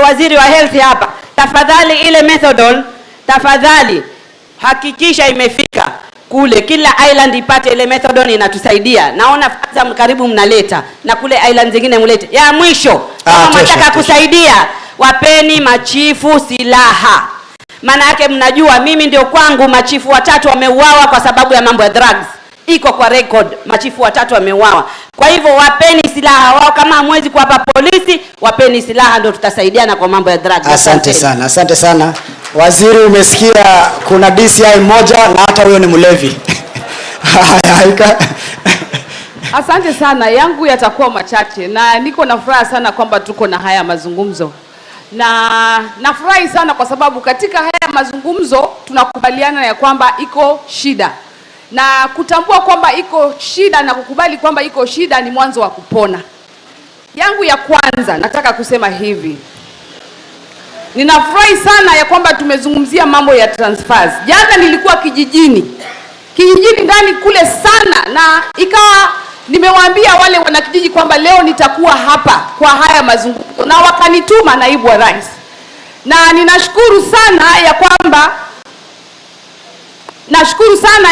waziri wa health hapa. Tafadhali ile methadone, tafadhali hakikisha imefika kule, kila island ipate ile methadone, inatusaidia. Naona Faza karibu mnaleta na kule island zingine mlete. Ya mwisho, kama mnataka kusaidia wapeni machifu silaha. Maana yake mnajua mimi ndio kwangu machifu 3 wameuawa kwa sababu ya mambo ya drugs. Iko kwa record, machifu 3 wameuawa. Kwa hivyo wapeni silaha wao, kama hamwezi kuwapa polisi, wapeni silaha ndio tutasaidiana kwa mambo ya drugs. Asante sana. Waziri, umesikia kuna DCI moja na hata huyo ni mlevi. Asante sana, yangu yatakuwa machache na niko na furaha sana kwamba tuko na haya mazungumzo. Na nafurahi sana kwa sababu katika haya mazungumzo tunakubaliana ya kwamba iko shida. Na kutambua kwamba iko shida na kukubali kwamba iko shida ni mwanzo wa kupona. Yangu ya kwanza nataka kusema hivi. Ninafurahi sana ya kwamba tumezungumzia mambo ya transfers. Jana nilikuwa kijijini ndani kule sana, na ikawa nimewaambia wale wanakijiji kwamba leo nitakuwa hapa kwa haya mazungumzo, na wakanituma naibu wa rais. Na ninashukuru sana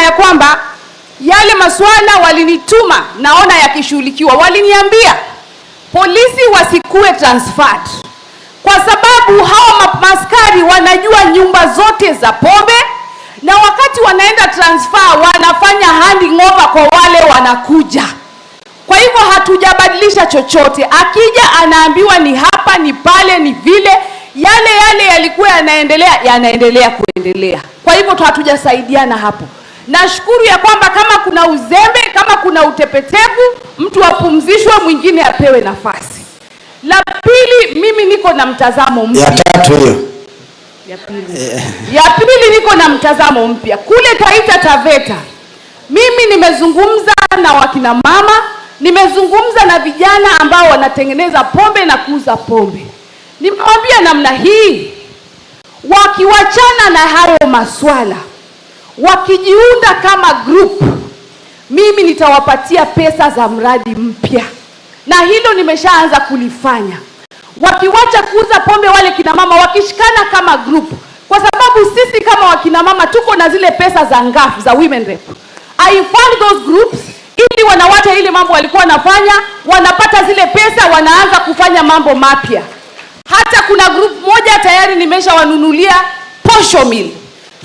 ya kwamba yale maswala walinituma naona yakishughulikiwa. Waliniambia polisi wasikue transferred kwa sababu hawa maskari wanajua nyumba zote za pombe, na wakati wanaenda transfer wanafanya handing over kwa wale wanakuja. Kwa hivyo hatujabadilisha chochote. Akija anaambiwa ni hapa, ni pale, ni vile. Yale yalikuwa yanaendelea kuendelea. Kwa hivyo hatujasaidiana hapo. Nashukuru ya kwamba kama kuna uzembe, kama kuna utepetevu, mtu apumzishwe, mwingine apewe nafasi. La pili, mimi niko na mtazamo mpya. Ya tatu hiyo. Ya pili niko na mtazamo mpya. Kule Taita Taveta, mimi nimezungumza na wakina mama, nimezungumza na vijana ambao wanatengeneza pombe na kuuza pombe. Nimewambia namna hii, wakiwachana na hayo maswala, wakijiunda kama group, mimi nitawapatia pesa za mradi mpya. Na hilo nimeshaanza kulifanya. Wakiwacha kuuza pombe wale kina mama, wakishikana kama group, kwa sababu sisi kama wakina mama tuko na zile pesa za ngafu za women rep. I fund those groups ili wanawacha ile mambo walikuwa wanafanya, wanapata zile pesa, wanaanza kufanya mambo mapya. Hata kuna group moja tayari nimeshawanunulia posho mill.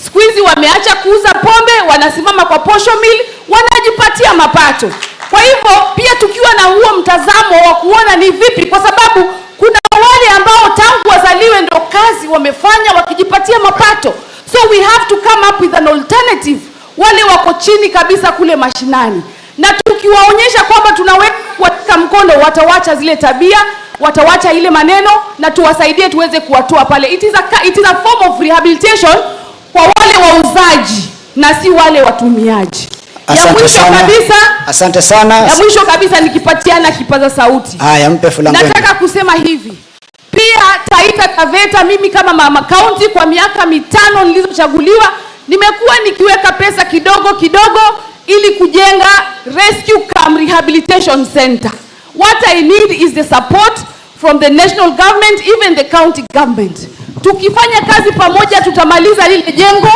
Siku hizi wameacha kuuza pombe, wanasimama kwa posho mill, wanajipatia mapato. Kwa hivyo pia tukiwa na huo mtazamo wa kuona ni vipi, kwa sababu kuna wale ambao tangu wazaliwe ndo kazi wamefanya wakijipatia mapato. So we have to come up with an alternative. Wale wako chini kabisa kule mashinani, na tukiwaonyesha kwamba tunaweka mkono, watawacha zile tabia, watawacha ile maneno, na tuwasaidie tuweze kuwatoa pale. It is a form of rehabilitation kwa wale wauzaji na si wale watumiaji. Asante sana. Ya mwisho kabisa nikipatiana kipaza sauti. Haya, mpe fulani. Nataka kusema hivi. Pia Taita Taveta, mimi kama mama county kwa miaka 5 nilizochaguliwa, nimekuwa nikiweka pesa kidogo kidogo ili kujenga rescue camp rehabilitation center. What I need is the support from the national government, even the county government. Tukifanya kazi pamoja tutamaliza lile jengo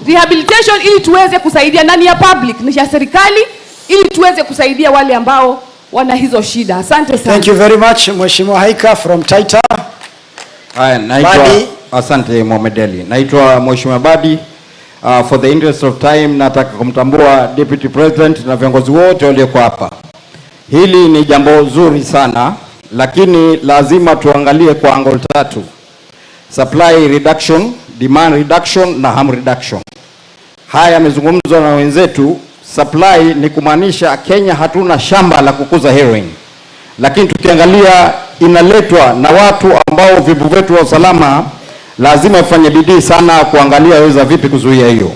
rehabilitation ili tuweze kusaidia nani ya public, ni ya serikali, ili tuweze kusaidia wale ambao wana hizo shida. Asante sana. Thank you very much, Mheshimiwa Haika from Taita. Haya, naitwa asante Mohamed Ali. Naitwa Mheshimiwa Badi. For the interest of time, nataka kumtambua Deputy President na viongozi wote walioko hapa. Hili ni jambo zuri sana, lakini lazima tuangalie kwa angle tatu: supply reduction, demand reduction na harm reduction. Haya yamezungumzwa na wenzetu. Supply ni kumaanisha Kenya hatuna shamba la kukuza heroin, lakini tukiangalia inaletwa na watu ambao vibu vyetu wa usalama lazima ifanye bidii sana kuangalia weza vipi kuzuia hiyo.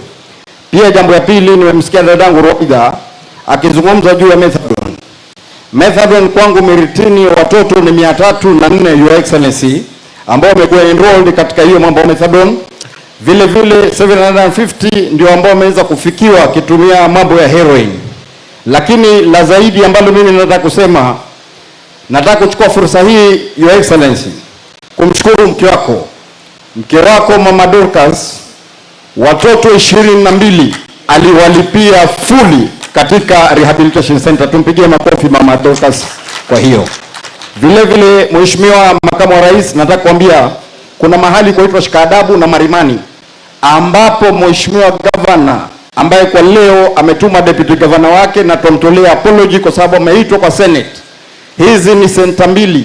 Pia jambo la pili, nimemsikia dadangu Raila akizungumza juu ya methadone. Methadone kwangu Miritini watoto ni 304 Your Excellency ambao wamekuwa enrolled katika hiyo mambo ya methadone. Vile vile 750 ndio ambao wameweza kufikiwa kitumia mambo ya heroin. Lakini la zaidi ambalo mimi nataka kusema, nataka kuchukua fursa hii Your Excellency kumshukuru mke wako Mama Dorcas, watoto 22 aliwalipia fully katika rehabilitation center. Tumpigie makofi Mama Dorcas kwa hiyo. Vile vile Mheshimiwa Makamu wa Rais, nataka kuambia kuna mahali kuitwa Shikaadabu na Marimani ambapo Mheshimiwa Governor ambaye kwa leo ametuma Deputy Governor wake, na tumtolea apology kwa sababu ameitwa kwa Senate. Hizi ni senta 2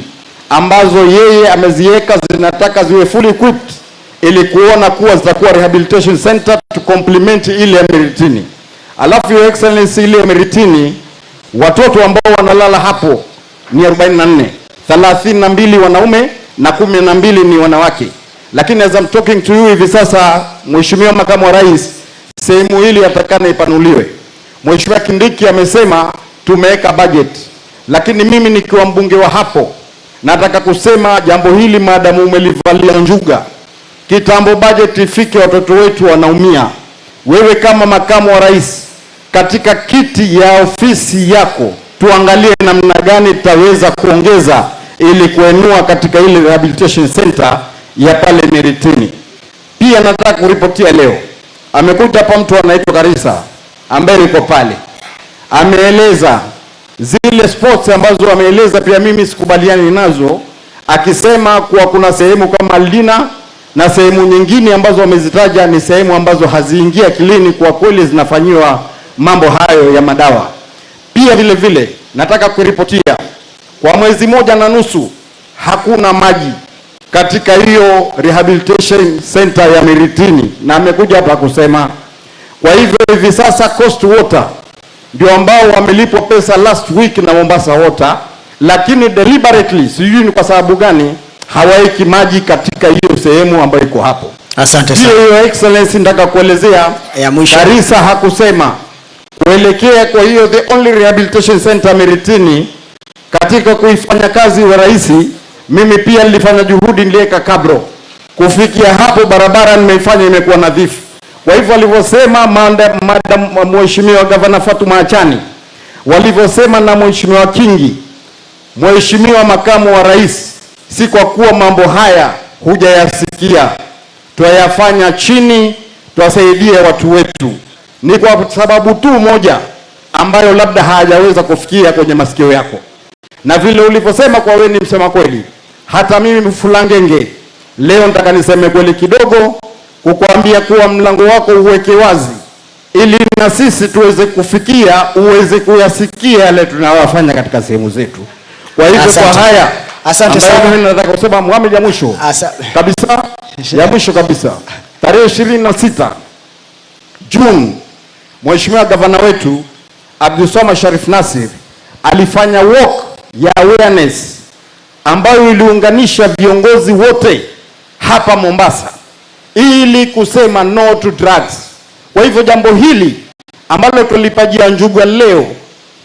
ambazo yeye ameziweka, zinataka ziwe fully equipped ili kuona kuwa zitakuwa rehabilitation center to complement ile ya Miritini. Alafu Your Excellency, ile ya Miritini watoto ambao wanalala hapo ni 44, 32 wanaume na 12 ni wanawake. Lakini as I'm talking to you hivi sasa, Mheshimiwa Makamu wa Rais, sehemu hili atakana ipanuliwe. Mheshimiwa Kindiki amesema tumeweka budget, lakini mimi nikiwa mbunge wa hapo nataka kusema jambo hili maadamu umelivalia njuga, kitambo budget ifike, watoto wetu wanaumia. Wewe kama Makamu wa Rais, katika kiti ya ofisi yako tuangalie namna gani tutaweza kuongeza ili kuenua katika ile rehabilitation center ya pale Miritini. Pia nataka kuripotia leo, amekuja hapa mtu anaitwa Karisa ambaye yuko pale, ameeleza zile sports ambazo ameeleza pia mimi sikubaliani nazo, akisema kuwa kuna sehemu kama Lina na sehemu nyingine ambazo wamezitaja ni sehemu ambazo haziingia kilini, kwa kweli zinafanyiwa mambo hayo ya madawa. Pia vile vile nataka kuripotia kwa mwezi 1.5 hakuna maji katika hiyo rehabilitation center ya Miritini, na amekuja hapa kusema. Kwa hivyo hivi sasa Coast Water ndio ambao wamelipwa pesa last week na Mombasa Water, lakini deliberately sijui ni kwa sababu gani hawaiki maji katika hiyo sehemu ambayo iko hapo. Asante sana. Your Excellency, nataka kuelezea Karisa hakusema kuelekea kwa hiyo the only rehabilitation center Miritini katika kuifanya kazi wa rais. Mimi pia nilifanya juhudi, niliweka kabro kufikia hapo, barabara nimeifanya imekuwa nadhifu. Kwa hivyo walivyosema Madam Mheshimiwa Governor Fatuma Achani, walivyosema na Mheshimiwa Kingi, Mheshimiwa Makamu wa Rais, si kwa kuwa mambo haya hujayasikia, tuyafanya chini, tuwasaidie watu wetu. Ni kwa sababu tu moja, ambayo labda hajaweza kufikia kwenye masikio yako. Na vile ulivyosema kwa wewe ni msema kweli, hata mimi Fulangenge leo nataka niseme kweli kidogo, kukuambia kuwa mlango wako uweke wazi ili na sisi tuweze kufikia, uweze kuyasikia yale tunayofanya katika sehemu zetu. Kwa hivyo kwa haya, asante sana. Mimi nataka kusema Muhammad ya mwisho kabisa, ya mwisho kabisa, tarehe 26 Juni, Mheshimiwa Gavana wetu Abdulswamad Sharif Nassir alifanya walk ya awareness ambayo iliunganisha viongozi wote hapa Mombasa ili kusema no to drugs. Kwa hivyo jambo hili ambalo tulipajia njuga leo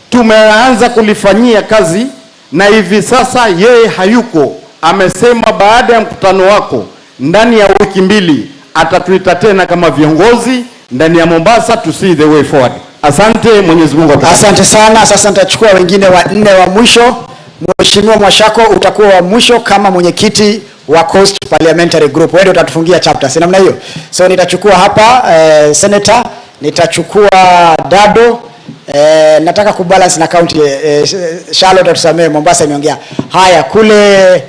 tumeanza kulifanyia kazi, na hivi sasa yeye hayuko, amesema baada ya mkutano wako ndani ya wiki 2 atatuita tena kama viongozi ndani ya Mombasa to see the way forward. Asante, Mwenyezi Mungu akubariki. Asante sana. Sasa nitachukua wengine wanne wa mwisho. Mheshimiwa Mwashako utakuwa wa mwisho kama mwenyekiti wa Coast Parliamentary Group. Wewe utatufungia chapter, si namna hiyo? So nitachukua hapa Senator, nitachukua Dado, nataka kubalance na county. Charlotte tusamee, Mombasa imeongea. Haya kule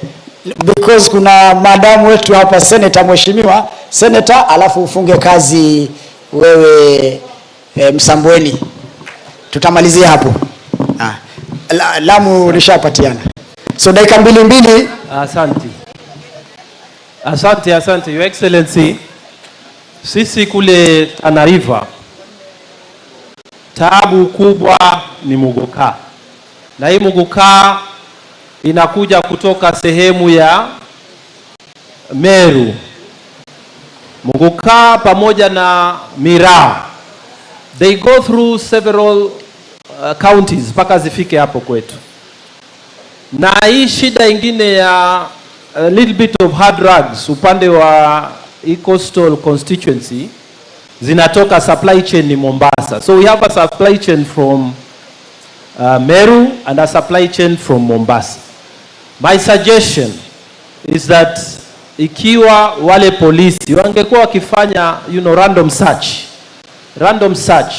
because kuna madamu wetu hapa Senator, Mheshimiwa Senator, alafu ufunge kazi wewe Msambweni. Tutamalizia hapo. Lamu lishapatiana. So dakika 2. Asante Your Excellency. Sisi kule Tana River taabu kubwa ni muguka. Na hii muguka inakuja kutoka sehemu ya Meru. Muguka pamoja na Miraa, they go through several counties mpaka zifike hapo kwetu. Na hii shida ingine ya a little bit of hard drugs upande wa coastal constituency zinatoka supply chain ni Mombasa. So we have a supply chain from Meru and a supply chain from Mombasa. My suggestion is that ikiwa wale polisi wangekuwa wakifanya random search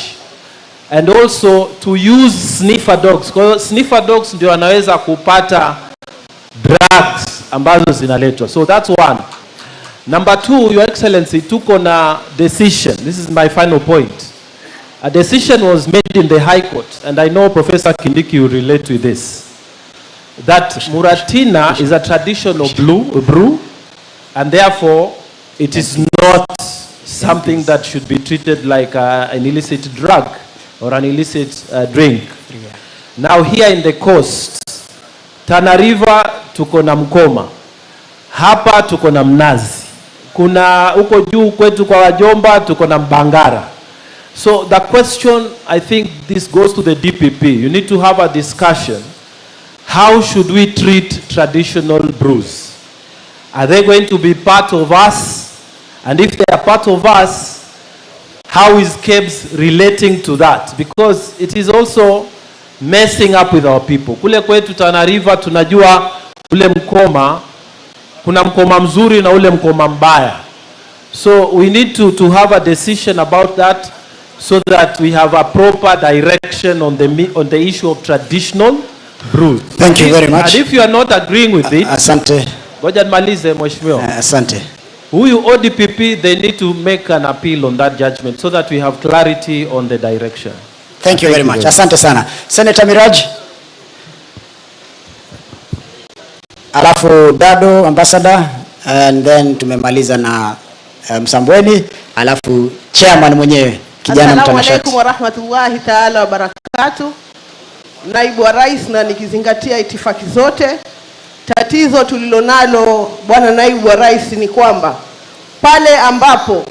and also to use sniffer dogs, kwa sniffer dogs ndio wanaweza kupata drugs ambazo zinaletwa. So that's one. Number 2, Your Excellency, tuko na decision. This is my final point. A decision was made in the High Court, and I know Professor Kindiki will relate to this, that Muratina is a traditional brew, and therefore it is not something that should be treated like an illicit drug or an illicit drink. Now here in the coast, Tana River tuko na Mkoma, hapa tuko na Mnazi, kuna huko juu kwetu kwa Wajomba tuko na Mbangara. So the question, I think this goes to the DPP. You need to have a discussion. How should we treat traditional brews? Are they going to be part of us? And if they are part of us, how is KEBS relating to that? Because it is also messing up with our people. Kule kwetu Tana River tunajua ule Mkoma, kuna Mkoma mzuri na ule Mkoma mbaya. So we need to have a decision about that so that we have a proper direction on the issue of traditional brews. Thank you very much. And if you are not agreeing with it, asante. Ngoja nimalize Mheshimiwa. Asante. Huyu ODPP, they need to make an appeal on that judgment so that we have clarity on the direction. Thank you very much. Asante sana. Senator Miraj. Alafu Dado, Ambassador, and then tumemaliza na Msambweni, alafu chairman mwenyewe kijana mtanashati. Assalamu alaikum wa rahmatullahi ta'ala wa barakatuh. Naibu wa Rais, na nikizingatia itifaki zote, tatizo tulilonalo Bwana Naibu wa Rais ni kwamba pale ambapo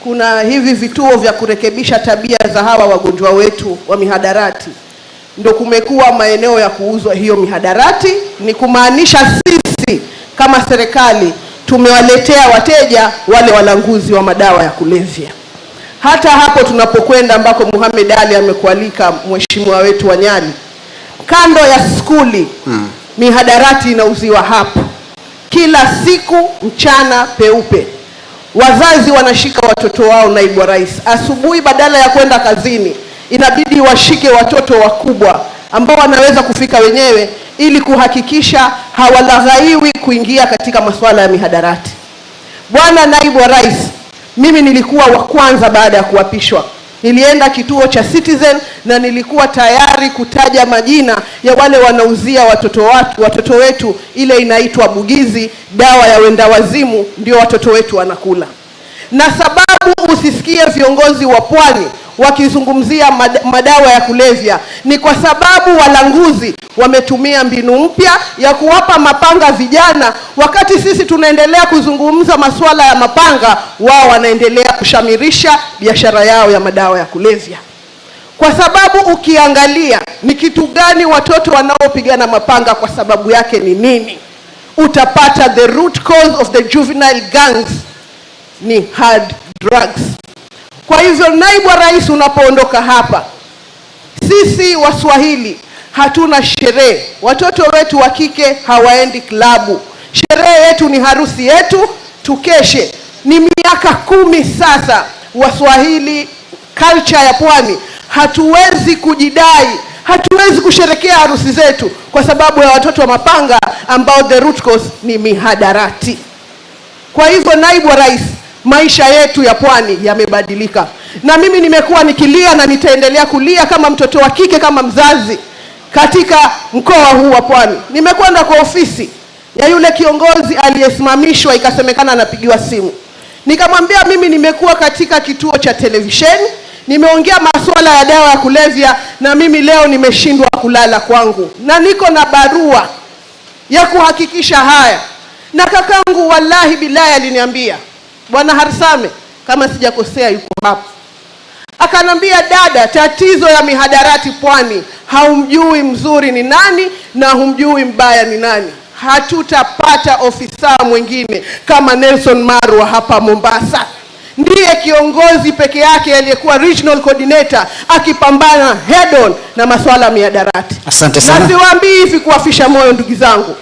kuna hivi vituo vya kurekebisha tabia za hawa wagonjwa wetu wa mihadarati, ndio kumekuwa maeneo ya kuuzwa hiyo mihadarati. Ni kumaanisha sisi kama serikali tumewaletea wateja wale walanguzi wa madawa ya kulevya. Hata hapo tunapokwenda ambako Muhammad Ali amekualika mheshimiwa wetu wa Nyali, kando ya skuli mihadarati inauziwa hapo kila siku mchana peupe. Wazazi wanashika watoto wao, Naibu wa Rais, asubuhi badala ya kwenda kazini, inabidi washike watoto wakubwa ambao wanaweza kufika wenyewe ili kuhakikisha hawalaghaiwi kuingia katika masuala ya mihadarati. Bwana Naibu wa Rais, mimi nilikuwa wa kwanza baada ya kuapishwa. Nilienda kituo cha Citizen na nilikuwa tayari kutaja majina ya wale wanauzia watoto wetu ile inaitwa bugizi, dawa ya wenda wazimu, ndio watoto wetu wanakula. Na sababu usisikie viongozi wa pwani wakizungumzia madawa ya kulevya ni kwa sababu walanguzi wametumia mbinu mpya ya kuwapa mapanga vijana, wakati sisi tunaendelea kuzungumza masuala ya mapanga, wao wanaendelea kushamirisha biashara yao ya madawa ya kulevya. Kwa sababu ukiangalia ni kitu gani watoto wanaopigana mapanga kwa sababu yake ni nini, utapata the root cause of the juvenile gangs ni hard drugs. Kwa hivyo Naibu wa Rais, unapoondoka hapa, sisi Waswahili hatuna sherehe. Watoto wetu wa kike hawaendi klabu. Sherehe yetu ni harusi yetu, tukeshe. Ni miaka 10 sasa Waswahili, culture ya pwani, hatuwezi kujidai, hatuwezi kusherekea harusi zetu kwa sababu ya watoto wa mapanga ambao the root cause ni mihadarati. Kwa hivyo Naibu wa Rais, maisha yetu ya pwani yamebadilika. Na mimi nimekuwa nikilia na nitaendelea kulia kama mtoto wa kike, kama mzazi katika mkoa huu wa Pwani. Nimekwenda kwa ofisi ya yule kiongozi aliyesimamishwa, ikasemekana anapigiwa simu. Nikamwambia mimi nimekuwa katika kituo cha televisheni, nimeongea masuala ya dawa ya kulevya, na mimi leo nimeshindwa kulala kwangu. Na niko na barua ya kuhakikisha haya. Na kakangu wallahi billahi aliniambia, Bwana Harsame kama sijakosea yuko hapa, akanambia, dada, tatizo ya mihadarati Pwani haumjui mzuri ni nani na humjui mbaya ni nani. Hatutapata ofisa mwingine kama Nelson Marwa hapa Mombasa. Ndiye kiongozi peke yake aliyekuwa regional coordinator akipambana head on na masuala ya mihadarati. Asante sana. Na siwaambii hivi kuwafisha moyo, ndugu zangu.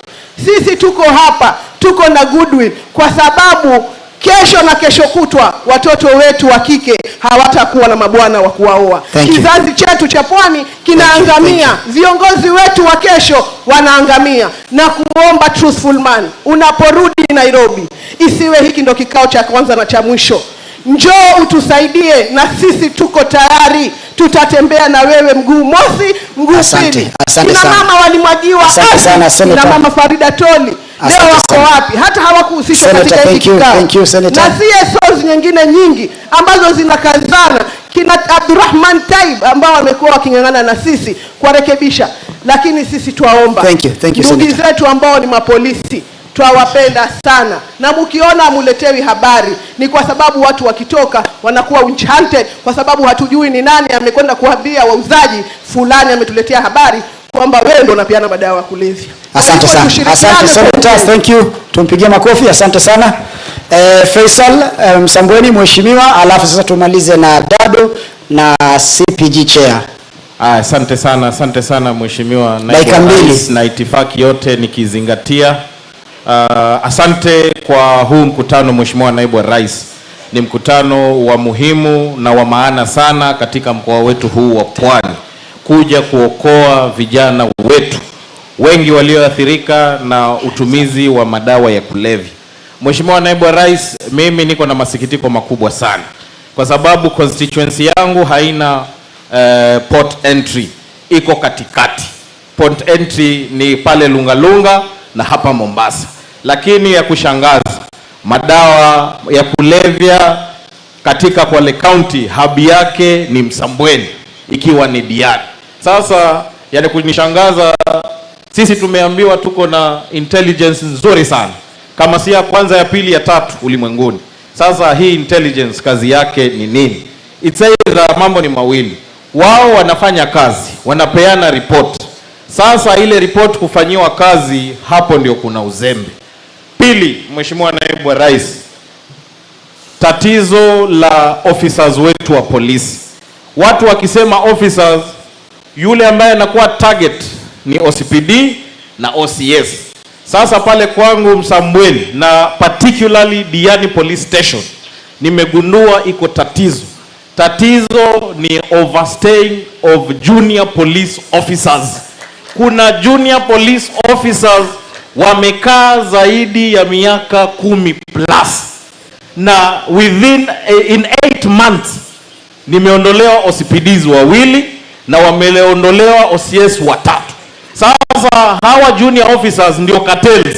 Sisi tuko hapa, tuko na goodwill kwa sababu kesho na kesho kutwa watoto wetu wa kike hawatakuwa na mabwana wa kuwaoa. Kizazi chetu cha Pwani kinaangamia. Viongozi wetu wa kesho wanaangamia. Na kuomba truthful man, unaporudi Nairobi, isiwe hiki ndo kikao cha kwanza na cha mwisho. Njoo utusaidie, na sisi tuko tayari. Tutatembea na wewe mguu mosi, mguu pili. Kina mama walimwagiwa, na mama Farida Toli leo wako wapi? Hata hawakuhusishwa katika hiki kikao. Na CSOs nyingine nyingi ambazo zinakazana, kina Abdurrahman Taib ambao wamekuwa wakingangana na sisi kurekebisha. Lakini sisi tuwaomba ndugu zetu ambao ni mapolisi, tuwapenda sana, na mkiona muletewi habari ni kwa sababu watu wakitoka wanakuwa enchanted, kwa sababu hatujui ni nani amekwenda kuambia wauzaji fulani ametuletea habari kwamba wewe ndio unapiana madawa ya kulevya. Asante sana. Asante Senator, thank you. Tumpigie makofi. Asante sana. Faisal Msambweni mheshimiwa, alafu sasa tumalize na Dado na CPG chair. Asante sana mheshimiwa Naibu Rais, na itifaki yote nikizingatia. Asante kwa huu mkutano mheshimiwa Naibu wa Rais. Ni mkutano wa muhimu na wa maana sana katika mkoa wetu huu wa Pwani, kuja kuokoa vijana wetu wengi walioathirika na utumizi wa madawa ya kulevya. Mheshimiwa Naibu wa Rais, mimi niko na masikitiko makubwa sana kwa sababu constituency yangu haina port entry, iko katikati. Port entry ni pale Lungalunga na hapa Mombasa. Lakini ya kushangaza, madawa ya kulevya katika Kwale County hub yake ni Msambweni, ikiwa ni Diani. Sasa yani kunishangaza, sisi tumeambiwa tuko na intelligence nzuri sana, kama si ya kwanza, ya pili, ya tatu ulimwenguni. Sasa hii intelligence kazi yake ni nini? It's either mambo ni mawili. Wao wanafanya kazi, wanapeana report. Sasa ile report kufanyiwa kazi, hapo ndio kuna uzembe. Pili, Mheshimiwa Naibu wa Rais, tatizo la officers wetu wa polisi. Watu wakisema officers, yule ambaye anakuwa target ni OCPD na OCS. Sasa pale kwangu Msambweni na particularly Diani Police Station, nimegundua iko tatizo. Tatizo ni overstaying of junior police officers. Kuna junior police officers wamekaa zaidi ya miaka 10 plus. Na in 8 months nimeondolewa OCPDs 2 na wameondolewa OCS 3. Sasa hawa junior officers ndio cartels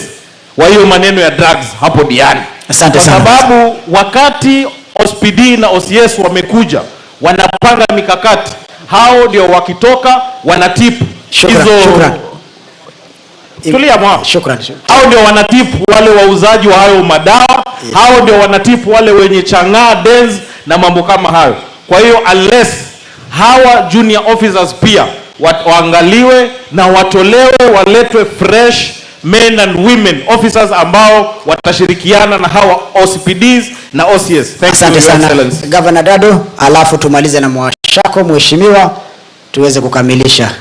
wa hiyo maneno ya drugs hapo Diani. Asante sana. Kwa sababu wakati OCPD na OCS wamekuja wanapanga mikakati, hao ndio wakitoka wanatipu hizo. Tulia mwa. Shukran. Hao ndio wanatipu wale wauzaji wa hayo madawa, hao ndio wanatipu wale wenye chang'aa dens na mambo kama hayo. Kwa hiyo unless hawa junior officers pia waangaliwe na watolewe, waletwe fresh men and women officers ambao watashirikiana na hawa OCPDs na OCS. Asante sana Governor Dado, alafu tumalize na mwashako mheshimiwa tuweze kukamilisha.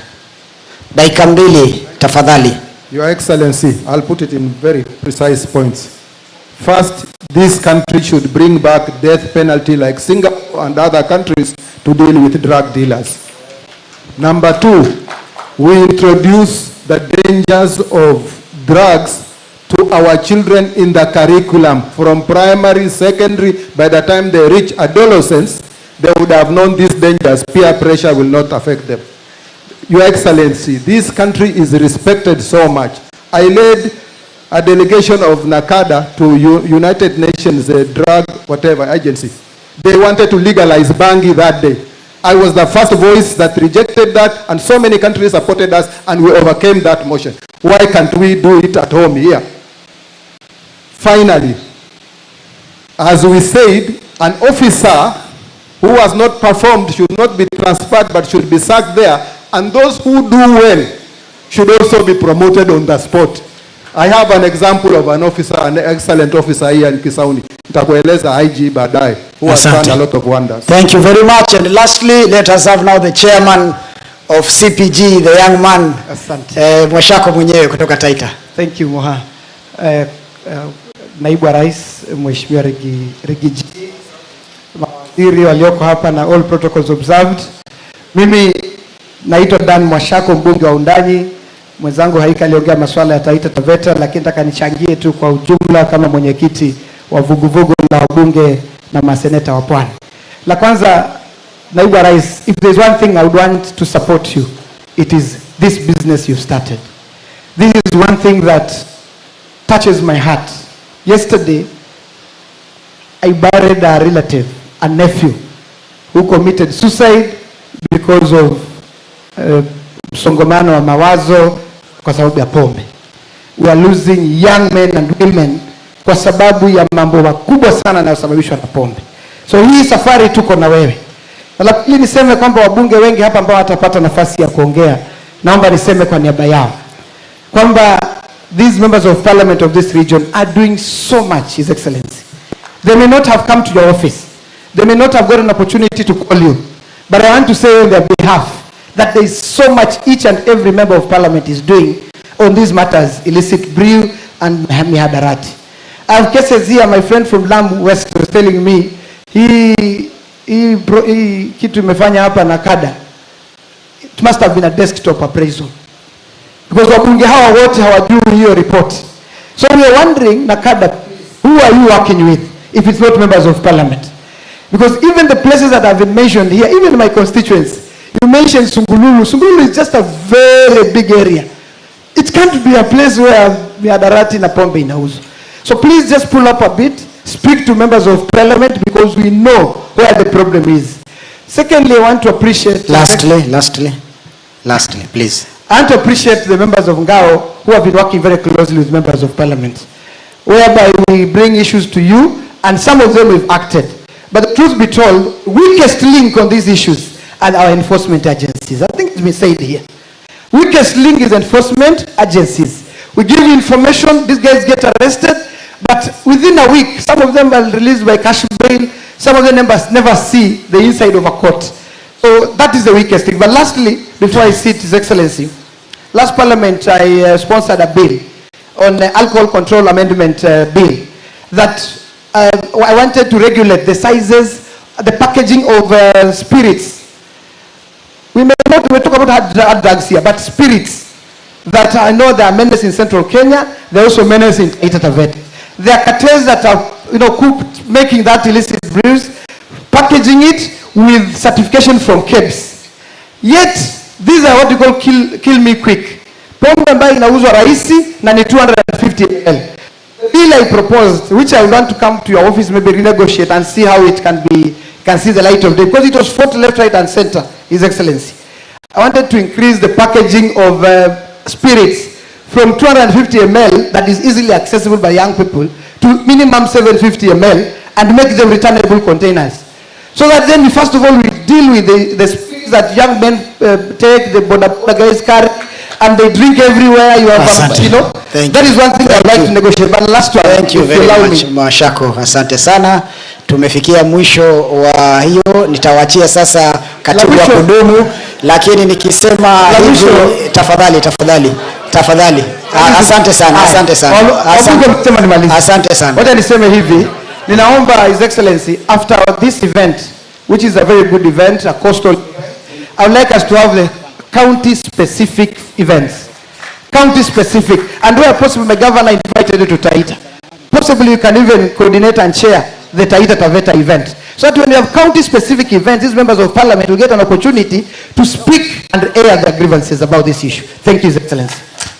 Dakika 2 tafadhali. Your Excellency, I'll put it in very precise points. First, this country should bring back death penalty like Singapore and other countries to deal with drug dealers. Number 2, we introduce the dangers of drugs to our children in the curriculum from primary, secondary. By the time they reach adolescence, they would have known these dangers. Peer pressure will not affect them. Your Excellency, this country is respected so much. I led a delegation of NACADA to United Nations drug whatever agency. They wanted to legalize bangi that day. I was the first voice that rejected that, and so many countries supported us, and we overcame that motion. Why can't we do it at home here? Finally, as we said, an officer who has not performed should not be transferred but should be sacked there, and those who do well should also be promoted on the spot. I have an example of an officer, an excellent officer here in Kisauni. Nitakueleza IG baadaye, who has done a lot of wonders. Thank you very much. And lastly, let us have now the chairman of CPG, the young man, Mwashako mwenyewe kutoka Taita. Thank you, Moha. Naibu wa Rais, Mheshimiwa Rigiji, mawaziri walioko hapa na all protocols observed. Mimi naitwa Dan Mwashako, mbunge wa Undanyi. Mwenzangu Haika aliongea masuala ya Taita Taveta, lakini nataka nichangie tu kwa ujumla kama mwenyekiti wa vuguvugu la wabunge na maseneta wa Pwani. La kwanza, Naibu wa Rais, if there's one thing I would want to support you, it is this business you've started. This is one thing that touches my heart. Yesterday, I buried a relative, a nephew, who committed suicide because of msongamano wa mawazo kwa sababu ya pombe. We are losing young men and women kwa sababu ya mambo makubwa sana yanayosababishwa na pombe. So hii safari tuko na wewe. Lakini niseme kwamba wabunge wengi hapa ambao watapata nafasi ya kuongea, naomba niseme kwa niaba yao kwamba these members of parliament of this region are doing so much, His Excellency. They may not have come to your office. They may not have got an opportunity to call you. But I want to say on their behalf that there is so much each and every member of parliament is doing on these matters, illicit brew and mihadarati. I have cases here, my friend from Lamu West was telling me, he kitu imefanya hapa na kada. It must have been a desktop appraisal. Because wabunge hawa wote hawajui hiyo report. So we are wondering, Nakada, who are you working with if it's not members of parliament? Because even the places that have been mentioned here, even in my constituents, you mentioned Sungululu. Sungululu is just a very big area. It can't be a place where mihadarati na pombe inauzwa. So please just pull up a bit, speak to members of parliament because we know where the problem is. Secondly, I want to appreciate... Lastly, please. I want to appreciate the members of Ngao who have been working very closely with members of parliament, whereby we bring issues to you, and some of them we've acted. But the truth be told, weakest link on these issues are our enforcement agencies. I think it's been said here. Weakest link is enforcement agencies. We give you information, these guys get arrested, but within a week, some of them are released by cash bail, some of them never see the inside of a court. So that is the weakest thing. But lastly, before I sit, His Excellency, last parliament I sponsored a bill on the alcohol control amendment bill that I wanted to regulate the sizes the packaging of spirits. We may talk about hard drugs here, but spirits that I know they are menace in central Kenya, they are also menace in Taita Taveta. There are cartels that are, making that illicit brews, packaging it with certification from KEBS. Yet, these are what you call kill me quick. Pombe ambayo inauzwa rahisi na ni 250 ml. The bill I proposed, which I want to come to your office, maybe renegotiate and see how it can see the light of day, because it was fought left, right, and center, His Excellency. I wanted to increase the packaging of spirits from 250 ml that is easily accessible by young people to minimum 750 ml and make them returnable containers. So that then, first of all, we deal with the spirits that young men take, the boda guys carry, and they drink everywhere. You have, that is one thing I'd like to negotiate. But last one, thank you very much, Mashako. Asante sana. Tumefikia mwisho wa hiyo. Nitawachia sasa katibu wa kudumu, lakini nikisema hivi, tafadhali. Asante sana. Asante sana. Wacha niseme hivi, ninaomba His Excellency, after this event, which is a very good event, a coastal event, I would like us to have the county-specific events. County-specific. And where possible, my governor invited you to Taita. Possibly you can even coordinate and chair the Taita Taveta event. So that when you have county-specific events, these members of parliament will get an opportunity to speak and air their grievances about this issue. Thank you, His Excellency.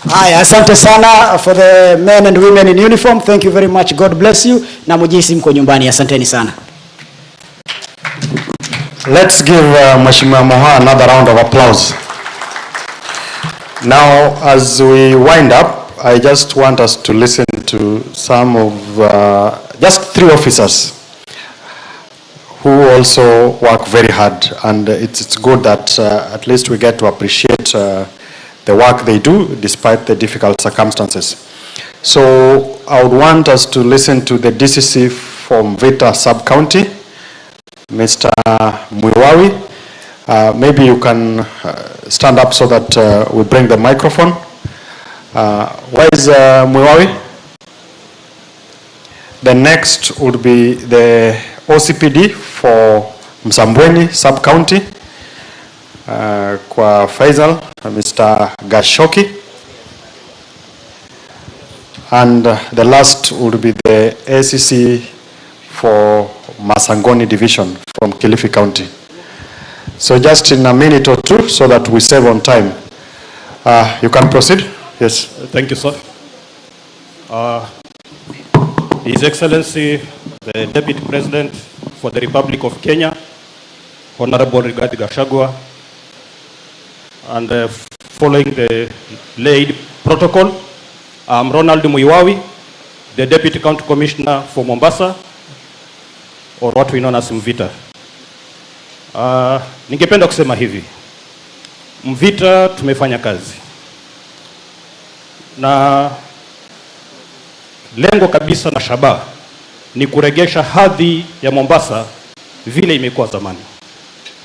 Hi, asante sana for the men and women in uniform. Thank you very much. God bless you. Na mujisi mko nyumbani. Asanteni sana. Let's give Mheshimiwa Moha another round of applause. Now, as we wind up, I just want us to listen to some of, just 3 officers who also work very hard, and it's good that at least we get to appreciate the work they do despite the difficult circumstances. So I would want us to listen to the DCC from Vita Sub-County, Mr. Mwiwawi. Maybe you can stand up so that we bring the microphone. Where is Mwiwawi? The next would be the OCPD for Msambweni Sub-County, kwa Faisal, Mr. Gashoki. And the last would be the ACC for Masangoni Division from Kilifi County. So just in a minute or two so that we save on time. You can proceed. Yes. Thank you, sir. His Excellency, the Deputy President for the Republic of Kenya, Honorable Rigathi Gachagua, and following the laid protocol, I'm Ronald Mwiwawi, the Deputy County Commissioner for Mombasa, or what we know as Mvita. Ningependa kusema hivi, Mvita tumefanya kazi na lengo kabisa na shabaha ni kuregesha hadhi ya Mombasa vile imekuwa zamani.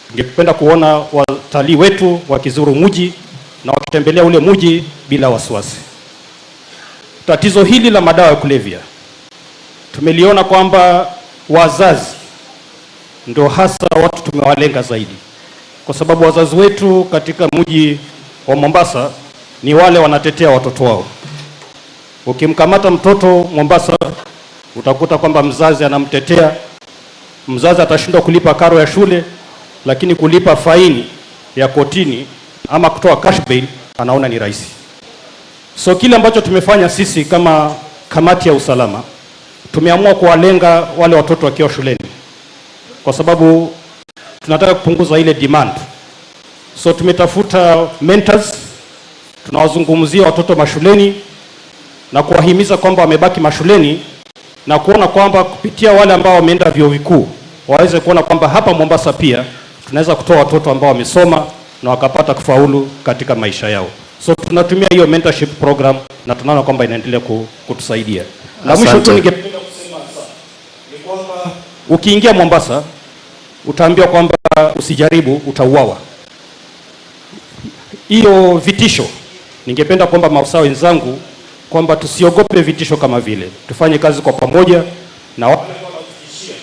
Ningependa kuona watalii wetu wakizuru mji na wakitembelea ule mji bila wasiwasi. Tatizo hili la madawa ya kulevya tumeliona kwamba wazazi ndio hasa watu tumewalenga zaidi, kwa sababu wazazi wetu katika mji wa Mombasa ni wale wanatetea watoto wao. Ukimkamata mtoto Mombasa utakuta kwamba mzazi anamtetea. Mzazi atashindwa kulipa karo ya shule, lakini kulipa faini ya kotini ama kutoa cash bail anaona ni rahisi. So kile ambacho tumefanya sisi kama kamati ya usalama, tumeamua kuwalenga wale watoto wakiwa shuleni, kwa sababu tunataka kupunguza ile demand. So tumetafuta mentors, tunawazungumzia watoto mashuleni na kuwahimiza kwamba wamebaki mashuleni na kuona kwamba kupitia wale ambao wameenda vyuo vikuu waweze kuona kwamba hapa Mombasa pia tunaweza kutoa watoto ambao wamesoma na wakapata kufaulu katika maisha yao. So tunatumia hiyo mentorship program na tunaona kwamba inaendelea kutusaidia. Na mwisho tu ningependa kusema ni kwamba ukiingia Mombasa utaambiwa kwamba usijaribu, utauawa. Hiyo vitisho, ningependa kwamba maafisa wenzangu kwamba tusiogope vitisho kama vile. Tufanye kazi kwa pamoja na wale wanaotishia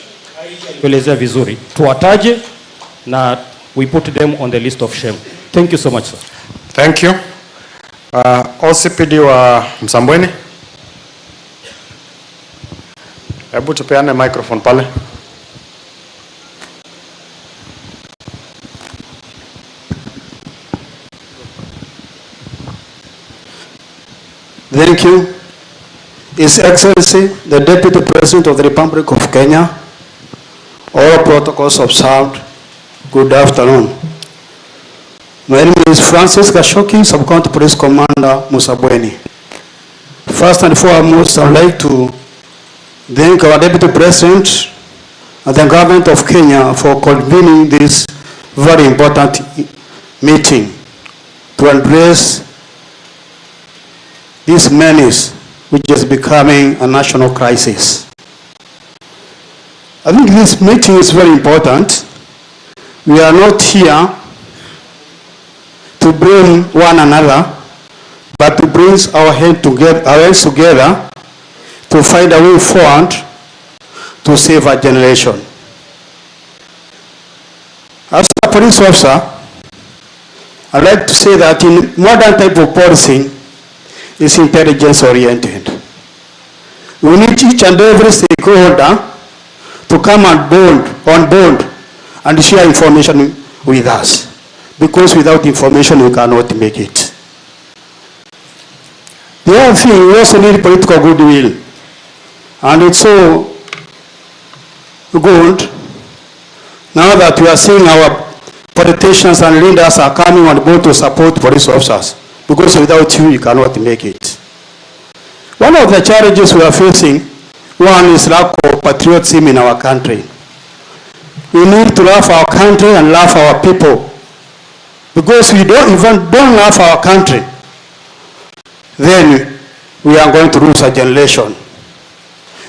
kuelezea vizuri. Tuwataje na we put them on the list of shame. Thank you so much, sir. Thank you. OCPD wa Msambweni. Hebu tupeane microphone pale. Thank you. His Excellency, the Deputy President of the Republic of Kenya, all protocols observed, good afternoon. My name is Francis Gashoki, Sub-County Police Commander, Musabweni. First and foremost, I would like to thank our Deputy President and the Government of Kenya for convening this very important meeting to address this menace which is becoming a national crisis. I think this meeting is very important. We are not here to bring one another, but to bring our hands together to find a way forward to save our generation. As a police officer, I'd like to say that in modern type of policing is intelligence oriented. We need each and every stakeholder to come on board and share information with us, because without information we cannot make it. The other thing, we also need political goodwill, and it's so good now that we are seeing our politicians and leaders are coming on board to support police officers, because without you, you cannot make it. One of the challenges we are facing, one is lack of patriotism in our country. We need to love our country and love our people, because we don't love our country, then we are going to lose a generation.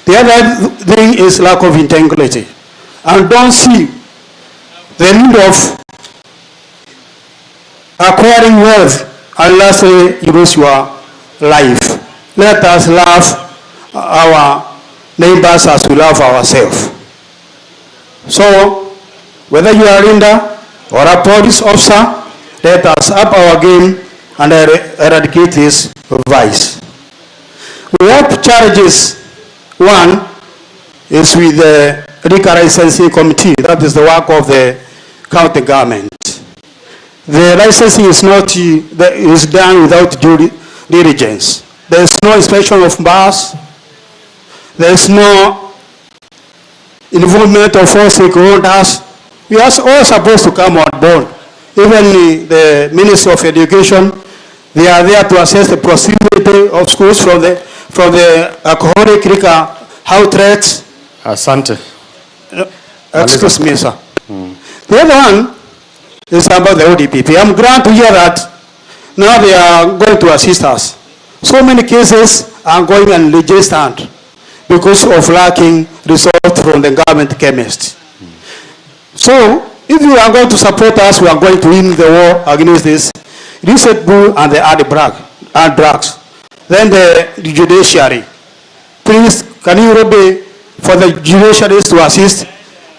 The other thing is lack of integrity, and don't see the need of acquiring wealth unless you lose your life. Let us love our neighbors as we love ourselves. So, whether you are a leader or a police officer, let us up our game and eradicate this vice. We have challenges. One is with the liquor licensing committee. That is the work of the county government. The licensing is done without due diligence. There is no inspection of bars. There is no involvement of all stakeholders. We are all supposed to come on board. Even the Ministry of Education, they are there to assess the proximity of schools from the alcoholic liquor outlets. Asante. Excuse me, sir. The other one is about the ODPP. I'm glad to hear that now they are going to assist us. So many cases are going unregistered because of lacking results from the government chemist. So, if you are going to support us, we are going to win the war against this illicit bull and the other drugs. Then the judiciary. Please, can you lobby for the judiciaries to assist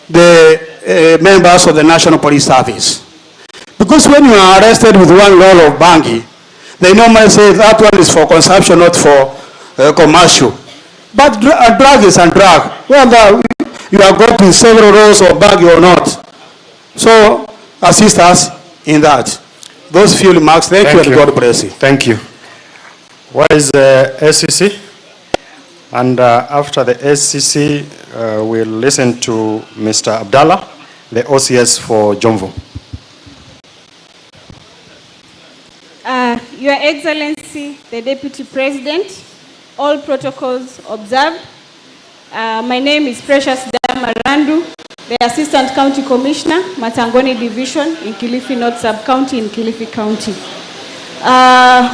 the members of the National Police Service? Because when you are arrested with one roll of bangi, they normally say that one is for consumption, not for commercial. But a drug is a drug, whether you are going to several rolls of bangi or not. So, assist us in that. Those few remarks. Thank you and God bless you. Thank you. What is the SCC? And after the SCC, we'll listen to Mr. Abdallah, the OCS for Jomvu. Your Excellency, the Deputy President, all protocols observed. My name is Precious Damarandu, the Assistant County Commissioner, Matangoni Division in Kilifi North Sub-County in Kilifi County.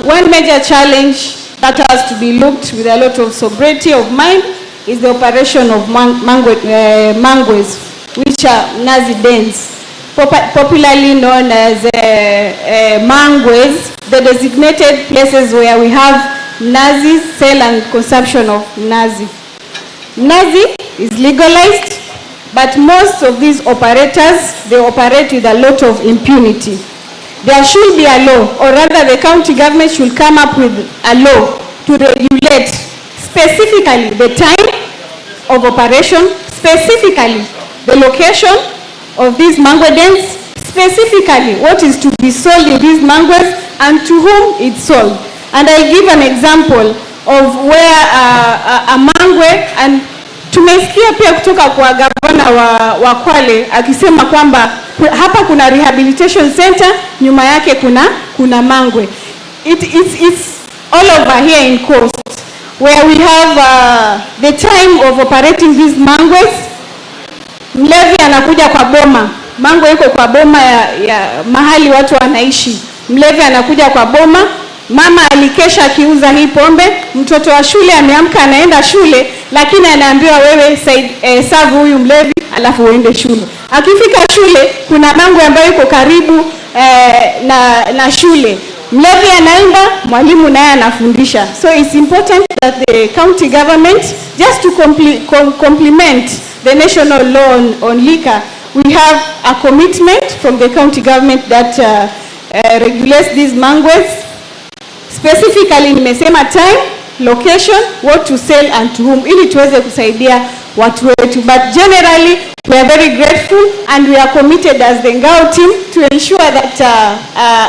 One major challenge that has to be looked with a lot of sobriety of mind is the operation of mangues, which are Nazi dens, popularly known as mangues, the designated places where we have Nazi sale and consumption of Nazi. Nazi is legalized, but most of these operators, they operate with a lot of impunity. There should be a law, or rather the county government should come up with a law to regulate specifically the time of operation, specifically the location of these mango dens, specifically what is to be sold in these mangoes and to whom it's sold. And I'll give an example of where a mangwe, and tumesikia pia kutoka kwa gavana wa Kwale akisema kwamba hapa kuna rehabilitation center, nyuma yake kuna mangwe. It's all over here in Coast, where we have the time of operating these mangoes. Mlevi anakuja kwa boma, mango iko kwa boma ya mahali watu wanaishi. Mlevi anakuja kwa boma, mama alikesha akiuza hii pombe, mtoto wa shule ameamka anaenda shule, lakini anaambiwa wewe serve huyu mlevi alafu uende shule. Akifika shule kuna mango ambayo iko karibu na shule. Mlevi anaimba, mwalimu naye anafundisha. So it's important that the county government, just to complement the national law on liquor, we have a commitment from the county government that regulates these mangoes. Specifically nimesema time, location, what to sell and to whom, ili tuweze kusaidia watu wetu. But generally we are very grateful and we are committed as the Ngao team to ensure that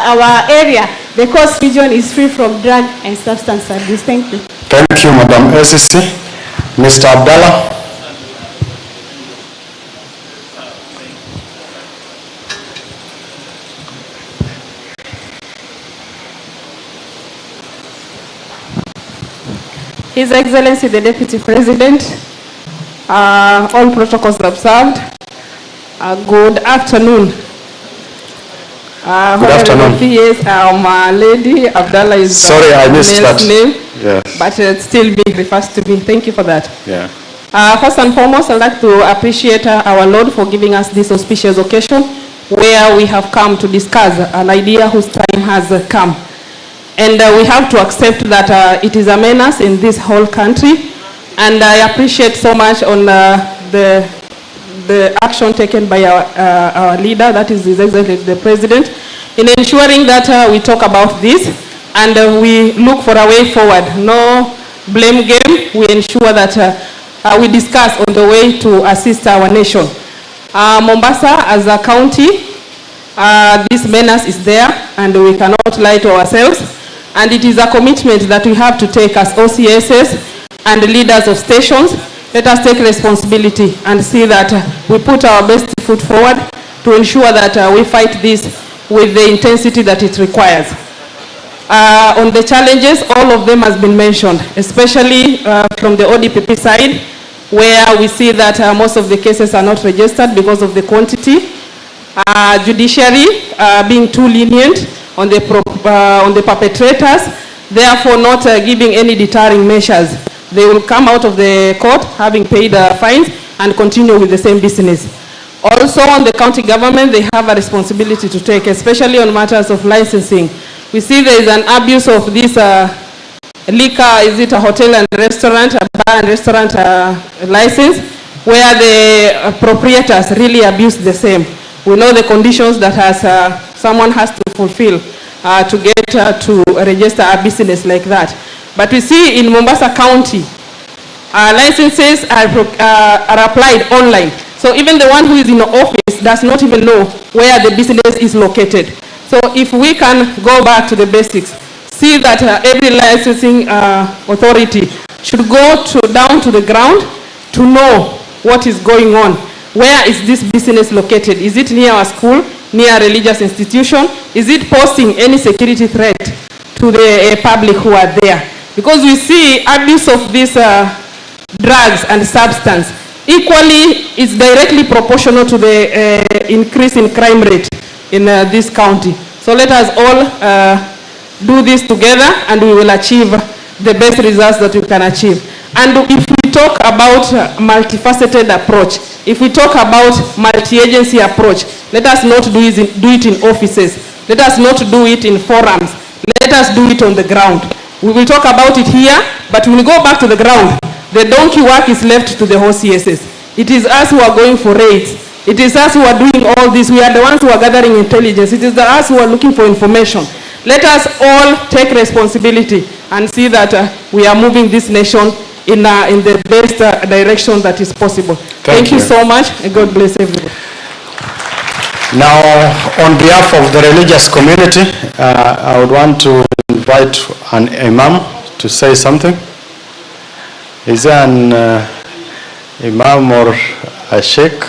our area, the Coast region, is free from drug and substance abuse. Thank you. Thank you, Madam SCC. Mr. Abdallah. His Excellency the Deputy President, all protocols observed. Good afternoon. Good afternoon. Yes, Lady Abdallah is sorry, I missed that name, yes. But it still being refers to me. Thank you for that. Yeah. First and foremost, I'd like to appreciate our Lord for giving us this auspicious occasion where we have come to discuss an idea whose time has come. And we have to accept that it is a menace in this whole country. And I appreciate so much on the action taken by our leader, that is His Excellency the President, in ensuring that we talk about this and we look for a way forward. No blame game. We ensure that we discuss on the way to assist our nation. Mombasa as a county, this menace is there and we cannot lie to ourselves. And it is a commitment that we have to take as OCSs and leaders of stations. Let us take responsibility and see that we put our best foot forward to ensure that we fight this with the intensity that it requires. On the challenges, all of them has been mentioned, especially from the ODPP side, where we see that most of the cases are not registered because of the quantity. Judiciary being too lenient on the perpetrators, therefore not giving any deterring measures. They will come out of the court having paid fines and continue with the same business. Also on the county government, they have a responsibility to take, especially on matters of licensing. We see there is an abuse of this liquor, is it a hotel and restaurant, a bar and restaurant license, where the proprietors really abuse the same. We know the conditions that someone has to fulfill to get to register a business like that. But we see in Mombasa County, licenses are applied online. So even the one who is in the office does not even know where the business is located. So if we can go back to the basics, see that every licensing authority should go down to the ground to know what is going on. Where is this business located? Is it near a school, near a religious institution? Is it posing any security threat to the public who are there? Because we see abuse of these drugs and substance equally is directly proportional to the increase in crime rate in this county. So let us all do this together and we will achieve the best results that we can achieve. And if we talk about multifaceted approach, if we talk about multi-agency approach, let us not do it in offices. Let us not do it in forums. Let us do it on the ground. We will talk about it here, but when we go back to the ground, the donkey work is left to the OCSs. It is us who are going for raids. It is us who are doing all this. We are the ones who are gathering intelligence. It is us who are looking for information. Let us all take responsibility and see that we are moving this nation in the best direction that is possible. Thank you so much, and God bless everyone. Now, on behalf of the religious community, I would want to invite an imam to say something. Is there an imam or a sheikh?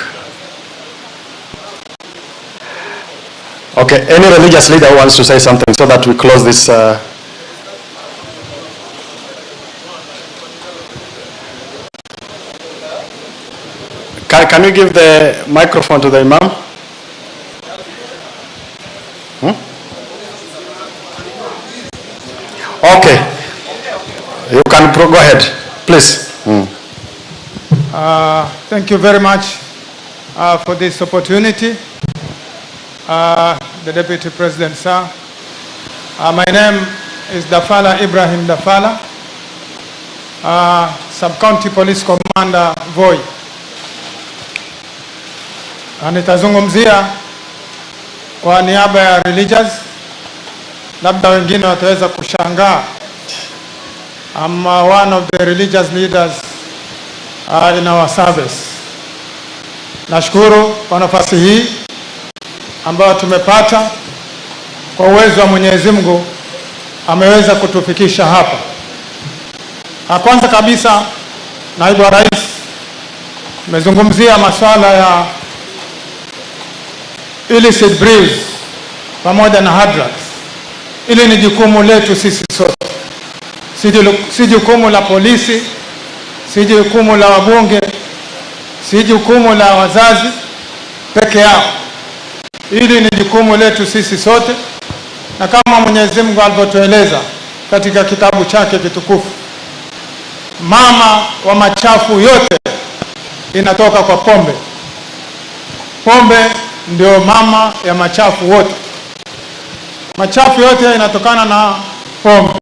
Okay, any religious leader wants to say something so that we close this. Can we give the microphone to the imam? Okay, you can go ahead, please. Thank you very much for this opportunity. The Deputy President, sir. My name is Dafala Ibrahim Dafala, Sub-County Police Commander, Voi. Nitazungumzia kwa niaba ya religious, labda wengine wataweza kushangaa. I'm one of the religious leaders in our service. Nashukuru kwa nafasi hii ambayo tumepata. Kwa uwezo wa Mwenyezi Mungu ameweza kutufikisha hapa. Kwanza kabisa, Naibu wa Rais, tumezungumzia masuala ya illicit brews pamoja na hard drugs. Ili ni jukumu letu sisi sote. Si jukumu la polisi, si jukumu la wabunge, si jukumu la wazazi peke yao. Hili ni jukumu letu sisi sote, na kama Mwenyezi Mungu alivyotueleza katika kitabu chake kitukufu, mama wa machafu yote inatoka kwa pombe. Pombe ndio mama ya machafu wote. Machafu yote inatokana na pombe,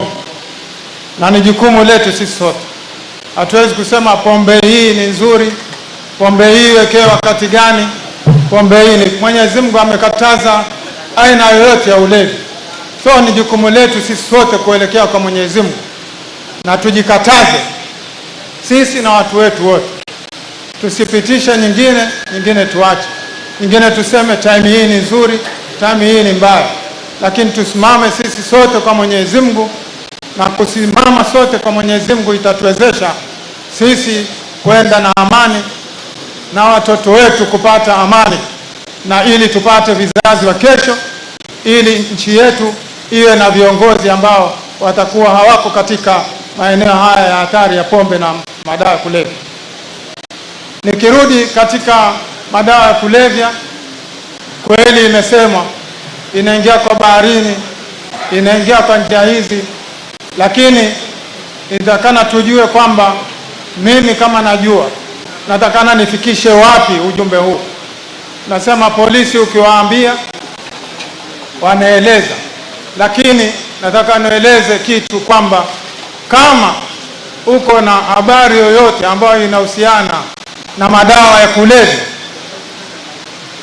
na ni jukumu letu sisi sote. Hatuwezi kusema pombe hii ni nzuri, pombe hii wekee wakati gani. Pombe hii ni Mwenyezi Mungu amekataza aina yoyote ya ulevi. So ni jukumu letu sisi sote kuelekea kwa Mwenyezi Mungu, na tujikataze sisi na watu wetu wote. Tusipitishe nyingine tuache. Nyingine tuseme time hii ni nzuri, time hii ni mbaya. Lakini tusimame sisi sote kwa Mwenyezi Mungu, na kusimama sote kwa Mwenyezi Mungu itatuwezesha sisi kwenda na amani na watoto wetu kupata amani, na ili tupate vizazi wa kesho, ili nchi yetu iwe na viongozi ambao watakuwa hawako katika maeneo haya ya hatari ya pombe na madawa ya kulevya. Nikirudi katika madawa ya kulevya, kweli imesemwa inaingia kwa baharini, inaingia kwa njia hizi, lakini nitakana tujue kwamba mimi kama najua, natakana nifikishe wapi ujumbe huu. Nasema polisi ukiwaambia wanaeleza, lakini nataka nieleze kitu kwamba kama uko na habari yoyote ambayo inahusiana na madawa ya kulevya,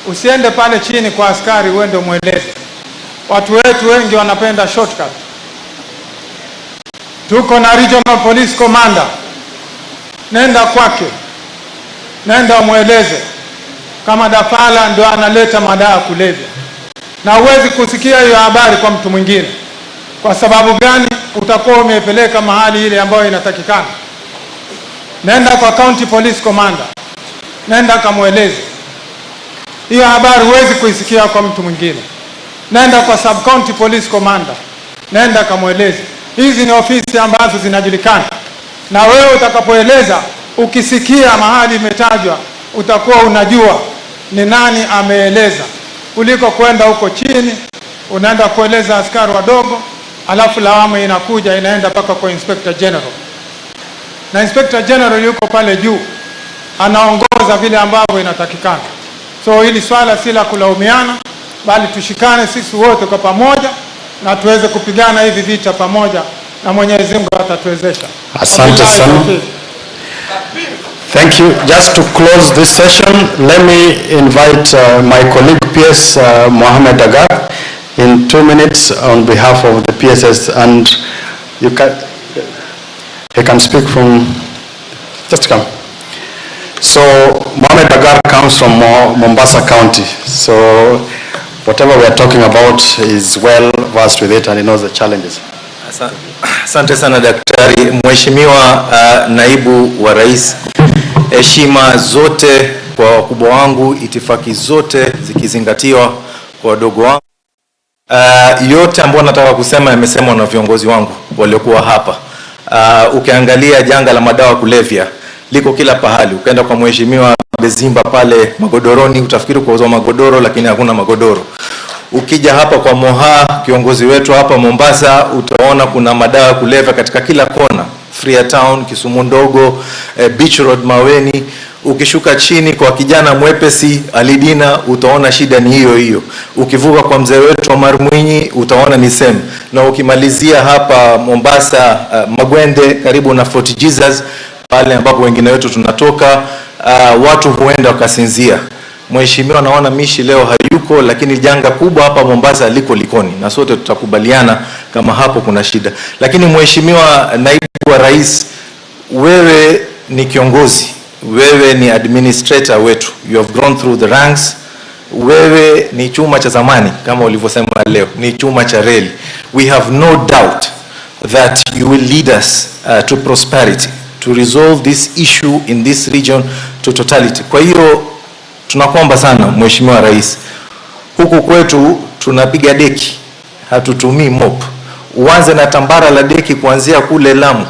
usiende pale chini kwa askari uende mueleze. Watu wetu wengi wanapenda shortcut. Tuko na Regional Police Commander, nenda kwake, nenda mueleze kama Dafala ndio analeta madawa ya kulevya, na huwezi kusikia hiyo habari kwa mtu mwingine. Kwa sababu gani? Utakuwa umepeleka mahali ile ambayo inatakikana. Nenda kwa County Police Commander, nenda kamueleze hiyo habari, huwezi kuisikia kwa mtu mwingine. Nenda kwa Sub County Police Commander, nenda kamueleze. Hizi ni ofisi ambazo zinajulikana, na wewe utakapoeleza, ukisikia mahali imetajwa, utakuwa unajua ni nani ameeleza, kuliko kwenda huko chini unaenda kueleza askari wadogo, alafu lawama inakuja inaenda mpaka kwa Inspector General, na Inspector General yuko pale juu anaongoza vile ambavyo inatakikana. So hili swala si la kulaumiana, bali tushikane sisi wote kwa pamoja na tuweze kupigana hivi vita pamoja, na Mwenyezi Mungu atatuwezesha. Asante sana. Thank you. Just to close this session, let me invite my colleague PS Mohammed Agar in 2 minutes on behalf of the PSS, and he can speak from, just come. So Mohammed Agar comes from Mombasa County. So whatever we are talking about is well versed with it and he knows the challenges. Asante sana daktari. Mheshimiwa naibu wa rais, heshima zote kwa wakubwa wangu, itifaki zote zikizingatiwa kwa wadogo wangu. Yote ambayo nataka kusema yamesemwa na viongozi wangu waliokuwa hapa. Ukiangalia janga la madawa kulevya liko kila pahali. Ukaenda kwa mheshimiwa Bezimba pale magodoroni utafikiri kuuza magodoro lakini hakuna magodoro. Ukija hapa kwa Moha, kiongozi wetu hapa Mombasa, utaona kuna madawa kulevya katika kila kona. Freetown, Kisumu ndogo, Beach Road Maweni. Ukishuka chini kwa kijana mwepesi Alidina, utaona shida ni hiyo hiyo. Ukivuka kwa mzee wetu Omar Mwinyi, utaona ni same. Na ukimalizia hapa Mombasa, Magwende karibu na Fort Jesus, pale ambapo wengine wetu tunatoka, watu huenda wakasinzia. Mheshimiwa naona Mishi leo hayuko, lakini janga kubwa hapa Mombasa liko Likoni, na sote tutakubaliana kama hapo kuna shida. Lakini Mheshimiwa naibu wa rais, wewe ni kiongozi, wewe ni administrator wetu, you have gone through the ranks. Wewe ni chuma cha zamani kama ulivyosema leo, ni chuma cha reli. We have no doubt that you will lead us to prosperity, to resolve this issue in this region to totality. Kwa hiyo tunakuomba sana Mheshimiwa Rais, huku kwetu tunapiga deki, hatutumii mop. Uanze na tambara la deki kuanzia kule Lamu,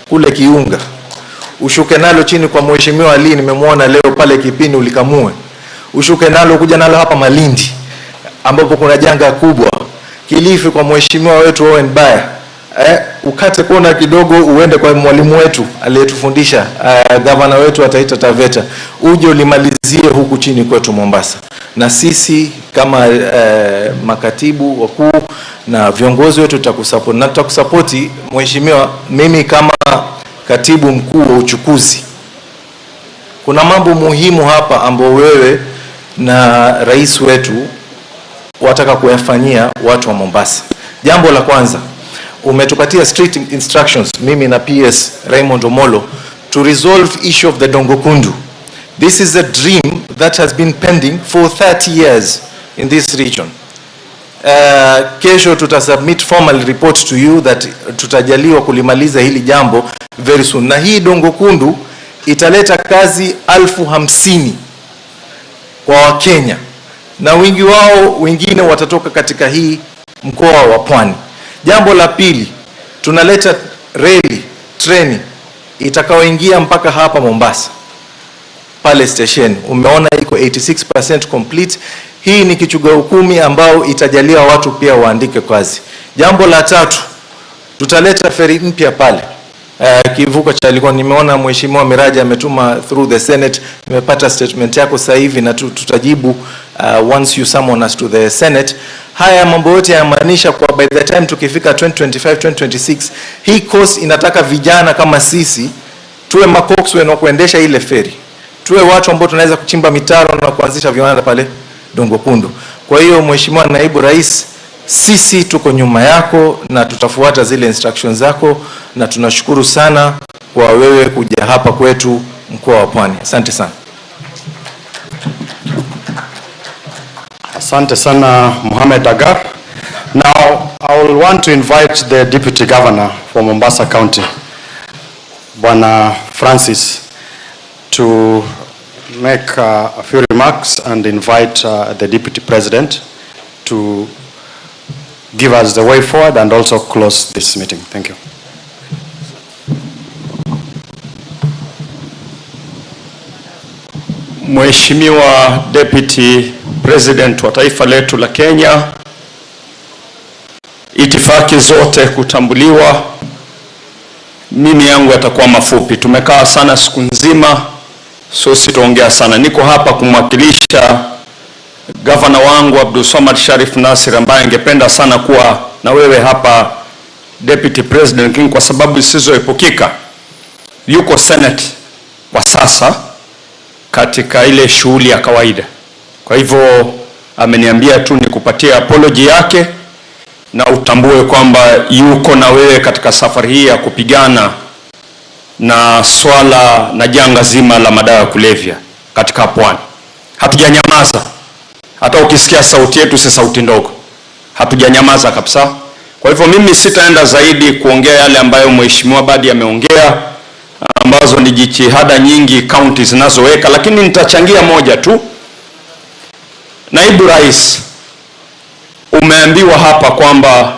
kule Kiunga. Ushuke nalo chini kwa Mheshimiwa Ali, nimemwona leo pale Kipini ulikamue. Ushuke nalo kuja nalo hapa Malindi ambapo kuna janga kubwa. Kilifi kwa Mheshimiwa wetu Owen Baya. Ukate kona kidogo uende kwa mwalimu wetu aliyetufundisha, gavana wetu ataita Taveta, uje ulimalizie huku chini kwetu Mombasa. Na sisi kama makatibu wakuu na viongozi wetu tutakusupport, na tutakusupporti Mheshimiwa. Mimi kama katibu mkuu wa uchukuzi, kuna mambo muhimu hapa ambao wewe na rais wetu wataka kuyafanyia watu wa Mombasa. Jambo la kwanza, umetupatia strict instructions, mimi na PS Raymond Omolo, to resolve issue of the Dongokundu. This is a dream that has been pending for 30 years in this region. Kesho tutasubmit formal report to you that tutajaliwa kulimaliza hili jambo very soon. Na hii Dongokundu italeta kazi 50,000 kwa Wakenya, na wengi wao wengine watatoka katika hii mkoa wa Pwani. Jambo la pili, tunaleta reli, treni itakaoingia mpaka hapa Mombasa pale station. Umeona iko 86% complete. Hii ni kichuga ukumi ambao itajaliwa watu pia waandike kazi. Jambo la tatu, tutaleta feri mpya pale kivuko cha Likoni. Nimeona Mheshimiwa Miraji ametuma through the Senate, nimepata statement yako sasa hivi na tutajibu once you summon us to the Senate. Haya mambo yote yanamaanisha kwa by the time tukifika 2025 2026, hii course inataka vijana kama sisi tuwe makokswe na kuendesha ile feri, tuwe watu ambao tunaweza kuchimba mitaro na kuanzisha viwanda pale Dongokundu. Kwa hiyo Mheshimiwa naibu rais, sisi tuko nyuma yako na tutafuata zile instructions zako, na tunashukuru sana kwa wewe kuja hapa kwetu mkoa wa Pwani. Asante sana. Asante sana Mohammed Agar. Now I will want to invite the Deputy Governor for Mombasa County, Bwana Francis, to make a few remarks and invite the Deputy President to give us the way forward and also close this meeting. Thank you. Mheshimiwa Deputy President wa taifa letu la Kenya, itifaki zote kutambuliwa, mimi yangu yatakuwa mafupi. Tumekaa sana siku nzima, so sitaongea sana. Niko hapa kumwakilisha gavana wangu Abdulswamad Sharif Nasir, ambaye angependa sana kuwa na wewe hapa Deputy President, kwa sababu zisizoepukika. Yuko Senate kwa sasa katika ile shughuli ya kawaida. Kwa hivyo ameniambia tu nikupatie apology yake na utambue kwamba yuko na wewe katika safari hii ya kupigana na swala na janga zima la madawa ya kulevya katika pwani. Hatujanyamaza. Hata ukisikia sauti yetu si sauti ndogo. Hatujanyamaza kabisa. Kwa hivyo mimi sitaenda zaidi kuongea yale ambayo Mheshimiwa Badi ameongea, ambazo ni jitihada nyingi county zinazoweka, lakini nitachangia moja tu. Naibu Rais, umeambiwa hapa kwamba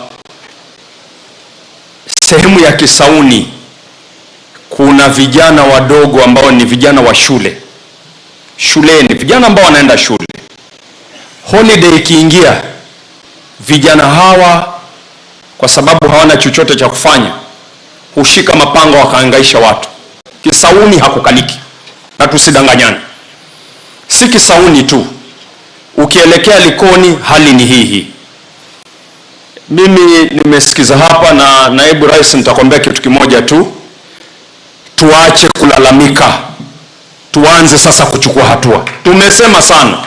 sehemu ya Kisauni kuna vijana wadogo ambao ni vijana wa shuleni, vijana ambao wanaenda shule. Holiday ikiingia, vijana hawa kwa sababu hawana chochote cha kufanya hushika mapanga wakaangaisha watu. Kisauni hakukaliki, na tusidanganyane. Si Kisauni tu, ukielekea Likoni hali ni hii. Mimi nimesikiza hapa, na Naibu Rais, nitakwambia kitu kimoja tu. Tuache kulalamika, tuanze sasa kuchukua hatua. Tumesema sana,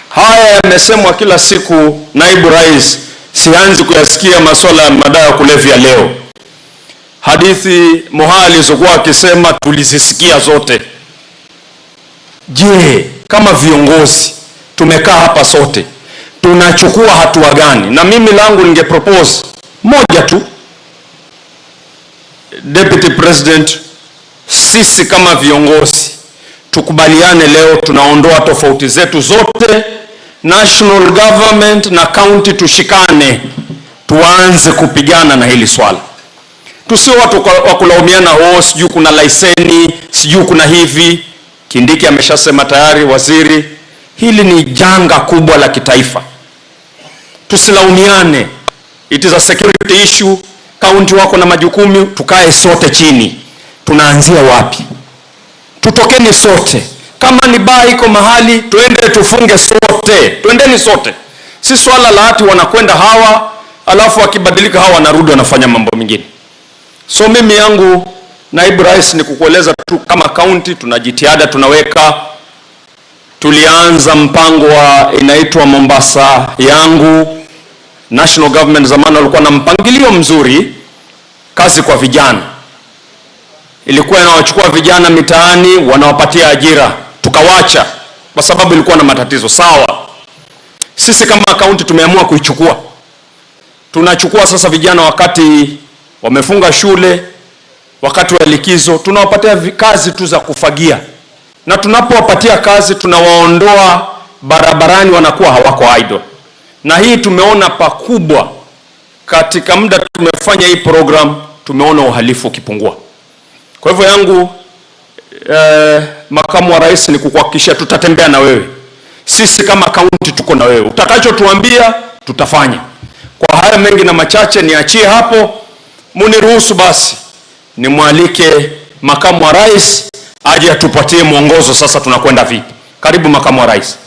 haya yamesemwa kila siku. Naibu Rais, sianzi kuyasikia masuala ya madawa ya kulevya leo. Hadithi Moha alizokuwa akisema tulizisikia zote. Je, kama viongozi tumekaa hapa sote, tunachukua hatua gani? Na mimi langu ningepropose moja tu. Deputy President, sisi kama viongozi tukubaliane leo, tunaondoa tofauti zetu zote, national government na county tushikane, tuanze kupigana na hili swala. Tusio watu wa kulaumiana, sijui kuna laiseni, sijui kuna hivi. Kindiki ameshasema tayari, waziri, hili ni janga kubwa la kitaifa. Tusilaumiane. It is a security issue. County wako na majukumu, tukae sote chini. Tunaanzia wapi? Tutokeni sote. Kama ni baa iko mahali, tuende tufunge sote. Tuendeni sote. Si swala la ati wanakwenda hawa, alafu wakibadilika hawa wanarudi wanafanya mambo mengine. So mimi yangu, Naibu Rais, ni kukueleza tu kama county tunajitihada tunaweka. Tulianza mpango wa inaitwa Mombasa yangu. National government zamani walikuwa na mpangilio mzuri, kazi kwa vijana. Ilikuwa inawachukua vijana mitaani, wanawapatia ajira. Tukawacha kwa sababu ilikuwa na matatizo. Sawa. Sisi kama county tumeamua kuichukua. Tunachukua sasa vijana wakati wamefunga shule, wakati wa likizo, tunawapatia kazi tu za kufagia. Na tunapowapatia kazi, tunawaondoa barabarani, wanakuwa hawako idle. Na hii tumeona pakubwa katika muda tumefanya hii program, tumeona uhalifu ukipungua. Kwa hivyo yangu, Makamu wa Rais, ni kukuhakikishia tutatembea na wewe. Sisi kama county tuko na wewe. Utakachotuambia tutafanya. Kwa haya mengi na machache niachie hapo. Muniruhusu basi nimwalike Makamu wa Rais aje atupatie mwongozo sasa tunakwenda vipi. Karibu Makamu wa Rais.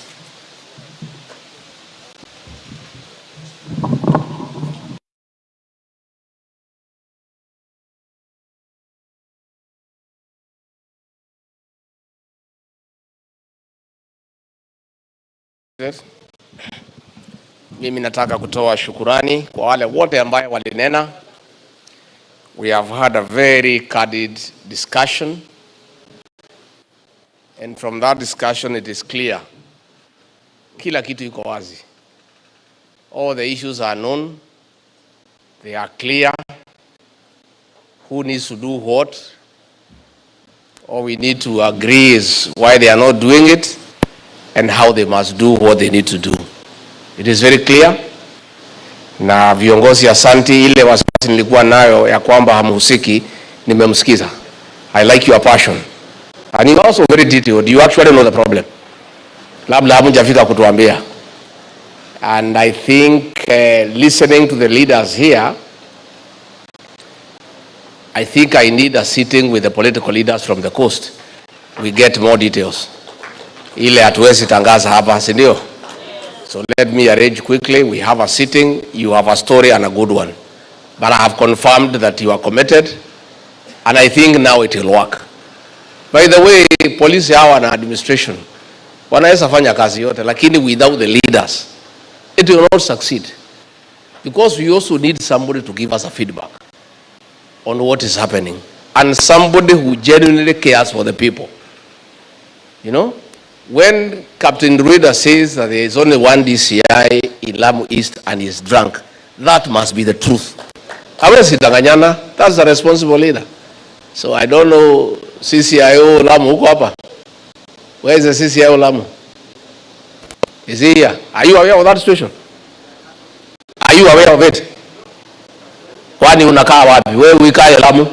Mimi nataka kutoa shukurani kwa wale wote ambao walinena. We have had a very candid discussion, and from that discussion it is clear. Kila kitu iko wazi. All the issues are known. They are clear. Who needs to do what? All we need to agree is why they are not doing it and how they must do what they need to do. It is very clear. Na viongozi asanti, ile wasiwasi nilikuwa nayo ya kwamba hamhusiki, nimemsikiza. I like your passion. And you also very detailed. You actually know the problem. Labda hamjafika kutuambia. And I think listening to the leaders here, I think I need a sitting with the political leaders from the coast. We get more details. Ile hatuwezi tangaza hapa, si ndio? So let me arrange quickly. We have a sitting. You have a story and a good one. But I have confirmed that you are committed. And I think now it will work. By the way, police hawa na administration wanaweza fanya kazi yote, lakini without the leaders it will not succeed, because we also need somebody to give us a feedback on what is happening, and somebody who genuinely cares for the people. You know, when Captain Ruto says that there is only one DCI in Lamu East and he is drunk, that must be the truth. Hawezi danganyana. That's the responsible leader. So I don't know, CCIO Lamu huko hapa? Where is the CCIO Lamu? Is he here? Are you aware of that situation? Are you aware of it? Kwani unakaa wapi? Wewe uikae Lamu?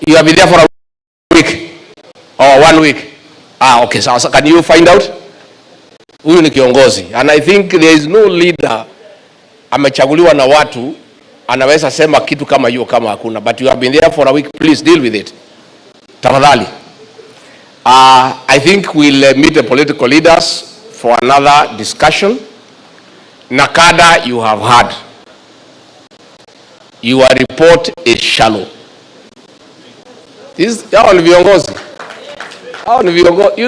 You have been there for a week or 1 week? Okay, so can you find out? Huyu ni kiongozi, and I think there is no leader amechaguliwa na watu anaweza sema kitu kama hiyo kama hakuna. But you have been there for a week, please deal with it. Tafadhali. I think we'll meet the political leaders for another discussion. Nakada, you have heard. Your report is shallow. You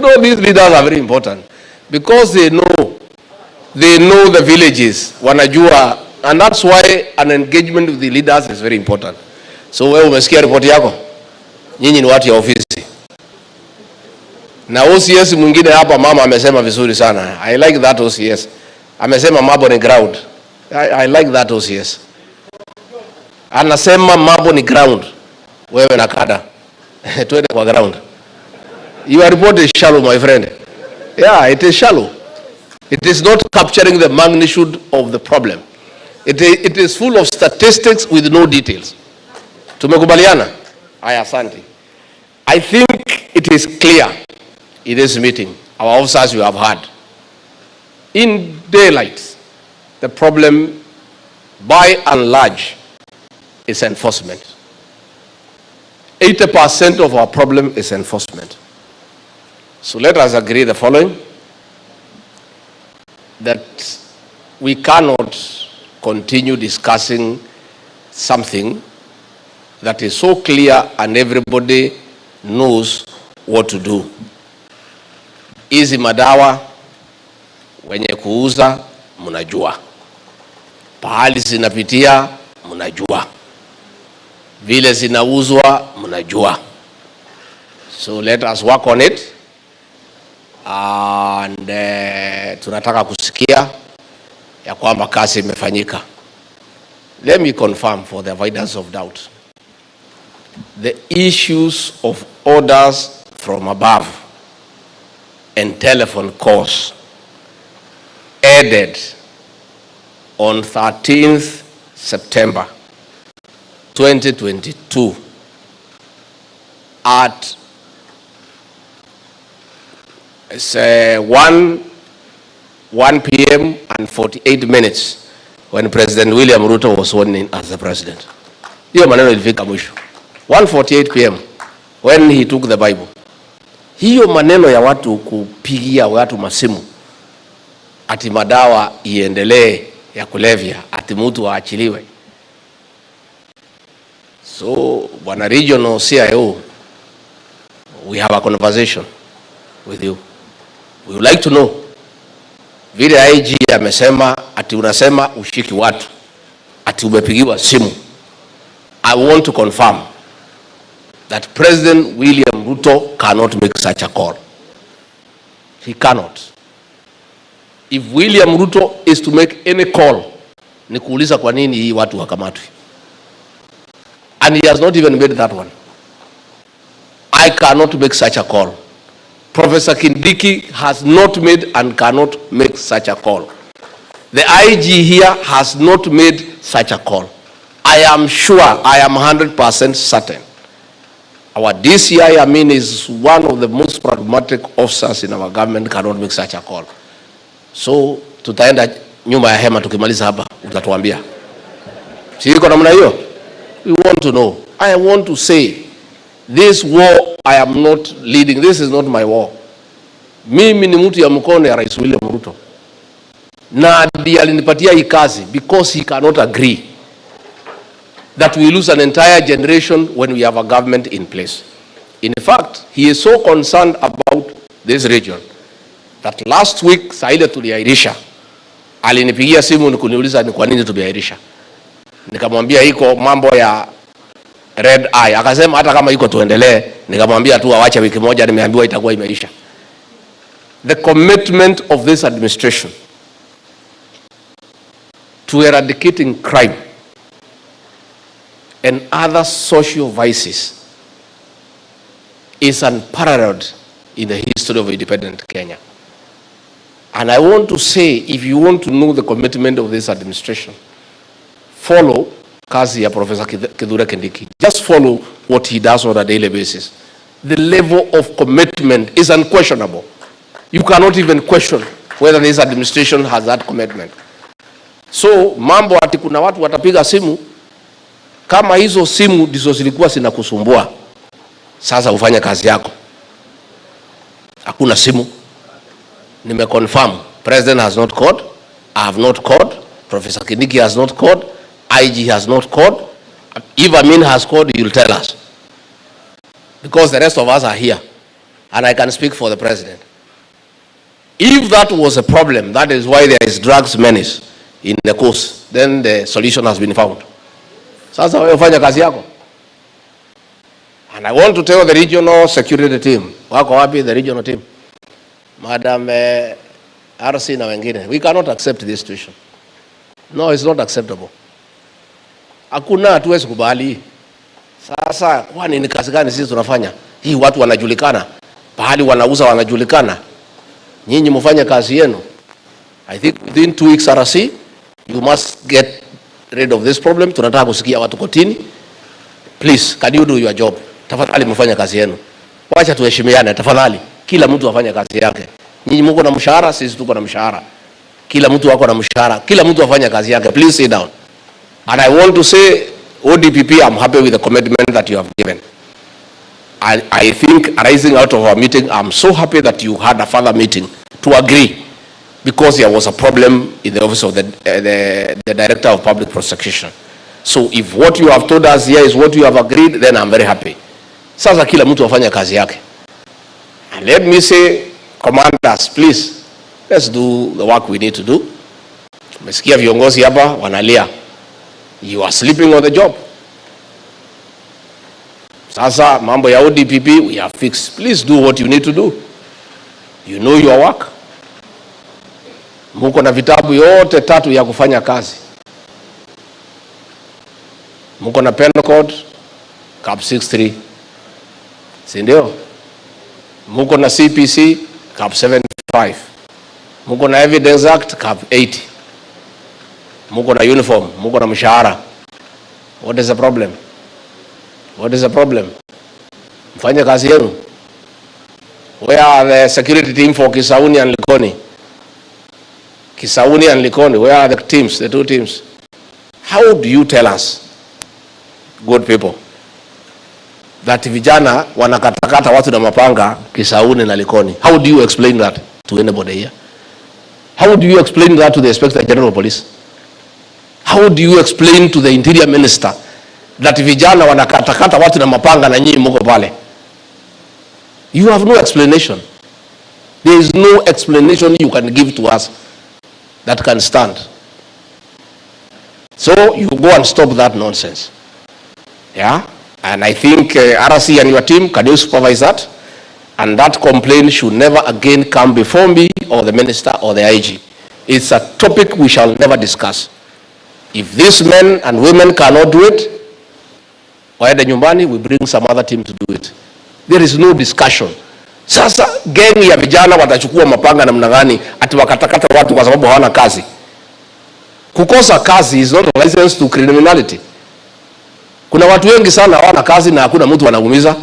know, these leaders are very important because they know the villages, wanajua, and that's why an engagement with the leaders is very important. So wewe umesikia report yako? Nyinyi ni watu ya ofisi. Na OCS mwingine hapa mama amesema vizuri sana. I like that OCS. Amesema mambo ni ground. I like that OCS. Anasema mambo ni ground. Wewe na kada. Twende kwa ground. Your report is shallow, my friend. Yeah, it is shallow. It is not capturing the magnitude of the problem. It is full of statistics with no details. Tumekubaliana? Aya, asante. I think it is clear in this meeting, our officers you have heard. In daylight, the problem by and large is enforcement. 80% of our problem is enforcement. So let us agree the following, that we cannot continue discussing something that is so clear and everybody knows what to do. Hizi madawa wenye kuuza mnajua, pahali zinapitia mnajua, vile zinauzwa mnajua. So let us work on it, and tunataka kusikia ya kwamba kazi imefanyika. Let me confirm for the avoidance of doubt, the issues of orders from above and telephone calls ended on 13th September 2022 at 1 p.m. and 48 minutes when President William Ruto was sworn in as the president. Hiyo maneno ilifika mwisho 1:48 p.m. when he took the Bible. Hiyo maneno ya watu kupigia watu masimu ati madawa iendelee ya kulevya, ati mtu aachiliwe. So bwana regional CIO, we have a conversation with you. We would like to know, vile IG amesema ati unasema ushiki watu, ati umepigiwa simu. I want to confirm that President William Ruto cannot make such a call. He cannot. If William Ruto is to make any call, ni kuuliza kwa nini hii watu wakamatwi. And he has not even made that one. I cannot make such a call. Professor Kindiki has not made and cannot make such a call. The IG here has not made such a call. I am sure, I am 100% certain. Our DCI, I mean, is one of the most pragmatic officers in our government, cannot make such a call. So, tutaenda nyuma ya hema tukimaliza hapa, utatuambia. Siko namna hiyo? We want to know. I want to say, this war I am not leading. This is not my war. Mimi ni mtu ya mkono ya Rais William Ruto. Na ndiye alinipatia hii kazi because he cannot agree that we lose an entire generation when we have a government in place. In fact, he is so concerned about this region that last week Saile tuliairisha, alinipigia simu nikuniuliza ni kwa nini tuliairisha. Nikamwambia iko mambo ya red eye. Akasema hata kama iko tuendelee. Nikamwambia tu awache wiki moja, nimeambiwa itakuwa imeisha. The commitment of this administration to eradicating crime and other social vices is unparalleled in the history of independent Kenya. And I want to say, if you want to know the commitment of this administration, follow kazi ya Professor Kithure Kindiki. Just follow what he does on a daily basis. The level of commitment is unquestionable. You cannot even question whether this administration has that commitment. So, mambo ati kuna watu watapiga simu, kama hizo simu ndizo zilikuwa zinakusumbua, sasa ufanye kazi yako. Hakuna simu. Nimeconfirm. President has not called. I have not called. Professor Kindiki has not called. IG has not called. If Amin has called, he will tell us. Because the rest of us are here. And I can speak for the president. If that was a problem, that is why there is drugs menace in the coast, then the solution has been found. Sasa wewe fanya kazi yako. And I want to tell the regional security team, wako wapi the regional team? Madam RC na wengine, we cannot accept this situation. No, it's not acceptable. Hakuna, hatuwezi kubali. Sasa kwani ni kazi gani sisi tunafanya? Hii watu wanajulikana, pahali wanauza wanajulikana. Nyinyi mfanye kazi yenu. I think within 2 weeks RC, you must get rid of this problem. Tunataka kusikia watu kotini. Please, can you do your job? Tafadhali mfanye kazi yenu. Wacha tuheshimiane tafadhali. Kila mtu afanye kazi yake. Nyinyi mko na mshahara, sisi tuko na mshahara. Kila mtu wako na mshahara. Kila mtu afanye kazi yake. Please sit down. And I want to say, ODPP, I'm happy with the commitment that you have given. I think arising out of our meeting, I'm so happy that you had a further meeting to agree, because there was a problem in the office of the Director of Public Prosecution. So if what you have told us here is what you have agreed, then I'm very happy. Sasa kila mtu afanye kazi yake. And let me say, commanders, please, let's do the work we need to do. Umesikia viongozi hapa wanalia. You are sleeping on the job. Sasa mambo ya ODPP, we are fixed. Please do what you need to do. You know your work. Muko na vitabu yote 3 ya kufanya kazi. Muko na penal code, cap 63. Si ndio? Muko na CPC, cap 75. Muko na Evidence Act, cap 80. Muko na uniform, muko na mshahara. What is the problem? What is the problem? Mfanye kazi yenu. Where are the security team for Kisauni and Likoni? Kisauni and Likoni, where are the teams, the 2 teams? How do you tell us, good people, that vijana wanakatakata watu na mapanga Kisauni na Likoni? How do you explain that to anybody here? How do you explain that to the Inspector General of Police? How do you explain to the Interior Minister that vijana wanakatakata watu na mapanga na nyinyi mko pale? You have no explanation. There is no explanation you can give to us that can stand. So you go and stop that nonsense. Yeah? And I think RC and your team, can you supervise that? And that complaint should never again come before me or the minister or the IG. It's a topic we shall never discuss. If these men and women cannot do it, waende nyumbani, we bring some other team to do it. There is no discussion. Sasa gang ya vijana watachukua mapanga namna gani ati wakatakata watu kwa sababu hawana kazi? Kukosa kazi is not a license to criminality. Kuna watu wengi sana hawana kazi na hakuna mtu anaumiza.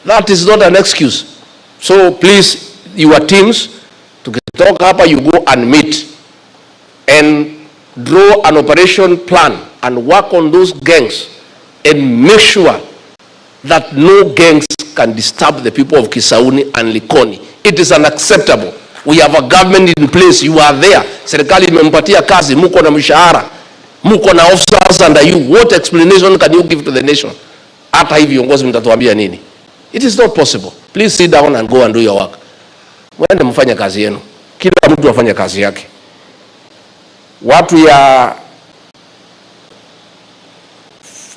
That is not an excuse. So please, your teams, tukitoka hapa, you go and meet and draw an operation plan and work on those gangs and make sure that no gangs can disturb the people of Kisauni and Likoni. It is unacceptable. We have a government in place. You are there. Serikali imempatia kazi, muko na mshahara. Mko na officers under you. What explanation can you give to the nation? Hata hivi viongozi mtatuambia nini? It is not possible. Please sit down and go and do your work. Mwende mfanye kazi yenu. Kila mtu afanye kazi yake. Watu ya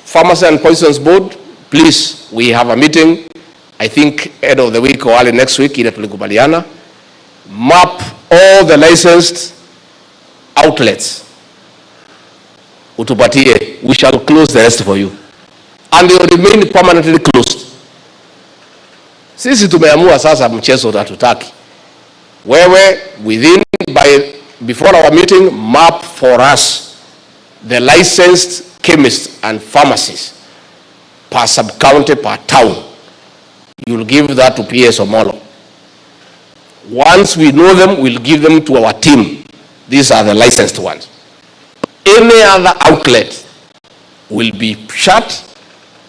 Pharmacy and Poisons Board, please, we have a meeting, I think end of the week or early next week, ile tulikubaliana. Map all the licensed outlets. Utupatie, we shall close the rest for you. And they will remain permanently closed. Sisi tumeamua sasa mchezo hatutaki. Wewe before our meeting, map for us the licensed chemists and pharmacies per sub-county, per town. You'll give that to PS Omolo. Once we know them, we'll give them to our team. These are the licensed ones. Any other outlet will be shut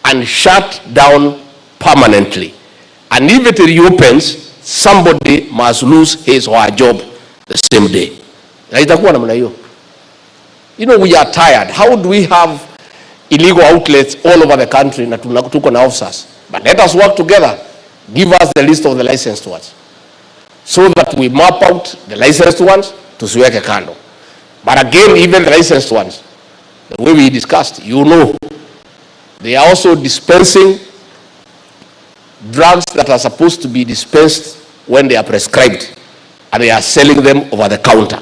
and shut down permanently. And if it reopens, somebody must lose his or her job the same day. You know, we are tired. How do we have illegal outlets all over the country na tuko na officers? But let us work together. Give us the list of the licensed ones, so that we map out the licensed ones tusiweke kando. But again, even the licensed ones, the way we discussed, you know, they are also dispensing drugs that are supposed to be dispensed when they are prescribed, and they are selling them over the counter.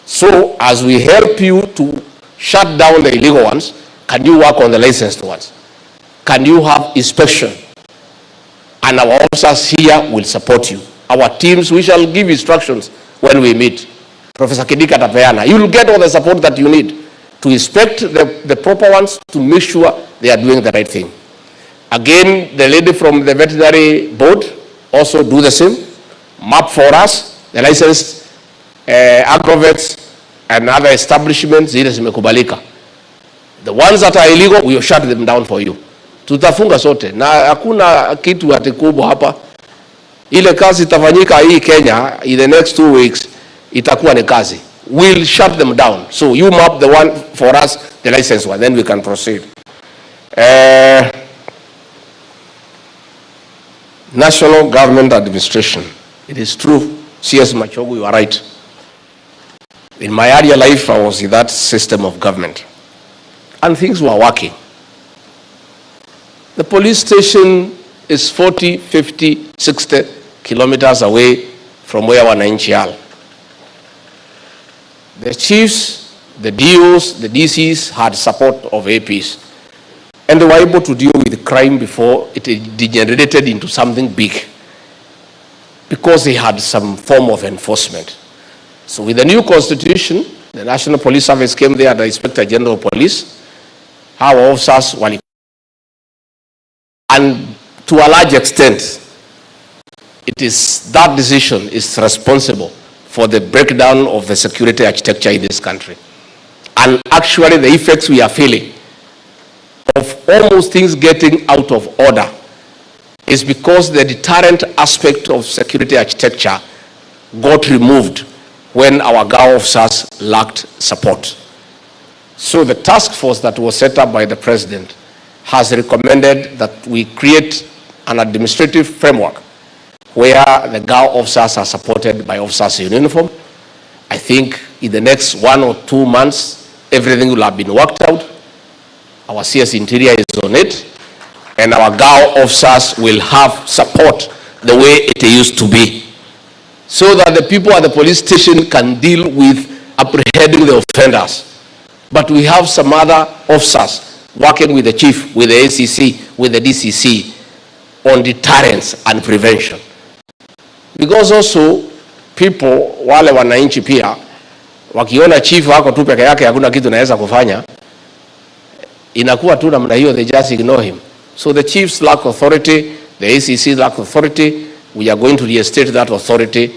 So as we help you to shut down the illegal ones, can you work on the licensed ones? Can you have inspection? And our officers here will support you. Our teams, we shall give instructions when we meet. Professor Kidika Tapeana, you will get all the support that you need to inspect the proper ones, to make sure they are doing the right thing. Again, the lady from the veterinary board also do the same. Map for us the licensed agrovets and other establishments zile zimekubalika. The ones that are illegal, we will shut them down for you. Tutafunga sote na hakuna kitu ati kubwa hapa. Ile kazi itafanyika hii Kenya in the next 2 weeks, itakuwa ni kazi. We'll shut them down. So you map the one for us, the licensed one, then we can proceed. National Government Administration. It is true, CS Machogu, you are right. In my earlier life, I was in that system of government, and things were working. The police station is 40, 50, 60 kilometers away from where wananchi are. The chiefs, the DOs, the DCs had support of APs, and they were able to deal with crime before it degenerated into something big, because they had some form of enforcement. So with the new constitution, the National Police Service came there, the Inspector General of Police, our officers were, and to a large extent, it is that decision is responsible for the breakdown of the security architecture in this country. And actually the effects we are feeling of almost things getting out of order is because the deterrent aspect of security architecture got removed when our GAO officers lacked support. So the task force that was set up by the president has recommended that we create an administrative framework where the GAO officers are supported by officers in uniform. I think in the next 1 or 2 months, everything will have been worked out. Our CS Interior is on it, and our GAO officers will have support the way it used to be, so that the people at the police station can deal with apprehending the offenders. But we have some other officers working with the chief, with the ACC, with the DCC on deterrence and prevention. Because also people, wale wananchi pia, wakiona chief wako tu peke yake hakuna kitu naweza kufanya, inakuwa tu namna hiyo, they just ignore him. So the chiefs lack authority, the ACC lack authority. We are going to reinstate that authority,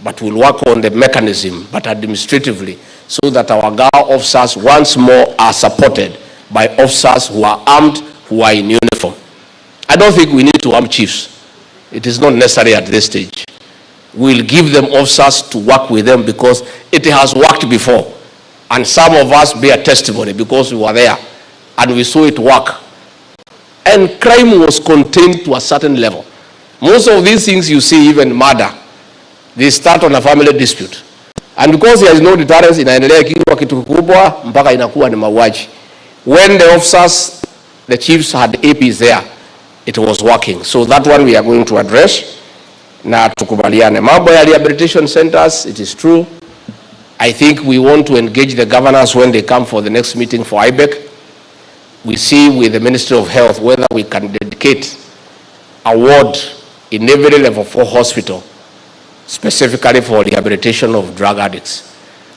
but we'll work on the mechanism, but administratively, so that our GAO officers once more are supported by officers who are armed, who are in uniform. I don't think we need to arm chiefs. It is not necessary at this stage. We'll give them officers to work with them because it has worked before. And some of us bear testimony because we were there and we saw it work. And crime was contained to a certain level. Most of these things you see, even murder, they start on a family dispute. And because there is no deterrence, inaendelea kiwa kitu kubwa mpaka inakuwa ni mauaji. When the officers, the chiefs had APs there, it was working. So that one we are going to address. Na tukubaliane. Mambo ya rehabilitation centers, it is true. I think we want to engage the governors when they come for the next meeting for IBEC. We see with the Ministry of Health whether we can dedicate a ward in every level 4 hospital specifically for rehabilitation of drug addicts.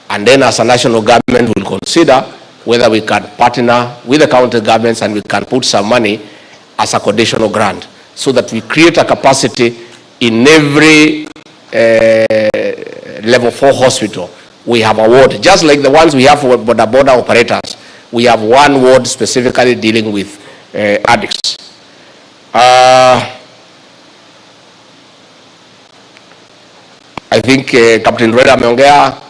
And then as a national government will consider whether we can partner with the county governments and we can put some money as a conditional grant so that we create a capacity in every level 4 hospital. We have a ward, just like the ones we have for border operators. We have one ward specifically dealing with addicts. I think Captain Raila ameongea,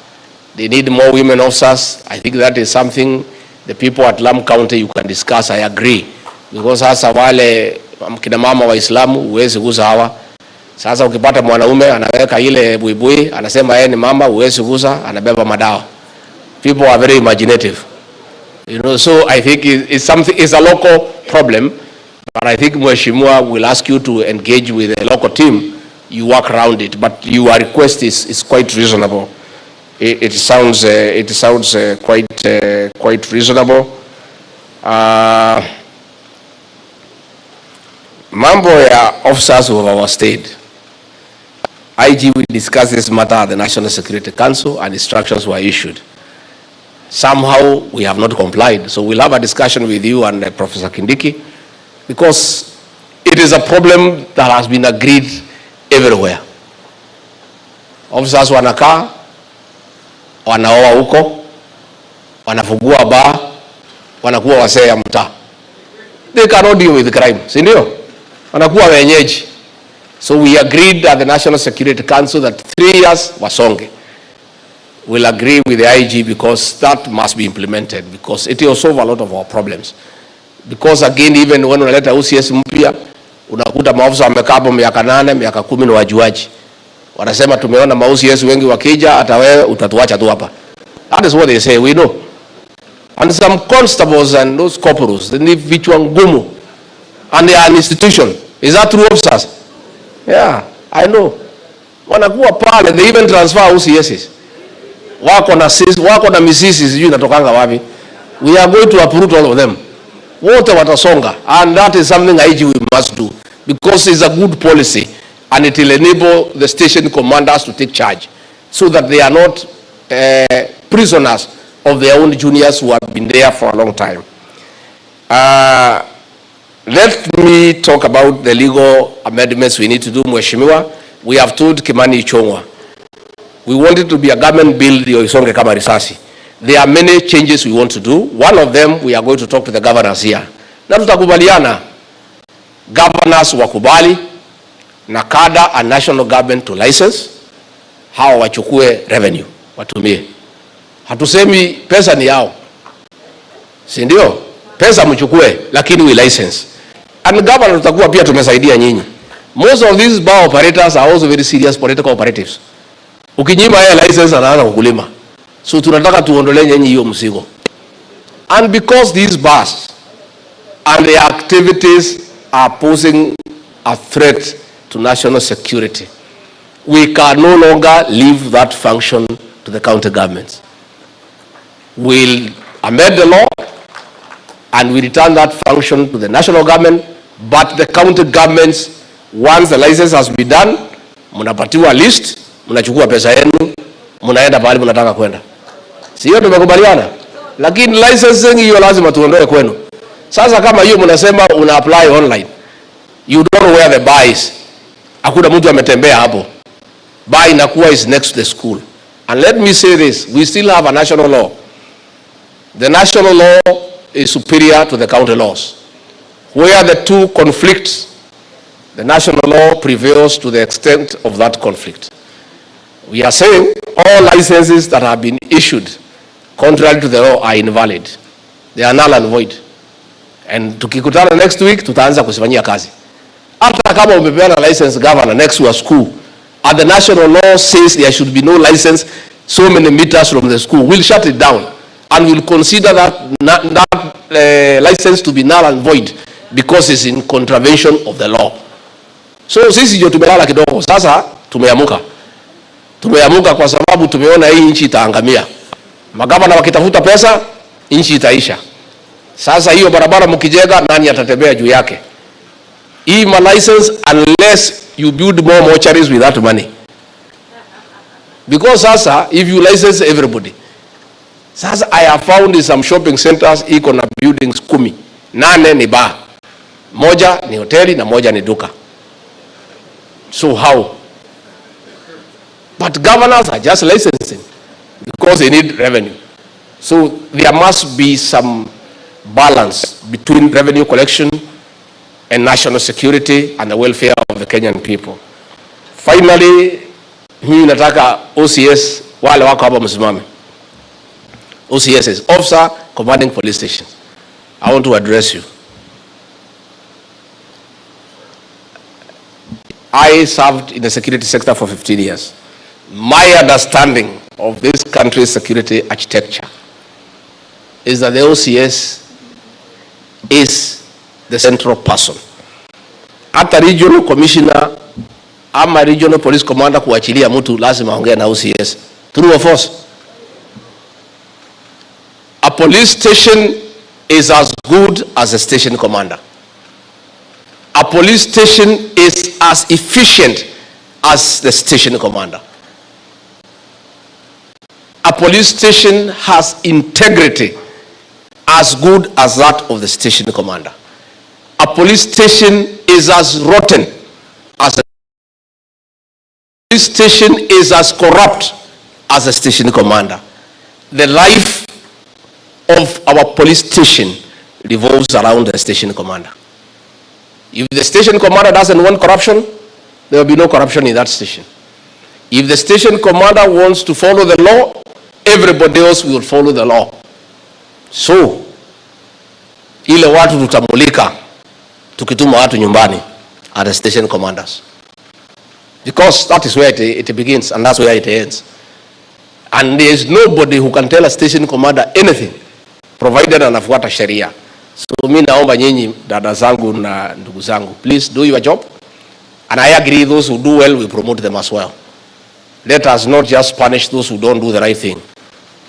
they need more women officers. I think that is something the people at Lamu County you can discuss. I agree. Because sasa wale kina mama Waislamu huwezi guza hawa. Sasa ukipata mwanaume anaweka ile buibui, anasema yeye ni mama, huwezi guza, anabeba madawa. People are very imaginative. You know, so I think it's a local problem, but I think Mheshimiwa will ask you to engage with the local team. You work around it, but your request is quite reasonable. It sounds quite reasonable. Mambo ya officers of our state. IG will discuss this matter at the National Security Council and instructions were issued. Somehow we have not complied, so we'll have a discussion with you and Professor Kindiki, because it is a problem that has been agreed everywhere. Officers wanakaa, wanaoa huko, wanafungua bar, wanakuwa wasee ya mtaa. They cannot deal with crime, si ndio? Wanakuwa wenyeji. So we agreed at the National Security Council that 3 years wasonge. We'll agree with the IG because that must be implemented, because it will solve a lot of our problems. Because again, even when unaleta OCS mpya, unakuta maofisa wamekaa hapo miaka 8, miaka 10 na wajuaji. Wanasema tumeona ma-OCS wengi wakija, hata wewe utatuacha tu hapa. That is what they say, we know. And some constables and those corporals, they need vichwa ngumu. And they are an institution. Is that true, officers? Yeah, I know. Wanakuwa pale, they even transfer OCSs. Wako na misisi sijui natokanga wapi. We are going to uproot all of them. Wote watasonga, and that is something IG we must do, because it's a good policy and it will enable the station commanders to take charge so that they are not prisoners of their own juniors who have been there for a long time. Let me talk about the legal amendments we need to do, Mheshimiwa. We have told Kimani Ichung'wah, we want it to be a government bill, isonge kama risasi. There are many changes we want to do. One of them, we are going to talk to the governors here. Na tutakubaliana, governors wakubali, na kada and national government to license, hawa wachukue revenue, watumie. Hatusemi pesa ni yao, si ndio? Pesa mchukue, lakini we license. And governor tutakuwa pia tumesaidia nyinyi. Most of these bar operators are also very serious political operatives. Ukinyima yeye license anaanza kukulima. So tunataka tuondolee nyinyi hiyo mzigo. And because these bars and their activities are posing a threat to national security, we can no longer leave that function to the county governments. We'll amend the law and we return that function to the national government, but the county governments, once the license has been done, mnapatiwa list, mnachukua pesa yenu, mnaenda pale mnataka kwenda. Sio tumekubaliana? Lakini licensing hiyo lazima tuondoe kwenu. Sasa kama hiyo mnasema una apply online, you don't know where the bar is. Hakuna mtu ametembea hapo. Bar inakuwa is next to the school. And let me say this, we still have a national law. The national law is superior to the county laws. Where the two conflict, the national law prevails to the extent of that conflict. We are saying all licenses that have been issued contrary to the law are invalid. They are null and void. And tukikutana next week, tutaanza kusifanyia kazi. Hata kama umepeana license governor next to a school, and the national law says there should be no license so many meters from the school, we'll shut it down. And we'll consider that license to be null and void because it's in contravention of the law. So sisi ndio tumelala kidogo. Sasa tumeamuka. Tumeamuka kwa sababu tumeona hii nchi itaangamia. Magavana wakitafuta pesa, nchi itaisha. Sasa hiyo barabara mkijenga, nani atatembea juu yake? Hii ma license unless you build more mortuaries with that money. Because sasa if you license everybody. Sasa I have found in some shopping centers iko na buildings 10. 8 ni bar. Moja ni hoteli na moja ni duka. So how? But governors are just licensing because they need revenue. So there must be some balance between revenue collection and national security and the welfare of the Kenyan people. Finally, mimi nataka OCS wale wako hapa msimame. OCS is Officer Commanding Police Station. I want to address you. I served in the security sector for 15 years. My understanding of this country's security architecture is that the OCS is the central person. At the regional commissioner, ama regional police commander kuachilia mtu lazima aongee na OCS. True or false? A police station is as good as a station commander. A police station is as efficient as the station commander. A police station has integrity as good as that of the station commander. A police station is as rotten as a police station is as corrupt as a station commander. The life of our police station revolves around the station commander. If the station commander doesn't want corruption, there will be no corruption in that station. If the station commander wants to follow the law, everybody else will follow the law. So, ile watu tutamulika tukituma watu nyumbani are the station commanders. Because that is where it begins and that's where it ends. And there is nobody who can tell a station commander anything provided anafuata sheria. So mimi naomba nyinyi dada zangu na ndugu zangu, please do your job. And I agree those who do well, we promote them as well. Let us not just punish those who don't do the right thing.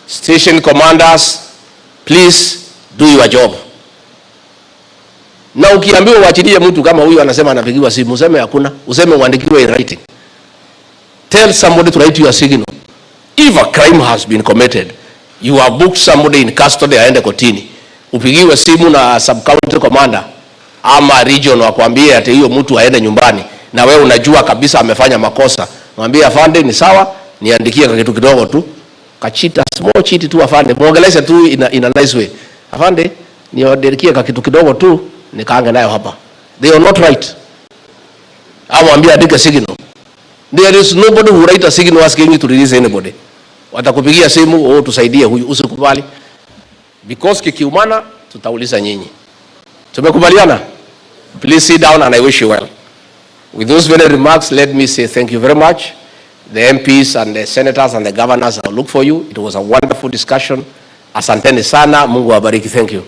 Station commanders, please do your job. Na ukiambiwa uachilie mtu kama huyu anasema anapigiwa simu, useme hakuna, useme uandikiwe in writing. Tell somebody to write your signal. If a crime has been committed, you have booked somebody in custody aende kotini. Upigiwe simu na sub county commander ama region wakwambie ati hiyo mtu aende nyumbani na wewe unajua kabisa amefanya makosa. Mwambie afande ni sawa, niandikie kitu kidogo tu. Kachita small cheat tu afande. Muongeleze tu in a nice way. Afande niandikie kitu kidogo tu nikaange nayo hapa. They are not right. Ama mwambie andike signal. There is nobody who write a signal asking you to release anybody. Watakupigia simu, tusaidie huyu, usikubali. Because kikiumana tutauliza nyinyi. Tumekubaliana? Please sit down and I wish you well. With those very remarks, let me say thank you very much. The MPs and the senators and the governors, I'll look for you. It was a wonderful discussion. Asanteni sana, Mungu awabariki. Thank you.